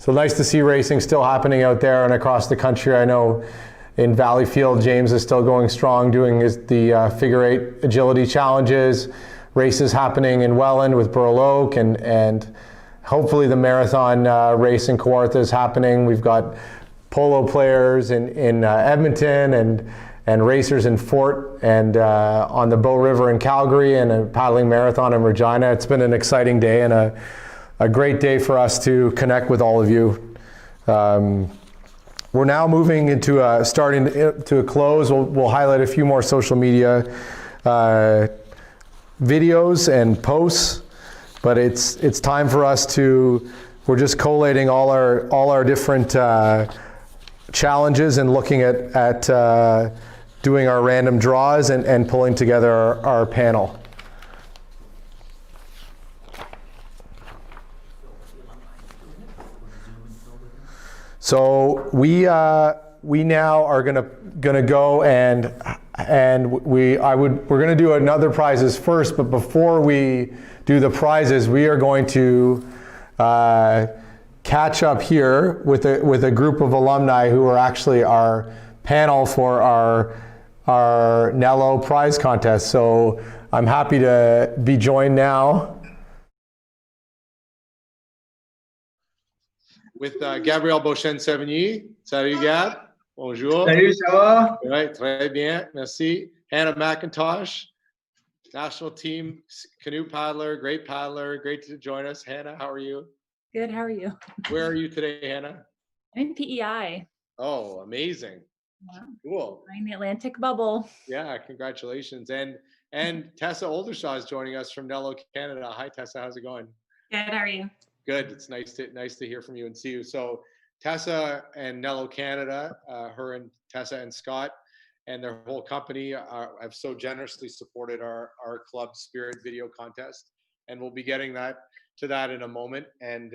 nice to see racing still happening out there and across the country. I know in Valleyfield, James is still going strong doing the figure 8 agility challenges. Races happening in Welland with Burl Oak, and hopefully the marathon race in Kawartha is happening. We've got polo players in Edmonton and racers in Fort and on the Bow River in Calgary, and a paddling marathon in Regina. It's been an exciting day and a great day for us to connect with all of you. We're now moving into starting to a close. We'll highlight a few more social media videos and posts, but it's time for us to. We're just collating all our different challenges and looking at doing our random draws and pulling together our panel. So we now are gonna go and we're gonna do another prizes first, but before we do the prizes, we are going to catch up here with a group of alumni who are actually our panel for our Nello prize contest. So I'm happy to be joined now with Gabriel Beauchesne-Sevigny. Salut Gab. Bonjour. Salut, ça va? Ouais, très bien, merci. Hannah McIntosh, national team canoe paddler, great to join us. Hannah, how are you? Good, how are you? Where are you today, Hannah? I'm in PEI. Oh, amazing. Yeah. Cool. I'm in the Atlantic bubble. Yeah, congratulations. And Tessa Oldershaw is joining us from Nello, Canada. Hi Tessa, how's it going? Good, how are you? Good. It's nice to hear from you and see you. So Tessa and Nello Canada, her and Tessa and Scott and their whole company have so generously supported our club spirit video contest, and we'll be getting to that in a moment. And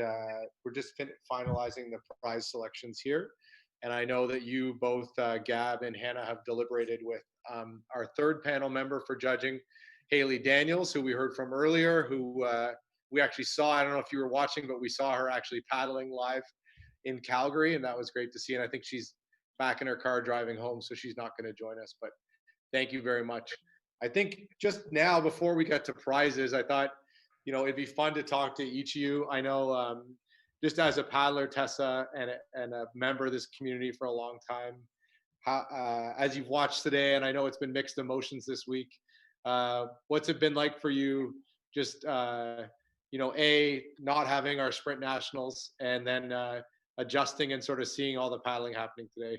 we're just finalizing the prize selections here. And I know that you both, Gab and Hannah, have deliberated with our third panel member for judging, Haley Daniels, who we heard from earlier, who we actually saw. I don't know if you were watching, but we saw her actually paddling live in Calgary, and that was great to see. And I think she's back in her car driving home, so she's not going to join us. But thank you very much. I think just now, before we get to prizes, I thought, it'd be fun to talk to each of you. I know just as a paddler, Tessa, and a member of this community for a long time, as you've watched today, and I know it's been mixed emotions this week, what's it been like for you just, not having our sprint nationals and then adjusting and sort of seeing all the paddling happening today?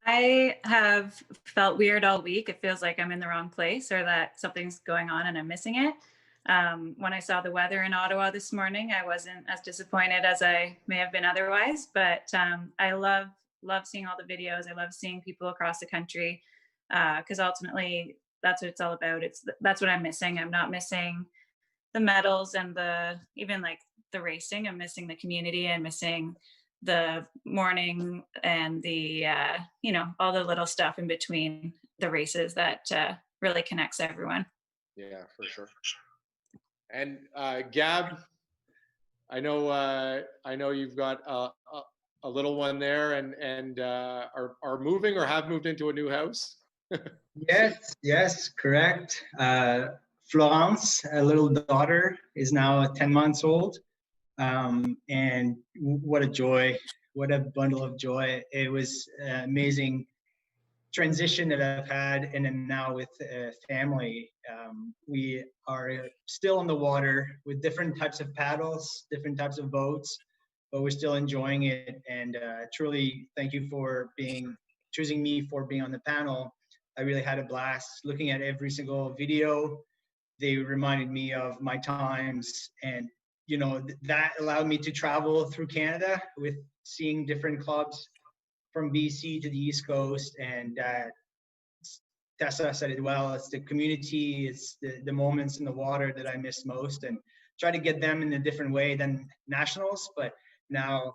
I have felt weird all week. It feels like I'm in the wrong place or that something's going on and I'm missing it. When I saw the weather in Ottawa this morning, I wasn't as disappointed as I may have been otherwise, but I love seeing all the videos. I love seeing people across the country because ultimately that's what it's all about. That's what I'm missing. I'm not missing the medals and even like the racing. I'm missing the community and missing the morning and the all the little stuff in between the races that really connects everyone. Yeah, for sure. And Gab, I know you've got a little one there and are moving or have moved into a new house. Yes, correct. Florence, a little daughter, is now 10 months old. And what a joy, what a bundle of joy. It was an amazing transition that I've had, and then now with family. We are still on the water with different types of paddles, different types of boats, but we're still enjoying it. And truly, thank you for choosing me for being on the panel. I really had a blast looking at every single video, they reminded me of my times, and you know, that allowed me to travel through Canada with seeing different clubs from BC to the East Coast. And Tessa said it well, it's the community, it's the moments in the water that I miss most, and try to get them in a different way than nationals. But now,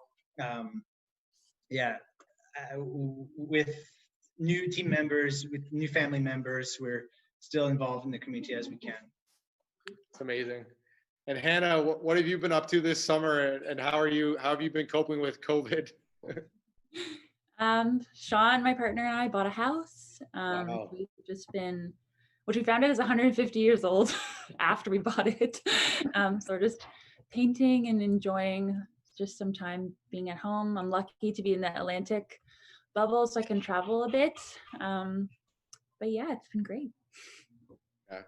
with new team members, with new family members, we're still involved in the community as we can. It's amazing. And Hannah, what have you been up to this summer, and how have you been coping with COVID? Sean, my partner, and I bought a house. Wow. We've just been, which we found out is 150 years old after we bought it. So we're just painting and enjoying just some time being at home. I'm lucky to be in the Atlantic bubble, so I can travel a bit. But yeah, it's been great. Yeah,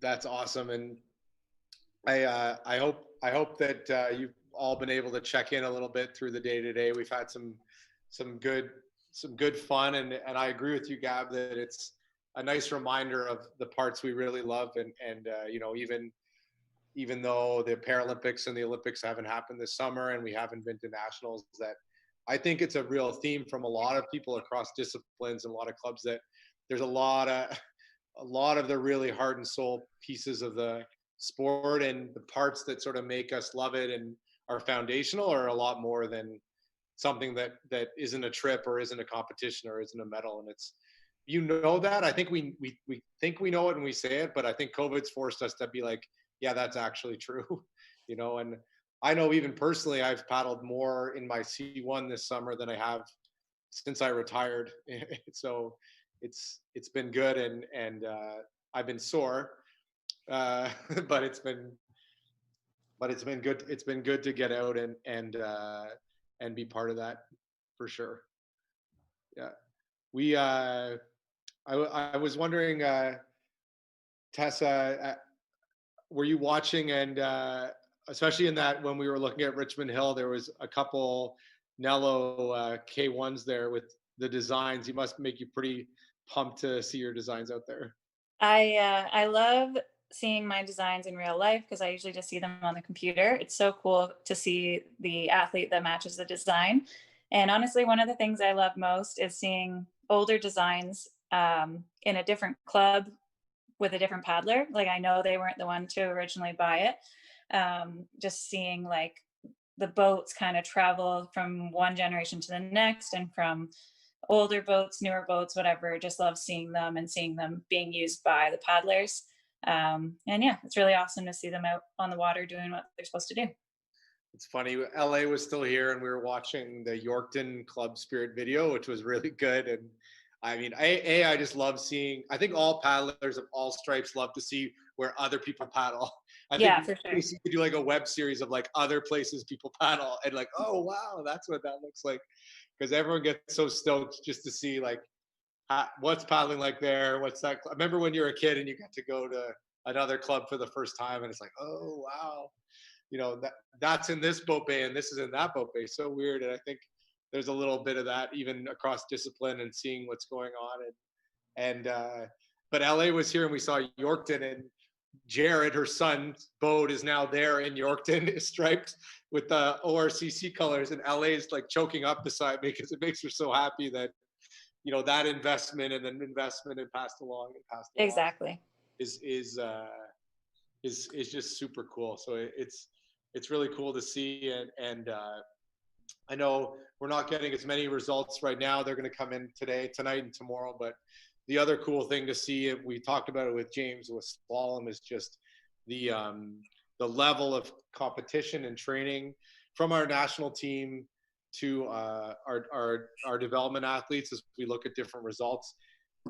that's awesome, and I hope that you've all been able to check in a little bit through the day today. We've had some good fun, and I agree with you, Gab, that it's a nice reminder of the parts we really love, and you know, even though the Paralympics and the Olympics haven't happened this summer and we haven't been to nationals, that I think it's a real theme from a lot of people across disciplines and a lot of clubs, that there's a lot of the really heart and soul pieces of the sport, and the parts that sort of make us love it and are foundational are a lot more than something that isn't a trip or isn't a competition or isn't a medal. And it's, you know, that I think we think we know it and we say it, but I think COVID's forced us to be like, yeah, that's actually true. You know, and I know even personally, I've paddled more in my C1 this summer than I have since I retired. So it's been good, and I've been sore, but it's been good. It's been good to get out and be part of that, for sure. Yeah, I was wondering, Tessa, were you watching, and especially in that, when we were looking at Richmond Hill, there was a couple Nello K1s there with the designs. You must make you pretty pumped to see your designs out there. I love seeing my designs in real life because I usually just see them on the computer. It's so cool to see the athlete that matches the design. And honestly, one of the things I love most is seeing older designs in a different club with a different paddler. Like, I know they weren't the one to originally buy it. Just seeing like the boats kind of travel from one generation to the next, and from older boats, newer boats, whatever. Just love seeing them and seeing them being used by the paddlers. And yeah, it's really awesome to see them out on the water doing what they're supposed to do. It's funny, LA was still here and we were watching the Yorkton Club Spirit video, which was really good. And I mean, I just love seeing, I think all paddlers of all stripes love to see where other people paddle. I think for sure. we could do like a web series of like other places people paddle, and like, oh wow, that's what that looks like. Because everyone gets so stoked just to see like what's paddling like there. What's that? I remember when you were a kid and you got to go to another club for the first time, and it's like, oh wow, you know, that's in this boat bay and this is in that boat bay. So weird. And I think there's a little bit of that even across discipline and seeing what's going on. But LA was here and we saw Yorkton, and Jared, her son's boat, is now there in Yorkton, striped with the ORCC colors, and LA is like choking up beside me because it makes her so happy that, you know, that investment and then investment and passed along Exactly. is just super cool. So it's really cool to see, and I know we're not getting as many results right now. They're going to come in today, tonight, and tomorrow. But the other cool thing to see, we talked about it with James with slalom, is just the level of competition and training from our national team to our development athletes as we look at different results.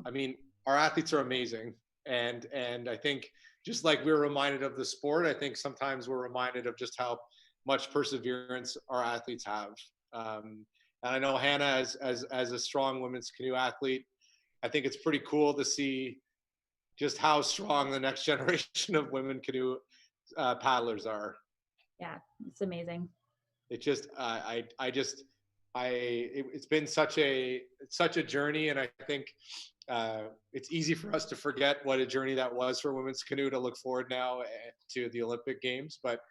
I mean, our athletes are amazing, and I think just like we're reminded of the sport, I think sometimes we're reminded of just how much perseverance our athletes have. And I know Hannah, as a strong women's canoe athlete, I think it's pretty cool to see just how strong the next generation of women canoe paddlers are. Yeah, it's amazing. It just, I just, it's been such a journey, and I think it's easy for us to forget what a journey that was for women's canoe, to look forward now to the Olympic Games. But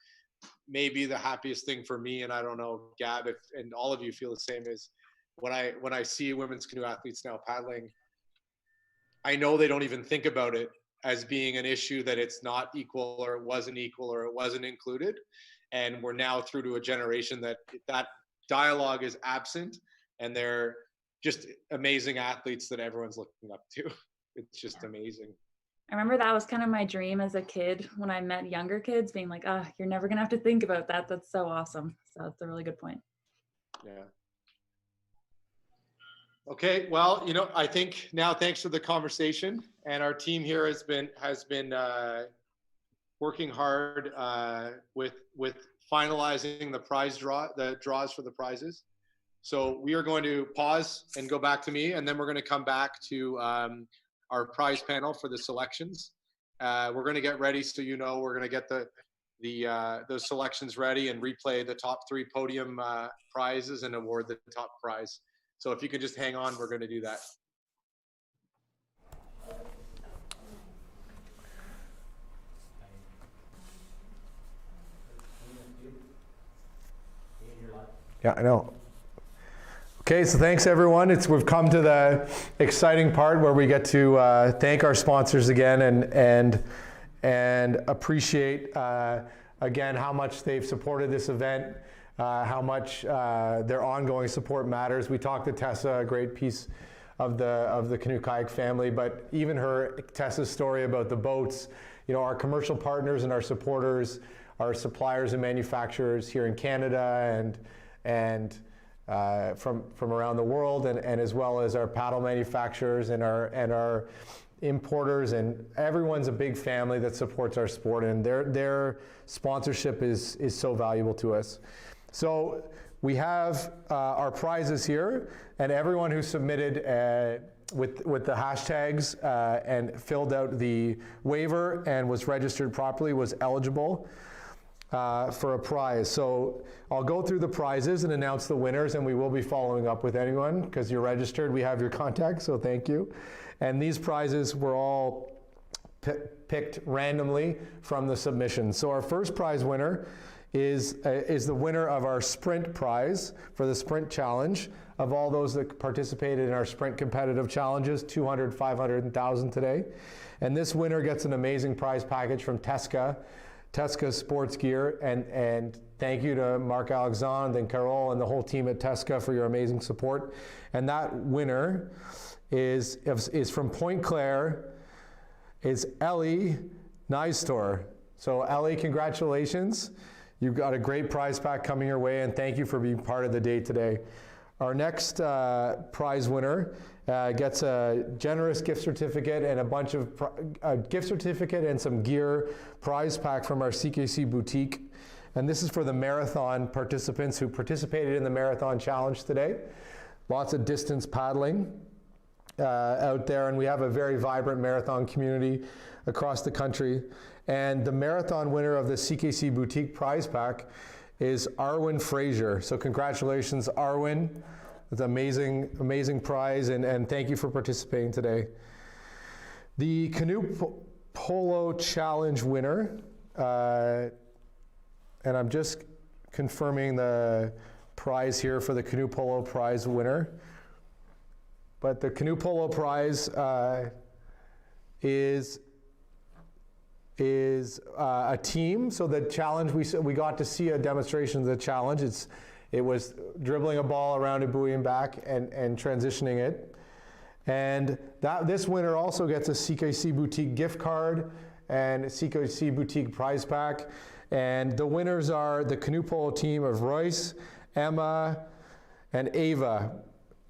maybe the happiest thing for me, and I don't know, Gab, if and all of you feel the same, is when I see women's canoe athletes now paddling, I know they don't even think about it as being an issue that it's not equal, or it wasn't equal, or it wasn't included. And we're now through to a generation that dialogue is absent, and they're just amazing athletes that everyone's looking up to. It's just amazing. I remember that was kind of my dream as a kid when I met younger kids, being like, oh, you're never gonna have to think about that. That's so awesome. So that's a really good point. Yeah. Okay, well, I think now, thanks for the conversation, and our team here has been working hard with finalizing the draws for the prizes. So we are going to pause and go back to me, and then we're going to come back to our prize panel for the selections. We're going to get ready, so we're going to get those selections ready and replay the top 3 podium prizes and award the top prize. So if you could just hang on, we're going to do that. Yeah, I know. Okay, so thanks everyone. We've come to the exciting part where we get to thank our sponsors again and appreciate again how much they've supported this event, how much their ongoing support matters. We talked to Tessa, a great piece of the Canoe Kayak family, but even Tessa's story about the boats, our commercial partners and our supporters, our suppliers and manufacturers here in Canada and from around the world, and as well as our paddle manufacturers and our importers, and everyone's a big family that supports our sport, and their sponsorship is so valuable to us. So we have our prizes here, and everyone who submitted with the hashtags and filled out the waiver and was registered properly was eligible for a prize. So I'll go through the prizes and announce the winners, and we will be following up with anyone because you're registered. We have your contact, so thank you. And these prizes were all picked randomly from the submission. So our first prize winner is the winner of our sprint prize for the sprint challenge. Of all those that participated in our sprint competitive challenges, 200, 500, and 1,000 today. And this winner gets an amazing prize package from Tesca Sports Gear, and thank you to Marc Alexandre and Carole and the whole team at Tesca for your amazing support. And that winner is from Point Claire, is Ellie Nystor. So Ellie, congratulations. You've got a great prize pack coming your way, and thank you for being part of the day today. Our next prize winner gets a generous gift certificate and a gift certificate and some gear prize pack from our CKC boutique. And this is for the marathon participants who participated in the marathon challenge today. Lots of distance paddling out there, and we have a very vibrant marathon community across the country. And the marathon winner of the CKC boutique prize pack is Arwen Fraser. So congratulations, Arwen. It's an amazing prize, and thank you for participating today. The Canoe Polo Challenge winner, and I'm just confirming the prize here for the Canoe Polo prize winner. But the Canoe Polo prize is a team. So the challenge, we got to see a demonstration of the challenge. It was dribbling a ball around a buoy and back and transitioning it. And this winner also gets a CKC Boutique gift card and a CKC Boutique prize pack. And the winners are the Canoe Polo team of Royce, Emma, and Ava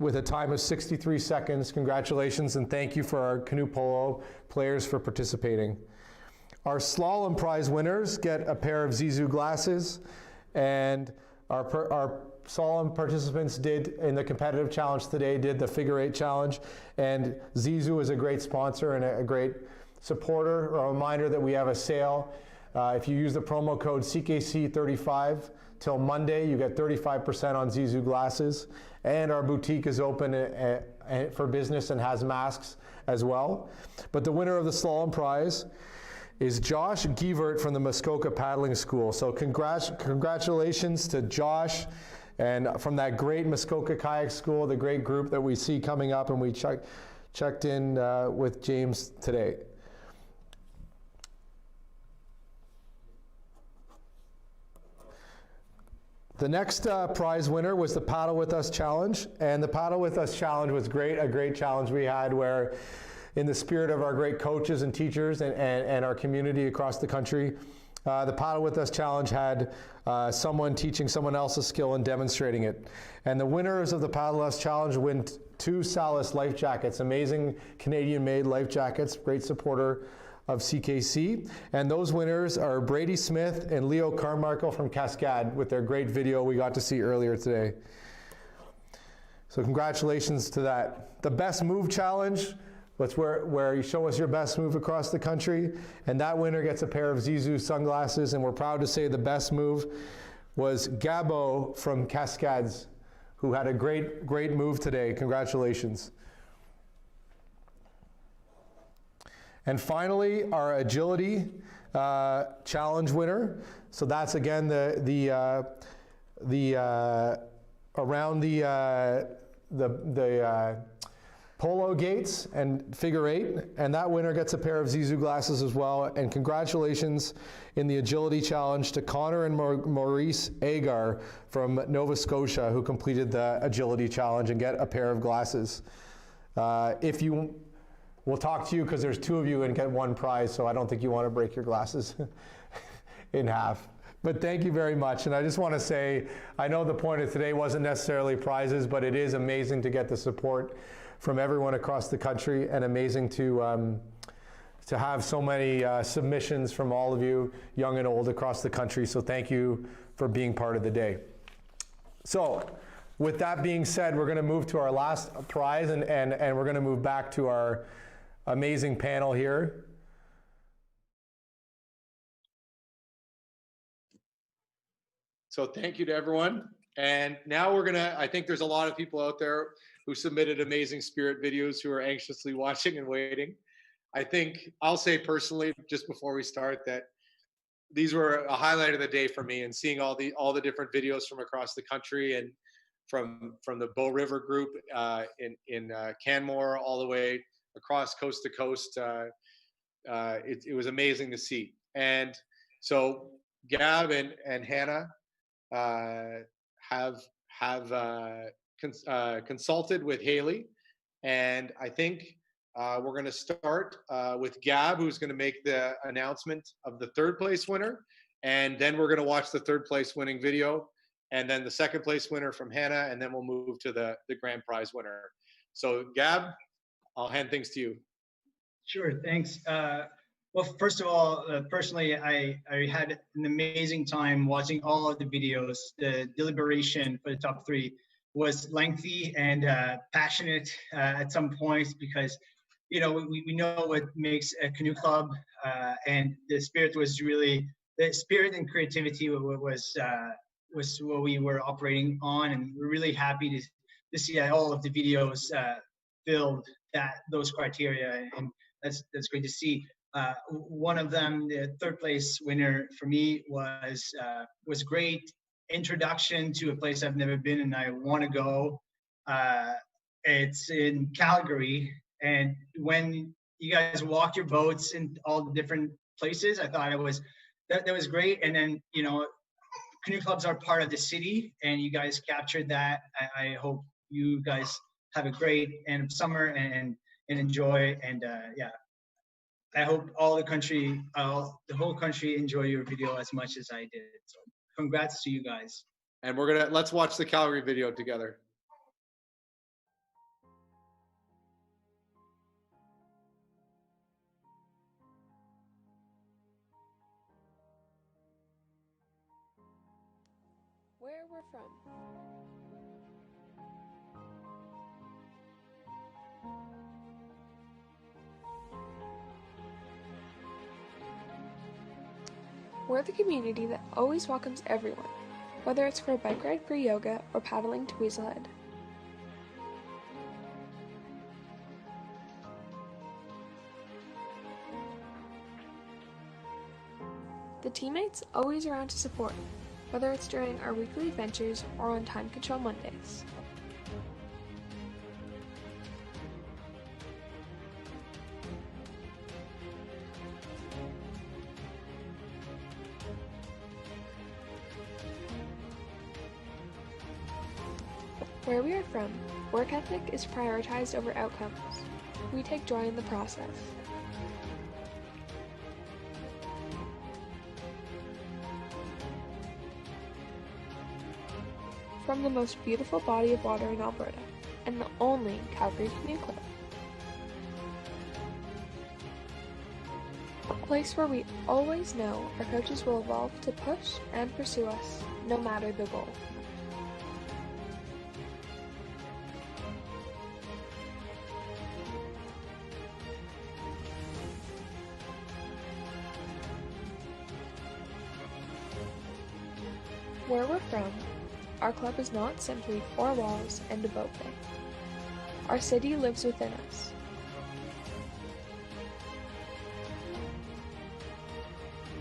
with a time of 63 seconds. Congratulations, and thank you for our Canoe Polo players for participating. Our slalom prize winners get a pair of Zizou glasses, and our slalom participants did in the competitive challenge today, did the figure 8 challenge, and Zizou is a great sponsor and a great supporter. A reminder that we have a sale. If you use the promo code CKC35, till Monday. You get 35% on Zizou glasses. And our boutique is open for business and has masks as well. But the winner of the slalom prize is Josh Gievert from the Muskoka Paddling School. So congratulations to Josh and from that great Muskoka Kayak School, the great group that we see coming up, and we checked in with James today. The next prize winner was the Paddle With Us Challenge, and the Paddle With Us Challenge was a great challenge we had where in the spirit of our great coaches and teachers and our community across the country, the Paddle With Us Challenge had someone teaching someone else a skill and demonstrating it. And the winners of the Paddle With Us Challenge win 2 Salus life jackets, amazing Canadian-made life jackets, great supporter of CKC. And those winners are Brady Smith and Leo Carmichael from Cascade with their great video we got to see earlier today. So congratulations to that. The Best Move Challenge, that's where you show us your best move across the country, and that winner gets a pair of Zizou sunglasses, and we're proud to say the best move was Gabo from Cascades, who had a great move today. Congratulations. And finally, our agility challenge winner. So that's again around the polo gates and figure 8, and that winner gets a pair of Zizou glasses as well. And congratulations in the agility challenge to Connor and Maurice Agar from Nova Scotia, who completed the agility challenge and get a pair of glasses. We'll talk to you because there's 2 of you and get 1 prize, so I don't think you want to break your glasses in half. But thank you very much. And I just want to say, I know the point of today wasn't necessarily prizes, but it is amazing to get the support from everyone across the country, and amazing to have so many submissions from all of you, young and old, across the country. So thank you for being part of the day. So with that being said, we're going to move to our last prize, and we're going to move back to our amazing panel here. So thank you to everyone. And now I think there's a lot of people out there who submitted amazing spirit videos who are anxiously watching and waiting. I think I'll say personally, just before we start, that these were a highlight of the day for me, and seeing all the different videos from across the country and from the Bow River group in Canmore all the way across coast to coast. It was amazing to see. And so Gab and Hannah have consulted with Haley, and I think we're going to start with Gab, who's going to make the announcement of the 3rd place winner, and then we're going to watch the 3rd place winning video, and then the 2nd place winner from Hannah, and then we'll move to the grand prize winner. So Gab, I'll hand things to you. Sure, thanks. Well, first of all, personally, I had an amazing time watching all of the videos. The deliberation for the top 3 was lengthy and passionate at some points, because we know what makes a canoe club, and the spirit and creativity was what we were operating on, and we're really happy to see that all of the videos filled those criteria, and that's great to see. One of them, the 3rd place winner for me, was great introduction to a place I've never been and I want to go. It's in Calgary, and when you guys walk your boats in all the different places, I thought that was great. And then canoe clubs are part of the city, and you guys captured that. I hope you guys have a great end of summer and enjoy. And I hope the whole country enjoy your video as much as I did. So congrats to you guys. And let's watch the Calgary video together. Where we're from. We're the community that always welcomes everyone, whether it's for a bike ride for yoga or paddling to Weaselhead. The teammates always around to support, whether it's during our weekly adventures or on time control Mondays. Where we are from, work ethic is prioritized over outcomes. We take joy in the process. From the most beautiful body of water in Alberta, and the only Calgary Canoe Club. A place where we always know our coaches will evolve to push and pursue us, no matter the goal. Where we're from, our club is not simply 4 walls and a boat bay. Our city lives within us.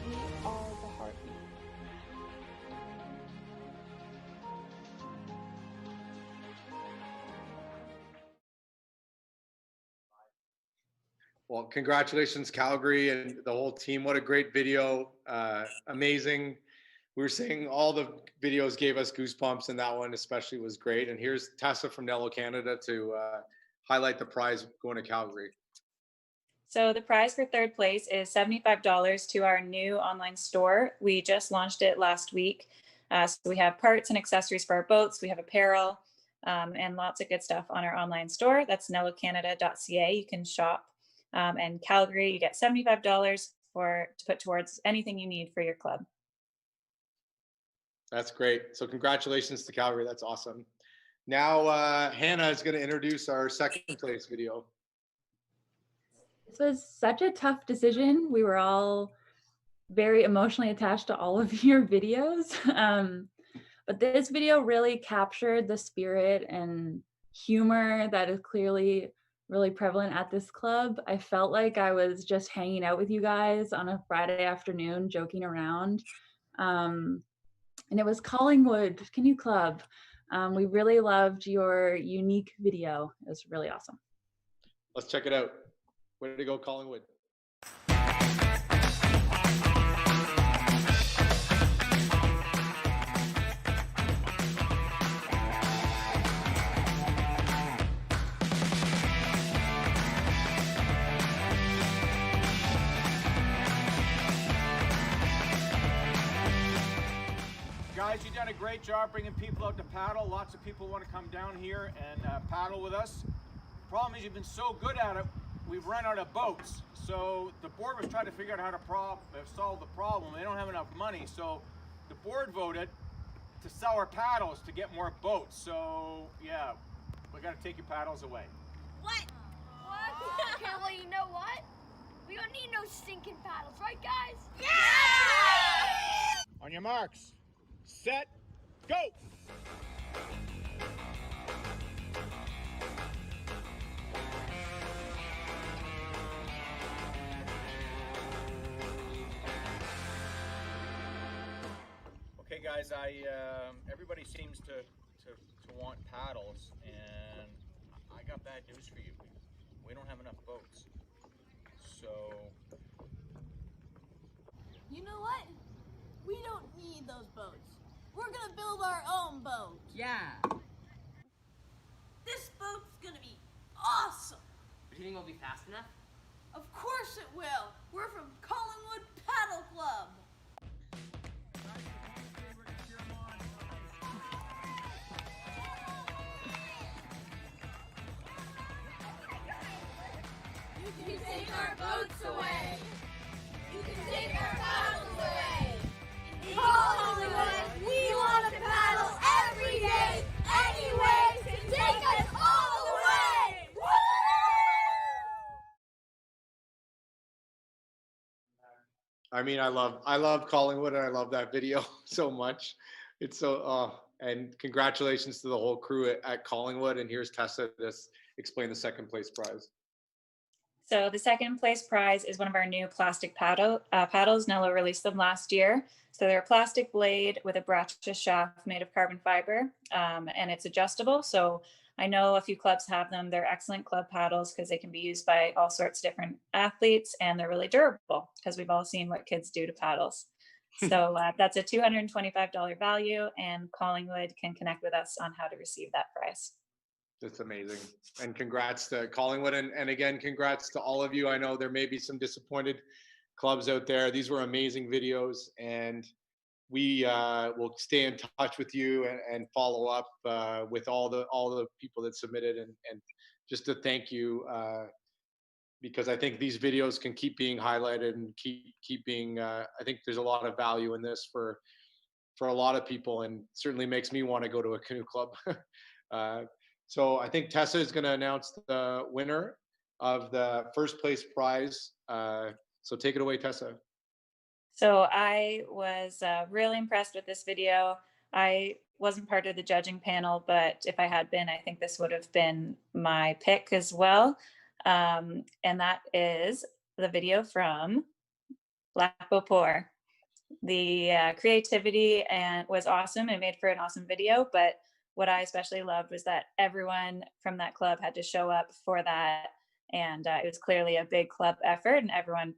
We are the heartbeat. Well, congratulations, Calgary and the whole team. What a great video. Amazing. We were saying all the videos gave us goosebumps, and that one especially was great. And here's Tessa from Nello Canada to highlight the prize going to Calgary. So the prize for third place is $75 to our new online store. We just launched it last week. So we have parts and accessories for our boats. We have apparel and lots of good stuff on our online store. That's nellocanada.ca. You can shop. And Calgary, you get $75 to put towards anything you need for your club. That's great. So congratulations to Calgary. That's awesome. Now, Hannah is going to introduce our second place video. This was such a tough decision. We were all very emotionally attached to all of your videos. But this video really captured the spirit and humor that is clearly really prevalent at this club. I felt like I was just hanging out with you guys on a Friday afternoon, joking around. And it was Collingwood Canoe Club. We really loved your unique video. It was really awesome. Let's check it out. Way to go, Collingwood. Guys, you've done a great job bringing people out to paddle. Lots of people want to come down here and paddle with us. Problem is, you've been so good at it, we've run out of boats. So the board was trying to figure out how to solve the problem. They don't have enough money, so the board voted to sell our paddles to get more boats. So yeah, we got to take your paddles away. What? Okay, well, you know what? We don't need no stinking paddles, right, guys? Yeah! On your marks, set, go! Okay, guys, everybody seems to want paddles, and I got bad news for you. We don't have enough boats. So, You know what? We don't need those boats. We're gonna build our own boat. Yeah. This boat's gonna be awesome. Do you think we'll be fast enough? Of course it will. We're from Collingwood Paddle Club. You can take our boats away. You can take our paddles away. In Collingwood, we want to paddle every day, anyway, to take us all the way. Woo! I mean, I love Collingwood, and I love that video so much. It's so, and congratulations to the whole crew at Collingwood. And here's Tessa to explain the second place prize. So the second place prize is one of our new plastic paddles. Nello released them last year. So they're a plastic blade with a bracha shaft made of carbon fiber, and it's adjustable. So I know a few clubs have them. They're excellent club paddles because they can be used by all sorts of different athletes, and they're really durable because we've all seen what kids do to paddles. So that's a $225 value, and Collingwood can connect with us on how to receive that prize. That's amazing. And congrats to Collingwood. And again, congrats to all of you. I know there may be some disappointed clubs out there. These were amazing videos, and we will stay in touch with you and follow up with all the people that submitted, and just to thank you, because I think these videos can keep being highlighted and keep being, I think there's a lot of value in this for a lot of people, and certainly makes me want to go to a canoe club. So I think Tessa is going to announce the winner of the first place prize. So take it away, Tessa. So I was really impressed with this video. I wasn't part of the judging panel, but if I had been, I think this would have been my pick as well. And that is the video from Lac Beauport. The creativity was awesome. It made for an awesome video, but what I especially loved was that everyone from that club had to show up for that. And it was clearly a big club effort, and everyone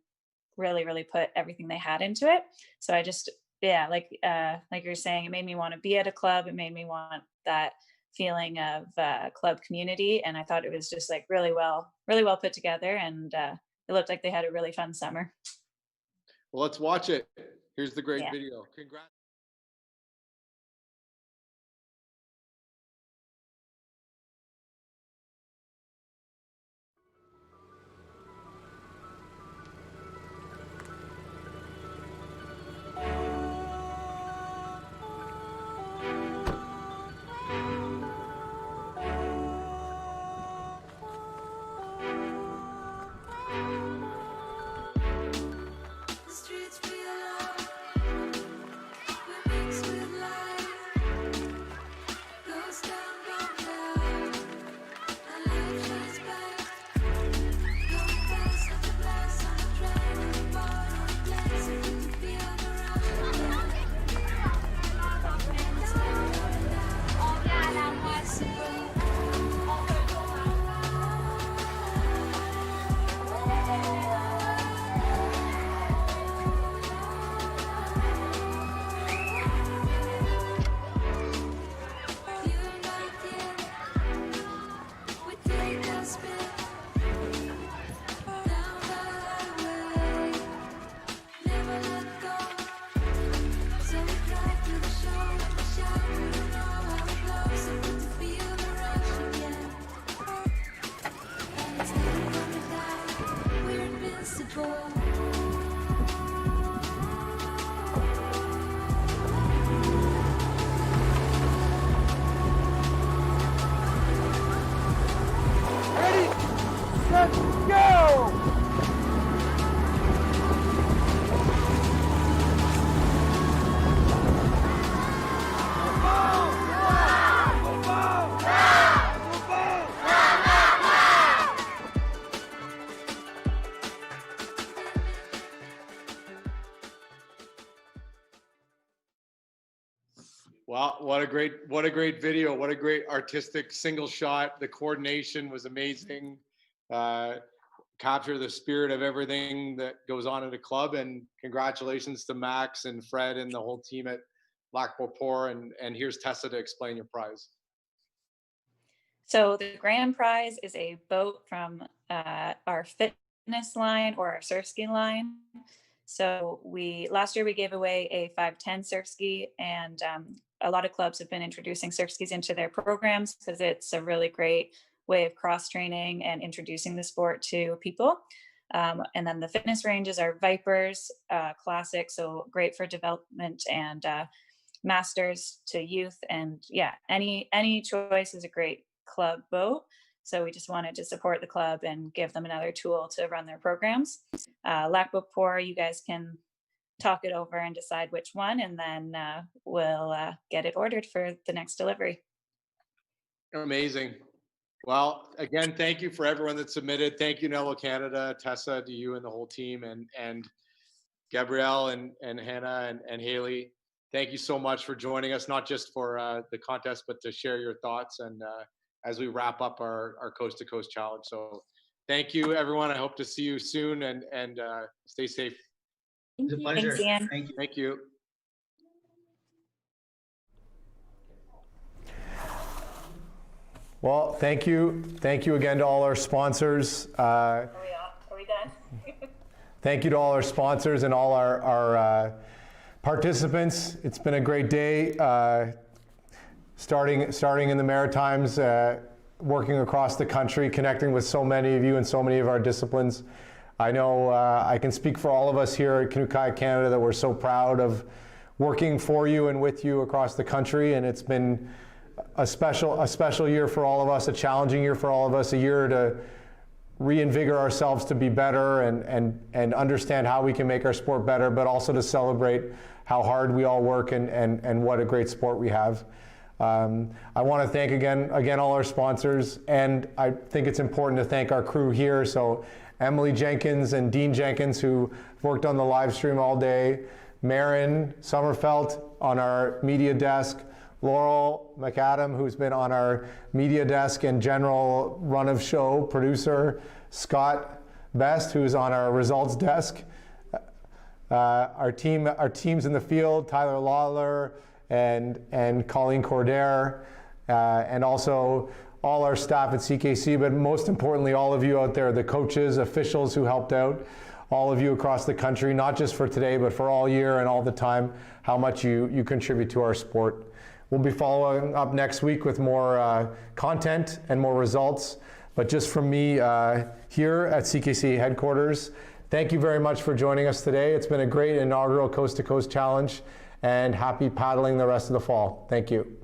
really put everything they had into it. So I just, yeah, like you're saying, it made me want to be at a club. It made me want that feeling of club community. And I thought it was just like really well put together. And it looked like they had a really fun summer. Well, let's watch it. Here's the great video. Congrats. Wow, what a great video. What a great artistic single shot. The coordination was amazing. Capture the spirit of everything that goes on at a club, and congratulations to Max and Fred and the whole team at Lac Beauport. And here's Tessa to explain your prize. So the grand prize is a boat from our fitness line or our surf ski line. So last year we gave away a 510 surf ski, and a lot of clubs have been introducing surf skis into their programs because it's a really great way of cross training and introducing the sport to people. And then the fitness ranges are Vipers Classic, so great for development and masters to youth. And yeah, any choice is a great club boat. So we just wanted to support the club and give them another tool to run their programs. Lac Beauport, you guys can talk it over and decide which one, and then we'll get it ordered for the next delivery. Amazing. Well, again, thank you for everyone that submitted. Thank you, Nello Canada, Tessa, to you and the whole team, and Gabrielle and Hannah and Haley. Thank you so much for joining us, not just for the contest, but to share your thoughts and as we wrap up our Coast to Coast Challenge. So thank you, everyone. I hope to see you soon, and stay safe. It's a pleasure. Thanks, Ian. Thank you. Thank you. Well, thank you. Thank you again to all our sponsors. Are we done? Thank you to all our sponsors and all our participants. It's been a great day. Starting in the Maritimes, working across the country, connecting with so many of you and so many of our disciplines. I know I can speak for all of us here at Canoe Kayak Canada that we're so proud of working for you and with you across the country, and it's been a special year for all of us, a challenging year for all of us, a year to reinvigorate ourselves to be better and understand how we can make our sport better, but also to celebrate how hard we all work and what a great sport we have. I want to thank again all our sponsors, and I think it's important to thank our crew here. So Emily Jenkins and Dean Jenkins, who worked on the live stream all day, Marin Sommerfeld on our media desk, Laurel McAdam, who's been on our media desk and general run of show producer, Scott Best, who's on our results desk, our teams in the field, Tyler Lawler and Colleen Cordair, and also all our staff at CKC, but most importantly, all of you out there, the coaches, officials who helped out, all of you across the country, not just for today, but for all year and all the time, how much you contribute to our sport. We'll be following up next week with more content and more results. But just from me here at CKC headquarters, thank you very much for joining us today. It's been a great inaugural Coast to Coast Challenge, and happy paddling the rest of the fall. Thank you.